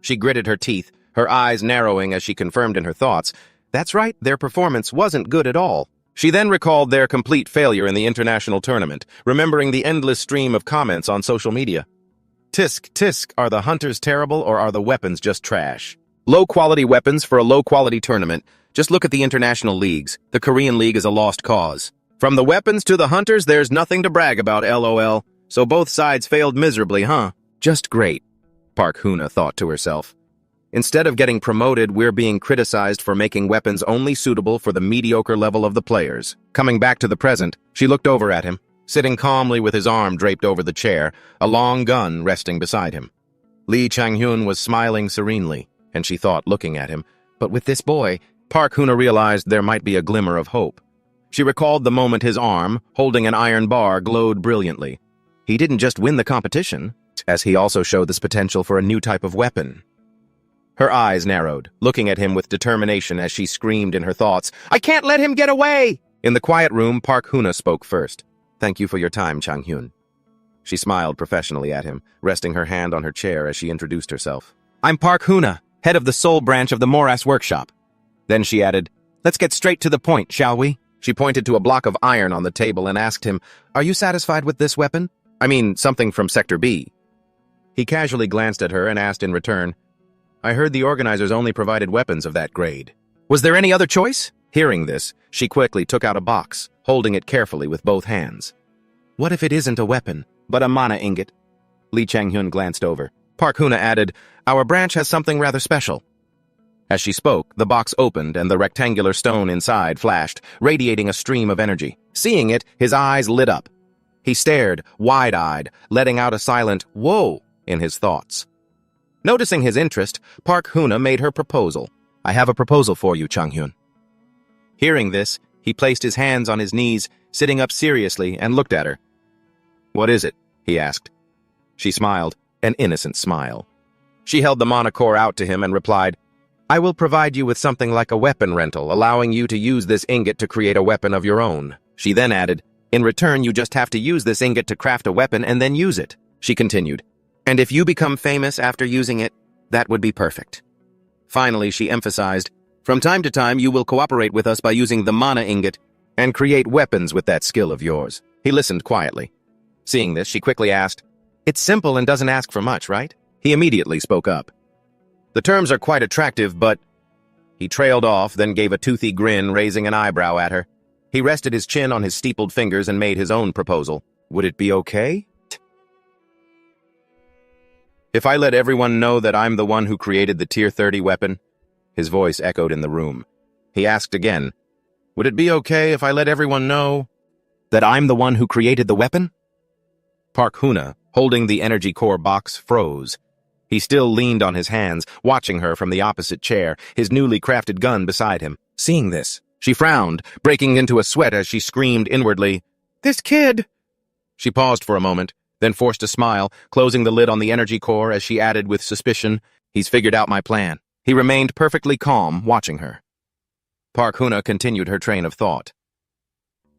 She gritted her teeth, her eyes narrowing as she confirmed in her thoughts. That's right, their performance wasn't good at all. She then recalled their complete failure in the international tournament, remembering the endless stream of comments on social media. Tisk, tisk, are the hunters terrible or are the weapons just trash? Low-quality weapons for a low-quality tournament. Just look at the international leagues. The Korean League is a lost cause. From the weapons to the hunters, there's nothing to brag about, LOL. So both sides failed miserably, huh? Just great, Park Huna thought to herself. Instead of getting promoted, we're being criticized for making weapons only suitable for the mediocre level of the players. Coming back to the present, she looked over at him, sitting calmly with his arm draped over the chair, a long gun resting beside him. Lee Chang-hyun was smiling serenely, and she thought, looking at him, but with this boy, Park Huna realized there might be a glimmer of hope. She recalled the moment his arm, holding an iron bar, glowed brilliantly. He didn't just win the competition, as he also showed this potential for a new type of weapon. Her eyes narrowed, looking at him with determination as she screamed in her thoughts, "I can't let him get away!" In the quiet room, Park Huna spoke first. "Thank you for your time, Chang-hyun." She smiled professionally at him, resting her hand on her chair as she introduced herself. "I'm Park Huna, head of the Seoul branch of the Moras workshop." Then she added, "Let's get straight to the point, shall we?" She pointed to a block of iron on the table and asked him, "Are you satisfied with this weapon? I mean, something from Sector B." He casually glanced at her and asked in return, "I heard the organizers only provided weapons of that grade. Was there any other choice?" Hearing this, she quickly took out a box, holding it carefully with both hands. "What if it isn't a weapon, but a mana ingot?" Lee Chang-hyun glanced over. Park Huna added, "Our branch has something rather special." As she spoke, the box opened and the rectangular stone inside flashed, radiating a stream of energy. Seeing it, his eyes lit up. He stared, wide-eyed, letting out a silent, "Whoa," in his thoughts. Noticing his interest, Park Huna made her proposal. "I have a proposal for you, Chang-hyun." Hearing this, he placed his hands on his knees, sitting up seriously, and looked at her. "What is it?" he asked. She smiled, an innocent smile. She held the mana core out to him and replied, "I will provide you with something like a weapon rental, allowing you to use this ingot to create a weapon of your own." She then added, "In return, you just have to use this ingot to craft a weapon and then use it." She continued, "And if you become famous after using it, that would be perfect." Finally, she emphasized, "From time to time, you will cooperate with us by using the mana ingot and create weapons with that skill of yours." He listened quietly. Seeing this, she quickly asked, "It's simple and doesn't ask for much, right?" He immediately spoke up. "The terms are quite attractive, but—" He trailed off, then gave a toothy grin, raising an eyebrow at her. He rested his chin on his steepled fingers and made his own proposal. "Would it be okay? If I let everyone know that I'm the one who created the Tier 30 weapon?" His voice echoed in the room. He asked again, "Would it be okay if I let everyone know that I'm the one who created the weapon?" Park Huna, holding the energy core box, froze. He still leaned on his hands, watching her from the opposite chair, his newly crafted gun beside him. Seeing this, she frowned, breaking into a sweat as she screamed inwardly, "This kid!" She paused for a moment, then forced a smile, closing the lid on the energy core as she added with suspicion, "He's figured out my plan." He remained perfectly calm, watching her. Park Huna continued her train of thought.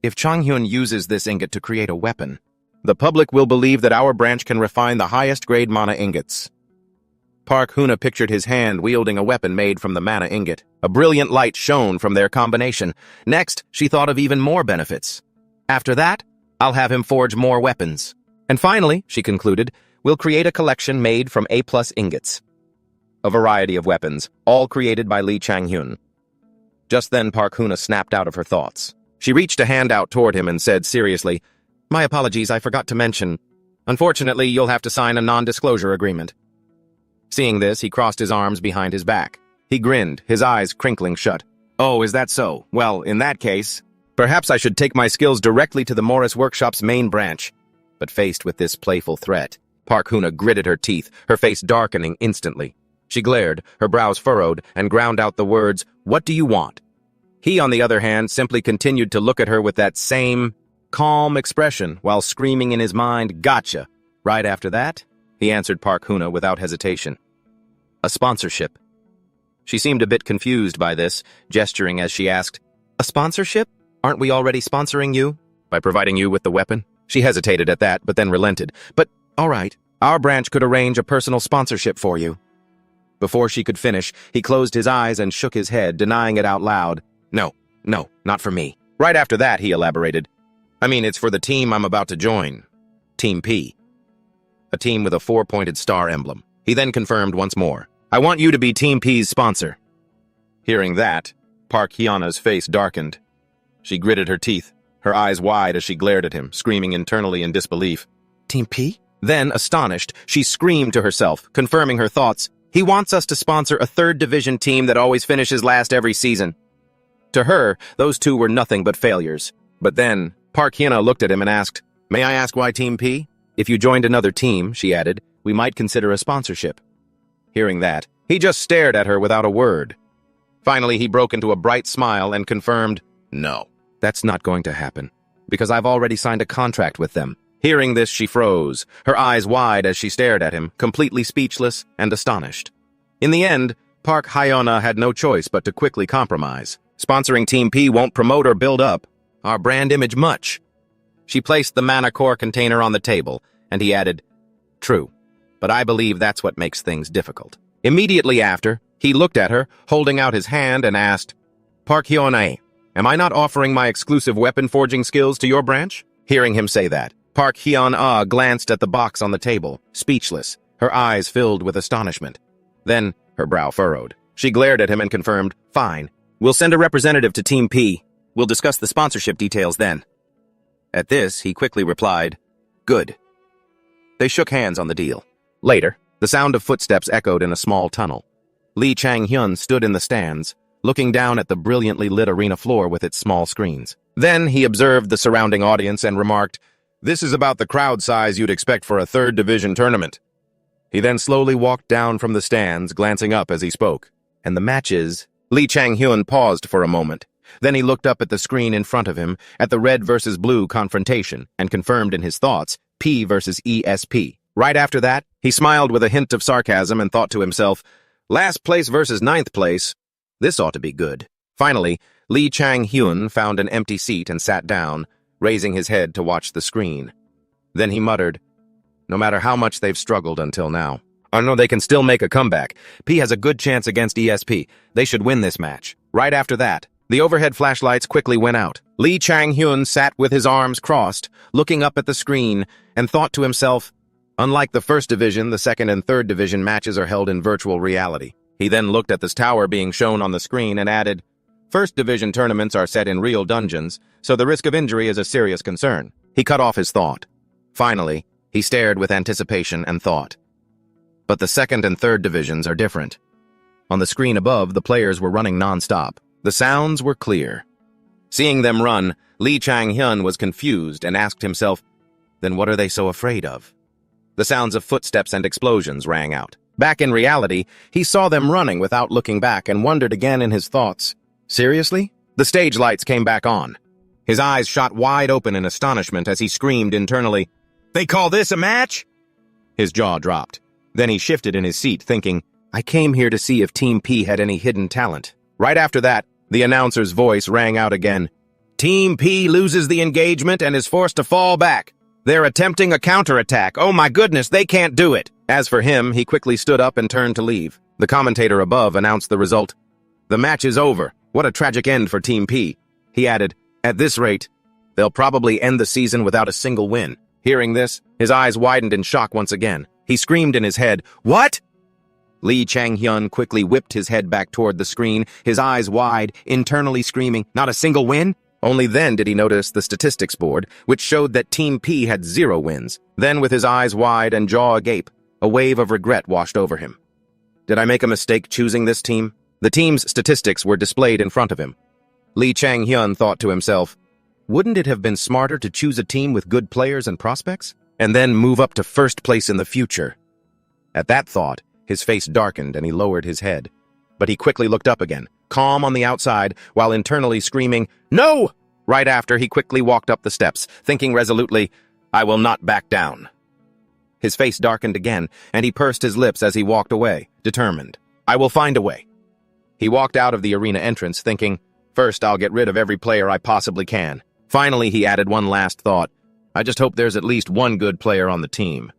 "If Chang-hyun uses this ingot to create a weapon, the public will believe that our branch can refine the highest-grade mana ingots." Park Huna pictured his hand wielding a weapon made from the mana ingot. A brilliant light shone from their combination. Next, she thought of even more benefits. "After that, I'll have him forge more weapons. And finally," she concluded, "we'll create a collection made from A+ ingots." A variety of weapons, all created by Lee Chang-hyun. Just then, Park Huna snapped out of her thoughts. She reached a hand out toward him and said seriously, "My apologies, I forgot to mention. Unfortunately, you'll have to sign a non-disclosure agreement." Seeing this, he crossed his arms behind his back. He grinned, his eyes crinkling shut. "Oh, is that so? Well, in that case, perhaps I should take my skills directly to the Morris Workshop's main branch." But faced with this playful threat, Park Huna gritted her teeth, her face darkening instantly. She glared, her brows furrowed, and ground out the words, "What do you want?" He, on the other hand, simply continued to look at her with that same calm expression while screaming in his mind, "Gotcha!" Right after that, he answered Park Huna without hesitation. "A sponsorship." She seemed a bit confused by this, gesturing as she asked, "A sponsorship? Aren't we already sponsoring you? By providing you with the weapon?" She hesitated at that, but then relented. "But, all right, our branch could arrange a personal sponsorship for you." Before she could finish, he closed his eyes and shook his head, denying it out loud. No, not for me." Right after that, he elaborated, "I mean, it's for the team I'm about to join. Team P. A team with a 4-pointed star emblem." He then confirmed once more, "I want you to be Team P's sponsor." Hearing that, Park Hyuna's face darkened. She gritted her teeth, her eyes wide as she glared at him, screaming internally in disbelief. "Team P?" Then, astonished, she screamed to herself, confirming her thoughts. "He wants us to sponsor a 3rd division team that always finishes last every season." To her, those two were nothing but failures. But then, Park Hyuna looked at him and asked, "May I ask why Team P? If you joined another team," she added, "we might consider a sponsorship." Hearing that, he just stared at her without a word. Finally, he broke into a bright smile and confirmed, "No, that's not going to happen, because I've already signed a contract with them." Hearing this, she froze, her eyes wide as she stared at him, completely speechless and astonished. In the end, Park Hyuna had no choice but to quickly compromise. "Sponsoring Team P won't promote or build up our brand image much." She placed the mana core container on the table, and he added, "True, but I believe that's what makes things difficult." Immediately after, he looked at her, holding out his hand, and asked, "Park Hyuna, am I not offering my exclusive weapon forging skills to your branch?" Hearing him say that, Park Hyuna glanced at the box on the table, speechless, her eyes filled with astonishment. Then, her brow furrowed. She glared at him and confirmed, "Fine. We'll send a representative to Team P. We'll discuss the sponsorship details then." At this, he quickly replied, "Good." They shook hands on the deal. Later, the sound of footsteps echoed in a small tunnel. Lee Chang-hyun stood in the stands, looking down at the brilliantly lit arena floor with its small screens. Then he observed the surrounding audience and remarked, "This is about the crowd size you'd expect for a 3rd division tournament." He then slowly walked down from the stands, glancing up as he spoke. "And the matches..." Lee Chang-hyun paused for a moment. Then he looked up at the screen in front of him, at the red versus blue confrontation, and confirmed in his thoughts, P versus ESP. Right after that, he smiled with a hint of sarcasm and thought to himself, "Last place versus 9th place. This ought to be good." Finally, Lee Chang-hyun found an empty seat and sat down, raising his head to watch the screen. Then he muttered, "No matter how much they've struggled until now, I know they can still make a comeback. P has a good chance against ESP. They should win this match." Right after that, the overhead flashlights quickly went out. Lee Chang-hyun sat with his arms crossed, looking up at the screen, and thought to himself, unlike the 1st division, the 2nd and 3rd division matches are held in virtual reality. He then looked at this tower being shown on the screen and added, 1st division tournaments are set in real dungeons, so the risk of injury is a serious concern. He cut off his thought. Finally, he stared with anticipation and thought, but the 2nd and 3rd divisions are different. On the screen above, the players were running non-stop. The sounds were clear. Seeing them run, Lee Chang-hyun was confused and asked himself, then what are they so afraid of? The sounds of footsteps and explosions rang out. Back in reality, he saw them running without looking back and wondered again in his thoughts, seriously? The stage lights came back on. His eyes shot wide open in astonishment as he screamed internally, "They call this a match?" His jaw dropped. Then he shifted in his seat, thinking, I came here to see if Team P had any hidden talent. Right after that, the announcer's voice rang out again. Team P loses the engagement and is forced to fall back. They're attempting a counterattack. Oh my goodness, they can't do it. As for him, he quickly stood up and turned to leave. The commentator above announced the result. The match is over. What a tragic end for Team P. He added, at this rate, they'll probably end the season without a single win. Hearing this, his eyes widened in shock once again. He screamed in his head, What? Lee Chang-hyun quickly whipped his head back toward the screen, his eyes wide, internally screaming, not a single win? Only then did he notice the statistics board, which showed that Team P had 0 wins. Then, with his eyes wide and jaw agape, a wave of regret washed over him. Did I make a mistake choosing this team? The team's statistics were displayed in front of him. Lee Chang-hyun thought to himself, wouldn't it have been smarter to choose a team with good players and prospects, and then move up to first place in the future? At that thought, His face darkened and he lowered his head. But he quickly looked up again, calm on the outside, while internally screaming, "No!" Right after, he quickly walked up the steps, thinking resolutely, "I will not back down." His face darkened again, and he pursed his lips as he walked away, determined. "I will find a way." He walked out of the arena entrance, thinking, "First, I'll get rid of every player I possibly can." Finally, he added one last thought. "I just hope there's at least one good player on the team."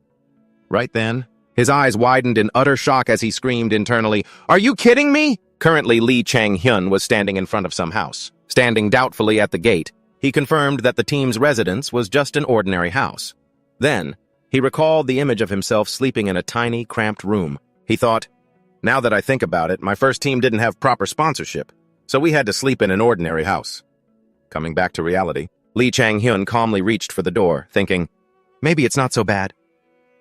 Right then, his eyes widened in utter shock as he screamed internally, "Are you kidding me?" Currently, Lee Chang-hyun was standing in front of some house. Standing doubtfully at the gate, he confirmed that the team's residence was just an ordinary house. Then, he recalled the image of himself sleeping in a tiny, cramped room. He thought, "Now that I think about it, my first team didn't have proper sponsorship, so we had to sleep in an ordinary house." Coming back to reality, Lee Chang-hyun calmly reached for the door, thinking, maybe it's not so bad.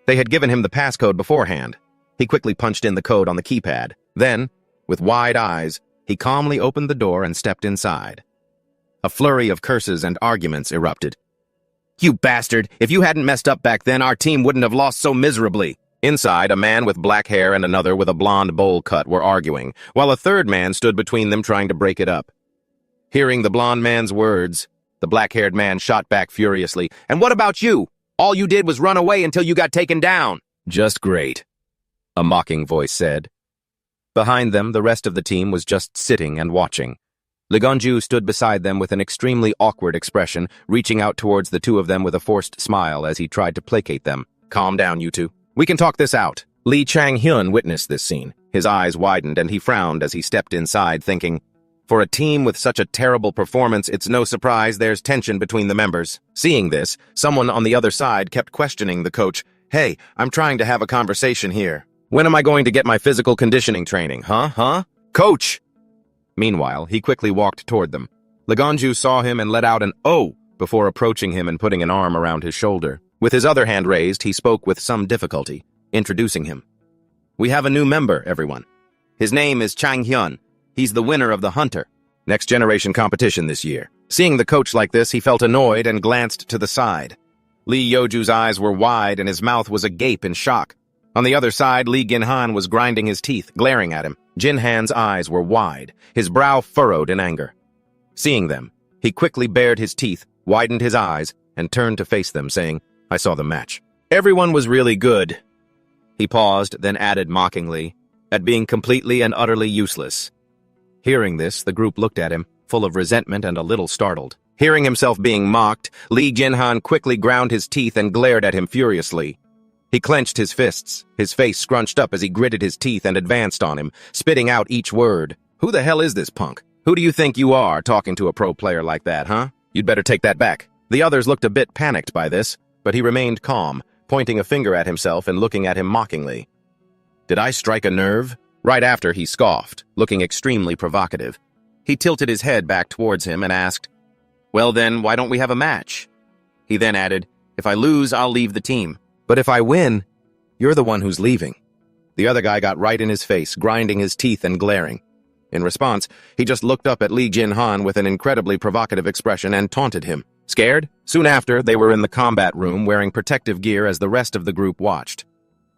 They had given him the passcode beforehand. He quickly punched in the code on the keypad. Then, with wide eyes, he calmly opened the door and stepped inside. A flurry of curses and arguments erupted. "You bastard! If you hadn't messed up back then, our team wouldn't have lost so miserably." Inside, a man with black hair and another with a blonde bowl cut were arguing, while a third man stood between them trying to break it up. Hearing the blonde man's words, the black-haired man shot back furiously, "And what about you? All you did was run away until you got taken down." "Just great," a mocking voice said. Behind them, the rest of the team was just sitting and watching. Legonju stood beside them with an extremely awkward expression, reaching out towards the two of them with a forced smile as he tried to placate them. "Calm down, you two. We can talk this out." Lee Chang-hyun witnessed this scene. His eyes widened and he frowned as he stepped inside, thinking, for a team with such a terrible performance, it's no surprise there's tension between the members. Seeing this, someone on the other side kept questioning the coach. "Hey, I'm trying to have a conversation here. When am I going to get my physical conditioning training, huh? Coach!" Meanwhile, he quickly walked toward them. Legonju saw him and let out an "oh" before approaching him and putting an arm around his shoulder. With his other hand raised, he spoke with some difficulty, introducing him. "We have a new member, everyone. His name is Chang-hyun. He's the winner of the Hunter Next Generation competition this year." Seeing the coach like this, he felt annoyed and glanced to the side. Lee Yoju's eyes were wide and his mouth was agape in shock. On the other side, Lee Ginhan was grinding his teeth, glaring at him. Jinhan's eyes were wide, his brow furrowed in anger. Seeing them, he quickly bared his teeth, widened his eyes, and turned to face them, saying, "I saw the match. Everyone was really good." He paused, then added mockingly, "at being completely and utterly useless." Hearing this, the group looked at him, full of resentment and a little startled. Hearing himself being mocked, Lee Ginhan quickly ground his teeth and glared at him furiously. He clenched his fists, his face scrunched up as he gritted his teeth and advanced on him, spitting out each word. "Who the hell is this punk? Who do you think you are, talking to a pro player like that, huh? You'd better take that back." The others looked a bit panicked by this, but he remained calm, pointing a finger at himself and looking at him mockingly. "Did I strike a nerve?" Right after, he scoffed, looking extremely provocative. He tilted his head back towards him and asked, "Well then, why don't we have a match?" He then added, "If I lose, I'll leave the team. But if I win, you're the one who's leaving." The other guy got right in his face, grinding his teeth and glaring. In response, he just looked up at Lee Jin-han with an incredibly provocative expression and taunted him. Scared? Soon after, they were in the combat room wearing protective gear as the rest of the group watched.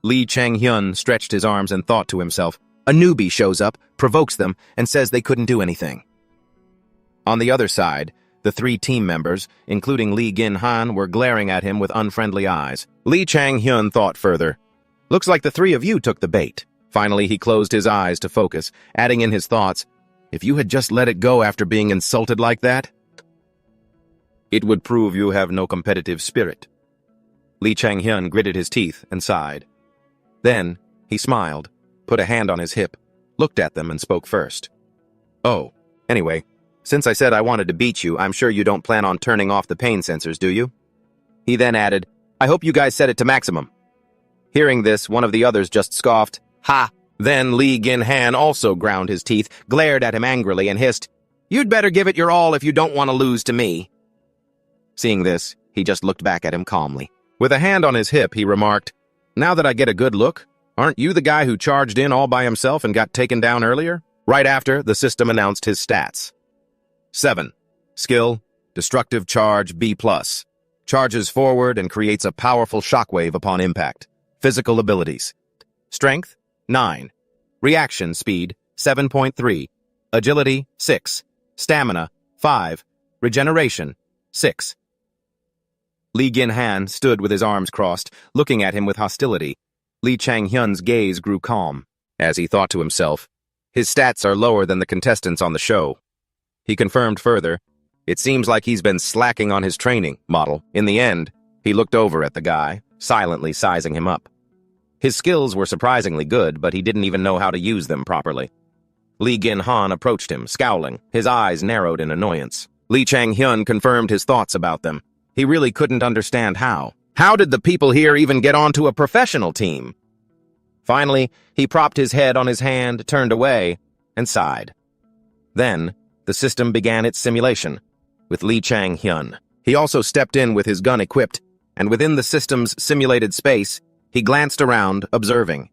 Lee Chang-hyun stretched his arms and thought to himself, a newbie shows up, provokes them, and says they couldn't do anything. On the other side, the three team members, including Lee Gin-han, were glaring at him with unfriendly eyes. Lee Chang-hyun thought further. "Looks like the three of you took the bait." Finally, he closed his eyes to focus, adding in his thoughts, "If you had just let it go after being insulted like that, it would prove you have no competitive spirit." Lee Chang-hyun gritted his teeth and sighed. Then, he smiled, put a hand on his hip, looked at them and spoke first. "Oh, anyway, since I said I wanted to beat you, I'm sure you don't plan on turning off the pain sensors, do you?" He then added, "I hope you guys set it to maximum." Hearing this, one of the others just scoffed, "Ha!" Then Lee Gin-han also ground his teeth, glared at him angrily, and hissed, "You'd better give it your all if you don't want to lose to me." Seeing this, he just looked back at him calmly. With a hand on his hip, he remarked, "Now that I get a good look, aren't you the guy who charged in all by himself and got taken down earlier?" Right after, the system announced his stats. 7. Skill, Destructive Charge B+. Charges forward and creates a powerful shockwave upon impact. Physical abilities. Strength, 9. Reaction speed, 7.3. Agility, 6. Stamina, 5. Regeneration, 6. Lee Gin-han stood with his arms crossed, looking at him with hostility. Lee Chang-hyun's gaze grew calm, as he thought to himself, his stats are lower than the contestants on the show. He confirmed further, it seems like he's been slacking on his training model. In the end, he looked over at the guy, silently sizing him up. His skills were surprisingly good, but he didn't even know how to use them properly. Lee Gin-han approached him, scowling, his eyes narrowed in annoyance. Lee Chang-hyun confirmed his thoughts about them. He really couldn't understand how. How did the people here even get onto a professional team? Finally, he propped his head on his hand, turned away, and sighed. Then, the system began its simulation, with Lee Chang-hyun. He also stepped in with his gun equipped, and within the system's simulated space, he glanced around, observing.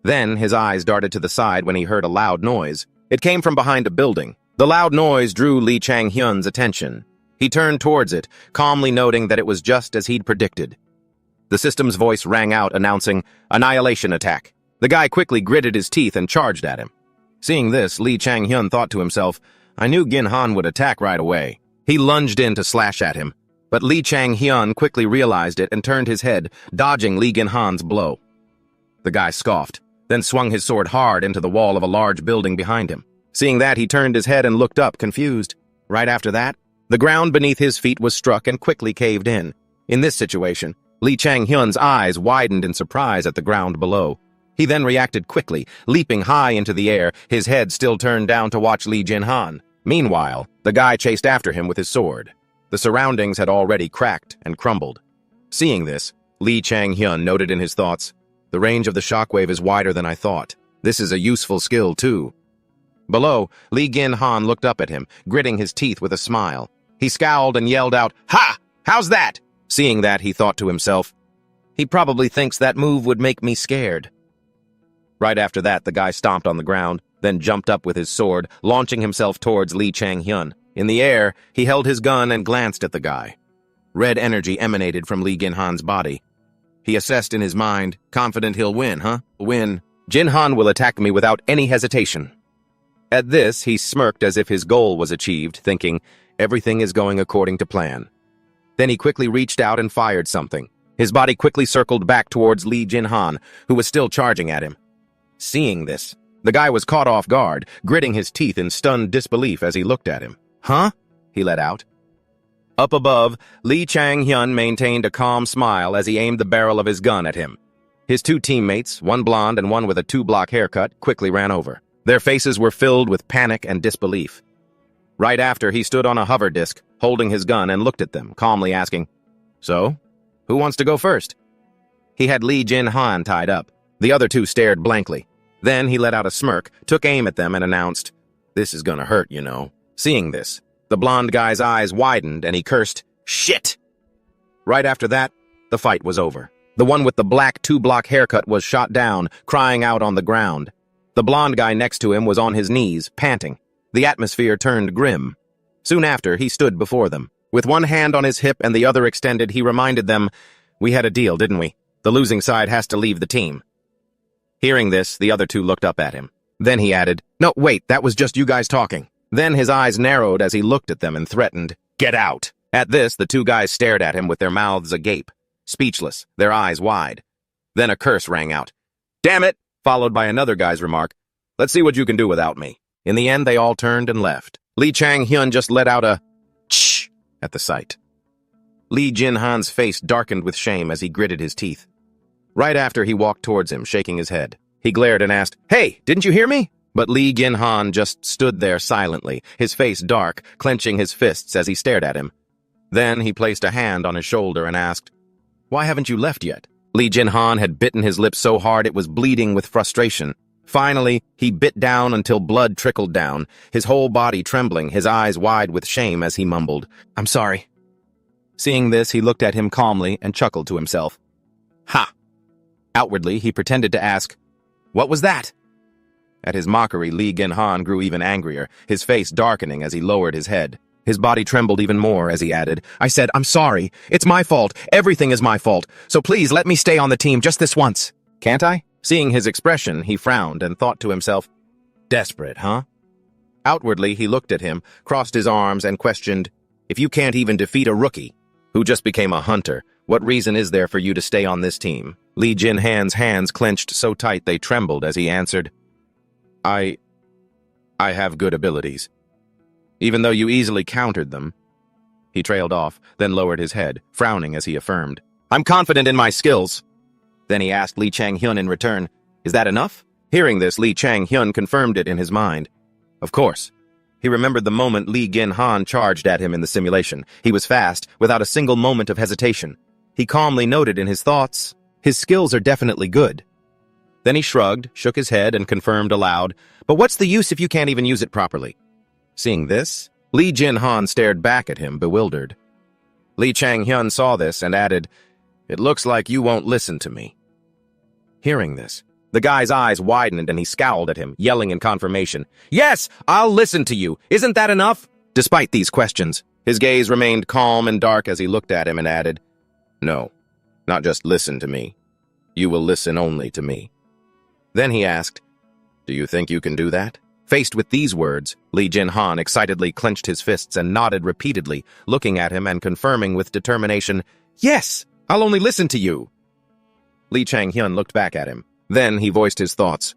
Then, his eyes darted to the side when he heard a loud noise. It came from behind a building. The loud noise drew Lee Chang-hyun's attention. He turned towards it, calmly noting that it was just as he'd predicted. The system's voice rang out, announcing, "Annihilation attack." The guy quickly gritted his teeth and charged at him. Seeing this, Lee Chang-hyun thought to himself, I knew Gin-han would attack right away. He lunged in to slash at him, but Lee Chang-hyun quickly realized it and turned his head, dodging Lee Gin-han's blow. The guy scoffed, then swung his sword hard into the wall of a large building behind him. Seeing that, he turned his head and looked up, confused. Right after that, the ground beneath his feet was struck and quickly caved in. In this situation, Lee Chang-hyun's eyes widened in surprise at the ground below. He then reacted quickly, leaping high into the air, his head still turned down to watch Lee Gin-han. Meanwhile, the guy chased after him with his sword. The surroundings had already cracked and crumbled. Seeing this, Lee Chang-hyun noted in his thoughts, the range of the shockwave is wider than I thought. This is a useful skill, too. Below, Lee Gin-han looked up at him, gritting his teeth with a smile. He scowled and yelled out, "Ha! How's that?" Seeing that, he thought to himself, he probably thinks that move would make me scared. Right after that, the guy stomped on the ground, then jumped up with his sword, launching himself towards Lee Chang-hyun. In the air, he held his gun and glanced at the guy. Red energy emanated from Lee Gin-han's body. He assessed in his mind, confident he'll win, huh? Win. Gin-han will attack me without any hesitation. At this, he smirked as if his goal was achieved, thinking, everything is going according to plan. Then he quickly reached out and fired something. His body quickly circled back towards Lee Gin-han, who was still charging at him. Seeing this, the guy was caught off guard, gritting his teeth in stunned disbelief as he looked at him. Huh? He let out. Up above, Lee Chang-hyun maintained a calm smile as he aimed the barrel of his gun at him. His two teammates, one blonde and one with a two-block haircut, quickly ran over. Their faces were filled with panic and disbelief. Right after, he stood on a hover disc, holding his gun, and looked at them, calmly asking, "So, who wants to go first?" He had Lee Gin-han tied up. The other two stared blankly. Then he let out a smirk, took aim at them, and announced, "This is gonna hurt, you know." Seeing this, the blonde guy's eyes widened, and he cursed, "Shit!" Right after that, the fight was over. The one with the black two-block haircut was shot down, crying out on the ground. The blonde guy next to him was on his knees, panting. The atmosphere turned grim. Soon after, he stood before them. With one hand on his hip and the other extended, he reminded them, "We had a deal, didn't we? The losing side has to leave the team." Hearing this, the other two looked up at him. Then he added, "No, wait, that was just you guys talking." Then his eyes narrowed as he looked at them and threatened, "Get out!" At this, the two guys stared at him with their mouths agape, speechless, their eyes wide. Then a curse rang out. "Damn it!" followed by another guy's remark, "Let's see what you can do without me." In the end, they all turned and left. Lee Chang-hyun just let out a "Shh" at the sight. Lee Gin-han's face darkened with shame as he gritted his teeth. Right after, he walked towards him, shaking his head. He glared and asked, "Hey, didn't you hear me?" But Lee Gin-han just stood there silently, his face dark, clenching his fists as he stared at him. Then he placed a hand on his shoulder and asked, "Why haven't you left yet?" Lee Gin-han had bitten his lip so hard it was bleeding with frustration. Finally, he bit down until blood trickled down, his whole body trembling, his eyes wide with shame as he mumbled, "I'm sorry." Seeing this, he looked at him calmly and chuckled to himself. Ha! Outwardly, he pretended to ask, "What was that?" At his mockery, Lee Gin-han grew even angrier, his face darkening as he lowered his head. His body trembled even more as he added, "I said, I'm sorry. It's my fault. Everything is my fault. So please let me stay on the team just this once." "Can't I?" Seeing his expression, he frowned and thought to himself, "Desperate, huh?" Outwardly, he looked at him, crossed his arms, and questioned, "If you can't even defeat a rookie who just became a hunter, what reason is there for you to stay on this team?" Lee Jin-han's hands clenched so tight they trembled as he answered, I have good abilities. Even though you easily countered them." He trailed off, then lowered his head, frowning as he affirmed, "I'm confident in my skills." Then he asked Lee Chang-hyun in return, "Is that enough?" Hearing this, Lee Chang-hyun confirmed it in his mind. Of course. He remembered the moment Lee Gin-han charged at him in the simulation. He was fast, without a single moment of hesitation. He calmly noted in his thoughts, "His skills are definitely good." Then he shrugged, shook his head, and confirmed aloud, "But what's the use if you can't even use it properly?" Seeing this, Lee Jin-han stared back at him, bewildered. Lee Chang-hyun saw this and added, "It looks like you won't listen to me." Hearing this, the guy's eyes widened and he scowled at him, yelling in confirmation, "Yes, I'll listen to you. Isn't that enough?" Despite these questions, his gaze remained calm and dark as he looked at him and added, "No, not just listen to me. You will listen only to me." Then he asked, "Do you think you can do that?" Faced with these words, Lee Jin-han excitedly clenched his fists and nodded repeatedly, looking at him and confirming with determination, "Yes, I'll only listen to you." Lee Chang-hyun looked back at him. Then he voiced his thoughts.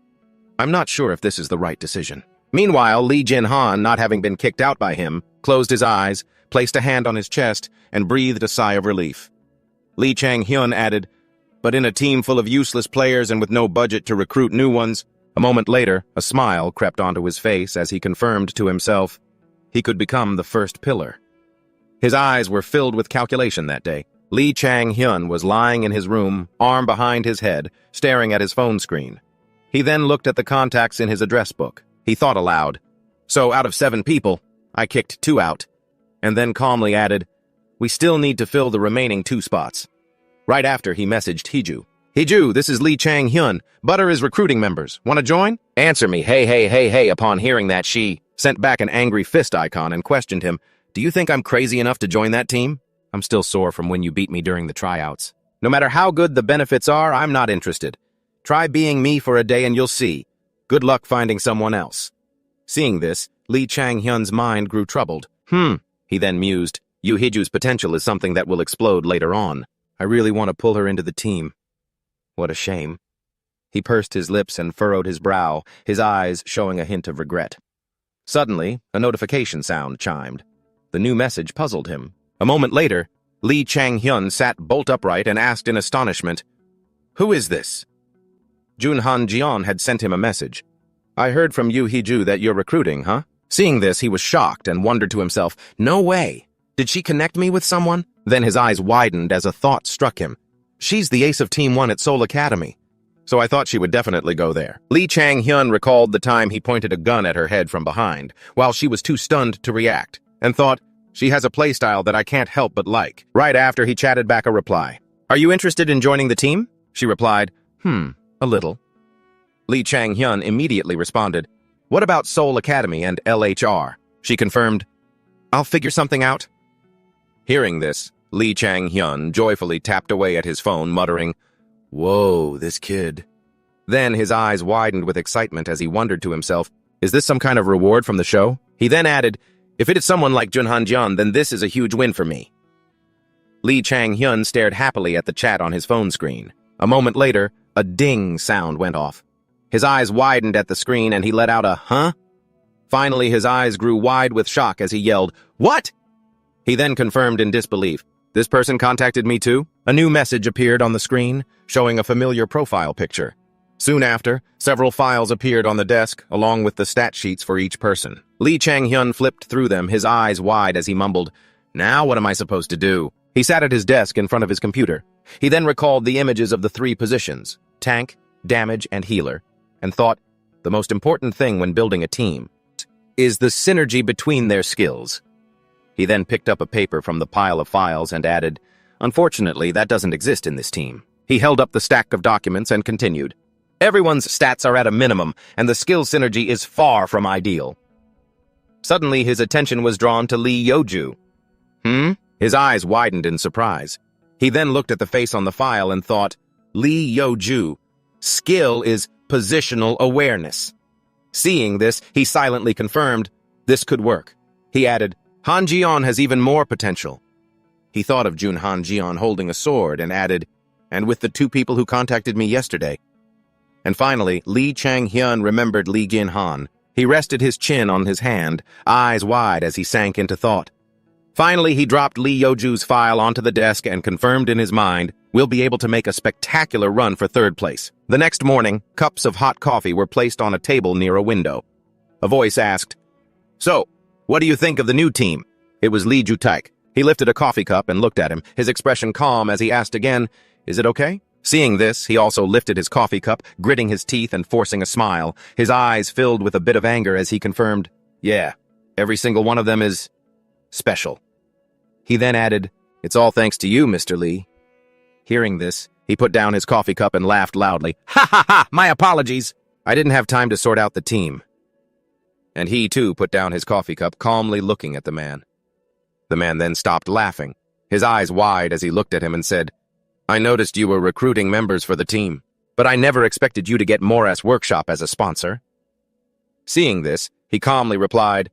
"I'm not sure if this is the right decision." Meanwhile, Lee Jin-han, not having been kicked out by him, closed his eyes, placed a hand on his chest, and breathed a sigh of relief. Lee Chang-hyun added, "But in a team full of useless players and with no budget to recruit new ones," a moment later, a smile crept onto his face as he confirmed to himself he could become the first pillar. His eyes were filled with calculation that day. Lee Chang-hyun was lying in his room, arm behind his head, staring at his phone screen. He then looked at the contacts in his address book. He thought aloud, "So out of 7 people, I kicked 2 out," and then calmly added, "We still need to fill the remaining 2 spots." Right after, he messaged Heeju. "Heeju, this is Lee Chang-hyun. Butter is recruiting members. Want to join? Answer me, hey, hey, hey, hey." Upon hearing that, she sent back an angry fist icon and questioned him, "Do you think I'm crazy enough to join that team? I'm still sore from when you beat me during the tryouts. No matter how good the benefits are, I'm not interested. Try being me for a day and you'll see. Good luck finding someone else." Seeing this, Lee Chang-hyun's mind grew troubled. He then mused, Yoo Heeju's potential is something that will explode later on. I really want to pull her into the team. What a shame. He pursed his lips and furrowed his brow, his eyes showing a hint of regret. Suddenly, a notification sound chimed. The new message puzzled him. A moment later, Lee Chang-hyun sat bolt upright and asked in astonishment, "Who is this?" Junhan Jian had sent him a message. "I heard from Yoo Heeju that you're recruiting, huh?" Seeing this, he was shocked and wondered to himself, "No way! Did she connect me with someone?" Then his eyes widened as a thought struck him. "She's the ace of Team 1 at Seoul Academy. So I thought she would definitely go there." Lee Chang-hyun recalled the time he pointed a gun at her head from behind, while she was too stunned to react, and thought, "She has a playstyle that I can't help but like." Right after, he chatted back a reply. "Are you interested in joining the team?" She replied, "A little." Lee Chang-hyun immediately responded, "What about Seoul Academy and LHR?" She confirmed, "I'll figure something out." Hearing this, Lee Chang-hyun joyfully tapped away at his phone, muttering, "Whoa, this kid." Then his eyes widened with excitement as he wondered to himself, "Is this some kind of reward from the show?" He then added, "If it is someone like Junhan Jian, then this is a huge win for me." Lee Chang-hyun stared happily at the chat on his phone screen. A moment later, a ding sound went off. His eyes widened at the screen and he let out a "huh?" Finally, his eyes grew wide with shock as he yelled, "What?" He then confirmed in disbelief, "This person contacted me too?" A new message appeared on the screen, showing a familiar profile picture. Soon after, several files appeared on the desk, along with the stat sheets for each person. Lee Chang-hyun flipped through them, his eyes wide as he mumbled, "Now what am I supposed to do?" He sat at his desk in front of his computer. He then recalled the images of the 3 positions, tank, damage, and healer, and thought, the most important thing when building a team is the synergy between their skills. He then picked up a paper from the pile of files and added, "Unfortunately, that doesn't exist in this team." He held up the stack of documents and continued, "Everyone's stats are at a minimum, and the skill synergy is far from ideal." Suddenly, his attention was drawn to Lee Yeoju. His eyes widened in surprise. He then looked at the face on the file and thought, Lee Yeoju. Skill is positional awareness. Seeing this, he silently confirmed this could work. He added, Han Jian has even more potential. He thought of Jun Han Jian holding a sword and added, and with the two people who contacted me yesterday. And finally, Lee Chang-hyun remembered Lee Gin-han. He rested his chin on his hand, eyes wide as he sank into thought. Finally, he dropped Lee Yoju's file onto the desk and confirmed in his mind, we'll be able to make a spectacular run for third place. The next morning, cups of hot coffee were placed on a table near a window. A voice asked, "So, what do you think of the new team?" It was Lee Ju-taek. He lifted a coffee cup and looked at him, his expression calm as he asked again, "Is it okay?" Seeing this, he also lifted his coffee cup, gritting his teeth and forcing a smile, his eyes filled with a bit of anger as he confirmed, "Yeah, every single one of them is special." He then added, "It's all thanks to you, Mr. Lee." Hearing this, he put down his coffee cup and laughed loudly. "Ha ha ha! My apologies! I didn't have time to sort out the team." And he, too, put down his coffee cup, calmly looking at the man. The man then stopped laughing, his eyes wide as he looked at him and said, "I noticed you were recruiting members for the team, but I never expected you to get Morass Workshop as a sponsor." Seeing this, he calmly replied,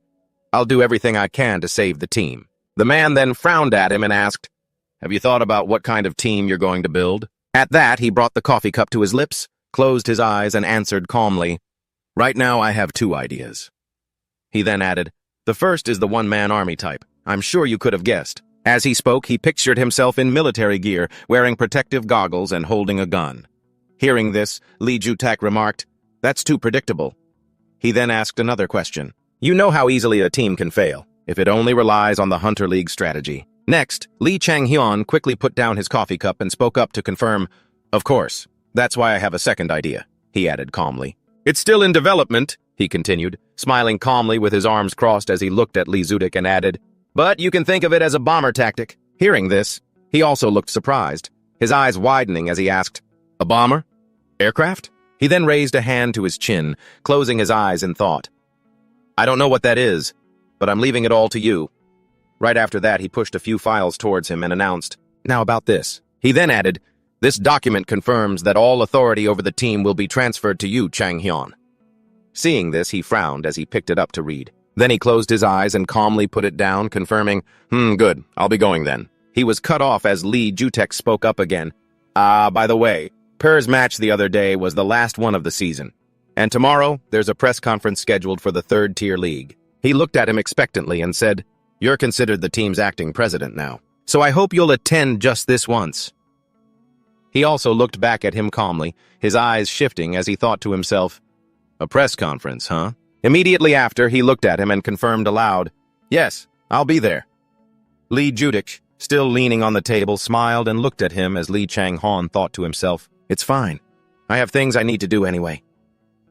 "I'll do everything I can to save the team." The man then frowned at him and asked, "Have you thought about what kind of team you're going to build?" At that, he brought the coffee cup to his lips, closed his eyes, and answered calmly, "Right now I have two ideas." He then added, "The first is the one-man army type. I'm sure you could have guessed." As he spoke, he pictured himself in military gear, wearing protective goggles and holding a gun. Hearing this, Lee Ju-taek remarked, "That's too predictable." He then asked another question. "You know how easily a team can fail, if it only relies on the Hunter League strategy." Next, Lee Chang-hyun quickly put down his coffee cup and spoke up to confirm, "Of course, that's why I have a second idea," he added calmly. "It's still in development," he continued, smiling calmly with his arms crossed as he looked at Lee Zudik and added, "But you can think of it as a bomber tactic." Hearing this, he also looked surprised, his eyes widening as he asked, "A bomber? Aircraft?" He then raised a hand to his chin, closing his eyes in thought. "I don't know what that is, but I'm leaving it all to you." Right after that, he pushed a few files towards him and announced, "Now about this." He then added, "This document confirms that all authority over the team will be transferred to you, Chang-hyun." Seeing this, he frowned as he picked it up to read. Then he closed his eyes and calmly put it down, confirming, Good, I'll be going then." He was cut off as Lee Ju-taek spoke up again. By the way, Per's match the other day was the last one of the season. And tomorrow, there's a press conference scheduled for the third-tier league." He looked at him expectantly and said, "You're considered the team's acting president now, so I hope you'll attend just this once." He also looked back at him calmly, his eyes shifting as he thought to himself, "A press conference, huh?" Immediately after, he looked at him and confirmed aloud, "Yes, I'll be there." Lee Judik, still leaning on the table, smiled and looked at him as Lee Chang-hyun thought to himself, "It's fine. I have things I need to do anyway."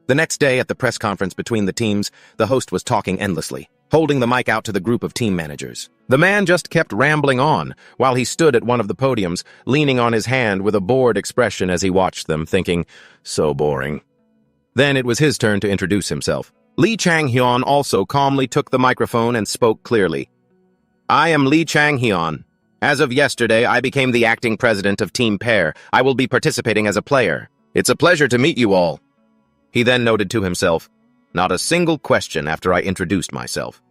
The next day at the press conference between the teams, the host was talking endlessly, holding the mic out to the group of team managers. The man just kept rambling on, while he stood at one of the podiums, leaning on his hand with a bored expression as he watched them, thinking, "So boring." Then it was his turn to introduce himself. Lee Chang-hyun also calmly took the microphone and spoke clearly. "I am Lee Chang-hyun. As of yesterday, I became the acting president of Team Pair. I will be participating as a player. It's a pleasure to meet you all." He then noted to himself, "Not a single question after I introduced myself."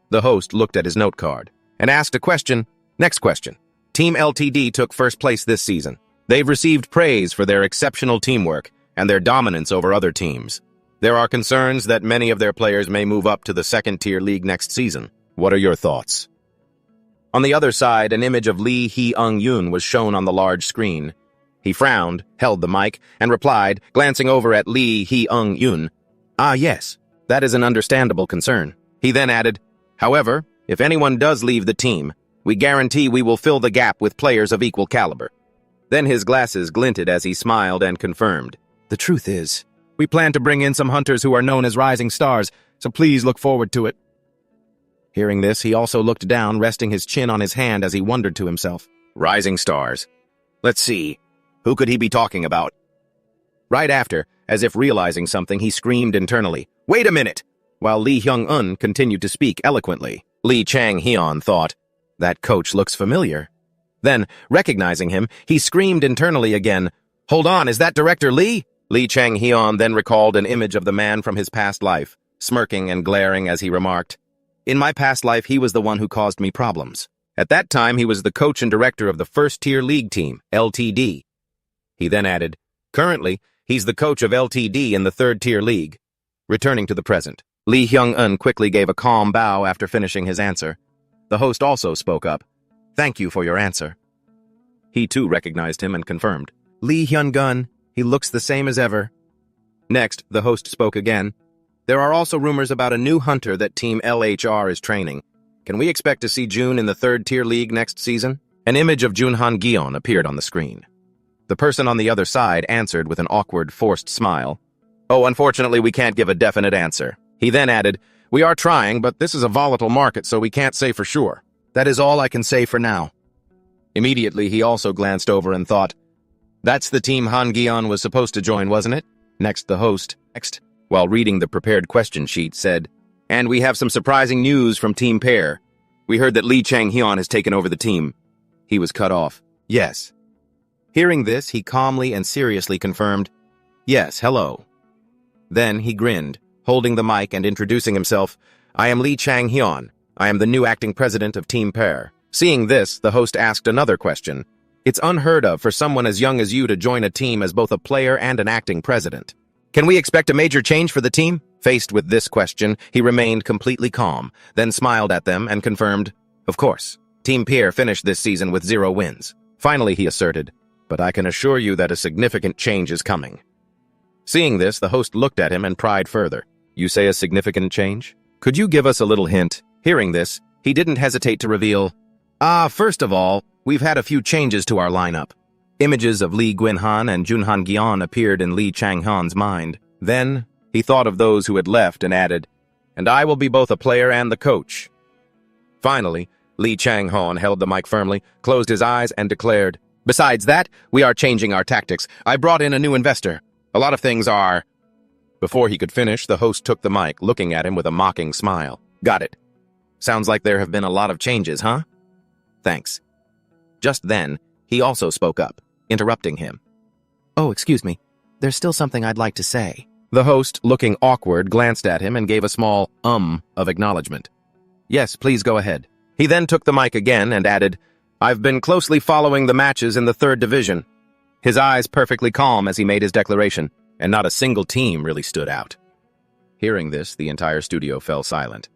The host looked at his note card and asked a question. Next question. Team LTD took first place this season. They've received praise for their exceptional teamwork and their dominance over other teams. There are concerns that many of their players may move up to the second-tier league next season. What are your thoughts? On the other side, an image of Lee Hee-ung-yoon was shown on the large screen. He frowned, held the mic, and replied, glancing over at Lee Hee-ung-yoon, "Ah, yes, that is an understandable concern." He then added, "However, if anyone does leave the team, we guarantee we will fill the gap with players of equal caliber." Then his glasses glinted as he smiled and confirmed, "The truth is, we plan to bring in some hunters who are known as rising stars, so please look forward to it." Hearing this, he also looked down, resting his chin on his hand as he wondered to himself, "Rising stars? Let's see, who could he be talking about?" Right after, as if realizing something, he screamed internally, "Wait a minute!" While Lee Hyung-un continued to speak eloquently. Lee Chang-hyun thought, "That coach looks familiar." Then, recognizing him, he screamed internally again, "Hold on, is that Director Lee?" Lee Chang-hyun then recalled an image of the man from his past life, smirking and glaring as he remarked, "In my past life, he was the one who caused me problems. At that time, he was the coach and director of the first-tier league team, LTD." He then added, "Currently, he's the coach of LTD in the third-tier league." Returning to the present, Lee Hyung-eun quickly gave a calm bow after finishing his answer. The host also spoke up, "Thank you for your answer." He too recognized him and confirmed, "Lee Hyun-gun, he looks the same as ever." Next, the host spoke again. "There are also rumors about a new hunter that Team LHR is training. Can we expect to see Jun in the third-tier league next season?" An image of Jun Han-gyeon appeared on the screen. The person on the other side answered with an awkward, forced smile. "Oh, unfortunately, we can't give a definite answer." He then added, "We are trying, but this is a volatile market, so we can't say for sure. That is all I can say for now." Immediately, he also glanced over and thought, "That's the team Han-gyeon was supposed to join, wasn't it?" Next, the host, while reading the prepared question sheet, said, "And we have some surprising news from Team Pair. We heard that Lee Chang-hyun has taken over the team." He was cut off. "Yes." Hearing this, he calmly and seriously confirmed, "Yes, hello." Then he grinned, holding the mic and introducing himself, "I am Lee Chang-hyun. I am the new acting president of Team Pair." Seeing this, the host asked another question. "It's unheard of for someone as young as you to join a team as both a player and an acting president. Can we expect a major change for the team?" Faced with this question, he remained completely calm, then smiled at them and confirmed, "Of course. Team Pair finished this season with 0 wins. Finally, he asserted, "But I can assure you that a significant change is coming." Seeing this, the host looked at him and pried further. "You say a significant change? Could you give us a little hint?" Hearing this, he didn't hesitate to reveal, First of all, we've had a few changes to our lineup." Images of Lee Gwin-han and Jun Han-gyeon appeared in Lee Chang-hyun's mind. Then, he thought of those who had left and added, "And I will be both a player and the coach." Finally, Lee Chang-hyun held the mic firmly, closed his eyes, and declared, "Besides that, we are changing our tactics. I brought in a new investor. A lot of things are—" Before he could finish, the host took the mic, looking at him with a mocking smile. "Got it. Sounds like there have been a lot of changes, huh? Thanks." Just then, he also spoke up, interrupting him. "Oh, excuse me. There's still something I'd like to say." The host, looking awkward, glanced at him and gave a small of acknowledgement. "Yes, please go ahead." He then took the mic again and added, "I've been closely following the matches in the 3rd division." His eyes perfectly calm as he made his declaration, and not a single team really stood out. Hearing this, the entire studio fell silent.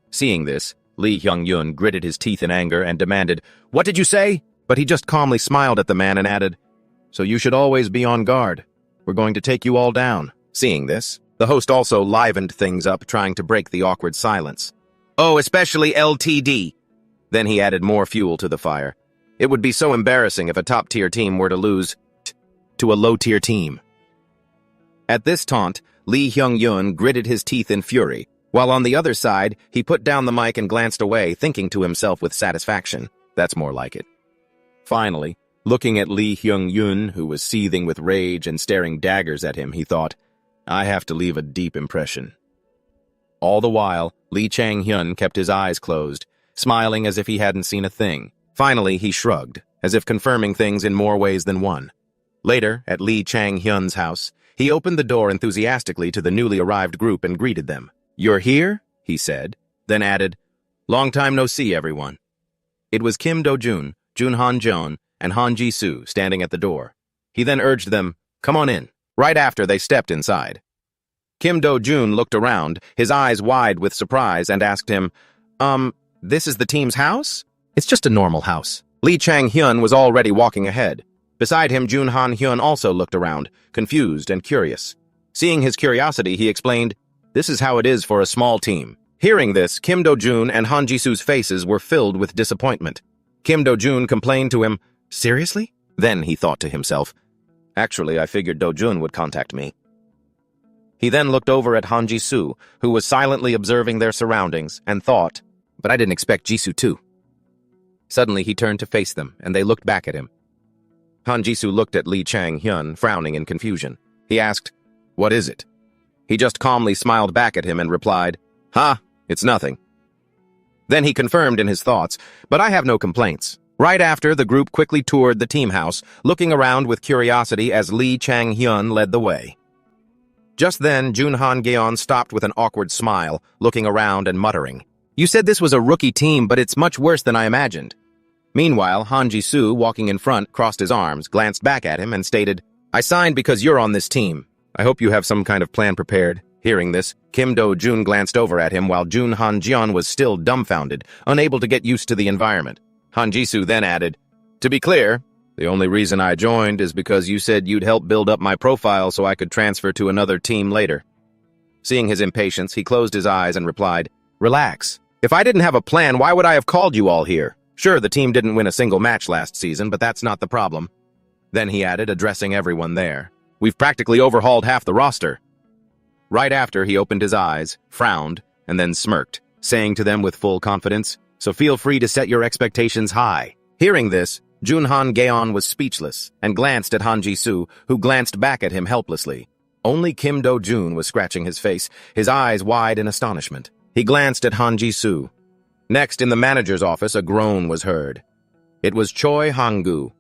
Seeing this, Lee Hyung-eun gritted his teeth in anger and demanded, "What did you say?" But he just calmly smiled at the man and added, "So you should always be on guard. We're going to take you all down." Seeing this, the host also livened things up, trying to break the awkward silence. "Oh, especially LTD." Then he added more fuel to the fire. "It would be so embarrassing if a top-tier team were to lose to a low-tier team." At this taunt, Lee Hyung-eun gritted his teeth in fury, while on the other side, he put down the mic and glanced away, thinking to himself with satisfaction, "That's more like it." Finally, looking at Lee Hyung-eun, who was seething with rage and staring daggers at him, he thought, "I have to leave a deep impression." All the while, Lee Chang-hyun kept his eyes closed, smiling as if he hadn't seen a thing. Finally, he shrugged, as if confirming things in more ways than one. Later, at Lee Chang-hyun's house, he opened the door enthusiastically to the newly arrived group and greeted them. "You're here?" he said, then added, "Long time no see, everyone." It was Kim Do-jun, Jun Han-jeon, and Han Ji-soo standing at the door. He then urged them, "Come on in." Right after, they stepped inside. Kim Do-jun looked around, his eyes wide with surprise, and asked him, This is the team's house?" "It's just a normal house." Lee Chang-hyun was already walking ahead. Beside him, Jun Han-hyun also looked around, confused and curious. Seeing his curiosity, he explained, "This is how it is for a small team." Hearing this, Kim Do-jun and Han Ji-soo's faces were filled with disappointment. Kim Do-jun complained to him, "Seriously?" Then he thought to himself, "Actually, I figured Do-jun would contact me." He then looked over at Han Ji-soo, who was silently observing their surroundings, and thought, "But I didn't expect Ji-soo too." Suddenly, he turned to face them, and they looked back at him. Han Ji-soo looked at Lee Chang-hyun, frowning in confusion. He asked, "What is it?" He just calmly smiled back at him and replied, It's nothing." Then he confirmed in his thoughts, "But I have no complaints." Right after, the group quickly toured the team house, looking around with curiosity as Lee Chang-hyun led the way. Just then, Junhan Geon stopped with an awkward smile, looking around and muttering, "You said this was a rookie team, but it's much worse than I imagined." Meanwhile, Han Ji-soo, walking in front, crossed his arms, glanced back at him, and stated, "I signed because you're on this team. I hope you have some kind of plan prepared." Hearing this, Kim Do-jun glanced over at him while Jun Han-jeon was still dumbfounded, unable to get used to the environment. Han Ji-soo then added, "To be clear, the only reason I joined is because you said you'd help build up my profile so I could transfer to another team later." Seeing his impatience, he closed his eyes and replied, "Relax. If I didn't have a plan, why would I have called you all here? Sure, the team didn't win a single match last season, but that's not the problem." Then he added, addressing everyone there, "We've practically overhauled half the roster." Right after, he opened his eyes, frowned, and then smirked, saying to them with full confidence, "So feel free to set your expectations high." Hearing this, Junhan Geon was speechless and glanced at Han Ji-soo, who glanced back at him helplessly. Only Kim Do-jun was scratching his face, his eyes wide in astonishment. He glanced at Han Ji-soo. Next, in the manager's office, a groan was heard. It was Choi Hang-gu.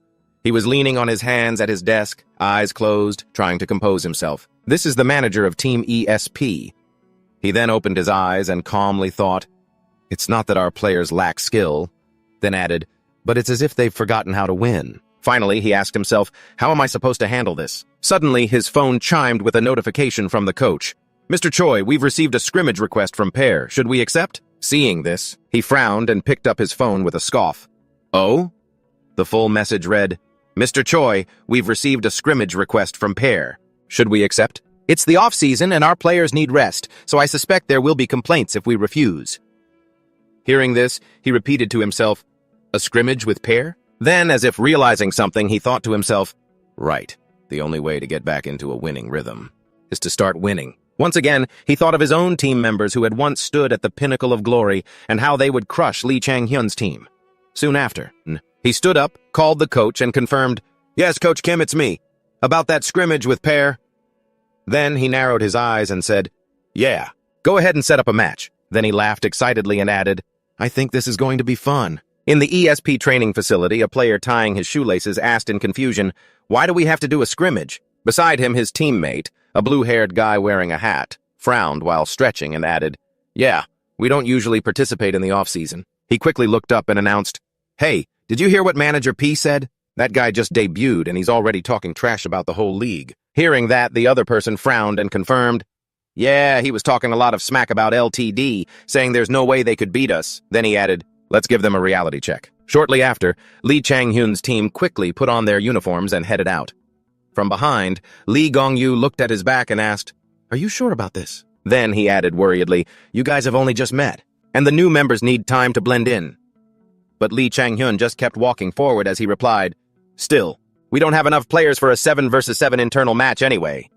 He was leaning on his hands at his desk, eyes closed, trying to compose himself. This is the manager of Team ESP. He then opened his eyes and calmly thought, "It's not that our players lack skill," then added, "but it's as if they've forgotten how to win." Finally, he asked himself, "How am I supposed to handle this?" Suddenly, his phone chimed with a notification from the coach. "Mr. Choi, we've received a scrimmage request from Pair. Should we accept?" Seeing this, he frowned and picked up his phone with a scoff. "Oh?" The full message read, "Mr. Choi, we've received a scrimmage request from Pair. Should we accept? It's the off-season and our players need rest, so I suspect there will be complaints if we refuse." Hearing this, he repeated to himself, "A scrimmage with Pair?" Then, as if realizing something, he thought to himself, "Right, the only way to get back into a winning rhythm is to start winning." Once again, he thought of his own team members who had once stood at the pinnacle of glory and how they would crush Lee Chang-hyun's team. Soon after, he stood up, called the coach, and confirmed, "Yes, Coach Kim, it's me. About that scrimmage with Pair." Then he narrowed his eyes and said, "Yeah, go ahead and set up a match." Then he laughed excitedly and added, "I think this is going to be fun." In the ESP training facility, a player tying his shoelaces asked in confusion, "Why do we have to do a scrimmage?" Beside him, his teammate, a blue-haired guy wearing a hat, frowned while stretching and added, "Yeah, we don't usually participate in the off-season." He quickly looked up and announced, "Hey, did you hear what Manager P said? That guy just debuted and he's already talking trash about the whole league." Hearing that, the other person frowned and confirmed, "Yeah, he was talking a lot of smack about LTD, saying there's no way they could beat us." Then he added, "Let's give them a reality check." Shortly after, Lee Chang-hyun's team quickly put on their uniforms and headed out. From behind, Lee Gong-yu looked at his back and asked, "Are you sure about this?" Then he added worriedly, "You guys have only just met, and the new members need time to blend in." But Lee Chang-hyun just kept walking forward as he replied, "Still, we don't have enough players for a 7 versus 7 internal match anyway."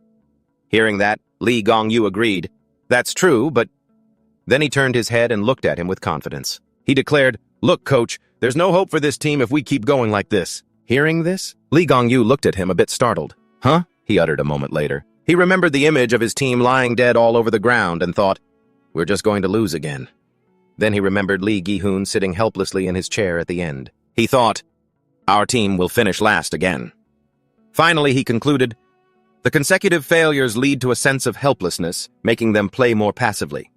Hearing that, Lee Gong-yu agreed, "That's true, but..." Then he turned his head and looked at him with confidence. He declared, "Look, coach, there's no hope for this team if we keep going like this." Hearing this, Lee Gong-yu looked at him a bit startled. "Huh?" he uttered a moment later. He remembered the image of his team lying dead all over the ground and thought, "We're just going to lose again." Then he remembered Lee Gi-hoon sitting helplessly in his chair at the end. He thought, "Our team will finish last again." Finally, he concluded, "The consecutive failures lead to a sense of helplessness, making them play more passively."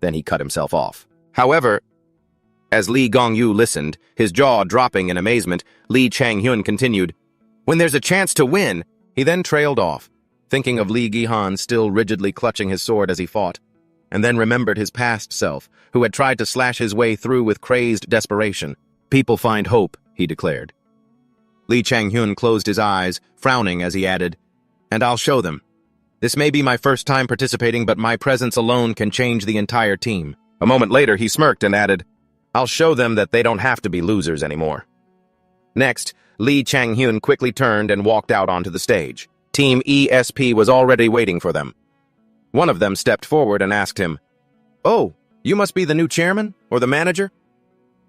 Then he cut himself off. However, as Lee Gong-yu listened, his jaw dropping in amazement, Lee Chang-hyun continued, "When there's a chance to win," he then trailed off, thinking of Lee Gi-han still rigidly clutching his sword as he fought, and then remembered his past self, who had tried to slash his way through with crazed desperation. "People find hope," he declared. Lee Chang-hyun closed his eyes, frowning as he added, "And I'll show them. This may be my first time participating, but my presence alone can change the entire team." A moment later, he smirked and added, "I'll show them that they don't have to be losers anymore." Next, Lee Chang-hyun quickly turned and walked out onto the stage. Team ESP was already waiting for them. One of them stepped forward and asked him, "Oh, you must be the new chairman, or the manager?"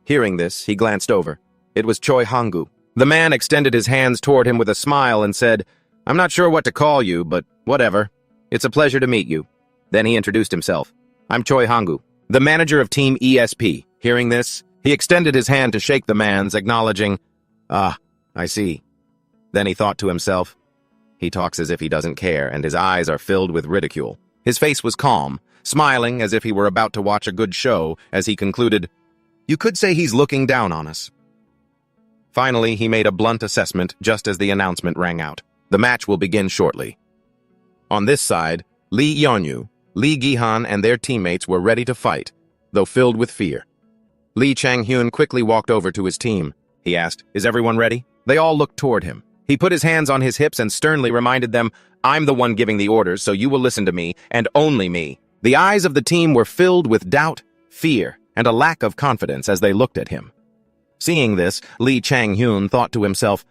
Hearing this, he glanced over. It was Choi Hang-gu. The man extended his hands toward him with a smile and said, "I'm not sure what to call you, but whatever. It's a pleasure to meet you." Then he introduced himself. "I'm Choi Hang-gu, the manager of Team ESP." Hearing this, he extended his hand to shake the man's, acknowledging, "Ah, I see." Then he thought to himself, He talks as if he doesn't care, and his eyes are filled with ridicule. His face was calm, smiling as if he were about to watch a good show, as he concluded, "You could say he's looking down on us." Finally, he made a blunt assessment just as the announcement rang out. The match will begin shortly. On this side, Lee Yeonyu, Lee Gi-han, and their teammates were ready to fight, though filled with fear. Lee Chang-hyun quickly walked over to his team. He asked, "Is everyone ready?" They all looked toward him. He put his hands on his hips and sternly reminded them, "I'm the one giving the orders, so you will listen to me, and only me." The eyes of the team were filled with doubt, fear, and a lack of confidence as they looked at him. Seeing this, Lee Chang-hyun thought to himself,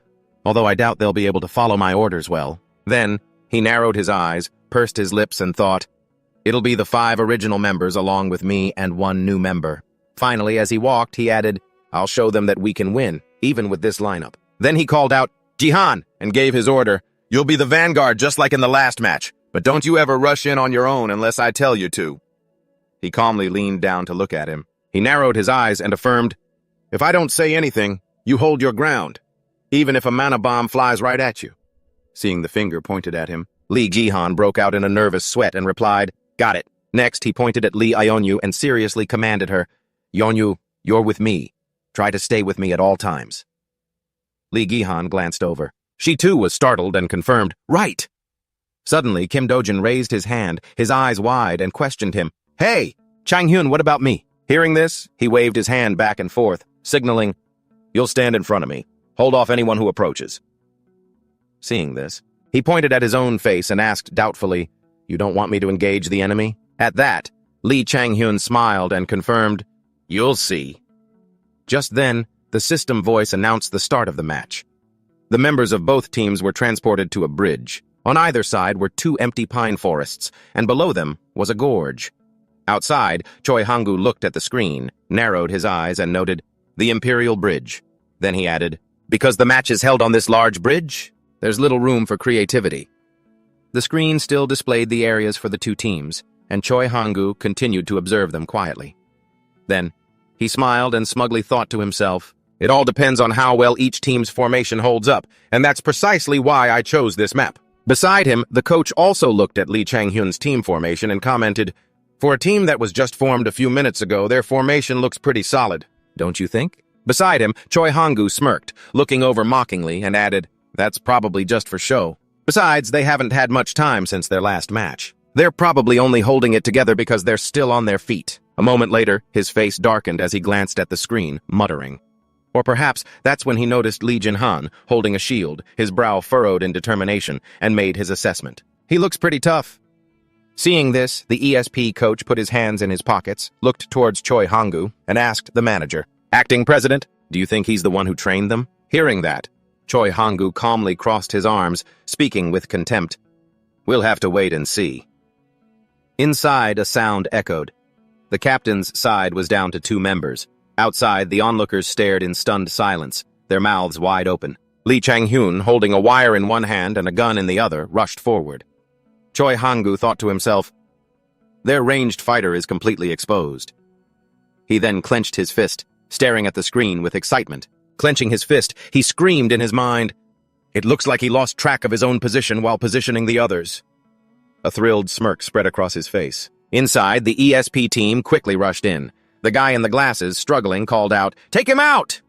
"Although I doubt they'll be able to follow my orders well." Then, he narrowed his eyes, pursed his lips, and thought, "It'll be the 5 original members along with me and 1 new member." Finally, as he walked, he added, "I'll show them that we can win, even with this lineup." Then he called out, "Jihan," and gave his order, "You'll be the vanguard just like in the last match, but don't you ever rush in on your own unless I tell you to." He calmly leaned down to look at him. He narrowed his eyes and affirmed, "If I don't say anything, you hold your ground, even if a mana bomb flies right at you." Seeing the finger pointed at him, Lee Gi-han broke out in a nervous sweat and replied, "Got it." Next, he pointed at Lee Yeonyu and seriously commanded her, "Yeonyu, you're with me. Try to stay with me at all times." Lee Gi-han glanced over. She too was startled and confirmed, "Right." Suddenly, Kim Do-jin raised his hand, his eyes wide, and questioned him, "Hey, Chang-hyun, what about me?" Hearing this, he waved his hand back and forth, signaling, "You'll stand in front of me. Hold off anyone who approaches." Seeing this, he pointed at his own face and asked doubtfully, "You don't want me to engage the enemy?" At that, Lee Chang-hyun smiled and confirmed, "You'll see." Just then, the system voice announced the start of the match. The members of both teams were transported to a bridge. On either side were 2 empty pine forests, and below them was a gorge. Outside, Choi Hang-gu looked at the screen, narrowed his eyes, and noted, "The Imperial Bridge." Then he added, "Because the match is held on this large bridge, there's little room for creativity." The screen still displayed the areas for the 2 teams, and Choi Hang-gu continued to observe them quietly. Then, he smiled and smugly thought to himself, "It all depends on how well each team's formation holds up, and that's precisely why I chose this map." Beside him, the coach also looked at Lee Chang-hyun's team formation and commented, "For a team that was just formed a few minutes ago, their formation looks pretty solid, don't you think?" Beside him, Choi Hang-gu smirked, looking over mockingly, and added, "That's probably just for show. Besides, they haven't had much time since their last match. They're probably only holding it together because they're still on their feet." A moment later, his face darkened as he glanced at the screen, muttering. Or perhaps that's when he noticed Lee Jin-han holding a shield, his brow furrowed in determination, and made his assessment. "He looks pretty tough." Seeing this, the ESP coach put his hands in his pockets, looked towards Choi Hang-gu, and asked the manager, "Acting president, do you think he's the one who trained them?" Hearing that, Choi Hang-gu calmly crossed his arms, speaking with contempt, "We'll have to wait and see." Inside, a sound echoed. The captain's side was down to 2 members. Outside, the onlookers stared in stunned silence, their mouths wide open. Lee Chang-hyun, holding a wire in one hand and a gun in the other, rushed forward. Choi Hang-gu thought to himself, "Their ranged fighter is completely exposed." He then clenched his fist, staring at the screen with excitement. Clenching his fist, he screamed in his mind, "It looks like he lost track of his own position while positioning the others." A thrilled smirk spread across his face. Inside, the ESP team quickly rushed in. The guy in the glasses, struggling, called out, "Take him out!"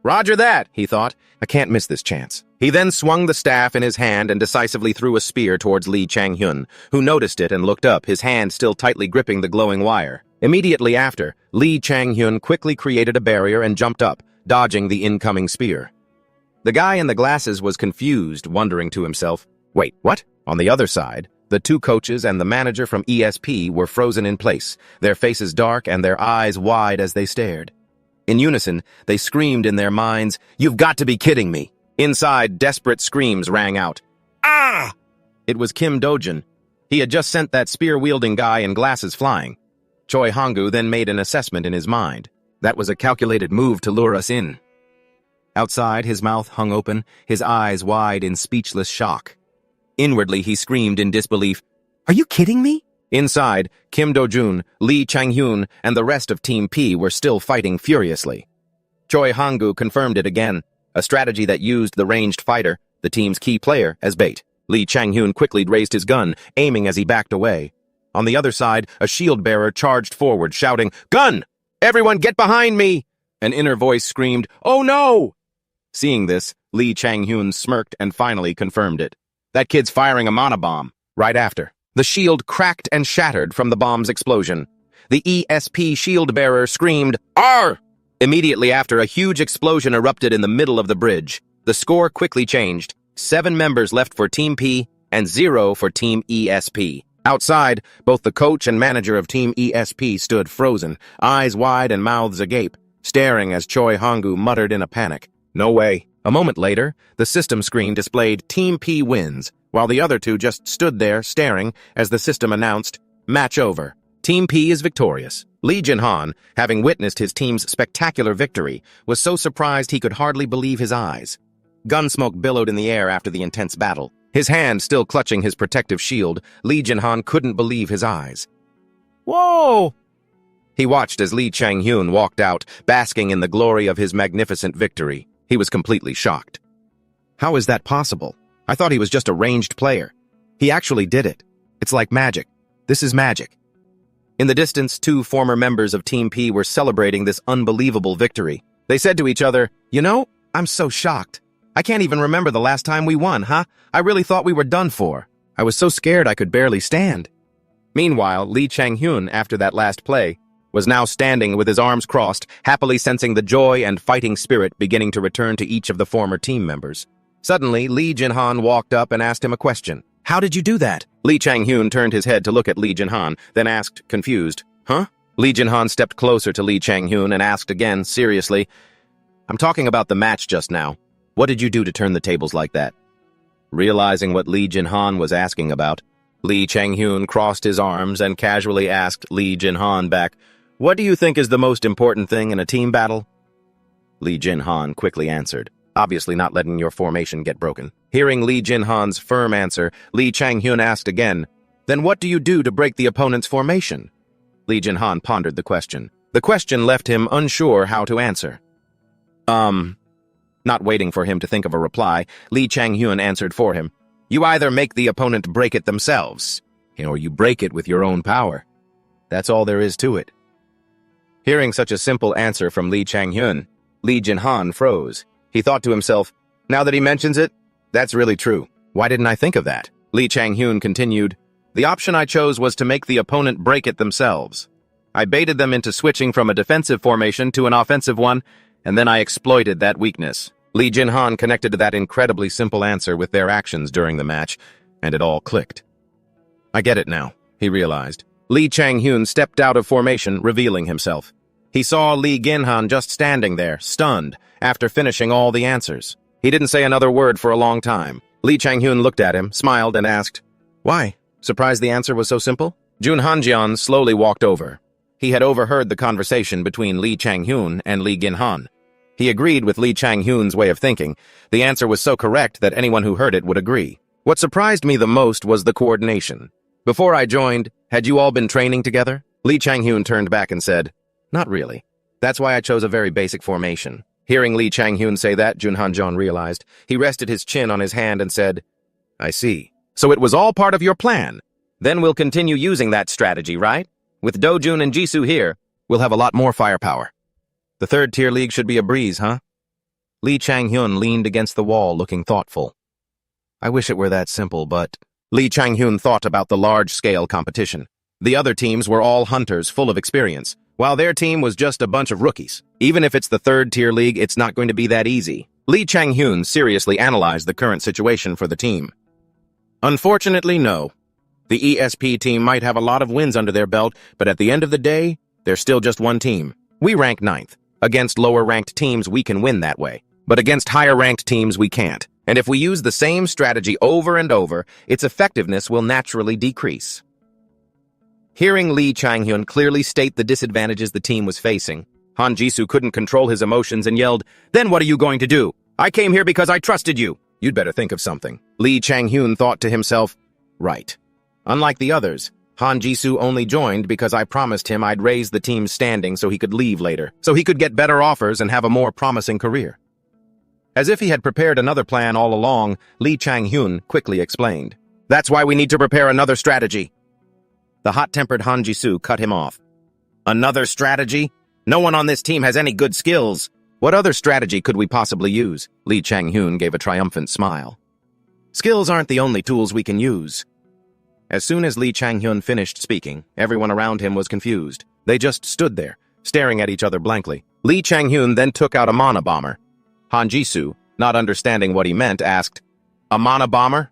"Roger that," he thought. "I can't miss this chance." He then swung the staff in his hand and decisively threw a spear towards Lee Chang-hyun, who noticed it and looked up, his hand still tightly gripping the glowing wire. Immediately after, Lee Chang-hyun quickly created a barrier and jumped up, dodging the incoming spear. The guy in the glasses was confused, wondering to himself, "Wait, what?" On the other side, the 2 coaches and the manager from ESP were frozen in place, their faces dark and their eyes wide as they stared. In unison, they screamed in their minds, "You've got to be kidding me!" Inside, desperate screams rang out. "Ah!" It was Kim Do-jin. He had just sent that spear-wielding guy in glasses flying. Choi Hang-gu then made an assessment in his mind. That was a calculated move to lure us in. Outside, his mouth hung open, his eyes wide in speechless shock. Inwardly, he screamed in disbelief, "Are you kidding me?" Inside, Kim Do-jun, Lee Chang-hyun, and the rest of Team P were still fighting furiously. Choi Hang-gu confirmed it again, a strategy that used the ranged fighter, the team's key player, as bait. Lee Chang-hyun quickly raised his gun, aiming as he backed away. On the other side, a shield-bearer charged forward, shouting, "Gun! Everyone get behind me!" An inner voice screamed, "Oh no!" Seeing this, Lee Chang-hyun smirked and finally confirmed it. "That kid's firing a monobomb." Right after, the shield cracked and shattered from the bomb's explosion. The ESP shield-bearer screamed, "Arr!" Immediately after, a huge explosion erupted in the middle of the bridge. The score quickly changed. 7 members left for Team P and 0 for Team ESP. Outside, both the coach and manager of Team ESP stood frozen, eyes wide and mouths agape, staring as Choi Honggu muttered in a panic, "No way." A moment later, the system screen displayed Team P wins, while the other two just stood there staring as the system announced, "Match over. Team P is victorious." Lee Jin-han, having witnessed his team's spectacular victory, was so surprised he could hardly believe his eyes. Gunsmoke billowed in the air after the intense battle. His hand still clutching his protective shield, Lee Jin-han couldn't believe his eyes. "Whoa!" He watched as Lee Chang-hyun walked out, basking in the glory of his magnificent victory. He was completely shocked. "How is that possible? I thought he was just a ranged player. He actually did it. It's like magic. This is magic." In the distance, 2 former members of Team P were celebrating this unbelievable victory. They said to each other, "You know, I'm so shocked. I can't even remember the last time we won, huh? I really thought we were done for. I was so scared I could barely stand." Meanwhile, Lee Chang-hyun, after that last play, was now standing with his arms crossed, happily sensing the joy and fighting spirit beginning to return to each of the former team members. Suddenly, Lee Jin-han walked up and asked him a question. "How did you do that?" Lee Chang-hyun turned his head to look at Lee Jin-han, then asked, confused, "Huh?" Lee Jin-han stepped closer to Lee Chang-hyun and asked again, seriously, "I'm talking about the match just now. What did you do to turn the tables like that?" Realizing what Lee Jin-han was asking about, Lee Chang-hyun crossed his arms and casually asked Lee Jin-han back, "What do you think is the most important thing in a team battle?" Lee Jin-han quickly answered, obviously not letting your formation get broken. Hearing Lee Jin-han's firm answer, Lee Chang-hyun asked again, "Then what do you do to break the opponent's formation?" Lee Jin-han pondered the question. The question left him unsure how to answer. Not waiting for him to think of a reply, Lee Chang-hyun answered for him, "You either make the opponent break it themselves, or you break it with your own power. That's all there is to it." Hearing such a simple answer from Lee Chang-hyun, Lee Jin-han froze. He thought to himself, now that he mentions it, that's really true. Why didn't I think of that? Lee Chang-hyun continued, "The option I chose was to make the opponent break it themselves. I baited them into switching from a defensive formation to an offensive one, and then I exploited that weakness." Lee Jin-han connected to that incredibly simple answer with their actions during the match, and it all clicked. "I get it now," he realized. Lee Chang-hyun stepped out of formation, revealing himself. He saw Lee Jin-han just standing there, stunned, after finishing all the answers. He didn't say another word for a long time. Lee Chang-hyun looked at him, smiled, and asked, "Why? Surprised the answer was so simple?" Jun Han-jian slowly walked over. He had overheard the conversation between Lee Chang-hyun and Lee Jin-han. He agreed with Lee Chang-hyun's way of thinking. The answer was so correct that anyone who heard it would agree. What surprised me the most was the coordination. "Before I joined, had you all been training together?" Lee Chang-hyun turned back and said, "Not really. That's why I chose a very basic formation." Hearing Lee Chang-hyun say that, Jun Han-jian realized. He rested his chin on his hand and said, "I see. So it was all part of your plan. Then we'll continue using that strategy, right? With Do-jun and Jisoo here, we'll have a lot more firepower. The third-tier league should be a breeze, huh?" Lee Chang-hyun leaned against the wall, looking thoughtful. "I wish it were that simple, but..." Lee Chang-hyun thought about the large-scale competition. The other teams were all hunters full of experience, while their team was just a bunch of rookies. Even if it's the third-tier league, it's not going to be that easy. Lee Chang-hyun seriously analyzed the current situation for the team. Unfortunately, no. The ESP team might have a lot of wins under their belt, but at the end of the day, they're still just one team. We rank 9th. Against lower-ranked teams, we can win that way. But against higher-ranked teams, we can't. And if we use the same strategy over and over, its effectiveness will naturally decrease. Hearing Lee Chang-hyun clearly state the disadvantages the team was facing, Han Jisoo couldn't control his emotions and yelled, "Then what are you going to do? I came here because I trusted you. You'd better think of something." Lee Chang-hyun thought to himself, "Right. Unlike the others, Han Jisoo only joined because I promised him I'd raise the team's standing so he could leave later, so he could get better offers and have a more promising career." As if he had prepared another plan all along, Lee Chang-hyun quickly explained. That's why we need to prepare another strategy. The hot-tempered Han Ji-soo cut him off. Another strategy? No one on this team has any good skills. What other strategy could we possibly use? Lee Chang-hyun gave a triumphant smile. Skills aren't the only tools we can use. As soon as Lee Chang-hyun finished speaking, everyone around him was confused. They just stood there, staring at each other blankly. Lee Chang-hyun then took out a mana bomber. Han Ji-soo, not understanding what he meant, asked, "A mana bomber?"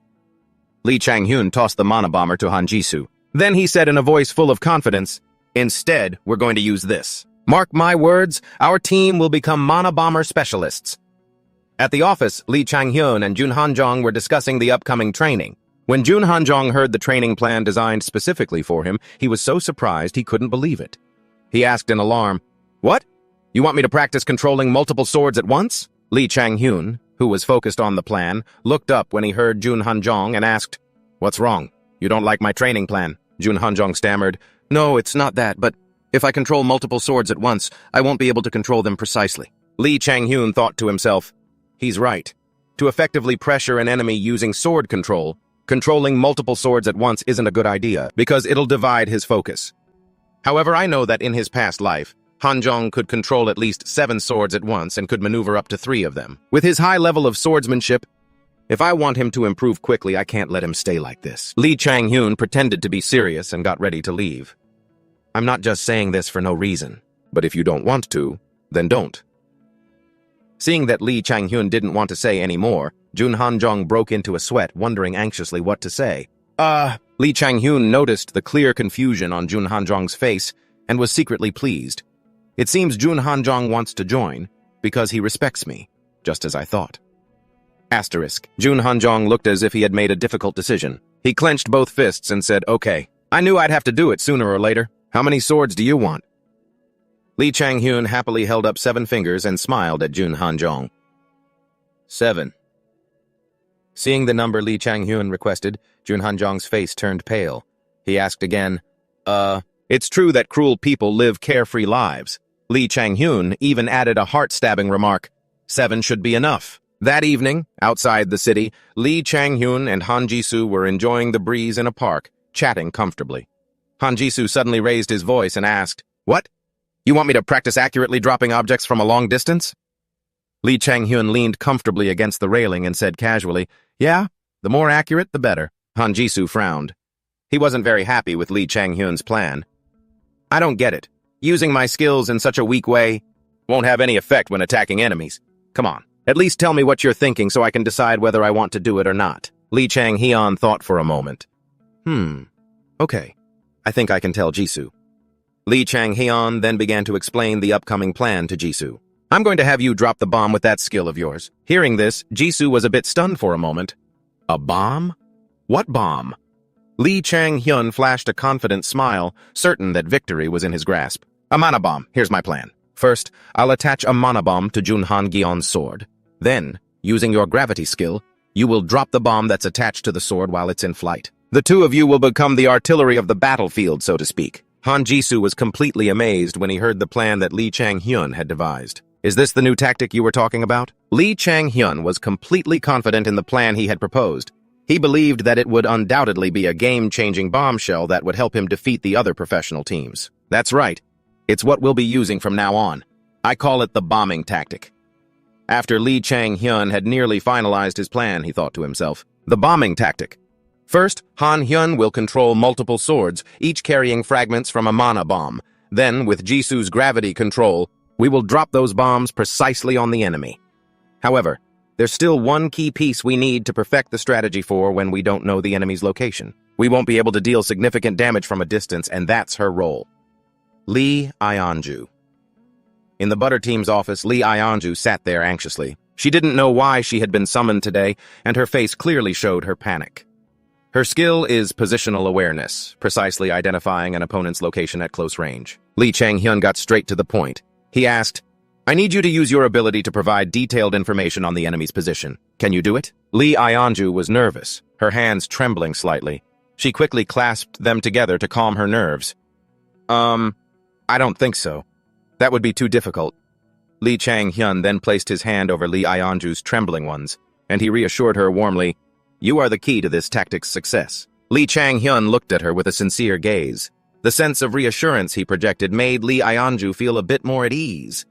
Lee Chang-hyun tossed the mana bomber to Han Ji-soo. Then he said in a voice full of confidence, "Instead, we're going to use this. Mark my words, our team will become mana bomber specialists." At the office, Lee Chang-hyun and Jun Han-jong were discussing the upcoming training. When Jun Han-jong heard the training plan designed specifically for him, he was so surprised he couldn't believe it. He asked in alarm, "What? You want me to practice controlling multiple swords at once?" Lee Chang-hyun, who was focused on the plan, looked up when he heard Jun Han-jong and asked, "What's wrong? You don't like my training plan?" Jun Han-jong stammered, "No, it's not that, but if I control multiple swords at once, I won't be able to control them precisely." Lee Chang-hyun thought to himself, he's right. To effectively pressure an enemy using sword control, controlling multiple swords at once isn't a good idea, because it'll divide his focus. However, I know that in his past life, Han-jong could control at least 7 swords at once and could maneuver up to 3 of them. With his high level of swordsmanship, if I want him to improve quickly, I can't let him stay like this. Lee Chang-hyun pretended to be serious and got ready to leave. I'm not just saying this for no reason, but if you don't want to, then don't. Seeing that Lee Chang-hyun didn't want to say any more, Jun Han-jong broke into a sweat, wondering anxiously what to say. Lee Chang-hyun noticed the clear confusion on Jun Han-jong's face and was secretly pleased. It seems Jun Han-jong wants to join because he respects me, just as I thought. Asterisk. Jun Han-jong looked as if he had made a difficult decision. He clenched both fists and said, "Okay, I knew I'd have to do it sooner or later. How many swords do you want?" Lee Chang-hyun happily held up 7 fingers and smiled at Jun Han-jong. 7. Seeing the number Lee Chang-hyun requested, Jun Han-jong's face turned pale. He asked again, It's true that cruel people live carefree lives." Lee Chang-hyun even added a heart-stabbing remark, 7 should be enough. That evening, outside the city, Lee Chang-hyun and Han Ji-soo were enjoying the breeze in a park, chatting comfortably. Han Ji-soo suddenly raised his voice and asked, "What? You want me to practice accurately dropping objects from a long distance?" Lee Chang-hyun leaned comfortably against the railing and said casually, "Yeah, the more accurate, the better." Han Ji-soo frowned. He wasn't very happy with Lee Chang-hyun's plan. "I don't get it. Using my skills in such a weak way won't have any effect when attacking enemies. Come on, at least tell me what you're thinking so I can decide whether I want to do it or not." Lee Chang-hyun thought for a moment. Okay, I think I can tell Jisoo. Lee Chang-hyun then began to explain the upcoming plan to Jisoo. "I'm going to have you drop the bomb with that skill of yours." Hearing this, Jisoo was a bit stunned for a moment. "A bomb? What bomb?" Lee Chang-hyun flashed a confident smile, certain that victory was in his grasp. "A mana bomb. Here's my plan. First, I'll attach a mana bomb to Jun Han-gyeon's sword. Then, using your gravity skill, you will drop the bomb that's attached to the sword while it's in flight. The two of you will become the artillery of the battlefield, so to speak." Han Ji-soo was completely amazed when he heard the plan that Lee Chang-hyun had devised. "Is this the new tactic you were talking about?" Lee Chang-hyun was completely confident in the plan he had proposed. He believed that it would undoubtedly be a game-changing bombshell that would help him defeat the other professional teams. "That's right. It's what we'll be using from now on. I call it the bombing tactic." After Lee Chang-hyun had nearly finalized his plan, he thought to himself, "The bombing tactic. First, Han-hyun will control multiple swords, each carrying fragments from a mana bomb. Then, with Jisoo's gravity control, we will drop those bombs precisely on the enemy. However, there's still one key piece we need to perfect the strategy for when we don't know the enemy's location. We won't be able to deal significant damage from a distance, and that's her role." Lee Ionju. In the Butter Team's office, Lee Ionju sat there anxiously. She didn't know why she had been summoned today, and her face clearly showed her panic. Her skill is positional awareness, precisely identifying an opponent's location at close range. Lee Chang-hyun got straight to the point. He asked, "I need you to use your ability to provide detailed information on the enemy's position. Can you do it?" Lee Ionju was nervous, her hands trembling slightly. She quickly clasped them together to calm her nerves. I don't think so. That would be too difficult. Lee Chang-hyun then placed his hand over Lee Ionju's trembling ones, and he reassured her warmly, "You are the key to this tactic's success." Lee Chang-hyun looked at her with a sincere gaze. The sense of reassurance he projected made Lee Ionju feel a bit more at ease.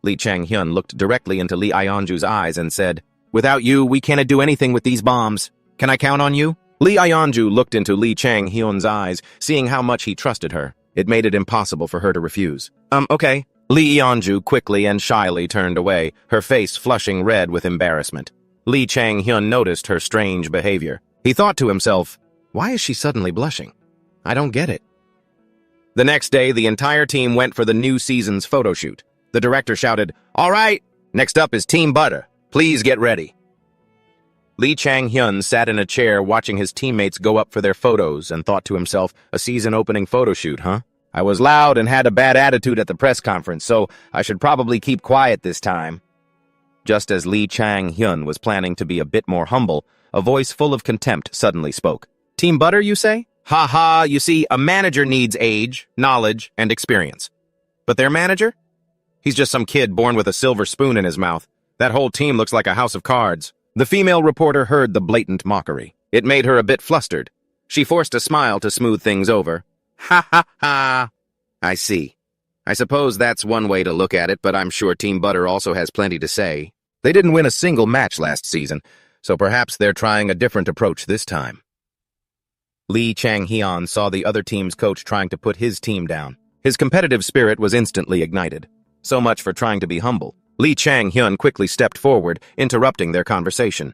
Lee Chang-hyun looked directly into Lee Ionju's eyes and said, "Without you, we can't do anything with these bombs. Can I count on you?" Lee Ionju looked into Lee Chang-hyun's eyes, seeing how much he trusted her. It made it impossible for her to refuse. Okay." Lee Ionju quickly and shyly turned away, her face flushing red with embarrassment. Lee Chang-hyun noticed her strange behavior. He thought to himself, "Why is she suddenly blushing? I don't get it." The next day, the entire team went for the new season's photo shoot. The director shouted, "All right, next up is Team Butter. Please get ready." Lee Chang-hyun sat in a chair watching his teammates go up for their photos and thought to himself, a season-opening photo shoot, huh? I was loud and had a bad attitude at the press conference, so I should probably keep quiet this time. Just as Lee Chang-hyun was planning to be a bit more humble, a voice full of contempt suddenly spoke. "Team Butter, you say? Ha ha, you see, a manager needs age, knowledge, and experience. But their manager? He's just some kid born with a silver spoon in his mouth. That whole team looks like a house of cards." The female reporter heard the blatant mockery. It made her a bit flustered. She forced a smile to smooth things over. "Ha ha ha. I see. I suppose that's one way to look at it, but I'm sure Team Butter also has plenty to say. They didn't win a single match last season, so perhaps they're trying a different approach this time." Lee Chang-hyun saw the other team's coach trying to put his team down. His competitive spirit was instantly ignited. So much for trying to be humble. Lee Chang-hyun quickly stepped forward, interrupting their conversation.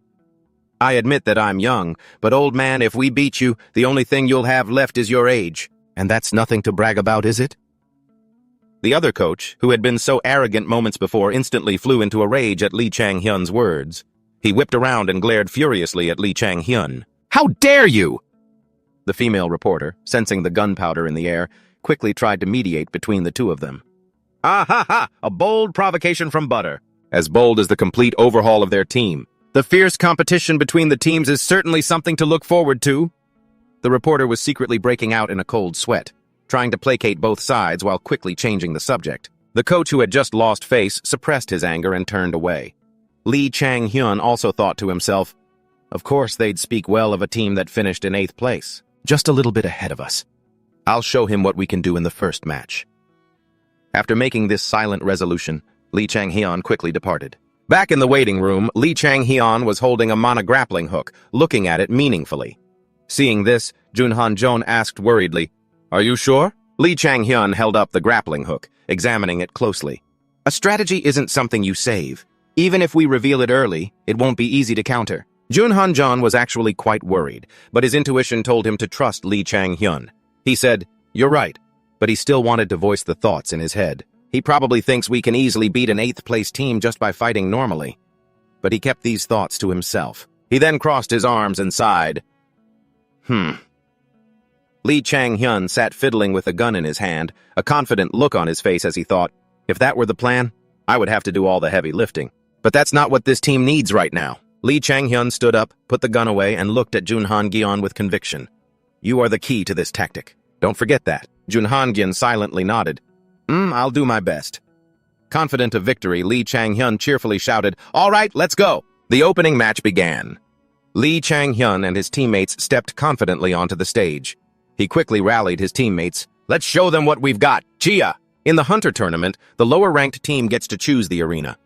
"I admit that I'm young, but old man, if we beat you, the only thing you'll have left is your age. And that's nothing to brag about, is it?" The other coach, who had been so arrogant moments before, instantly flew into a rage at Lee Chang-hyun's words. He whipped around and glared furiously at Lee Chang-hyun. "How dare you!" The female reporter, sensing the gunpowder in the air, quickly tried to mediate between the two of them. "Ah ha ha! A bold provocation from Butter. As bold as the complete overhaul of their team. The fierce competition between the teams is certainly something to look forward to." The reporter was secretly breaking out in a cold sweat, trying to placate both sides while quickly changing the subject. The coach, who had just lost face, suppressed his anger and turned away. Lee Chang-hyun also thought to himself, of course they'd speak well of a team that finished in 8th place, just a little bit ahead of us. I'll show him what we can do in the first match. After making this silent resolution, Lee Chang-hyun quickly departed. Back in the waiting room, Lee Chang-hyun was holding a monograppling hook, looking at it meaningfully. Seeing this, Jun Han-jeon asked worriedly, "Are you sure?" Lee Chang-hyun held up the grappling hook, examining it closely. "A strategy isn't something you save. Even if we reveal it early, it won't be easy to counter." Jun Han-jeon was actually quite worried, but his intuition told him to trust Lee Chang-hyun. He said, "You're right," but he still wanted to voice the thoughts in his head. He probably thinks we can easily beat an 8th-place team just by fighting normally. But he kept these thoughts to himself. He then crossed his arms and sighed. Lee Chang-hyun sat fiddling with a gun in his hand, a confident look on his face as he thought, if that were the plan, I would have to do all the heavy lifting. But that's not what this team needs right now. Lee Chang-hyun stood up, put the gun away, and looked at Jun Han-gyeon with conviction. "You are the key to this tactic. Don't forget that." Jun Han-gyeon silently nodded. I'll do my best." Confident of victory, Lee Chang-hyun cheerfully shouted, "All right, let's go." The opening match began. Lee Chang-hyun and his teammates stepped confidently onto the stage. He quickly rallied his teammates. "Let's show them what we've got. Chia!" In the Hunter tournament, the lower-ranked team gets to choose the arena.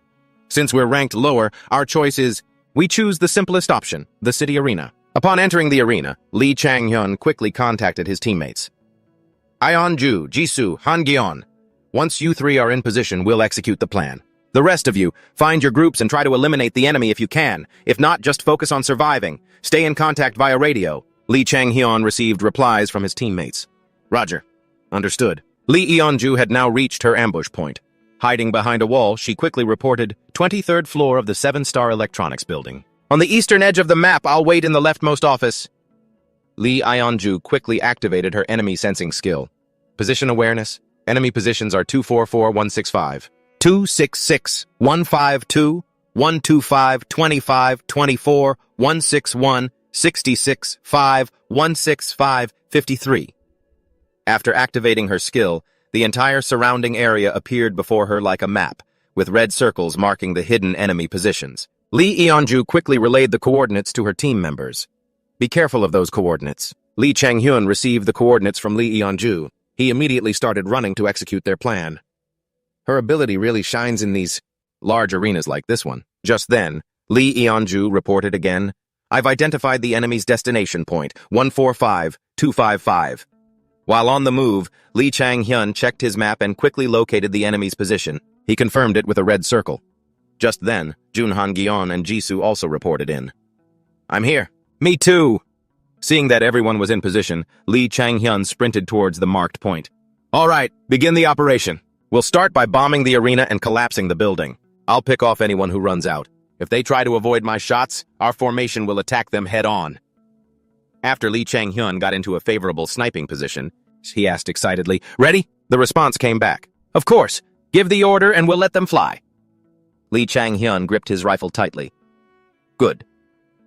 Since we're ranked lower, our choice is, we choose the simplest option, the city arena. Upon entering the arena, Lee Chang-hyun quickly contacted his teammates. "Ionju, Jisoo, Han-gyeon. Once you three are in position, we'll execute the plan. The rest of you, find your groups and try to eliminate the enemy if you can. If not, just focus on surviving. Stay in contact via radio." Lee Chang-hyun received replies from his teammates. "Roger. Understood." Lee Ionju had now reached her ambush point. Hiding behind a wall, she quickly reported, 23rd floor of the 7-star electronics building. "On the eastern edge of the map, I'll wait in the leftmost office." Lee Ionju quickly activated her enemy sensing skill. Position awareness. Enemy positions are 244-165, 266, 152, 125, 25, 24, 161, 66, 5, 165, 53. After activating her skill, the entire surrounding area appeared before her like a map, with red circles marking the hidden enemy positions. Lee Eonju quickly relayed the coordinates to her team members. Be careful of those coordinates. Lee Chang-hyun received the coordinates from Lee Eonju. He immediately started running to execute their plan. Her ability really shines in these large arenas like this one. Just then, Lee Eonju reported again, I've identified the enemy's destination point, 145255. While on the move, Lee Chang-hyun checked his map and quickly located the enemy's position. He confirmed it with a red circle. Just then, Junhan Gyeon and Jisoo also reported in. I'm here. Me too. Seeing that everyone was in position, Lee Chang-hyun sprinted towards the marked point. All right, begin the operation. We'll start by bombing the arena and collapsing the building. I'll pick off anyone who runs out. If they try to avoid my shots, our formation will attack them head-on. After Lee Chang-hyun got into a favorable sniping position, he asked excitedly, Ready? The response came back. Of course. Give the order and we'll let them fly. Lee Chang-hyun gripped his rifle tightly. Good.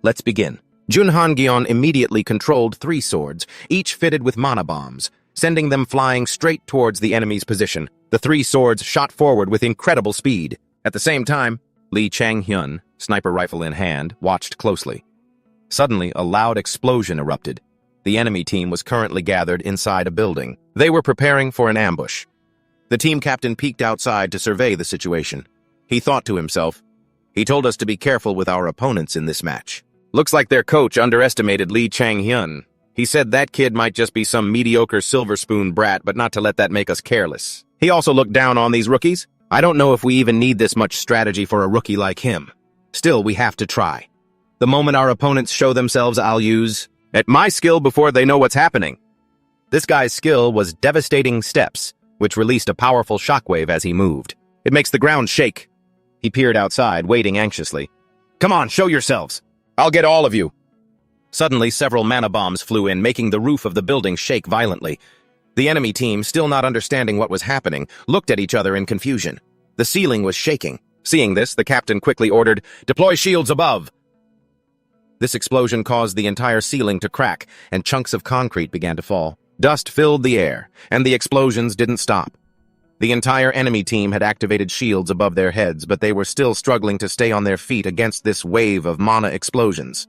Let's begin. Junhan Gyeon immediately controlled 3 swords, each fitted with mana bombs, sending them flying straight towards the enemy's position. The 3 swords shot forward with incredible speed. At the same time, Lee Chang-hyun, sniper rifle in hand, watched closely. Suddenly, a loud explosion erupted. The enemy team was currently gathered inside a building. They were preparing for an ambush. The team captain peeked outside to survey the situation. He thought to himself, he told us to be careful with our opponents in this match. Looks like their coach underestimated Lee Chang-hyun. He said that kid might just be some mediocre silver spoon brat, but not to let that make us careless. He also looked down on these rookies. I don't know if we even need this much strategy for a rookie like him. Still, we have to try. The moment our opponents show themselves, I'll use at my skill before they know what's happening. This guy's skill was devastating steps, which released a powerful shockwave as he moved. It makes the ground shake. He peered outside, waiting anxiously. Come on, show yourselves. I'll get all of you. Suddenly, several mana bombs flew in, making the roof of the building shake violently. The enemy team, still not understanding what was happening, looked at each other in confusion. The ceiling was shaking. Seeing this, the captain quickly ordered, Deploy shields above! This explosion caused the entire ceiling to crack, and chunks of concrete began to fall. Dust filled the air, and the explosions didn't stop. The entire enemy team had activated shields above their heads, but they were still struggling to stay on their feet against this wave of mana explosions.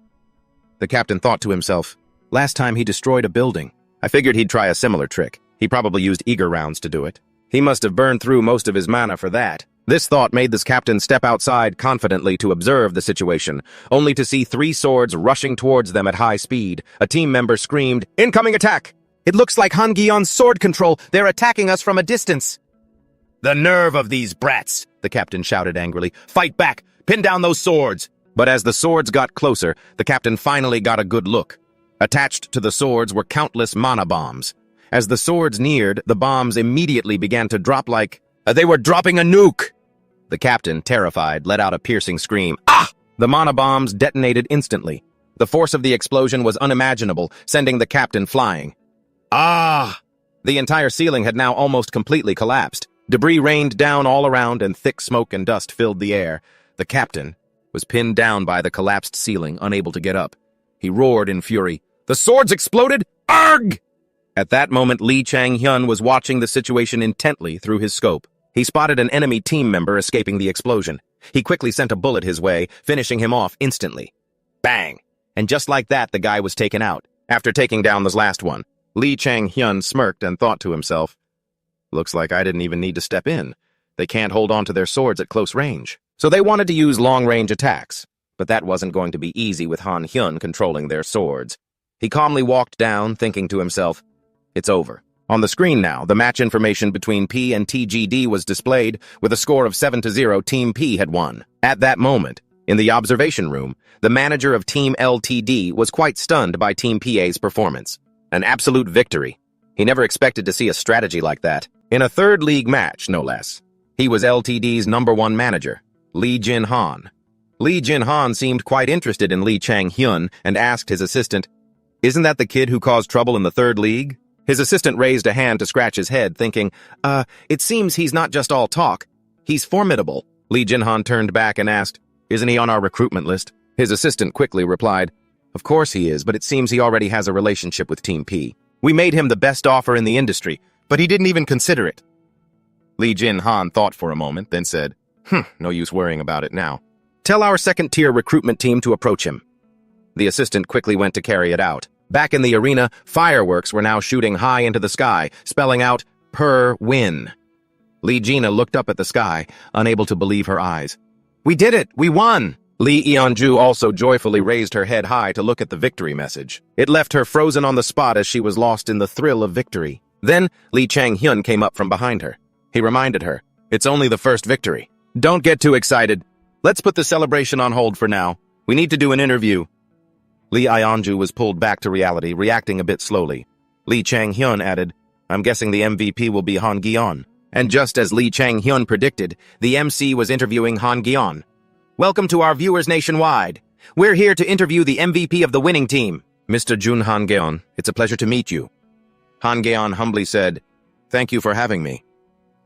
The captain thought to himself, last time he destroyed a building. I figured he'd try a similar trick. He probably used eager rounds to do it. He must have burned through most of his mana for that. This thought made this captain step outside confidently to observe the situation, only to see 3 swords rushing towards them at high speed. A team member screamed, Incoming attack! It looks like Han Gyeon's sword control. They're attacking us from a distance. The nerve of these brats, the captain shouted angrily. Fight back! Pin down those swords! But as the swords got closer, the captain finally got a good look. Attached to the swords were countless mana bombs. As the swords neared, the bombs immediately began to drop like they were dropping a nuke. The captain, terrified, let out a piercing scream. Ah! The mana bombs detonated instantly. The force of the explosion was unimaginable, sending the captain flying. Ah! The entire ceiling had now almost completely collapsed. Debris rained down all around, and thick smoke and dust filled the air. The captain was pinned down by the collapsed ceiling, unable to get up. He roared in fury. The swords exploded? Arg! At that moment, Lee Chang-hyun was watching the situation intently through his scope. He spotted an enemy team member escaping the explosion. He quickly sent a bullet his way, finishing him off instantly. Bang! And just like that, the guy was taken out. After taking down this last one, Lee Chang-hyun smirked and thought to himself, looks like I didn't even need to step in. They can't hold on to their swords at close range. So they wanted to use long-range attacks. But that wasn't going to be easy with Han Hyun controlling their swords. He calmly walked down, thinking to himself, it's over. On the screen now, the match information between P and TGD was displayed. With a score of 7-0, Team P had won. At that moment, in the observation room, the manager of Team LTD was quite stunned by Team PA's performance. An absolute victory. He never expected to see a strategy like that. In a third league match, no less. He was LTD's #1 manager, Lee Jin-han. Lee Jin-han seemed quite interested in Lee Chang-hyun and asked his assistant, Isn't that the kid who caused trouble in the third league? His assistant raised a hand to scratch his head, thinking, it seems he's not just all talk. He's formidable. Lee Jin-han turned back and asked, Isn't he on our recruitment list? His assistant quickly replied, Of course he is, but it seems he already has a relationship with Team P. We made him the best offer in the industry, but he didn't even consider it. Lee Jin-han thought for a moment, then said, No use worrying about it now. Tell our second-tier recruitment team to approach him. The assistant quickly went to carry it out. Back in the arena, fireworks were now shooting high into the sky, spelling out, "Per win." Lee Gina looked up at the sky, unable to believe her eyes. "We did it! We won!" Lee Eonju also joyfully raised her head high to look at the victory message. It left her frozen on the spot as she was lost in the thrill of victory. Then, Lee Chang-hyun came up from behind her. He reminded her, "It's only the first victory. Don't get too excited. Let's put the celebration on hold for now. We need to do an interview." Lee Eonju was pulled back to reality, reacting a bit slowly. Lee Chang-hyun added, "I'm guessing the MVP will be Han Gyeon." And just as Lee Chang-hyun predicted, the MC was interviewing Han Gyeon. "Welcome to our viewers nationwide. We're here to interview the MVP of the winning team. Mr. Jun Han Gyeon, it's a pleasure to meet you." Han Gyeon humbly said, "Thank you for having me."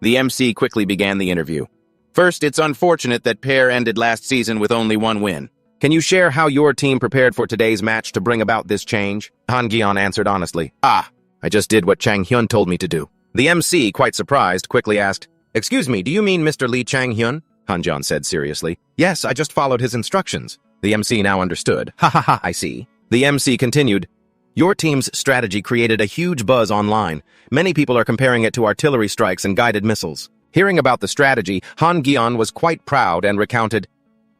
The MC quickly began the interview. "First, it's unfortunate that Pair ended last season with only one win. Can you share how your team prepared for today's match to bring about this change?" Han Gyeon answered honestly, I just did what Chang-hyun told me to do." The MC, quite surprised, quickly asked, "Excuse me, do you mean Mr. Lee Chang-hyun?" Han Gyeon said seriously. "Yes, I just followed his instructions." The MC now understood. "Ha, I see." The MC continued, "Your team's strategy created a huge buzz online. Many people are comparing it to artillery strikes and guided missiles." Hearing about the strategy, Han Gyeon was quite proud and recounted,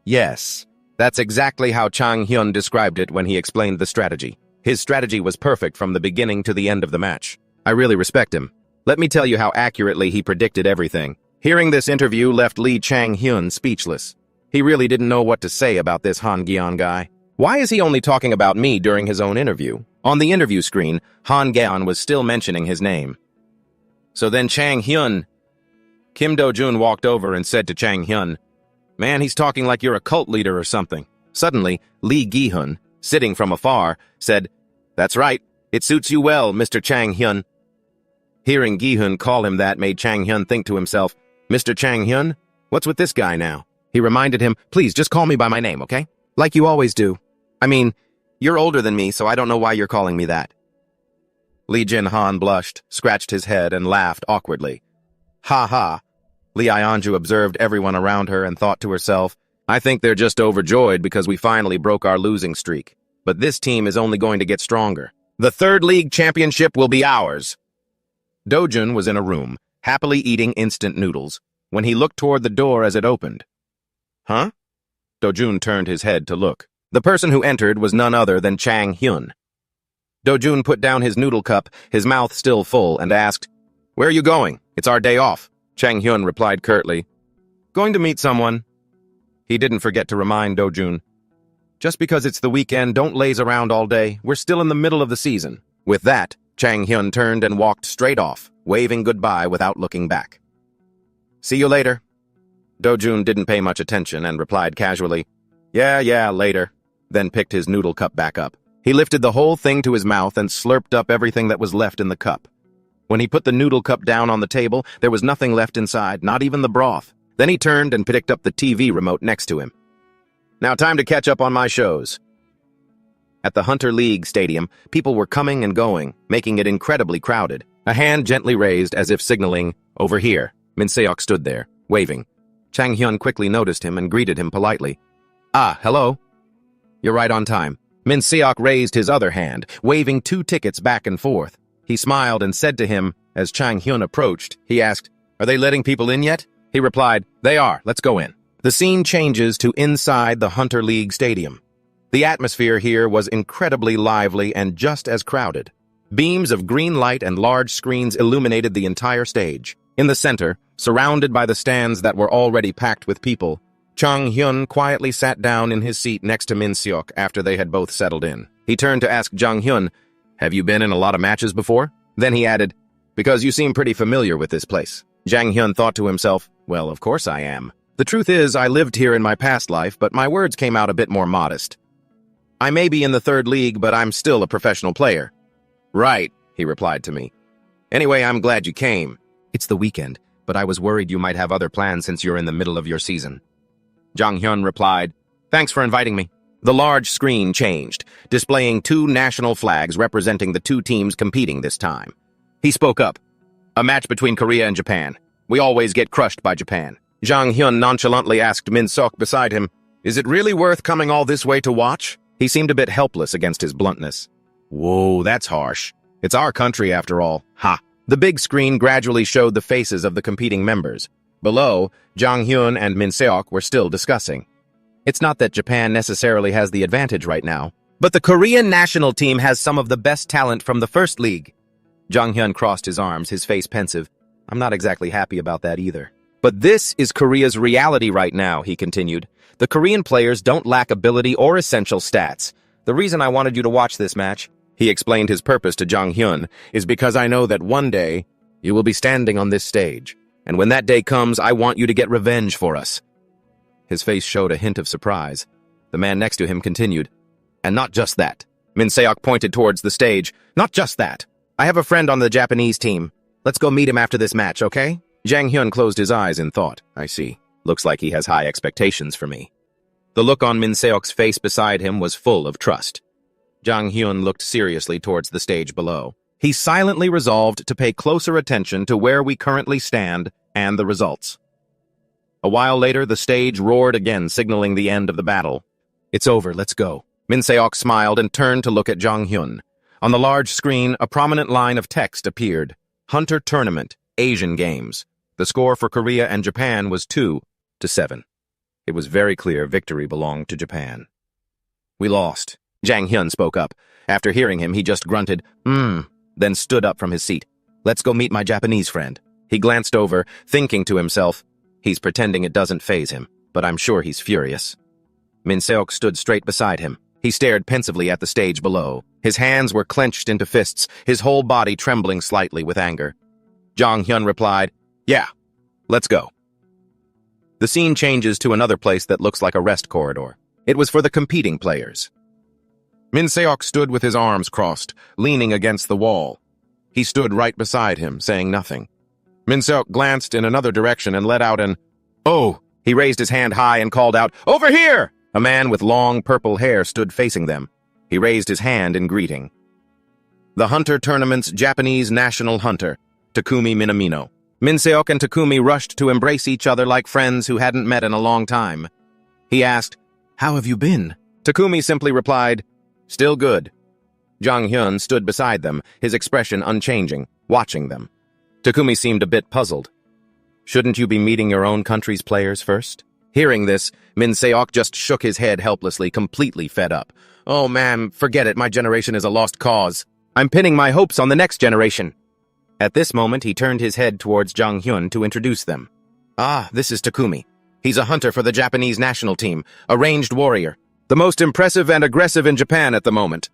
"Yes, that's exactly how Chang-hyun described it when he explained the strategy. His strategy was perfect from the beginning to the end of the match. I really respect him. Let me tell you how accurately he predicted everything." Hearing this interview left Lee Chang-hyun speechless. He really didn't know what to say about this Han Gyeon guy. Why is he only talking about me during his own interview? On the interview screen, Han Gyeon was still mentioning his name. So then Chang-hyun... Kim Do-jun walked over and said to Chang-hyun, "Man, he's talking like you're a cult leader or something." Suddenly, Lee Gi-hun, sitting from afar, said, "That's right. It suits you well, Mr. Chang-hyun." Hearing Gi-hun call him that made Chang-hyun think to himself, "Mr. Chang-hyun? What's with this guy now?" He reminded him, "Please, just call me by my name, okay? Like you always do. I mean, you're older than me, so I don't know why you're calling me that." Lee Jin-han blushed, scratched his head, and laughed awkwardly. "Ha ha." Lee Eonju observed everyone around her and thought to herself, "I think they're just overjoyed because we finally broke our losing streak. But this team is only going to get stronger. The third league championship will be ours." Do-jun was in a room, happily eating instant noodles, when he looked toward the door as it opened. "Huh?" Do-jun turned his head to look. The person who entered was none other than Chang-hyun. Do-jun put down his noodle cup, his mouth still full, and asked, "Where are you going? It's our day off." Chang-hyun replied curtly, "Going to meet someone." He didn't forget to remind Do-jun, "Just because it's the weekend, don't laze around all day. We're still in the middle of the season." With that, Chang-hyun turned and walked straight off, waving goodbye without looking back. "See you later." Do-jun didn't pay much attention and replied casually, Yeah, later," then picked his noodle cup back up. He lifted the whole thing to his mouth and slurped up everything that was left in the cup. When he put the noodle cup down on the table, there was nothing left inside, not even the broth. Then he turned and picked up the TV remote next to him. "Now time to catch up on my shows." At the Hunter League Stadium, people were coming and going, making it incredibly crowded. A hand gently raised as if signaling, "Over here." Min Seok stood there, waving. Chang-hyun quickly noticed him and greeted him politely. Hello." "You're right on time." Min Seok raised his other hand, waving 2 tickets back and forth. He smiled and said to him, as Chang-hyun approached, he asked, "Are they letting people in yet?" He replied, "They are, let's go in." The scene changes to inside the Hunter League Stadium. The atmosphere here was incredibly lively and just as crowded. Beams of green light and large screens illuminated the entire stage. In the center, surrounded by the stands that were already packed with people, Chang-hyun quietly sat down in his seat next to Min Seok after they had both settled in. He turned to ask Jang-hyun, "Have you been in a lot of matches before?" Then he added, "Because you seem pretty familiar with this place." Jang-hyun thought to himself, "Well, of course I am. The truth is, I lived here in my past life, but my words came out a bit more modest. I may be in the third league, but I'm still a professional player." "Right," he replied to me. "Anyway, I'm glad you came. It's the weekend, but I was worried you might have other plans since you're in the middle of your season." Jang-hyun replied, "Thanks for inviting me." The large screen changed, displaying 2 national flags representing the 2 teams competing this time. He spoke up. "A match between Korea and Japan. We always get crushed by Japan. Jang Hyun nonchalantly asked Min Seok beside him, "Is it really worth coming all this way to watch?" He seemed a bit helpless against his bluntness. Whoa, that's harsh. It's our country after all. Ha! The big screen gradually showed the faces of the competing members. Below, Jang Hyun and Min Seok were still discussing. It's not that Japan necessarily has the advantage right now, but the Korean national team has some of the best talent from the first league. Jang Hyun crossed his arms, his face pensive. I'm not exactly happy about that either. But this is Korea's reality right now, he continued. The Korean players don't lack ability or essential stats. The reason I wanted you to watch this match, he explained his purpose to Jang Hyun, is because I know that one day you will be standing on this stage. And when that day comes, I want you to get revenge for us. His face showed a hint of surprise. The man next to him continued. And not just that. Min Seok pointed towards the stage. Not just that. I have a friend on the Japanese team. Let's go meet him after this match, okay? Jang Hyun closed his eyes in thought. I see. Looks like he has high expectations for me. The look on Min Seok's face beside him was full of trust. Jang Hyun looked seriously towards the stage below. He silently resolved to pay closer attention to where we currently stand and the results. A while later, the stage roared again, signaling the end of the battle. It's over, let's go. Min Seok smiled and turned to look at Jang Hyun. On the large screen, a prominent line of text appeared. Hunter Tournament, Asian Games. The score for Korea and Japan was 2-7. It was very clear victory belonged to Japan. We lost. Jang Hyun spoke up. After hearing him, he just grunted, then stood up from his seat. Let's go meet my Japanese friend. He glanced over, thinking to himself, he's pretending it doesn't faze him, but I'm sure he's furious. Min Seok stood straight beside him. He stared pensively at the stage below. His hands were clenched into fists, his whole body trembling slightly with anger. Jang Hyun replied, Yeah, let's go. The scene changes to another place that looks like a rest corridor. It was for the competing players. Min Seok stood with his arms crossed, leaning against the wall. He stood right beside him, saying nothing. Min Seok glanced in another direction and let out an, "Oh!" He raised his hand high and called out, "Over here!" A man with long purple hair stood facing them. He raised his hand in greeting. The Hunter Tournament's Japanese national hunter, Takumi Minamino. Min Seok and Takumi rushed to embrace each other like friends who hadn't met in a long time. He asked, "How have you been?" Takumi simply replied, "Still good." Jang Hyun stood beside them, his expression unchanging, watching them. Takumi seemed a bit puzzled. Shouldn't you be meeting your own country's players first? Hearing this, Min Seok just shook his head helplessly, completely fed up. Oh man, forget it, my generation is a lost cause. I'm pinning my hopes on the next generation. At this moment, he turned his head towards Jang Hyun to introduce them. Ah, this is Takumi. He's a hunter for the Japanese national team, a ranged warrior, the most impressive and aggressive in Japan at the moment.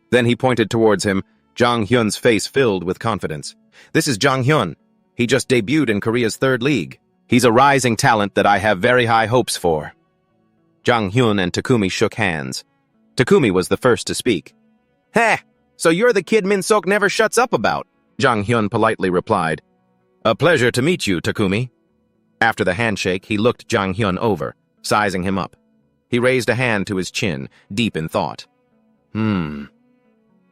Then he pointed towards him. Jang Hyun's face filled with confidence. This is Jang Hyun. He just debuted in Korea's third league. He's a rising talent that I have very high hopes for. Jang Hyun and Takumi shook hands. Takumi was the first to speak. Heh, so you're the kid Min Seok never shuts up about, Jang Hyun politely replied. A pleasure to meet you, Takumi. After the handshake, he looked Jang Hyun over, sizing him up. He raised a hand to his chin, deep in thought.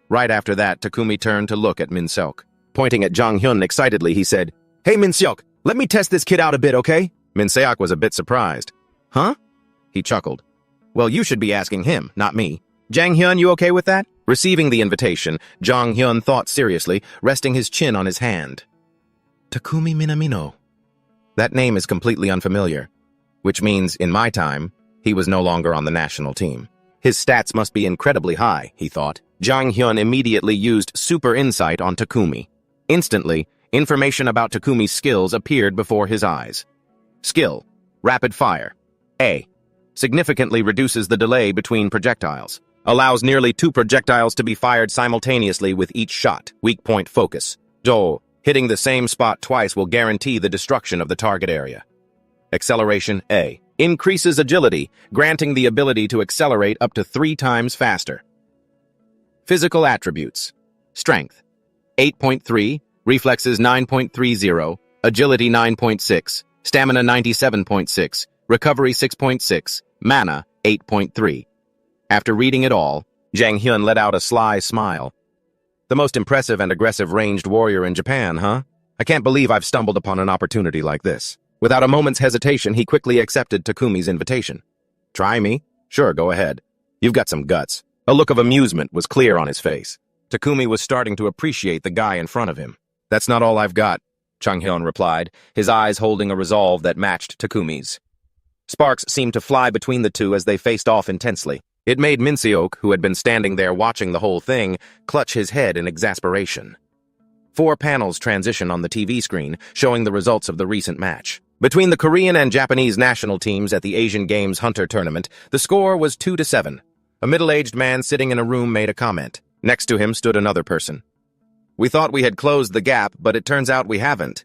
Right after that, Takumi turned to look at Min Seok. Pointing at Jang Hyun excitedly, he said, Hey Min Seok, let me test this kid out a bit, okay? Min Seok was a bit surprised. Huh? He chuckled. Well, you should be asking him, not me. Jang Hyun, you okay with that? Receiving the invitation, Jang Hyun thought seriously, resting his chin on his hand. Takumi Minamino. That name is completely unfamiliar, which means, in my time, he was no longer on the national team. His stats must be incredibly high, he thought. Jang Hyun immediately used super insight on Takumi. Instantly, information about Takumi's skills appeared before his eyes. Skill: Rapid Fire. A. Significantly reduces the delay between projectiles. Allows nearly 2 projectiles to be fired simultaneously with each shot. Weak point focus. Do. Hitting the same spot twice will guarantee the destruction of the target area. Acceleration A. Increases agility, granting the ability to accelerate up to 3 times faster. Physical attributes. Strength: 8.3, reflexes 9.30, agility 9.6, stamina 97.6, recovery 6.6, mana 8.3. After reading it all, Jang Hyun let out a sly smile. The most impressive and aggressive ranged warrior in Japan, huh? I can't believe I've stumbled upon an opportunity like this. Without a moment's hesitation, he quickly accepted Takumi's invitation. Try me? Sure, go ahead. You've got some guts. A look of amusement was clear on his face. Takumi was starting to appreciate the guy in front of him. That's not all I've got, Chang-hyun replied, his eyes holding a resolve that matched Takumi's. Sparks seemed to fly between the two as they faced off intensely. It made Min-seok, who had been standing there watching the whole thing, clutch his head in exasperation. 4 panels transition on the TV screen, showing the results of the recent match. Between the Korean and Japanese national teams at the Asian Games Hunter Tournament, the score was 2-7. A middle-aged man sitting in a room made a comment. Next to him stood another person. We thought we had closed the gap, but it turns out we haven't.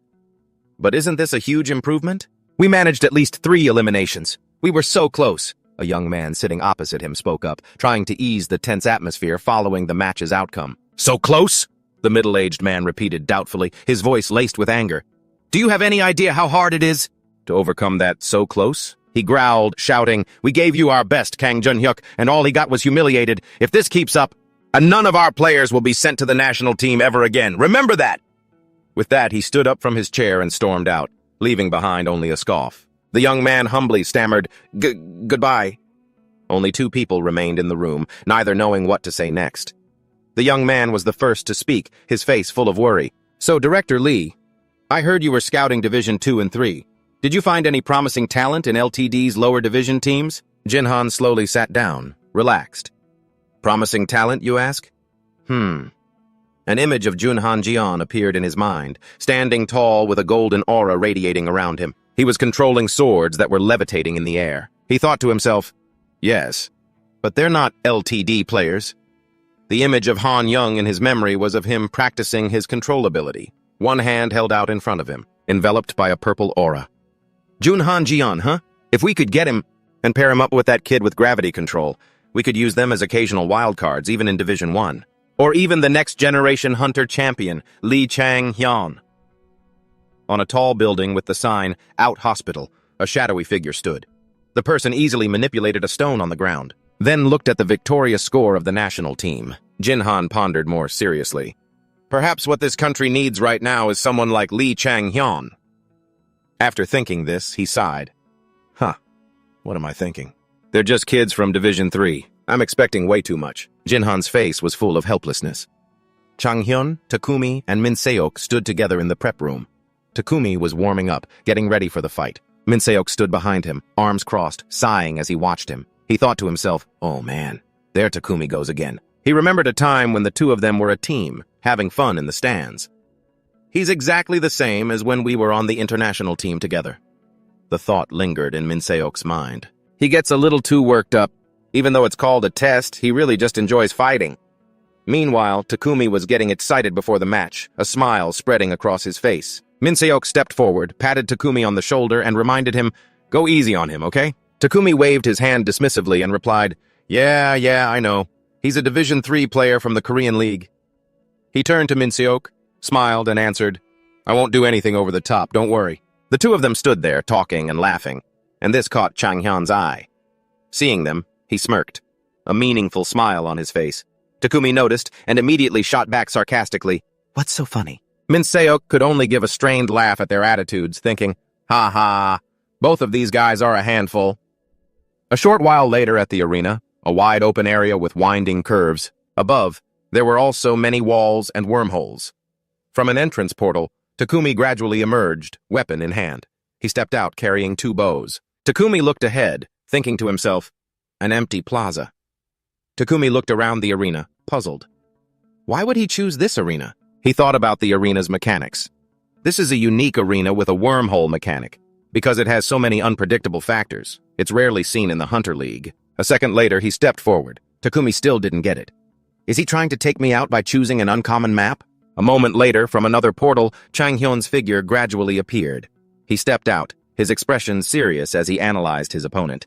But isn't this a huge improvement? We managed at least 3 eliminations. We were so close. A young man sitting opposite him spoke up, trying to ease the tense atmosphere following the match's outcome. So close? The middle-aged man repeated doubtfully, his voice laced with anger. Do you have any idea how hard it is to overcome that so close? He growled, shouting, We gave you our best, Kang Jun-hyuk, and all he got was humiliated. If this keeps up, none of our players will be sent to the national team ever again. Remember that! With that, he stood up from his chair and stormed out, leaving behind only a scoff. The young man humbly stammered, Goodbye. Only 2 people remained in the room, neither knowing what to say next. The young man was the first to speak, his face full of worry. So, Director Lee, I heard you were scouting Division 2 and 3. Did you find any promising talent in LTD's lower division teams? Jinhan slowly sat down, relaxed. Promising talent, you ask? An image of Junhan Jian appeared in his mind, standing tall with a golden aura radiating around him. He was controlling swords that were levitating in the air. He thought to himself, yes, but they're not LTD players. The image of Han Young in his memory was of him practicing his control ability, one hand held out in front of him, enveloped by a purple aura. Junhan Jian, huh? If we could get him and pair him up with that kid with gravity control, we could use them as occasional wildcards, even in Division 1. Or even the next-generation hunter champion, Lee Chang-hyun. On a tall building with the sign, Out Hospital, a shadowy figure stood. The person easily manipulated a stone on the ground, then looked at the victorious score of the national team. Jinhan pondered more seriously. Perhaps what this country needs right now is someone like Lee Chang-hyun. After thinking this, he sighed. What am I thinking? They're just kids from Division 3. I'm expecting way too much. Jinhan's face was full of helplessness. Chang-hyun, Takumi, and Min-seok stood together in the prep room. Takumi was warming up, getting ready for the fight. Min-seok stood behind him, arms crossed, sighing as he watched him. He thought to himself, oh man, there Takumi goes again. He remembered a time when the two of them were a team, having fun in the stands. He's exactly the same as when we were on the international team together. The thought lingered in Min-seok's mind. He gets a little too worked up. Even though it's called a test, he really just enjoys fighting. Meanwhile, Takumi was getting excited before the match, a smile spreading across his face. Min-seok stepped forward, patted Takumi on the shoulder, and reminded him, go easy on him, okay? Takumi waved his hand dismissively and replied, Yeah, I know. He's a Division 3 player from the Korean League. He turned to Min-seok, smiled, and answered, I won't do anything over the top, don't worry. The two of them stood there, talking and laughing, and this caught Chang-hyun's eye. Seeing them, he smirked, a meaningful smile on his face. Takumi noticed and immediately shot back sarcastically, What's so funny? Min-seok could only give a strained laugh at their attitudes, thinking, Ha ha, both of these guys are a handful. A short while later at the arena, a wide open area with winding curves. Above, there were also many walls and wormholes. From an entrance portal, Takumi gradually emerged, weapon in hand. He stepped out carrying 2 bows. Takumi looked ahead, thinking to himself, an empty plaza. Takumi looked around the arena, puzzled. Why would he choose this arena? He thought about the arena's mechanics. This is a unique arena with a wormhole mechanic. Because it has so many unpredictable factors, it's rarely seen in the Hunter League. A second later, he stepped forward. Takumi still didn't get it. Is he trying to take me out by choosing an uncommon map? A moment later, from another portal, Chang-hyun's figure gradually appeared. He stepped out, his expression serious as he analyzed his opponent.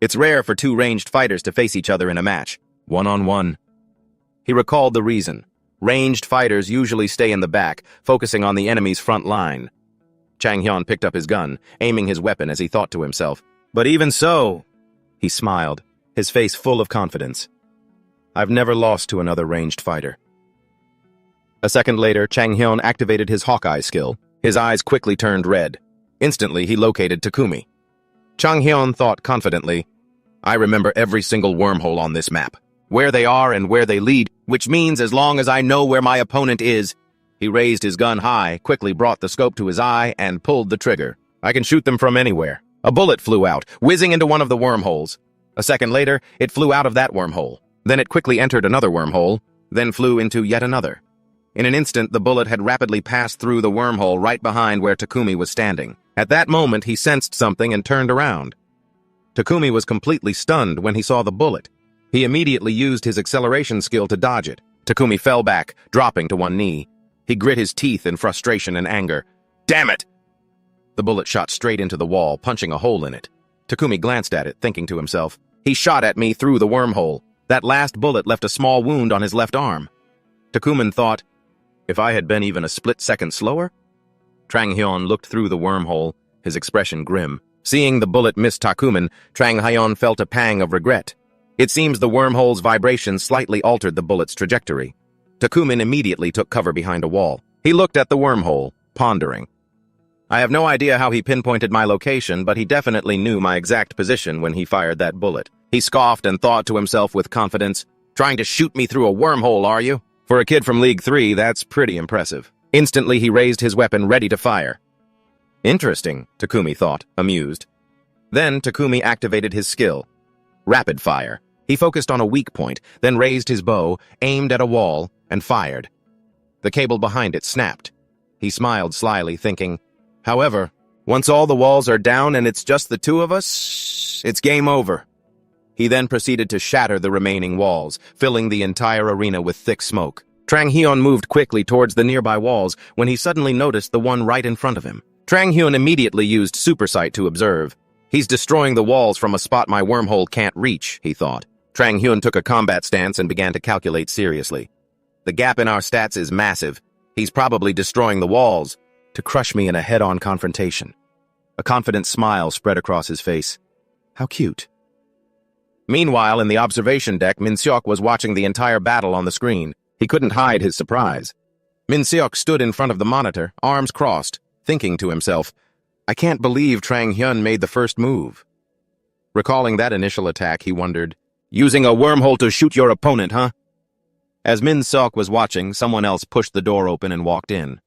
It's rare for 2 ranged fighters to face each other in a match, one-on-one. He recalled the reason. Ranged fighters usually stay in the back, focusing on the enemy's front line. Chang-hyun picked up his gun, aiming his weapon as he thought to himself. But even so, he smiled, his face full of confidence. I've never lost to another ranged fighter. A second later, Chang-hyun activated his Hawkeye skill. His eyes quickly turned red. Instantly, he located Takumi. Chang Hyun thought confidently, I remember every single wormhole on this map, where they are and where they lead, which means as long as I know where my opponent is. He raised his gun high, quickly brought the scope to his eye, and pulled the trigger. I can shoot them from anywhere. A bullet flew out, whizzing into one of the wormholes. A second later, it flew out of that wormhole. Then it quickly entered another wormhole, then flew into yet another. In an instant, the bullet had rapidly passed through the wormhole right behind where Takumi was standing. At that moment, he sensed something and turned around. Takumi was completely stunned when he saw the bullet. He immediately used his acceleration skill to dodge it. Takumi fell back, dropping to one knee. He grit his teeth in frustration and anger. Damn it! The bullet shot straight into the wall, punching a hole in it. Takumi glanced at it, thinking to himself, he shot at me through the wormhole. That last bullet left a small wound on his left arm. Takuman thought, if I had been even a split second slower? Chang Hyun looked through the wormhole, his expression grim. Seeing the bullet miss Takuman, Chang Hyun felt a pang of regret. It seems the wormhole's vibration slightly altered the bullet's trajectory. Takuman immediately took cover behind a wall. He looked at the wormhole, pondering. I have no idea how he pinpointed my location, but he definitely knew my exact position when he fired that bullet. He scoffed and thought to himself with confidence, trying to shoot me through a wormhole, are you? For a kid from League 3, that's pretty impressive. Instantly, he raised his weapon ready to fire. Interesting, Takumi thought, amused. Then Takumi activated his skill. Rapid fire. He focused on a weak point, then raised his bow, aimed at a wall, and fired. The cable behind it snapped. He smiled slyly, thinking, however, once all the walls are down and it's just the two of us, it's game over. He then proceeded to shatter the remaining walls, filling the entire arena with thick smoke. Chang Hyun moved quickly towards the nearby walls when he suddenly noticed the one right in front of him. Chang Hyun immediately used super sight to observe. He's destroying the walls from a spot my wormhole can't reach, he thought. Chang Hyun took a combat stance and began to calculate seriously. The gap in our stats is massive. He's probably destroying the walls to crush me in a head-on confrontation. A confident smile spread across his face. How cute. Meanwhile, in the observation deck, Min Seok was watching the entire battle on the screen. He couldn't hide his surprise. Min Seok stood in front of the monitor, arms crossed, thinking to himself, I can't believe Chang Hyun made the first move. Recalling that initial attack, he wondered, using a wormhole to shoot your opponent, huh? As Min Seok was watching, someone else pushed the door open and walked in.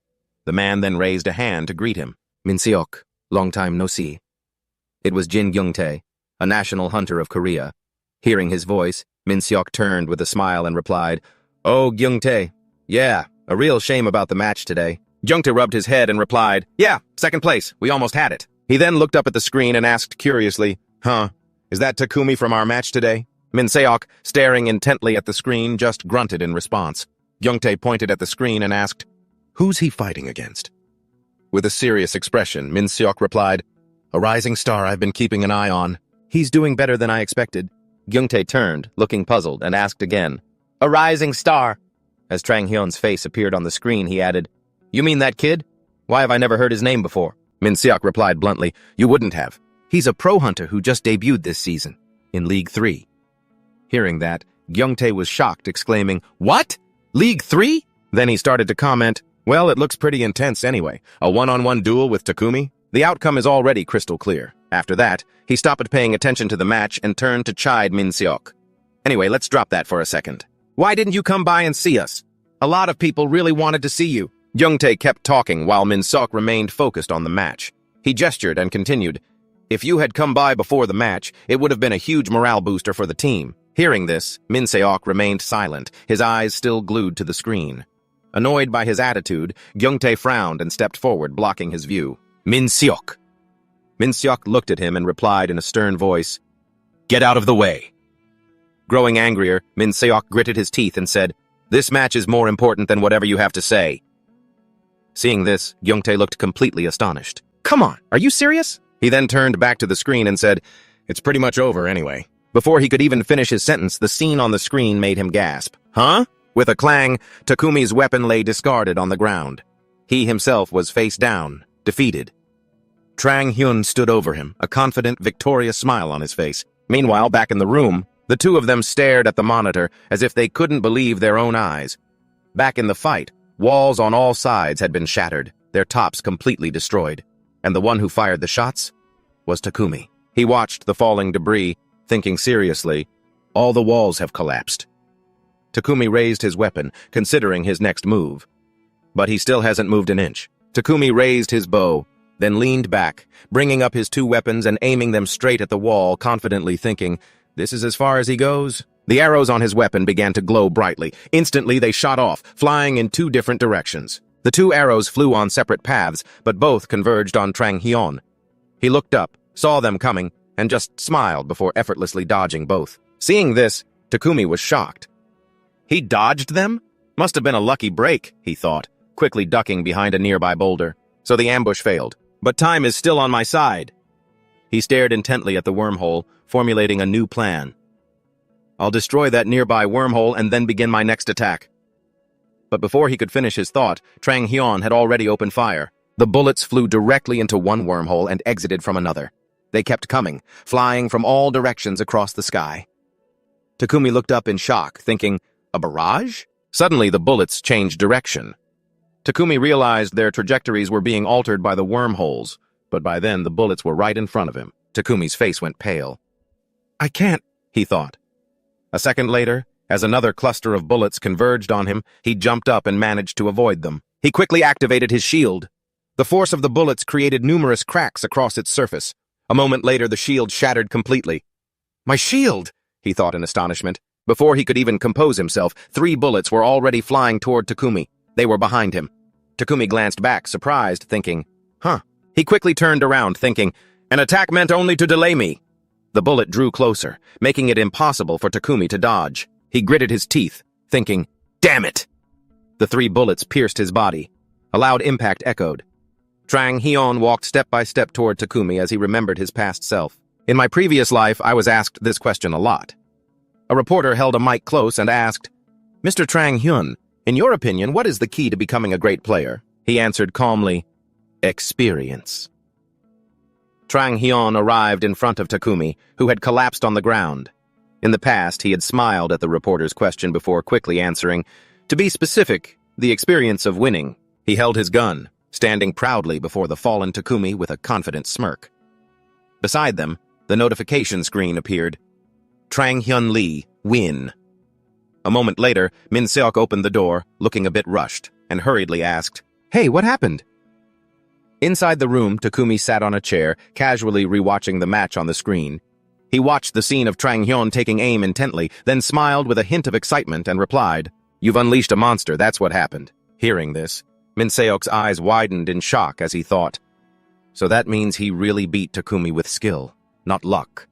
The man then raised a hand to greet him. Min Seok, long time no see. It was Jin Gyung-tae, a national hunter of Korea. Hearing his voice, Min Seok turned with a smile and replied, Oh, Gyung-tae, yeah, a real shame about the match today. Gyung-tae rubbed his head and replied, yeah, second place, we almost had it. He then looked up at the screen and asked curiously, is that Takumi from our match today? Min Seok, staring intently at the screen, just grunted in response. Gyung-tae pointed at the screen and asked, who's he fighting against? With a serious expression, Min Seok replied, a rising star I've been keeping an eye on. He's doing better than I expected. Gyung-tae turned, looking puzzled, and asked again, a rising star. As Chang Hyun's face appeared on the screen, he added, you mean that kid? Why have I never heard his name before? Min Seok replied bluntly, you wouldn't have. He's a pro hunter who just debuted this season, in League 3. Hearing that, Gyung-tae was shocked, exclaiming, what? League 3? Then he started to comment, well, it looks pretty intense anyway. A one-on-one duel with Takumi? The outcome is already crystal clear. After that, he stopped paying attention to the match and turned to chide Min Seok. Anyway, let's drop that for a second. Why didn't you come by and see us? A lot of people really wanted to see you. Gyung-tae kept talking while Min Seok remained focused on the match. He gestured and continued, if you had come by before the match, it would have been a huge morale booster for the team. Hearing this, Min Seok remained silent, his eyes still glued to the screen. Annoyed by his attitude, Gyung-tae frowned and stepped forward, blocking his view. Min Seok. Min Seok looked at him and replied in a stern voice, get out of the way. Growing angrier, Min Seok gritted his teeth and said, this match is more important than whatever you have to say. Seeing this, Gyung-tae looked completely astonished. Come on, are you serious? He then turned back to the screen and said, it's pretty much over anyway. Before he could even finish his sentence, the scene on the screen made him gasp. Huh? With a clang, Takumi's weapon lay discarded on the ground. He himself was face down, defeated. Chang Hyun stood over him, a confident, victorious smile on his face. Meanwhile, back in the room, the two of them stared at the monitor as if they couldn't believe their own eyes. Back in the fight, walls on all sides had been shattered, their tops completely destroyed. And the one who fired the shots was Takumi. He watched the falling debris, thinking seriously, all the walls have collapsed. Takumi raised his weapon, considering his next move. But he still hasn't moved an inch. Takumi raised his bow, then leaned back, bringing up his two weapons and aiming them straight at the wall, confidently thinking, this is as far as he goes. The arrows on his weapon began to glow brightly. Instantly, they shot off, flying in two different directions. The two arrows flew on separate paths, but both converged on Trang Hyun. He looked up, saw them coming, and just smiled before effortlessly dodging both. Seeing this, Takumi was shocked. He dodged them? Must have been a lucky break, he thought, quickly ducking behind a nearby boulder. So the ambush failed. But time is still on my side. He stared intently at the wormhole, formulating a new plan. I'll destroy that nearby wormhole and then begin my next attack. But before he could finish his thought, Trang Hyun had already opened fire. The bullets flew directly into one wormhole and exited from another. They kept coming, flying from all directions across the sky. Takumi looked up in shock, thinking, a barrage? Suddenly, the bullets changed direction. Takumi realized their trajectories were being altered by the wormholes, but by then the bullets were right in front of him. Takumi's face went pale. I can't, he thought. A second later, as another cluster of bullets converged on him, he jumped up and managed to avoid them. He quickly activated his shield. The force of the bullets created numerous cracks across its surface. A moment later, the shield shattered completely. My shield, he thought in astonishment. Before he could even compose himself, 3 bullets were already flying toward Takumi. They were behind him. Takumi glanced back, surprised, thinking, He quickly turned around, thinking, an attack meant only to delay me. The bullet drew closer, making it impossible for Takumi to dodge. He gritted his teeth, thinking, damn it! The 3 bullets pierced his body. A loud impact echoed. Trang Hyun walked step by step toward Takumi as he remembered his past self. In my previous life, I was asked this question a lot. A reporter held a mic close and asked, Mr. Trang Hyun, in your opinion, what is the key to becoming a great player? He answered calmly, experience. Trang Hyun arrived in front of Takumi, who had collapsed on the ground. In the past, he had smiled at the reporter's question before quickly answering, to be specific, the experience of winning. He held his gun, standing proudly before the fallen Takumi with a confident smirk. Beside them, the notification screen appeared. Trang Hyun Lee, win. A moment later, Min Seok opened the door, looking a bit rushed, and hurriedly asked, Hey, what happened? Inside the room, Takumi sat on a chair, casually rewatching the match on the screen. He watched the scene of Trang Hyun taking aim intently, then smiled with a hint of excitement and replied, You've unleashed a monster, that's what happened. Hearing this, Min Seok's eyes widened in shock as he thought, So that means he really beat Takumi with skill, not luck.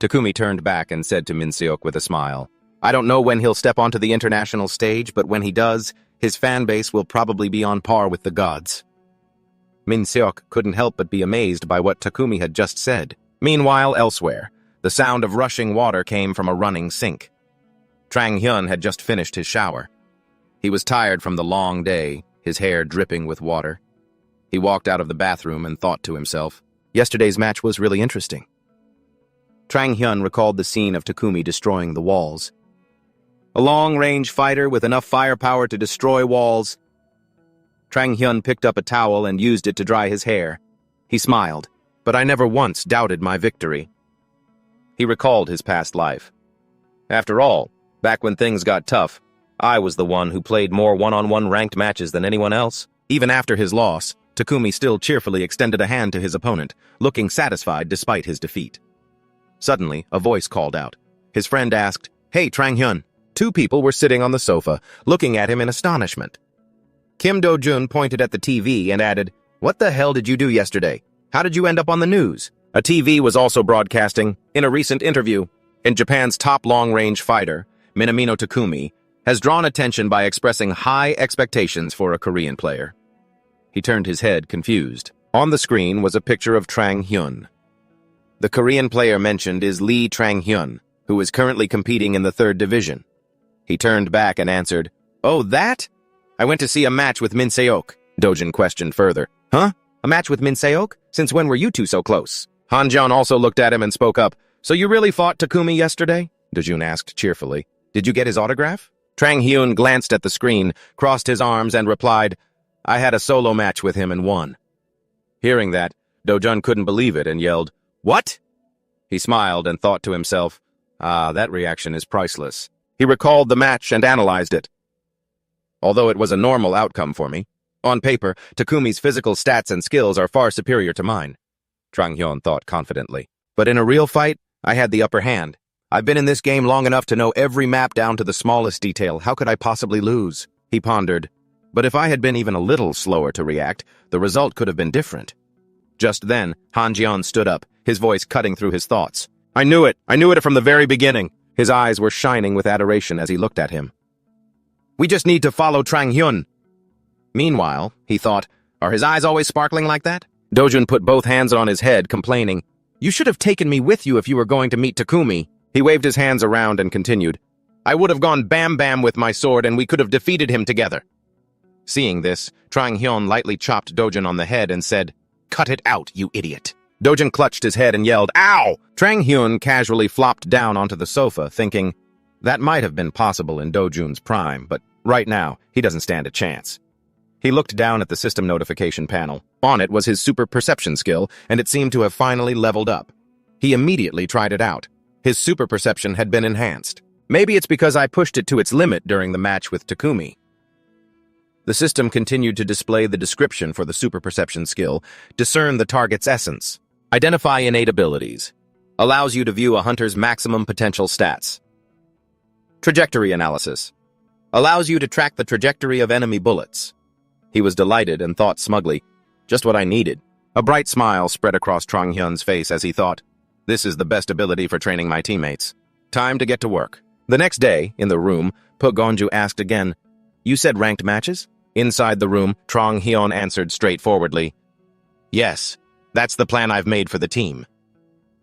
Takumi turned back and said to Min Seok with a smile, I don't know when he'll step onto the international stage, but when he does, his fan base will probably be on par with the gods. Min Seok couldn't help but be amazed by what Takumi had just said. Meanwhile, elsewhere, the sound of rushing water came from a running sink. Trang Hyun had just finished his shower. He was tired from the long day, his hair dripping with water. He walked out of the bathroom and thought to himself, yesterday's match was really interesting. Trang Hyun recalled the scene of Takumi destroying the walls. A long-range fighter with enough firepower to destroy walls. Trang Hyun picked up a towel and used it to dry his hair. He smiled, but I never once doubted my victory. He recalled his past life. After all, back when things got tough, I was the one who played more one-on-one ranked matches than anyone else. Even after his loss, Takumi still cheerfully extended a hand to his opponent, looking satisfied despite his defeat. Suddenly, a voice called out. His friend asked, Hey, Trang Hyun. 2 people were sitting on the sofa, looking at him in astonishment. Kim Do-jun pointed at the TV and added, What the hell did you do yesterday? How did you end up on the news? A TV was also broadcasting, in a recent interview, in Japan's top long-range fighter, Minamino Takumi, has drawn attention by expressing high expectations for a Korean player. He turned his head, confused. On the screen was a picture of Trang Hyun. The Korean player mentioned is Lee Trang Hyun, who is currently competing in the 3rd division. He turned back and answered, Oh, that? I went to see a match with Min Seok. Dojin questioned further. Huh? A match with Min Seok? Since when were you 2 so close? Hanjeon also looked at him and spoke up. So you really fought Takumi yesterday? Dojun asked cheerfully. Did you get his autograph? Trang Hyun glanced at the screen, crossed his arms, and replied, I had a solo match with him and won. Hearing that, Dojun couldn't believe it and yelled, "What?" He smiled and thought to himself, that reaction is priceless. He recalled the match and analyzed it. Although it was a normal outcome for me, on paper, Takumi's physical stats and skills are far superior to mine, Trang Hyun thought confidently. But in a real fight, I had the upper hand. I've been in this game long enough to know every map down to the smallest detail. How could I possibly lose? He pondered. But if I had been even a little slower to react, the result could have been different. Just then, Han Jian stood up, his voice cutting through his thoughts. I knew it from the very beginning. His eyes were shining with adoration as he looked at him. We just need to follow Trang Hyun. Meanwhile, he thought, are his eyes always sparkling like that? Dojun put both hands on his head, complaining, You should have taken me with you if you were going to meet Takumi. He waved his hands around and continued, I would have gone bam-bam with my sword and we could have defeated him together. Seeing this, Trang Hyun lightly chopped Dojun on the head and said, Cut it out, you idiot. Dojun clutched his head and yelled, Ow! Trang Hyun casually flopped down onto the sofa, thinking, that might have been possible in Dojun's prime, but right now, he doesn't stand a chance. He looked down at the system notification panel. On it was his super perception skill, and it seemed to have finally leveled up. He immediately tried it out. His super perception had been enhanced. Maybe it's because I pushed it to its limit during the match with Takumi. The system continued to display the description for the super perception skill, discern the target's essence, identify innate abilities, allows you to view a hunter's maximum potential stats. Trajectory analysis, allows you to track the trajectory of enemy bullets. He was delighted and thought smugly, just what I needed. A bright smile spread across Trang Hyun's face as he thought, this is the best ability for training my teammates. Time to get to work. The next day, in the room, Gonju asked again, You said ranked matches? Inside the room, Trang Hyun answered straightforwardly, Yes, that's the plan I've made for the team.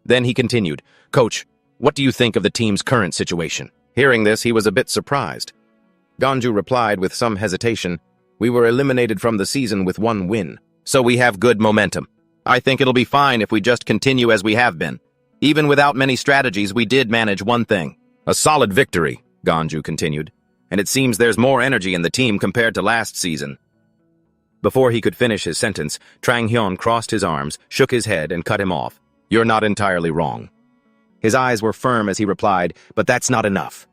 Then he continued, Coach, what do you think of the team's current situation? Hearing this, he was a bit surprised. Gonju replied with some hesitation, We were eliminated from the season with 1 win, so we have good momentum. I think it'll be fine if we just continue as we have been. Even without many strategies, we did manage one thing. A solid victory, Gonju continued, and it seems there's more energy in the team compared to last season. Before he could finish his sentence, Trang Hyun crossed his arms, shook his head, and cut him off. You're not entirely wrong. His eyes were firm as he replied, but that's not enough.